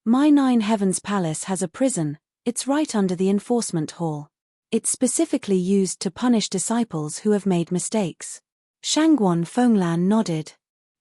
S1: My 9 Heavens Palace has a prison, it's right under the enforcement hall. It's specifically used to punish disciples who have made mistakes. Shangguan Fenglan nodded.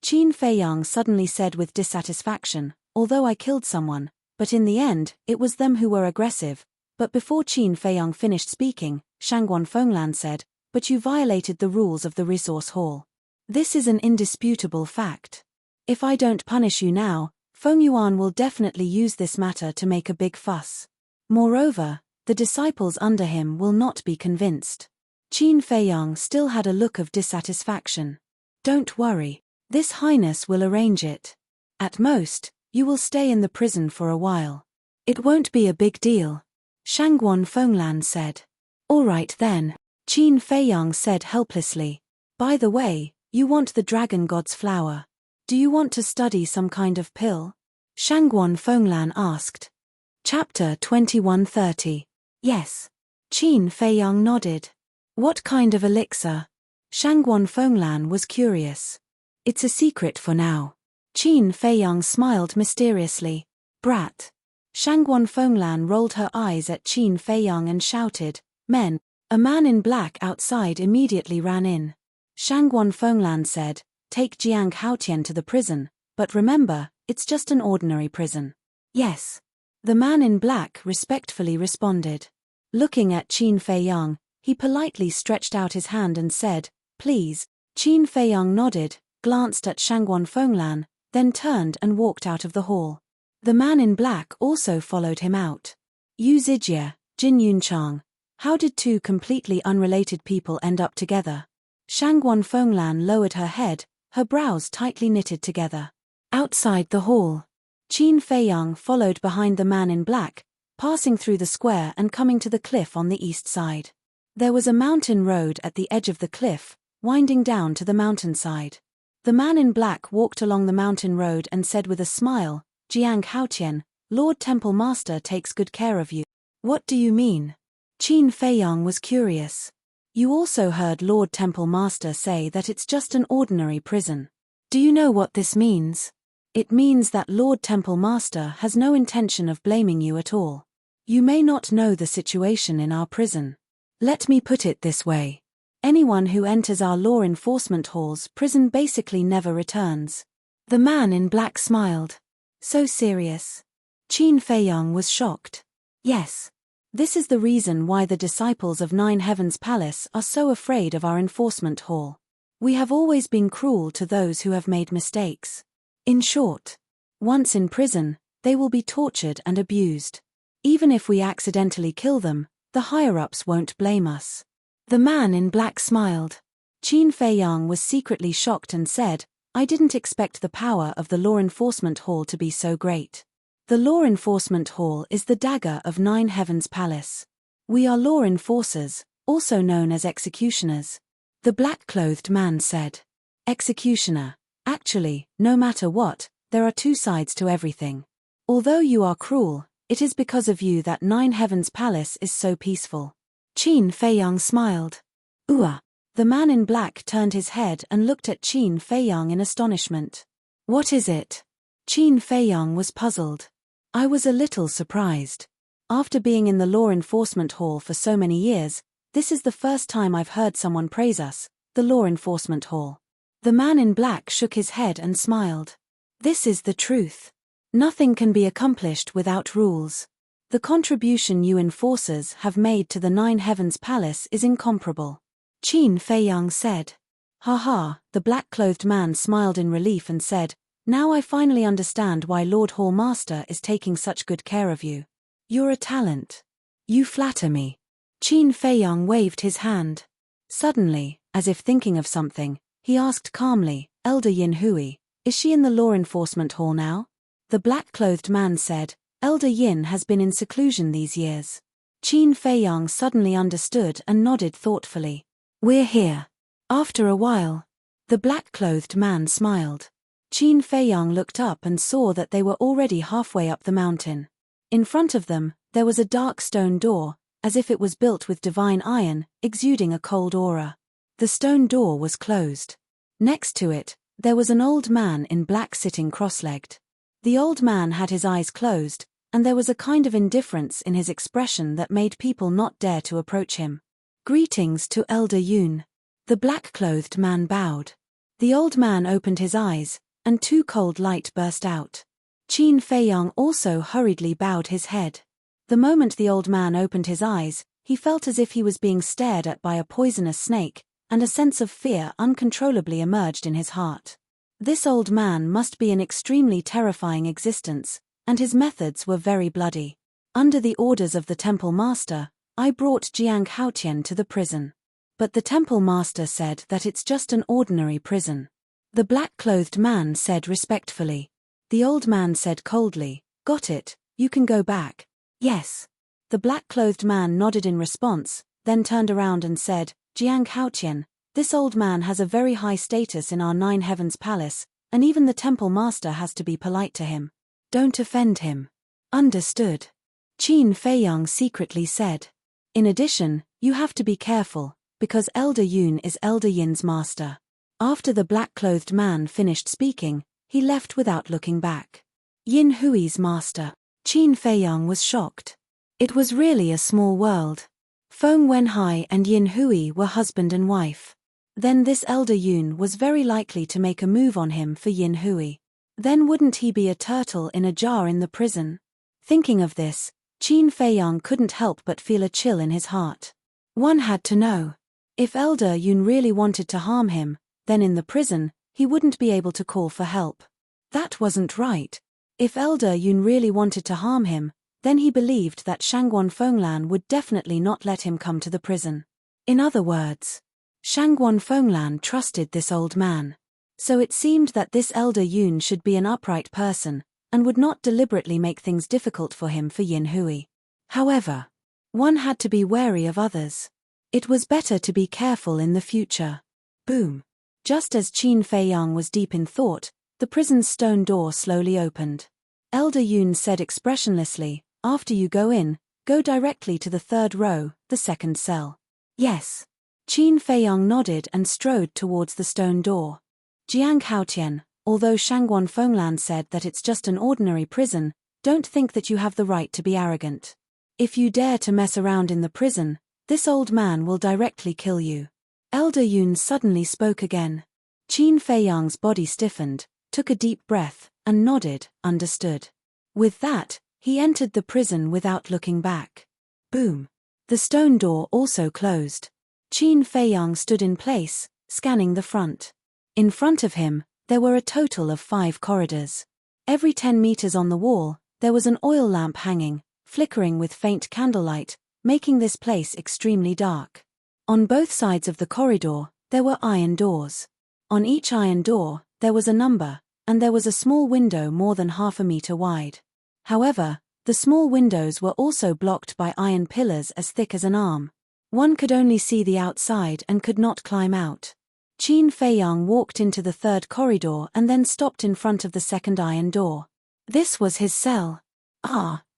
S1: Qin Feiyang suddenly said with dissatisfaction, although I killed someone, but in the end, it was them who were aggressive. But before Qin Feiyang finished speaking, Shangguan Fenglan said, but you violated the rules of the resource hall. This is an indisputable fact. If I don't punish you now, Feng Yuan will definitely use this matter to make a big fuss. Moreover, the disciples under him will not be convinced. Qin Feiyang still had a look of dissatisfaction. Don't worry, This Highness will arrange it. At most, you will stay in the prison for a while. It won't be a big deal. Shangguan Fenglan said. All right then, Qin Feiyang said helplessly. By the way, you want the dragon god's flower. Do you want to study some kind of pill? Shangguan Fenglan asked. Chapter 2130. Yes. Qin Feiyang nodded. What kind of elixir? Shangguan Fenglan was curious. It's a secret for now. Qin Feiyang smiled mysteriously. Brat. Shangguan Fenglan rolled her eyes at Qin Feiyang and shouted, Men! A man in black outside immediately ran in. Shangguan Fenglan said, Take Jiang Haotian to the prison, but remember, it's just an ordinary prison. Yes. The man in black respectfully responded. Looking at Qin Feiyang, he politely stretched out his hand and said, Please. Qin Feiyang nodded, glanced at Shangguan Fenglan, then turned and walked out of the hall. The man in black also followed him out. Yu Zijie, Jin Yunchang. How did two completely unrelated people end up together? Shangguan Fenglan lowered her head, her brows tightly knitted together. Outside the hall, Qin Feiyang followed behind the man in black, passing through the square and coming to the cliff on the east side. There was a mountain road at the edge of the cliff, winding down to the mountainside. The man in black walked along the mountain road and said with a smile, Jiang Haotian, Lord Temple Master takes good care of you. What do you mean? Qin Feiyang was curious. You also heard Lord Temple Master say that it's just an ordinary prison. Do you know what this means? It means that Lord Temple Master has no intention of blaming you at all. You may not know the situation in our prison. Let me put it this way. Anyone who enters our law enforcement hall's prison basically never returns. The man in black smiled. So serious. Qin Feiyang was shocked. Yes. This is the reason why the disciples of 9 Heavens Palace are so afraid of our enforcement hall. We have always been cruel to those who have made mistakes. In short, once in prison, they will be tortured and abused. Even if we accidentally kill them, the higher-ups won't blame us. The man in black smiled. Qin Feiyang was secretly shocked and said, I didn't expect the power of the law enforcement hall to be so great. The law enforcement hall is the dagger of 9 Heavens Palace. We are law enforcers, also known as executioners. The black-clothed man said. Executioner. Actually, no matter what, there are two sides to everything. Although you are cruel, it is because of you that 9 Heavens Palace is so peaceful. Qin Feiyang smiled. The man in black turned his head and looked at Qin Feiyang in astonishment. What is it? Qin Feiyang was puzzled. I was a little surprised. After being in the law enforcement hall for so many years, this is the first time I've heard someone praise us, the law enforcement hall. The man in black shook his head and smiled. This is the truth. Nothing can be accomplished without rules. The contribution you enforcers have made to the Nine Heavens Palace is incomparable. Qin Feiyang said. Ha ha, the black-clothed man smiled in relief and said, now I finally understand why Lord Hall Master is taking such good care of you. You're a talent. You flatter me. Qin Feiyang waved his hand. Suddenly, as if thinking of something, he asked calmly, Elder Yin Hui, is she in the law enforcement hall now? The black-clothed man said, Elder Yin has been in seclusion these years. Qin Feiyang suddenly understood and nodded thoughtfully. We're here. After a while, the black-clothed man smiled. Qin Feiyang looked up and saw that they were already halfway up the mountain. In front of them, there was a dark stone door, as if it was built with divine iron, exuding a cold aura. The stone door was closed. Next to it, there was an old man in black sitting cross-legged. The old man had his eyes closed, and there was a kind of indifference in his expression that made people not dare to approach him. Greetings to Elder Yun. The black-clothed man bowed. The old man opened his eyes, and two cold light burst out. Qin Feiyang also hurriedly bowed his head. The moment the old man opened his eyes, he felt as if he was being stared at by a poisonous snake, and a sense of fear uncontrollably emerged in his heart. This old man must be an extremely terrifying existence, and his methods were very bloody. Under the orders of the temple master, I brought Jiang Haotian to the prison. But the temple master said that it's just an ordinary prison. The black-clothed man said respectfully. The old man said coldly, got it, you can go back. Yes. The black-clothed man nodded in response, then turned around and said, Jiang Haotian, this old man has a very high status in our Nine Heavens Palace, and even the temple master has to be polite to him. Don't offend him. Understood. Qin Feiyang secretly said. In addition, you have to be careful, because Elder Yun is Elder Yin's master. After the black-clothed man finished speaking, he left without looking back. Yin Hui's master. Qin Feiyang was shocked. It was really a small world. Feng Wenhai and Yin Hui were husband and wife. Then this Elder Yun was very likely to make a move on him for Yin Hui. Then wouldn't he be a turtle in a jar in the prison? Thinking of this, Qin Feiyang couldn't help but feel a chill in his heart. One had to know. If Elder Yun really wanted to harm him, then in the prison, he wouldn't be able to call for help. That wasn't right. If Elder Yun really wanted to harm him, then he believed that Shangguan Fenglan would definitely not let him come to the prison. In other words, Shangguan Fenglan trusted this old man. So it seemed that this Elder Yun should be an upright person, and would not deliberately make things difficult for him for Yin Hui. However, one had to be wary of others. It was better to be careful in the future. Boom. Just as Qin Feiyang was deep in thought, the prison's stone door slowly opened. Elder Yun said expressionlessly, after you go in, go directly to the third row, the second cell. Yes. Qin Feiyang nodded and strode towards the stone door. Jiang Haotian, although Shangguan Fenglan said that it's just an ordinary prison, don't think that you have the right to be arrogant. If you dare to mess around in the prison, this old man will directly kill you. Elder Yun suddenly spoke again. Qin Feiyang's body stiffened, took a deep breath, and nodded, understood. With that, he entered the prison without looking back. Boom. The stone door also closed. Qin Feiyang stood in place, scanning the front. In front of him, there were a total of 5 corridors. Every 10 meters on the wall, there was an oil lamp hanging, flickering with faint candlelight, making this place extremely dark. On both sides of the corridor, there were iron doors. On each iron door, there was a number, and there was a small window more than half a meter wide. However, the small windows were also blocked by iron pillars as thick as an arm. One could only see the outside and could not climb out. Qin Feiyang walked into the third corridor and then stopped in front of the second iron door. This was his cell.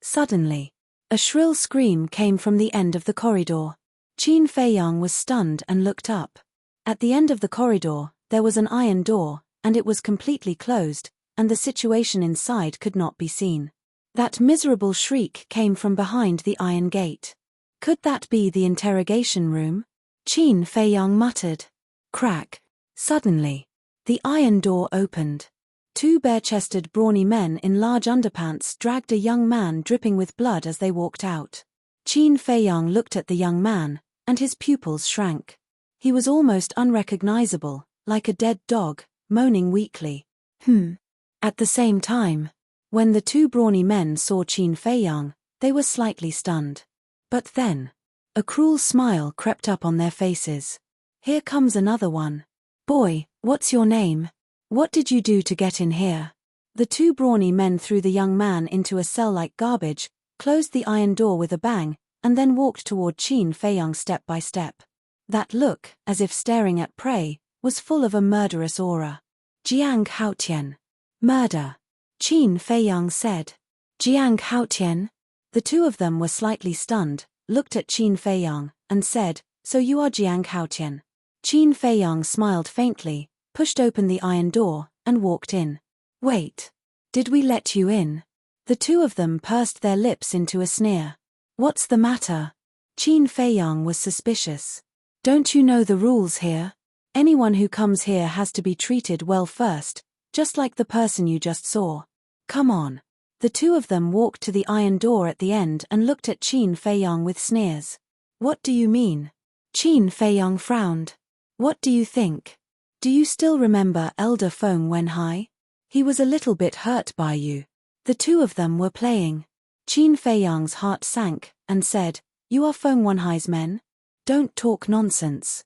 S1: Suddenly, a shrill scream came from the end of the corridor. Qin Feiyang was stunned and looked up. At the end of the corridor, there was an iron door, and it was completely closed, and the situation inside could not be seen. That miserable shriek came from behind the iron gate. Could that be the interrogation room? Qin Feiyang muttered. Crack. Suddenly, The iron door opened. Two bare-chested brawny men in large underpants dragged a young man dripping with blood as they walked out. Qin Feiyang looked at the young man, and his pupils shrank. He was almost unrecognizable, like a dead dog, moaning weakly. At the same time, when the two brawny men saw Qin Feiyang, they were slightly stunned. But then, a cruel smile crept up on their faces. Here comes another one. Boy, what's your name? What did you do to get in here? The two brawny men threw the young man into a cell like garbage, closed the iron door with a bang, and then walked toward Qin Feiyang step by step. That look, as if staring at prey, was full of a murderous aura. Jiang Haotian. Murder. Qin Feiyang said. Jiang Haotian? The two of them were slightly stunned, looked at Qin Feiyang, and said, So you are Jiang Haotian. Qin Feiyang smiled faintly, pushed open the iron door, and walked in. Wait. Did we let you in? The two of them pursed their lips into a sneer. What's the matter? Qin Feiyang was suspicious. Don't you know the rules here? Anyone who comes here has to be treated well first, just like the person you just saw. Come on. The two of them walked to the iron door at the end and looked at Qin Feiyang with sneers. What do you mean? Qin Feiyang frowned. What do you think? Do you still remember Elder Feng Wenhai? He was a little bit hurt by you. The two of them were playing. Qin Feiyang's heart sank, and said, You are Feng Wenhai's men? Don't talk nonsense.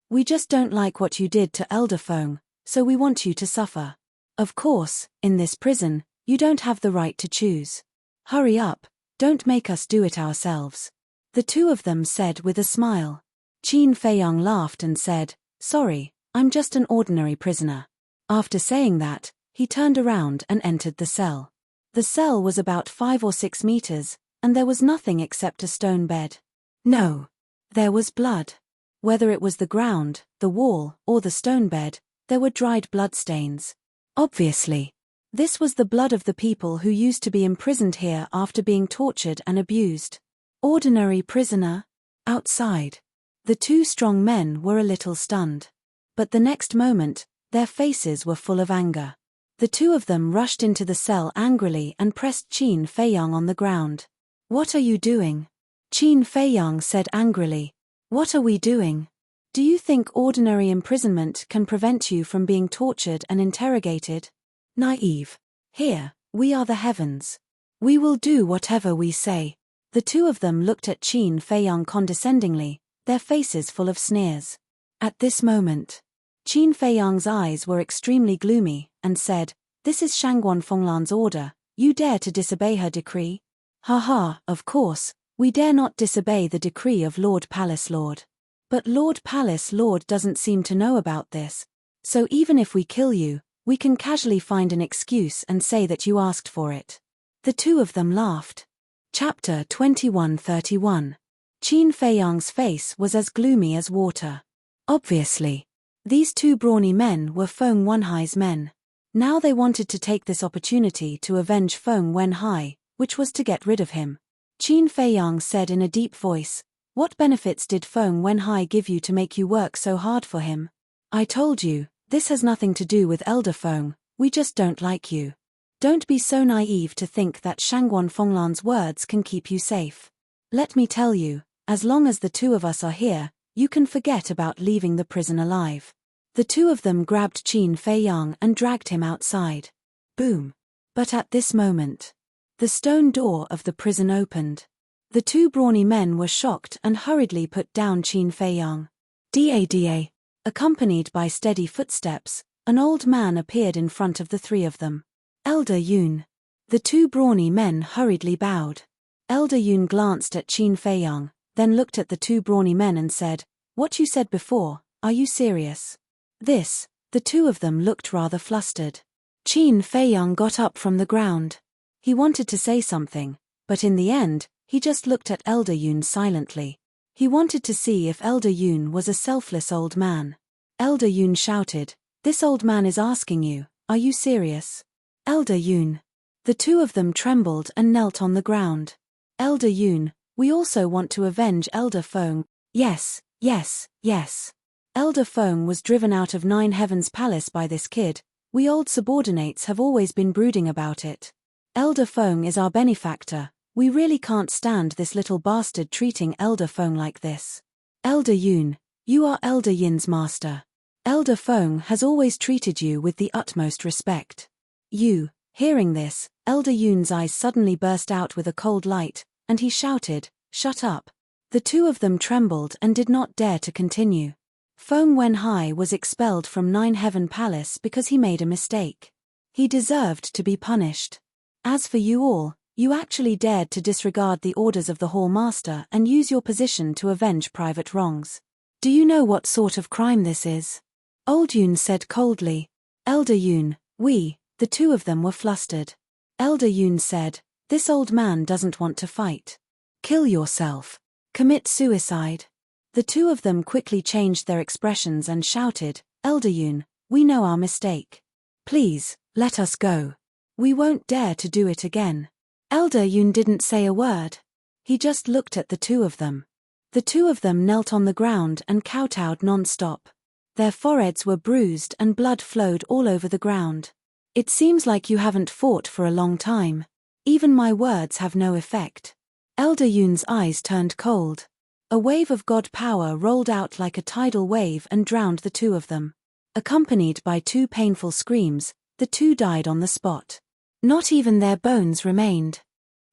S1: We just don't like what you did to Elder Feng, so we want you to suffer. Of course, in this prison, you don't have the right to choose. Hurry up, don't make us do it ourselves. The two of them said with a smile. Qin Feiyang laughed and said, Sorry, I'm just an ordinary prisoner. After saying that, he turned around and entered the cell. The cell was about 5 or 6 meters, and there was nothing except a stone bed. No. There was blood. Whether it was the ground, the wall, or the stone bed, there were dried bloodstains. Obviously. This was the blood of the people who used to be imprisoned here after being tortured and abused. Ordinary prisoner? Outside. The two strong men were a little stunned. But the next moment, their faces were full of anger. The two of them rushed into the cell angrily and pressed Qin Feiyang on the ground. What are you doing? Qin Feiyang said angrily. What are we doing? Do you think ordinary imprisonment can prevent you from being tortured and interrogated? Naive. Here, we are the heavens. We will do whatever we say. The two of them looked at Qin Feiyang condescendingly, their faces full of sneers. At this moment, Qin Feiyang's eyes were extremely gloomy, and said, This is Shangguan Fenglan's order, you dare to disobey her decree? Ha ha, of course, we dare not disobey the decree of Lord Palace Lord. But Lord Palace Lord doesn't seem to know about this. So even if we kill you, we can casually find an excuse and say that you asked for it. The two of them laughed. Chapter 21:31. Qin Feiyang's face was as gloomy as water. Obviously. These two brawny men were Feng Wenhai's men. Now they wanted to take this opportunity to avenge Feng Wenhai, which was to get rid of him. Qin Feiyang said in a deep voice, What benefits did Feng Wenhai give you to make you work so hard for him? I told you, this has nothing to do with Elder Feng, we just don't like you. Don't be so naive to think that Shangguan Fenglan's words can keep you safe. Let me tell you, as long as the two of us are here, you can forget about leaving the prison alive. The two of them grabbed Qin Feiyang and dragged him outside. Boom. But at this moment, the stone door of the prison opened. The two brawny men were shocked and hurriedly put down Qin Feiyang. Da. Accompanied by steady footsteps, an old man appeared in front of the three of them. Elder Yun. The two brawny men hurriedly bowed. Elder Yun glanced at Qin Feiyang, then looked at the two brawny men and said, What you said before, are you serious? The two of them looked rather flustered. Qin Feiyang got up from the ground. He wanted to say something, but in the end, he just looked at Elder Yun silently. He wanted to see if Elder Yun was a selfless old man. Elder Yun shouted, This old man is asking you, are you serious? Elder Yun. The two of them trembled and knelt on the ground. Elder Yun, we also want to avenge Elder Feng. Yes, yes, yes. Elder Feng was driven out of Nine Heavens Palace by this kid. We old subordinates have always been brooding about it. Elder Feng is our benefactor. We really can't stand this little bastard treating Elder Feng like this. Elder Yun, you are Elder Yin's master. Elder Feng has always treated you with the utmost respect. Hearing this, Elder Yun's eyes suddenly burst out with a cold light, and he shouted, "Shut up." The two of them trembled and did not dare to continue. Feng Wenhai was expelled from Nine Heaven Palace because he made a mistake. He deserved to be punished. As for you all, you actually dared to disregard the orders of the Hall Master and use your position to avenge private wrongs. Do you know what sort of crime this is? Old Yun said coldly. Elder Yun, the two of them were flustered. Elder Yun said, "This old man doesn't want to fight. Kill yourself. Commit suicide." The two of them quickly changed their expressions and shouted, "Elder Yun, we know our mistake. Please, let us go. We won't dare to do it again." Elder Yun didn't say a word. He just looked at the two of them. The two of them knelt on the ground and kowtowed non-stop. Their foreheads were bruised and blood flowed all over the ground. "It seems like you haven't fought for a long time. Even my words have no effect." Elder Yun's eyes turned cold. A wave of God power rolled out like a tidal wave and drowned the two of them. Accompanied by two painful screams, the two died on the spot. Not even their bones remained.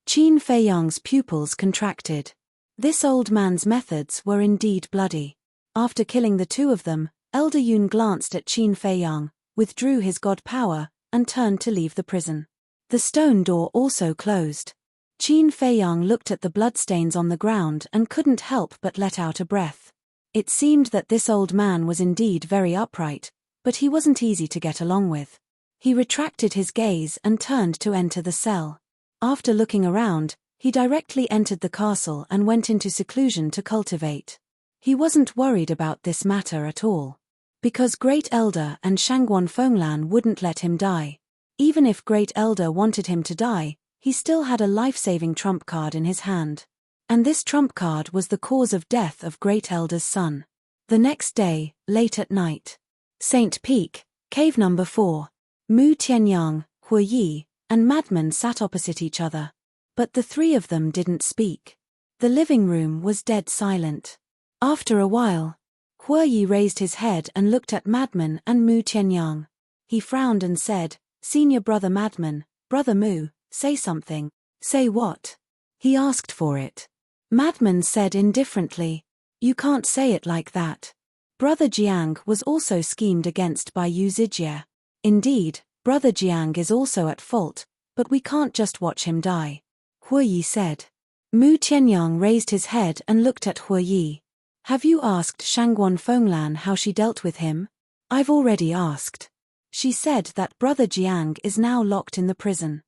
S1: Qin Feiyang's pupils contracted. This old man's methods were indeed bloody. After killing the two of them, Elder Yun glanced at Qin Feiyang, withdrew his God power, and turned to leave the prison. The stone door also closed. Qin Feiyang looked at the bloodstains on the ground and couldn't help but let out a breath. It seemed that this old man was indeed very upright, but he wasn't easy to get along with. He retracted his gaze and turned to enter the cell. After looking around, he directly entered the castle and went into seclusion to cultivate. He wasn't worried about this matter at all. Because Great Elder and Shangguan Fenglan wouldn't let him die. Even if Great Elder wanted him to die, he still had a life-saving trump card in his hand. And this trump card was the cause of death of Great Elder's son. The next day, late at night. St. Peak, Cave Number 4. Mu Tianyang, Hue Yi, and Madman sat opposite each other. But the three of them didn't speak. The living room was dead silent. After a while, Hue Yi raised his head and looked at Madman and Mu Tianyang. He frowned and said, "Senior Brother Madman, Brother Mu, say something." "Say what?" He asked for it. Madman said indifferently, "You can't say it like that. Brother Jiang was also schemed against by Yu Zijie. Indeed, Brother Jiang is also at fault, but we can't just watch him die." Hue Yi said. Mu Tianyang raised his head and looked at Hue Yi. "Have you asked Shangguan Fenglan how she dealt with him?" "I've already asked. She said that Brother Jiang is now locked in the prison."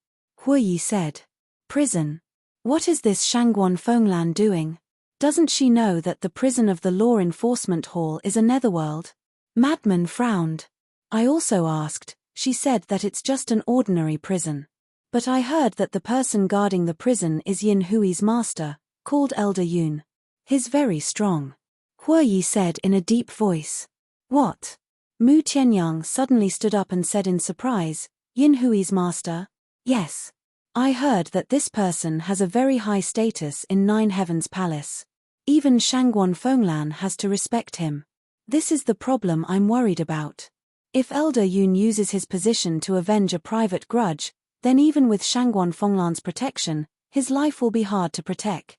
S1: Hue Yi said. "Prison? What is this Shangguan Fenglan doing? Doesn't she know that the prison of the Law Enforcement Hall is a netherworld?" Madman frowned. "I also asked. She said that it's just an ordinary prison. But I heard that the person guarding the prison is Yin Hui's master, called Elder Yun. He's very strong." Hue Yi said in a deep voice. "What?" Mu Tianyang suddenly stood up and said in surprise, "Yin Hui's master?" "Yes. I heard that this person has a very high status in Nine Heavens Palace. Even Shangguan Fenglan has to respect him. This is the problem I'm worried about. If Elder Yun uses his position to avenge a private grudge, then even with Shangguan Fenglan's protection, his life will be hard to protect."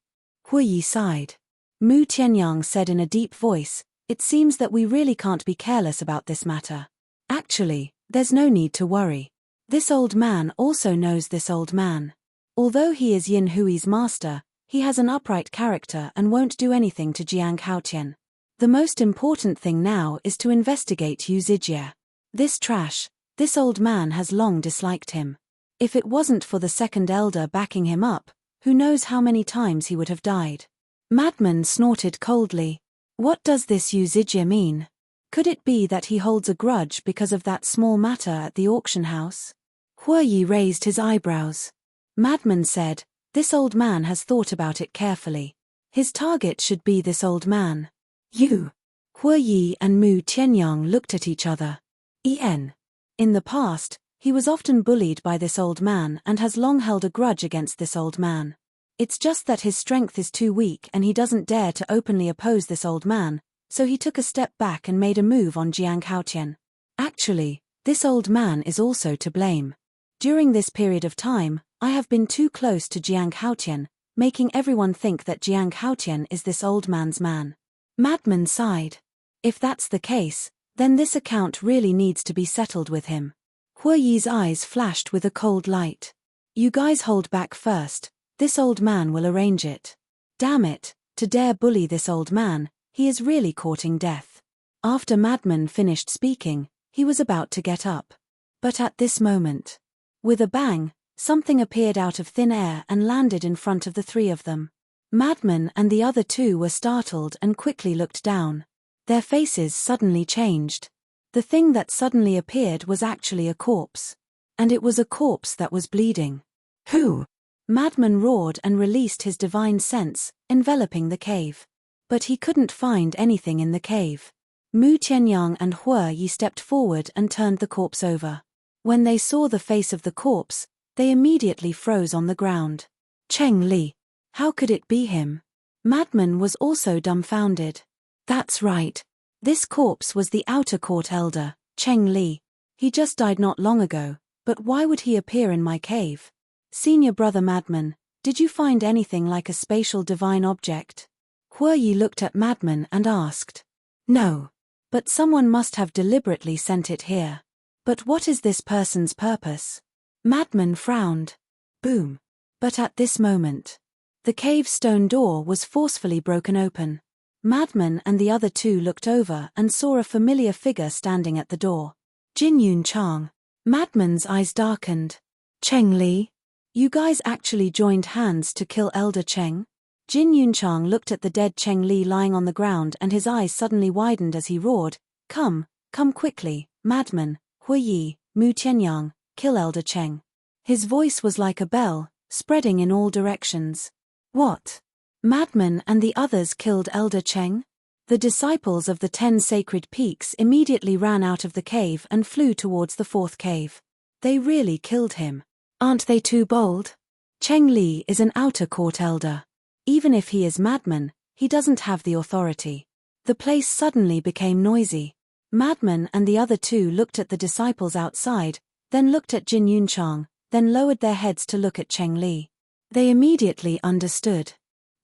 S1: Hue Yi sighed. Mu Tianyang said in a deep voice, "It seems that we really can't be careless about this matter. Actually, there's no need to worry. This old man also knows this old man. Although he is Yin Hui's master, he has an upright character and won't do anything to Jiang Haotian. The most important thing now is to investigate Yu Zijie. This trash, this old man has long disliked him. If it wasn't for the second elder backing him up, who knows how many times he would have died." Madman snorted coldly. "What does this Yu Zijie mean? Could it be that he holds a grudge because of that small matter at the auction house?" Hue Yi raised his eyebrows. Madman said, "This old man has thought about it carefully. His target should be this old man." "You?" Hue Yi and Mu Tianyang looked at each other. In the past, he was often bullied by this old man and has long held a grudge against this old man. It's just that his strength is too weak and he doesn't dare to openly oppose this old man, so he took a step back and made a move on Jiang Haotian. Actually, this old man is also to blame. During this period of time, I have been too close to Jiang Haotian, making everyone think that Jiang Haotian is this old man's man. Madman sighed. If that's the case, then this account really needs to be settled with him. Hue Yi's eyes flashed with a cold light. You guys hold back first, this old man will arrange it. Damn it, to dare bully this old man, he is really courting death. After Madman finished speaking, he was about to get up. But at this moment, with a bang, something appeared out of thin air and landed in front of the three of them. Madman and the other two were startled and quickly looked down. Their faces suddenly changed. The thing that suddenly appeared was actually a corpse. And it was a corpse that was bleeding. Who? Madman roared and released his divine sense, enveloping the cave. But he couldn't find anything in the cave. Mu Tianyang and Hue Yi stepped forward and turned the corpse over. When they saw the face of the corpse, they immediately froze on the ground. Cheng Li. How could it be him? Madman was also dumbfounded. That's right. This corpse was the outer court elder, Cheng Li. He just died not long ago, but why would he appear in my cave? Senior brother Madman, did you find anything like a spatial divine object? Hue Yi looked at Madman and asked. No. But someone must have deliberately sent it here. But what is this person's purpose? Madman frowned. Boom. But at this moment, the cave stone door was forcefully broken open. Madman and the other two looked over and saw a familiar figure standing at the door. Jin Yun Chang. Madman's eyes darkened. Cheng Li? You guys actually joined hands to kill Elder Cheng? Jin Yun Chang looked at the dead Cheng Li lying on the ground and his eyes suddenly widened as he roared, come quickly, Madman, Hue Yi, Mu Tianyang, kill Elder Cheng. His voice was like a bell, spreading in all directions. What? Madman and the others killed Elder Cheng? The disciples of the 10 sacred peaks immediately ran out of the cave and flew towards the 4th cave. They really killed him. Aren't they too bold? Cheng Li is an outer court elder. Even if he is Madman, he doesn't have the authority. The place suddenly became noisy. Madman and the other two looked at the disciples outside, then looked at Jin Yun Chang, then lowered their heads to look at Cheng Li. They immediately understood.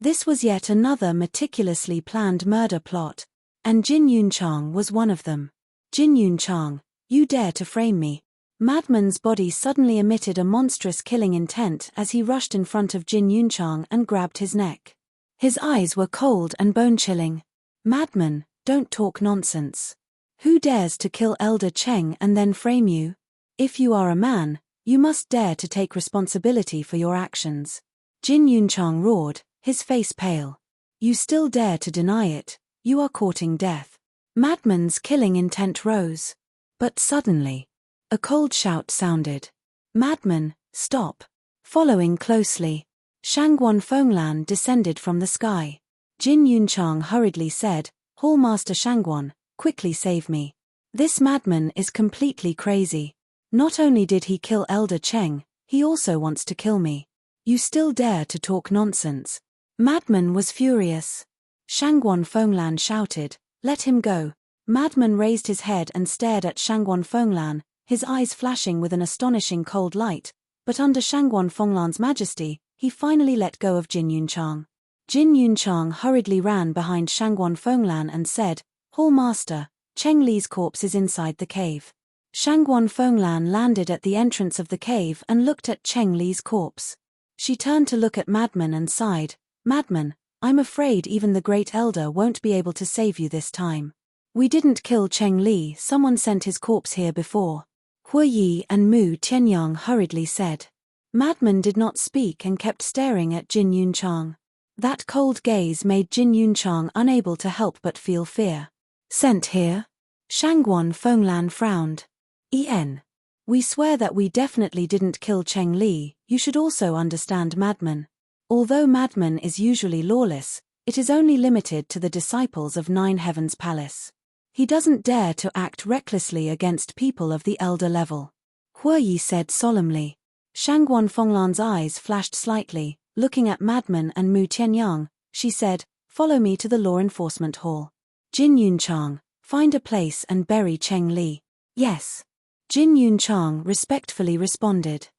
S1: This was yet another meticulously planned murder plot, and Jin Yun Chang was one of them. Jin Yun Chang, you dare to frame me. Madman's body suddenly emitted a monstrous killing intent as he rushed in front of Jin Yun Chang and grabbed his neck. His eyes were cold and bone-chilling. Madman, don't talk nonsense. Who dares to kill Elder Cheng and then frame you? If you are a man, you must dare to take responsibility for your actions. Jin Yun Chang roared, his face pale. You still dare to deny it, you are courting death. Madman's killing intent rose. But suddenly, a cold shout sounded. Madman, stop. Following closely, Shangguan Fenglan descended from the sky. Jin Yun Chang hurriedly said, Hallmaster Shangguan, quickly save me. This madman is completely crazy. Not only did he kill Elder Cheng, he also wants to kill me. You still dare to talk nonsense. Madman was furious. Shangguan Fenglan shouted, let him go. Madman raised his head and stared at Shangguan Fenglan, his eyes flashing with an astonishing cold light, but under Shangguan Fenglan's majesty, he finally let go of Jin Yun Chang. Jin Yun Chang hurriedly ran behind Shangguan Fenglan and said, Hallmaster, Cheng Li's corpse is inside the cave. Shangguan Fenglan landed at the entrance of the cave and looked at Cheng Li's corpse. She turned to look at Madman and sighed, Madman, I'm afraid even the Great Elder won't be able to save you this time. We didn't kill Cheng Li, someone sent his corpse here before. Hue Yi and Mu Tianyang hurriedly said. Madman did not speak and kept staring at Jin Yun Chang. That cold gaze made Jin Yun Chang unable to help but feel fear. Sent here? Shangguan Fenglan frowned. We swear that we definitely didn't kill Cheng Li, you should also understand Madman. Although Madman is usually lawless, It is only limited to the disciples of Nine Heavens Palace. He doesn't dare to act recklessly against people of the elder level. Huo Yi said solemnly. Shangguan Fenglan's eyes flashed slightly, looking at Madman and Mu Tianyang. She said, "Follow me to the law enforcement hall. Jin Yunchang, find a place and bury Cheng Li." "Yes." Jin Yunchang respectfully responded.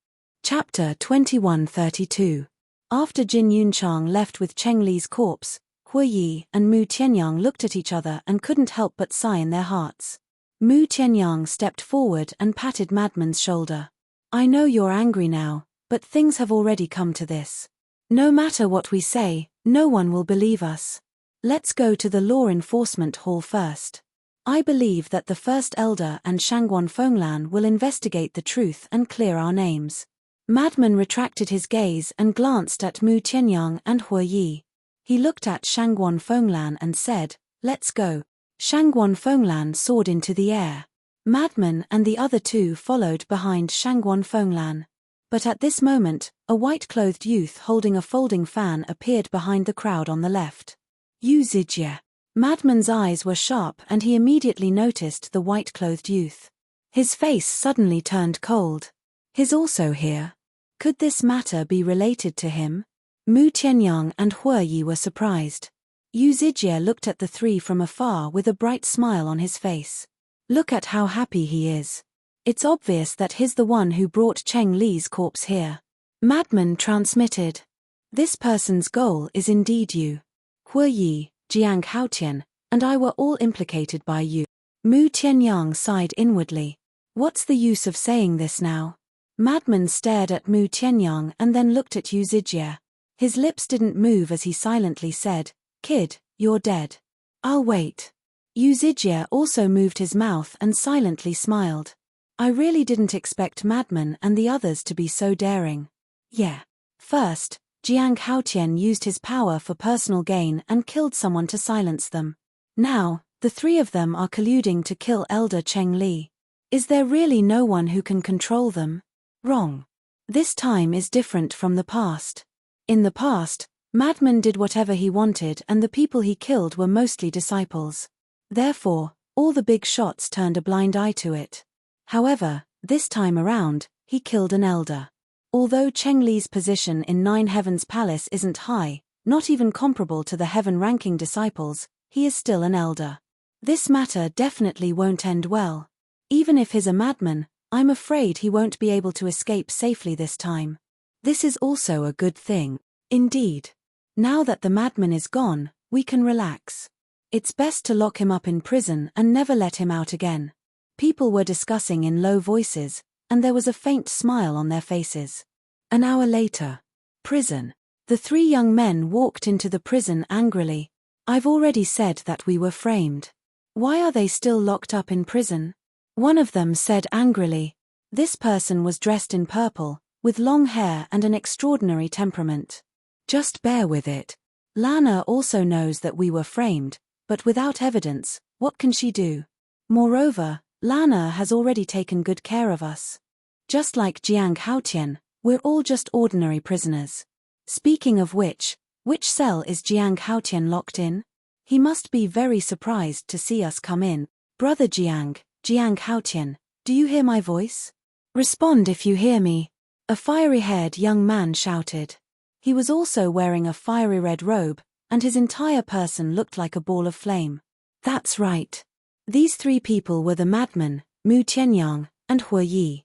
S1: Chapter 2132. After Jin Yunchang left with Cheng Li's corpse, Huo Yi and Mu Tianyang looked at each other and couldn't help but sigh in their hearts. Mu Tianyang stepped forward and patted Madman's shoulder. "I know you're angry now, but things have already come to this. No matter what we say, no one will believe us. Let's go to the law enforcement hall first. I believe that the first elder and Shangguan Fenglan will investigate the truth and clear our names." Madman retracted his gaze and glanced at Mu Tianyang and Huo Yi. He looked at Shangguan Fenglan and said, "Let's go." Shangguan Fenglan soared into the air. Madman and the other two followed behind Shangguan Fenglan. But at this moment, a white-clothed youth holding a folding fan appeared behind the crowd on the left. "Yu Zijie." Madman's eyes were sharp and he immediately noticed the white-clothed youth. His face suddenly turned cold. "He's also here. Could this matter be related to him?" Mu Tianyang and Huo Yi were surprised. Yu Zijie looked at the three from afar with a bright smile on his face. "Look at how happy he is. It's obvious that he's the one who brought Cheng Li's corpse here." Madman transmitted. "This person's goal is indeed you. Huo Yi, Jiang Haotian, and I were all implicated by you." Mu Tianyang sighed inwardly. "What's the use of saying this now?" Madman stared at Mu Tianyang and then looked at Yu Zijie. His lips didn't move as he silently said, "Kid, you're dead. I'll wait." Yu Zijie also moved his mouth and silently smiled. "I really didn't expect Madman and the others to be so daring." "Yeah. First, Jiang Haotian used his power for personal gain and killed someone to silence them. Now, the three of them are colluding to kill Elder Cheng Li. Is there really no one who can control them? Wrong. This time is different from the past. In the past, Madman did whatever he wanted and the people he killed were mostly disciples. Therefore, all the big shots turned a blind eye to it. However, this time around, he killed an elder. Although Cheng Li's position in Nine Heavens Palace isn't high, not even comparable to the heaven-ranking disciples, he is still an elder. This matter definitely won't end well. Even if he's a madman, I'm afraid he won't be able to escape safely this time. This is also a good thing. Indeed. Now that the madman is gone, we can relax. It's best to lock him up in prison and never let him out again." People were discussing in low voices, and there was a faint smile on their faces. An hour later. Prison. The three young men walked into the prison angrily. "I've already said that we were framed. Why are they still locked up in prison?" One of them said angrily. This person was dressed in purple, with long hair and an extraordinary temperament. "Just bear with it. Lana also knows that we were framed, but without evidence, what can she do? Moreover, Lana has already taken good care of us. Just like Jiang Haotian, we're all just ordinary prisoners. Speaking of which cell is Jiang Haotian locked in? He must be very surprised to see us come in. Brother Jiang Haotian, do you hear my voice? Respond if you hear me." A fiery-haired young man shouted. He was also wearing a fiery red robe, and his entire person looked like a ball of flame. That's right. These three people were the madmen, Mu Tianyang, and Huo Yi.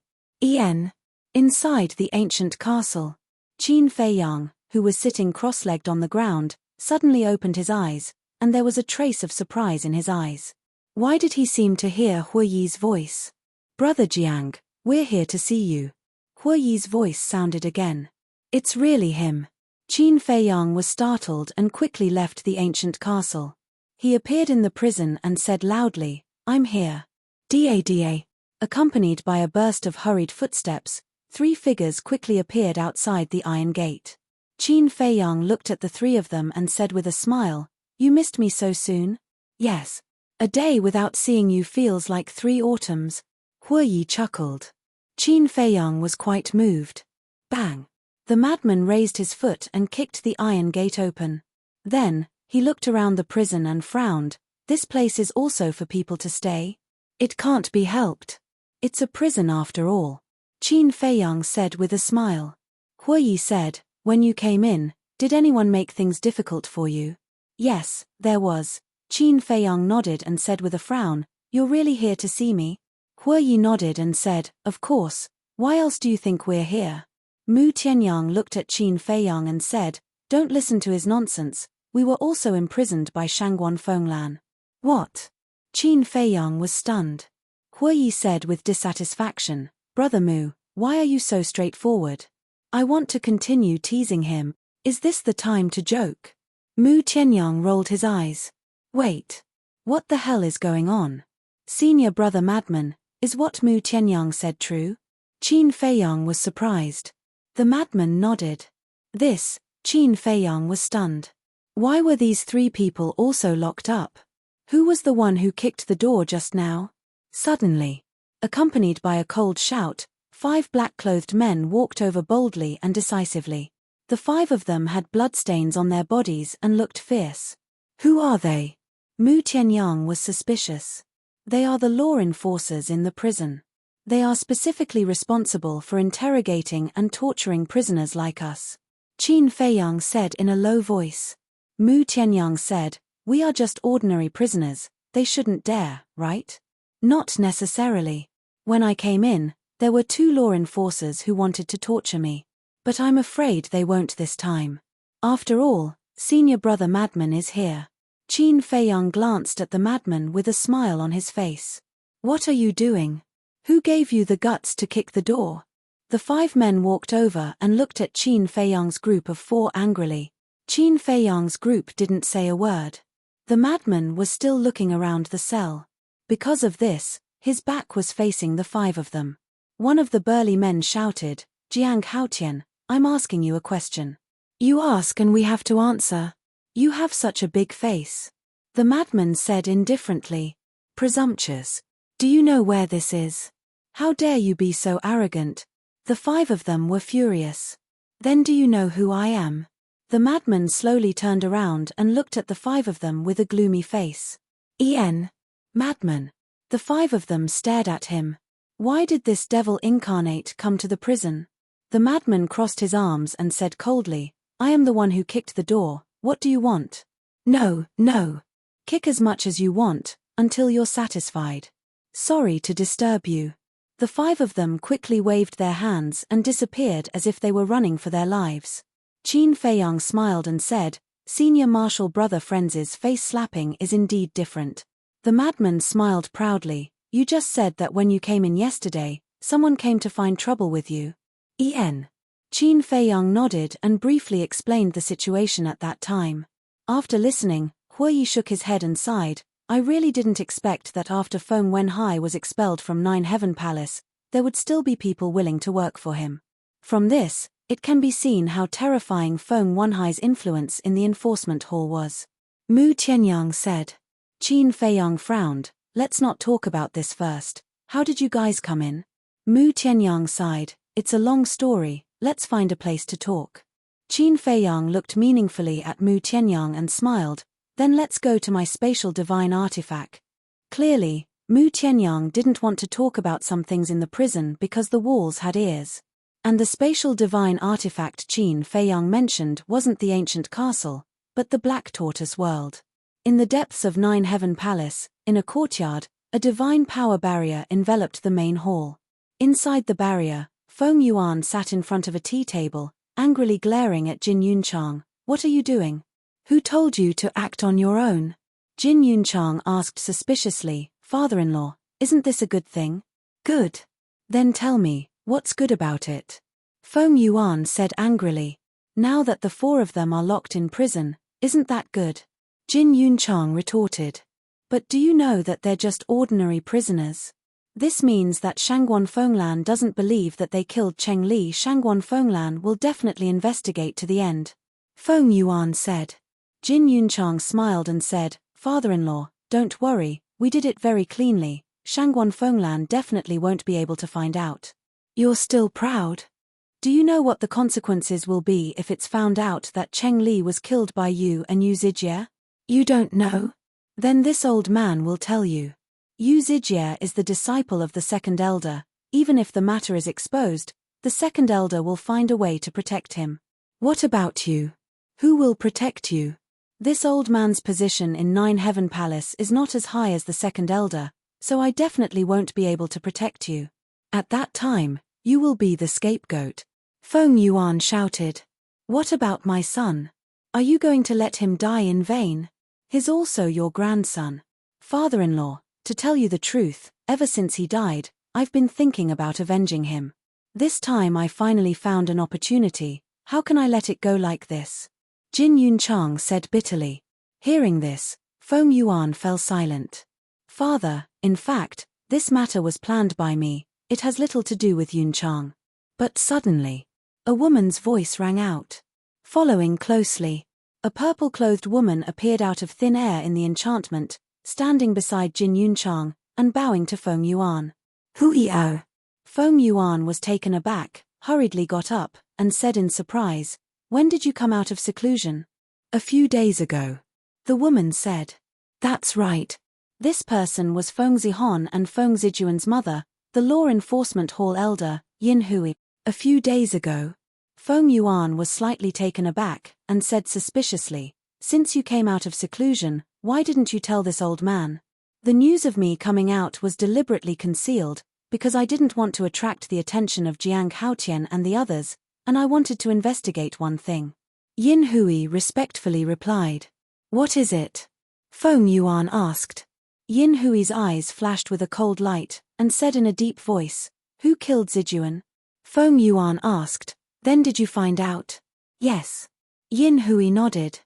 S1: Inside the ancient castle, Qin Feiyang, who was sitting cross-legged on the ground, suddenly opened his eyes, and there was a trace of surprise in his eyes. Why did he seem to hear Huo Yi's voice? "Brother Jiang, we're here to see you." Huo Yi's voice sounded again. "It's really him." Qin Feiyang was startled and quickly left the ancient castle. He appeared in the prison and said loudly, "I'm here." Da. Accompanied by a burst of hurried footsteps, three figures quickly appeared outside the iron gate. Qin Feiyang looked at the three of them and said with a smile, "You missed me so soon?" "Yes. A day without seeing you feels like 3 autumns." Huo Yi chuckled. Qin Feiyang was quite moved. Bang! The madman raised his foot and kicked the iron gate open. Then, He looked around the prison and frowned. This place is also for people to stay? It can't be helped. It's a prison after all. Qin Feiyang said with a smile. Huiyi said, when you came in, did anyone make things difficult for you? Yes, there was. Qin Feiyang nodded and said with a frown, you're really here to see me? Huiyi nodded and said, of course. Why else do you think we're here? Mu Tianyang looked at Qin Feiyang and said, don't listen to his nonsense, we were also imprisoned by Shangguan Fenglan. What? Qin Feiyang was stunned. Huiyi said with dissatisfaction, Brother Mu, why are you so straightforward? I want to continue teasing him. Is this the time to joke? Mu Tianyang rolled his eyes. Wait. What the hell is going on? Senior brother madman, is what Mu Tianyang said true? Qin Feiyang was surprised. The madman nodded. This, Qin Feiyang was stunned. Why were these three people also locked up? Who was the one who kicked the door just now? Suddenly, accompanied by a cold shout, 5 black-clothed men walked over boldly and decisively. The 5 of them had bloodstains on their bodies and looked fierce. Who are they? Mu Tianyang was suspicious. They are the law enforcers in the prison. They are specifically responsible for interrogating and torturing prisoners like us. Qin Feiyang said in a low voice. Mu Tianyang said, we are just ordinary prisoners, they shouldn't dare, right? Not necessarily. When I came in, there were 2 law enforcers who wanted to torture me. But I'm afraid they won't this time. After all, senior brother madman is here. Qin Feiyang glanced at the madman with a smile on his face. What are you doing? Who gave you the guts to kick the door? The 5 men walked over and looked at Qin Feiyang's group of 4 angrily. Qin Feiyang's group didn't say a word. The madman was still looking around the cell. Because of this, his back was facing the 5 of them. One of the burly men shouted, Jiang Haotian, I'm asking you a question. You ask and we have to answer. You have such a big face. The madman said indifferently. Presumptuous. Do you know where this is? How dare you be so arrogant? The 5 of them were furious. Then do you know who I am? The madman slowly turned around and looked at the 5 of them with a gloomy face. Madman. The 5 of them stared at him. Why did this devil incarnate come to the prison? The madman crossed his arms and said coldly, I am the one who kicked the door, what do you want? No. Kick as much as you want, until you're satisfied. Sorry to disturb you. The 5 of them quickly waved their hands and disappeared as if they were running for their lives. Qin Feiyang smiled and said, Senior Marshal Brother Friends' face slapping is indeed different. The madman smiled proudly, you just said that when you came in yesterday, someone came to find trouble with you. Qin Feiyang nodded and briefly explained the situation at that time. After listening, Huiyi shook his head and sighed, I really didn't expect that after Feng Wenhai was expelled from 9 Heaven Palace, there would still be people willing to work for him. From this, it can be seen how terrifying Feng Wenhai's influence in the enforcement hall was. Mu Tianyang said. Qin Feiyang frowned, let's not talk about this first. How did you guys come in? Mu Tianyang sighed, it's a long story, let's find a place to talk. Qin Feiyang looked meaningfully at Mu Tianyang and smiled, then let's go to my spatial divine artifact. Clearly, Mu Tianyang didn't want to talk about some things in the prison because the walls had ears. And the spatial divine artifact Qin Feiyang mentioned wasn't the ancient castle, but the Black Tortoise world. In the depths of 9 Heaven Palace, in a courtyard, a divine power barrier enveloped the main hall. Inside the barrier, Feng Yuan sat in front of a tea table, angrily glaring at Jin Yunchang. What are you doing? Who told you to act on your own? Jin Yunchang asked suspiciously, Father-in-law, isn't this a good thing? Good. Then tell me, what's good about it? Feng Yuan said angrily. Now that the 4 of them are locked in prison, isn't that good? Jin Yunchang retorted. But do you know that they're just ordinary prisoners? This means that Shangguan Fenglan doesn't believe that they killed Cheng Li. Shangguan Fenglan will definitely investigate to the end. Feng Yuan said. Jin Yunchang smiled and said, Father-in-law, don't worry, we did it very cleanly, Shangguan Fenglan definitely won't be able to find out. You're still proud? Do you know what the consequences will be if it's found out that Cheng Li was killed by you and Yu Zijie? You don't know? Then this old man will tell you. Yu Zijie is the disciple of the second elder. Even if the matter is exposed, the second elder will find a way to protect him. What about you? Who will protect you? This old man's position in Nine Heaven Palace is not as high as the second elder, so I definitely won't be able to protect you. At that time, you will be the scapegoat. Feng Yuan shouted. What about my son? Are you going to let him die in vain? He's also your grandson. Father-in-law, to tell you the truth, ever since he died, I've been thinking about avenging him. This time I finally found an opportunity. How can I let it go like this? Jin Yunchang said bitterly. Hearing this, Feng Yuan fell silent. Father, in fact, this matter was planned by me. It has little to do with Yunchang. But suddenly, a woman's voice rang out. Following closely, a purple-clothed woman appeared out of thin air in the enchantment, standing beside Jin Yunchang, and bowing to Feng Yuan. Hu-Yao. Feng Yuan was taken aback, hurriedly got up, and said in surprise, When did you come out of seclusion? A few days ago. The woman said. That's right. This person was Feng Zihon and Feng Zijuan's mother, the law enforcement hall elder, Yin Hui. A few days ago. Feng Yuan was slightly taken aback, and said suspiciously, Since you came out of seclusion, why didn't you tell this old man? The news of me coming out was deliberately concealed, because I didn't want to attract the attention of Jiang Haotian and the others, and I wanted to investigate one thing. Yin Hui respectfully replied. What is it? Feng Yuan asked. Yin Hui's eyes flashed with a cold light, and said in a deep voice, Who killed Zijuan? Feng Yuan asked, Then did you find out? Yes. Yin Hui nodded.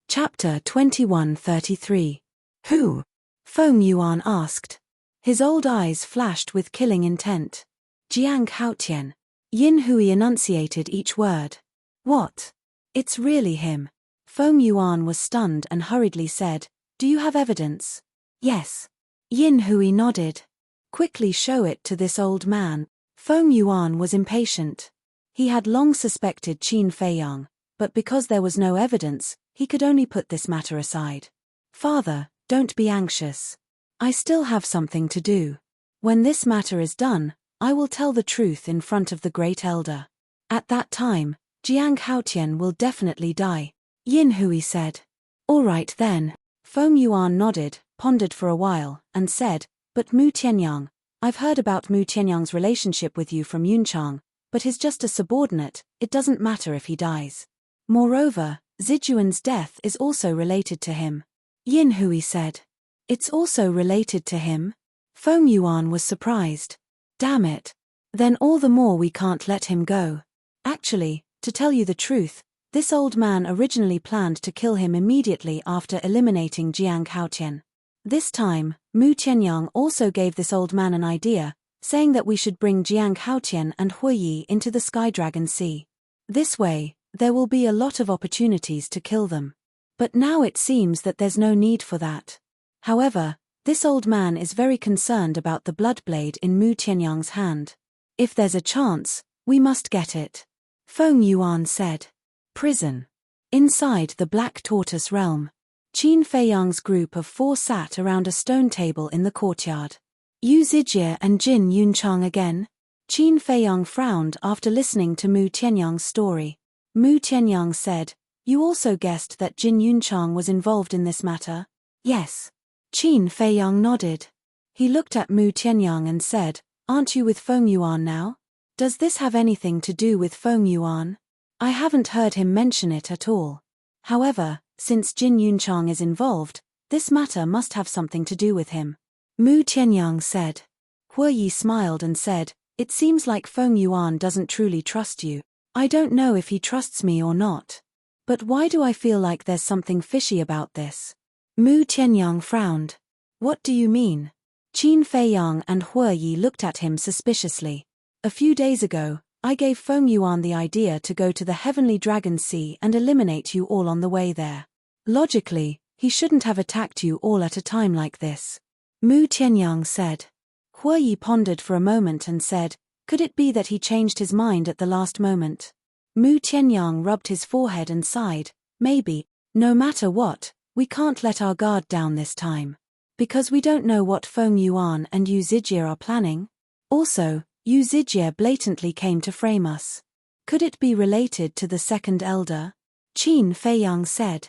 S1: Chapter 2133. Who? Feng Yuan asked. His old eyes flashed with killing intent. Jiang Haotian. Yin Hui enunciated each word. What? It's really him. Feng Yuan was stunned and hurriedly said, Do you have evidence? Yes. Yin Hui nodded. Quickly show it to this old man. Feng Yuan was impatient. He had long suspected Qin Feiyang, but because there was no evidence, he could only put this matter aside. Father, don't be anxious. I still have something to do. When this matter is done, I will tell the truth in front of the great elder. At that time, Jiang Haotian will definitely die. Yin Hui said. All right then. Feng Yuan nodded, pondered for a while, and said, But Mu Tianyang, I've heard about Mu Tianyang's relationship with you from Yunchang, but he's just a subordinate, it doesn't matter if he dies. Moreover, Zijuan's death is also related to him. Yin Hui said. It's also related to him? Feng Yuan was surprised. Damn it. Then all the more we can't let him go. Actually, to tell you the truth, this old man originally planned to kill him immediately after eliminating Jiang Haotian. This time, Mu Tianyang also gave this old man an idea, saying that we should bring Jiang Haotian and Huiyi into the Sky Dragon Sea. This way, there will be a lot of opportunities to kill them. But now it seems that there's no need for that. However, this old man is very concerned about the blood blade in Mu Tianyang's hand. If there's a chance, we must get it. Feng Yuan said. Prison. Inside the Black Tortoise realm, Qin Feiyang's group of 4 sat around a stone table in the courtyard. Yu Zijie and Jin Yunchang again? Qin Feiyang frowned after listening to Mu Tianyang's story. Mu Tianyang said, You also guessed that Jin Yunchang was involved in this matter? Yes. Qin Feiyang nodded. He looked at Mu Tianyang and said, Aren't you with Feng Yuan now? Does this have anything to do with Feng Yuan? I haven't heard him mention it at all. However, since Jin Yunchang is involved, this matter must have something to do with him. Mu Tianyang said. Huiyi smiled and said, It seems like Feng Yuan doesn't truly trust you. I don't know if he trusts me or not. But why do I feel like there's something fishy about this? Mu Tianyang frowned. What do you mean? Qin Feiyang and Huiyi looked at him suspiciously. A few days ago, I gave Feng Yuan the idea to go to the Heavenly Dragon Sea and eliminate you all on the way there. Logically, he shouldn't have attacked you all at a time like this. Mu Tianyang said. Huiyi pondered for a moment and said, Could it be that he changed his mind at the last moment? Mu Tianyang rubbed his forehead and sighed, Maybe. No matter what, We can't let our guard down this time. Because we don't know what Feng Yuan and Yu Zijie are planning. Also, Yu Zijie blatantly came to frame us. Could it be related to the second elder? Qin Feiyang said.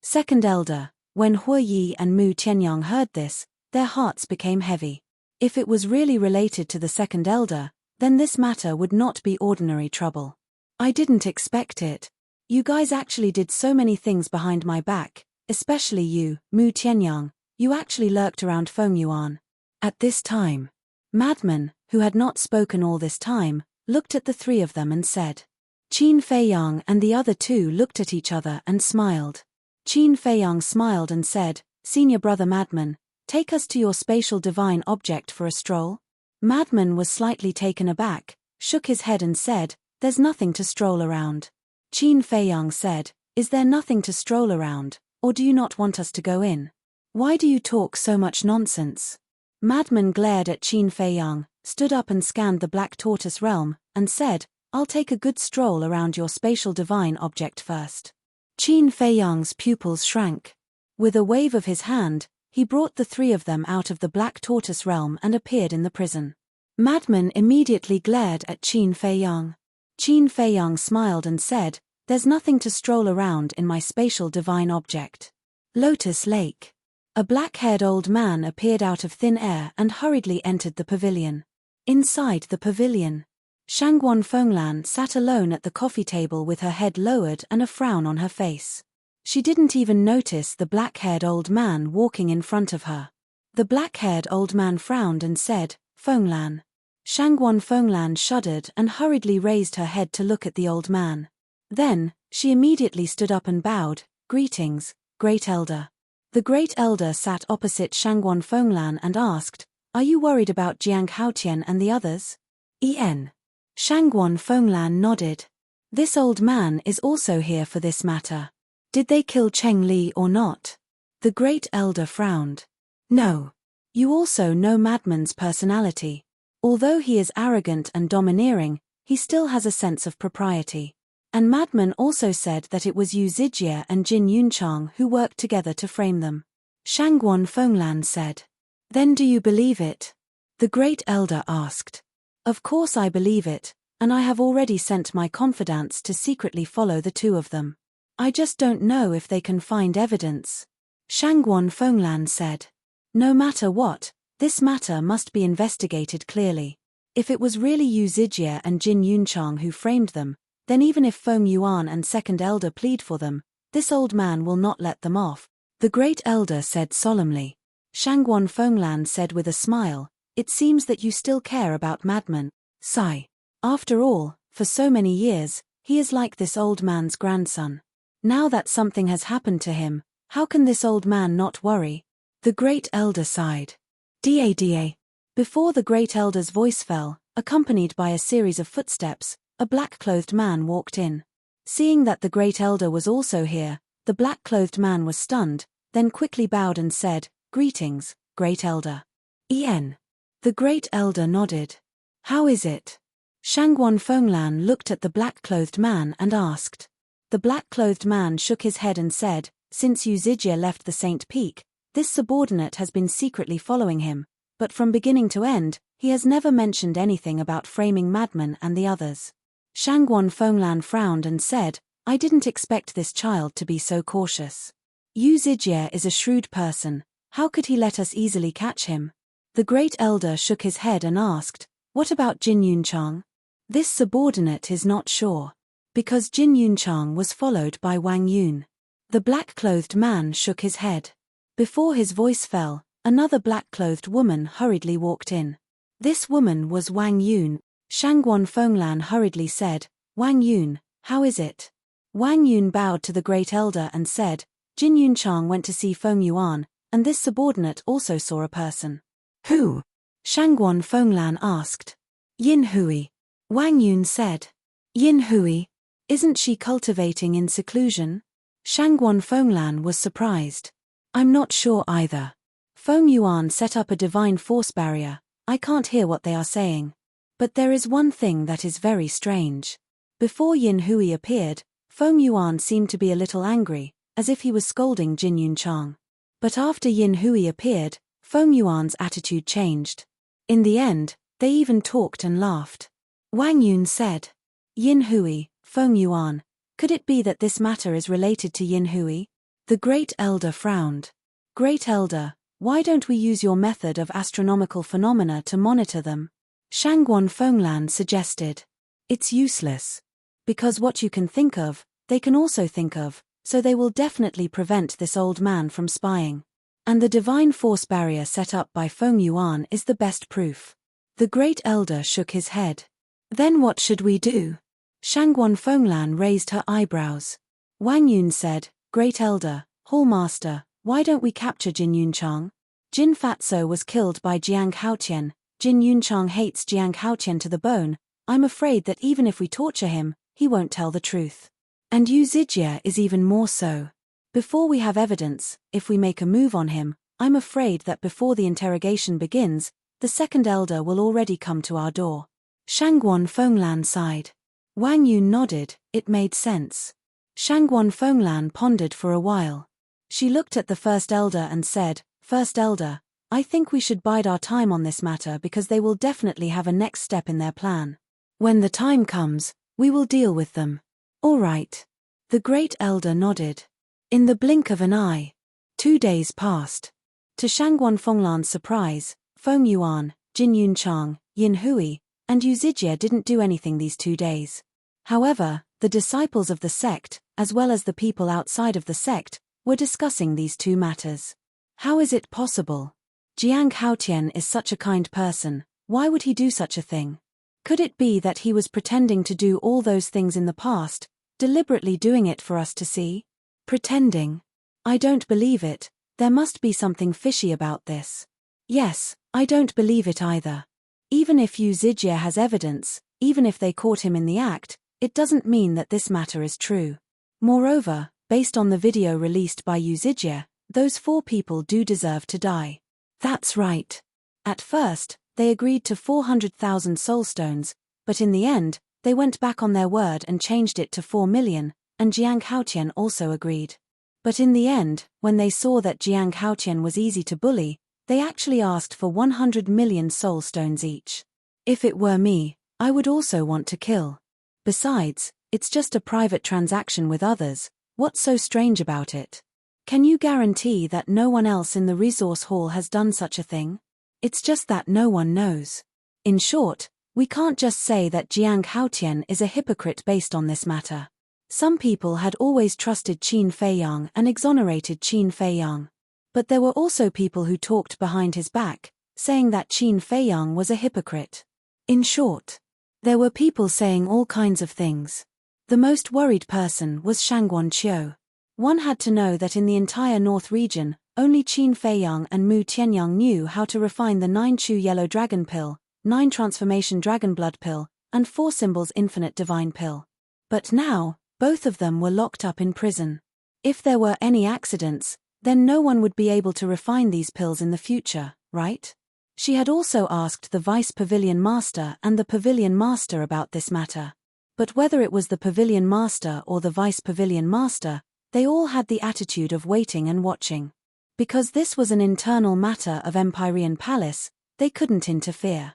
S1: Second elder. When Hu Yi and Mu Tianyang heard this, their hearts became heavy. If it was really related to the second elder, then this matter would not be ordinary trouble. I didn't expect it. You guys actually did so many things behind my back, especially you, Mu Tianyang. You actually lurked around Feng Yuan. At this time, Madman, who had not spoken all this time, looked at the three of them and said. Qin Feiyang and the other two looked at each other and smiled. Qin Feiyang smiled and said, Senior brother Madman, take us to your spatial divine object for a stroll. Madman was slightly taken aback, shook his head and said, there's nothing to stroll around. Qin Feiyang said, is there nothing to stroll around, or do you not want us to go in? Why do you talk so much nonsense? Madman glared at Qin Feiyang, stood up and scanned the Black Tortoise realm, and said, I'll take a good stroll around your spatial divine object first. Qin Feiyang's pupils shrank. With a wave of his hand, he brought the three of them out of the Black Tortoise realm and appeared in the prison. Madman immediately glared at Qin Feiyang. Qin Feiyang smiled and said, there's nothing to stroll around in my spatial divine object. Lotus Lake. A black-haired old man appeared out of thin air and hurriedly entered the pavilion. Inside the pavilion, Shangguan Fenglan sat alone at the coffee table with her head lowered and a frown on her face. She didn't even notice the black-haired old man walking in front of her. The black-haired old man frowned and said, Fenglan. Shangguan Fenglan shuddered and hurriedly raised her head to look at the old man. Then, she immediately stood up and bowed, Greetings, Great Elder. The Great Elder sat opposite Shangguan Fenglan and asked, Are you worried about Jiang Haotian and the others? En. Shangguan Fenglan nodded. This old man is also here for this matter. Did they kill Cheng Li or not? The Great Elder frowned. No. You also know Madman's personality. Although he is arrogant and domineering, he still has a sense of propriety. And Madman also said that it was Yu Zijie and Jin Yunchang who worked together to frame them. Shangguan Fenglan said. Then do you believe it? The Great Elder asked. Of course I believe it, and I have already sent my confidants to secretly follow the two of them. I just don't know if they can find evidence. Shangguan Fenglan said. No matter what, this matter must be investigated clearly. If it was really Yu Zijie and Jin Yunchang who framed them, then even if Feng Yuan and Second Elder plead for them, this old man will not let them off. The Great Elder said solemnly. Shangguan Fenglan said with a smile, It seems that you still care about Madman. Sigh. After all, for so many years, he is like this old man's grandson. Now that something has happened to him, how can this old man not worry? The Great Elder sighed. Da. Before the Great Elder's voice fell, accompanied by a series of footsteps, a black-clothed man walked in. Seeing that the Great Elder was also here, the black-clothed man was stunned, then quickly bowed and said, Greetings, Great Elder. En. The Great Elder nodded. How is it? Shangguan Fenglan looked at the black-clothed man and asked. The black-clothed man shook his head and said, Since Yu Zijie left the Saint Peak, this subordinate has been secretly following him, but from beginning to end, he has never mentioned anything about framing Madman and the others. Shangguan Fenglan frowned and said, I didn't expect this child to be so cautious. Yu Zijie is a shrewd person, how could he let us easily catch him? The Great Elder shook his head and asked, What about Jin Yunchang? This subordinate is not sure. Because Jin Yunchang was followed by Wang Yun. The black-clothed man shook his head. Before his voice fell, another black-clothed woman hurriedly walked in. This woman was Wang Yun. Shangguan Fenglan hurriedly said, Wang Yun, how is it? Wang Yun bowed to the Great Elder and said, Jin Yunchang went to see Feng Yuan, and this subordinate also saw a person. Who? Shangguan Fenglan asked. Yin Hui. Wang Yun said. Yin Hui? Isn't she cultivating in seclusion? Shangguan Fenglan was surprised. I'm not sure either. Feng Yuan set up a divine force barrier, I can't hear what they are saying. But there is one thing that is very strange. Before Yin Hui appeared, Feng Yuan seemed to be a little angry, as if he was scolding Jin Yunchang. But after Yin Hui appeared, Feng Yuan's attitude changed. In the end, they even talked and laughed. Wang Yun said, "Yin Hui, Feng Yuan, could it be that this matter is related to Yin Hui?" The Great Elder frowned. "Great Elder, why don't we use your method of astronomical phenomena to monitor them?" Shangguan Fenglan suggested. "It's useless. Because what you can think of, they can also think of, so they will definitely prevent this old man from spying. And the divine force barrier set up by Feng Yuan is the best proof." The Great Elder shook his head. "Then what should we do?" Shangguan Fenglan raised her eyebrows. Wang Yun said, "Great Elder, Hallmaster, why don't we capture Jin Yunchang? Jin Fatso was killed by Jiang Haotian. Jin Yunchang hates Jiang Haotian to the bone. I'm afraid that even if we torture him, he won't tell the truth. And Yu Zijie is even more so. Before we have evidence, if we make a move on him, I'm afraid that before the interrogation begins, the second elder will already come to our door." Shangguan Fenglan sighed. Wang Yun nodded, it made sense. Shangguan Fenglan pondered for a while. She looked at the first elder and said, "First elder, I think we should bide our time on this matter because they will definitely have a next step in their plan. When the time comes, we will deal with them." "All right." The Great Elder nodded. In the blink of an eye, 2 days passed. To Shangguan Fenglan's surprise, Feng Yuan, Jin Yunchang, Yin Hui, and Yu Zijie didn't do anything these 2 days. However, the disciples of the sect, as well as the people outside of the sect, were discussing these two matters. How is it possible? Jiang Haotian is such a kind person, why would he do such a thing? Could it be that he was pretending to do all those things in the past, deliberately doing it for us to see? Pretending? I don't believe it, there must be something fishy about this. Yes, I don't believe it either. Even if Yu Zijie has evidence, even if they caught him in the act, it doesn't mean that this matter is true. Moreover, based on the video released by Yu Zijie, those 4 people do deserve to die. That's right. At first, they agreed to 400,000 soulstones, but in the end, they went back on their word and changed it to 4 million, and Jiang Haotian also agreed. But in the end, when they saw that Jiang Haotian was easy to bully, they actually asked for 100 million soulstones each. If it were me, I would also want to kill. Besides, it's just a private transaction with others, what's so strange about it? Can you guarantee that no one else in the resource hall has done such a thing? It's just that no one knows. In short, we can't just say that Jiang Haotian is a hypocrite based on this matter. Some people had always trusted Qin Feiyang and exonerated Qin Feiyang. But there were also people who talked behind his back, saying that Qin Feiyang was a hypocrite. In short, there were people saying all kinds of things. The most worried person was Shangguan Qiu. One had to know that in the entire North region, only Qin Feiyang and Mu Tianyang knew how to refine the 9 Chu Yellow Dragon Pill, 9 Transformation Dragon Blood Pill, and 4 Symbols Infinite Divine Pill. But now, both of them were locked up in prison. If there were any accidents, then no one would be able to refine these pills in the future, right? She had also asked the Vice Pavilion Master and the Pavilion Master about this matter. But whether it was the Pavilion Master or the Vice Pavilion Master, they all had the attitude of waiting and watching. Because this was an internal matter of Empyrean Palace, they couldn't interfere.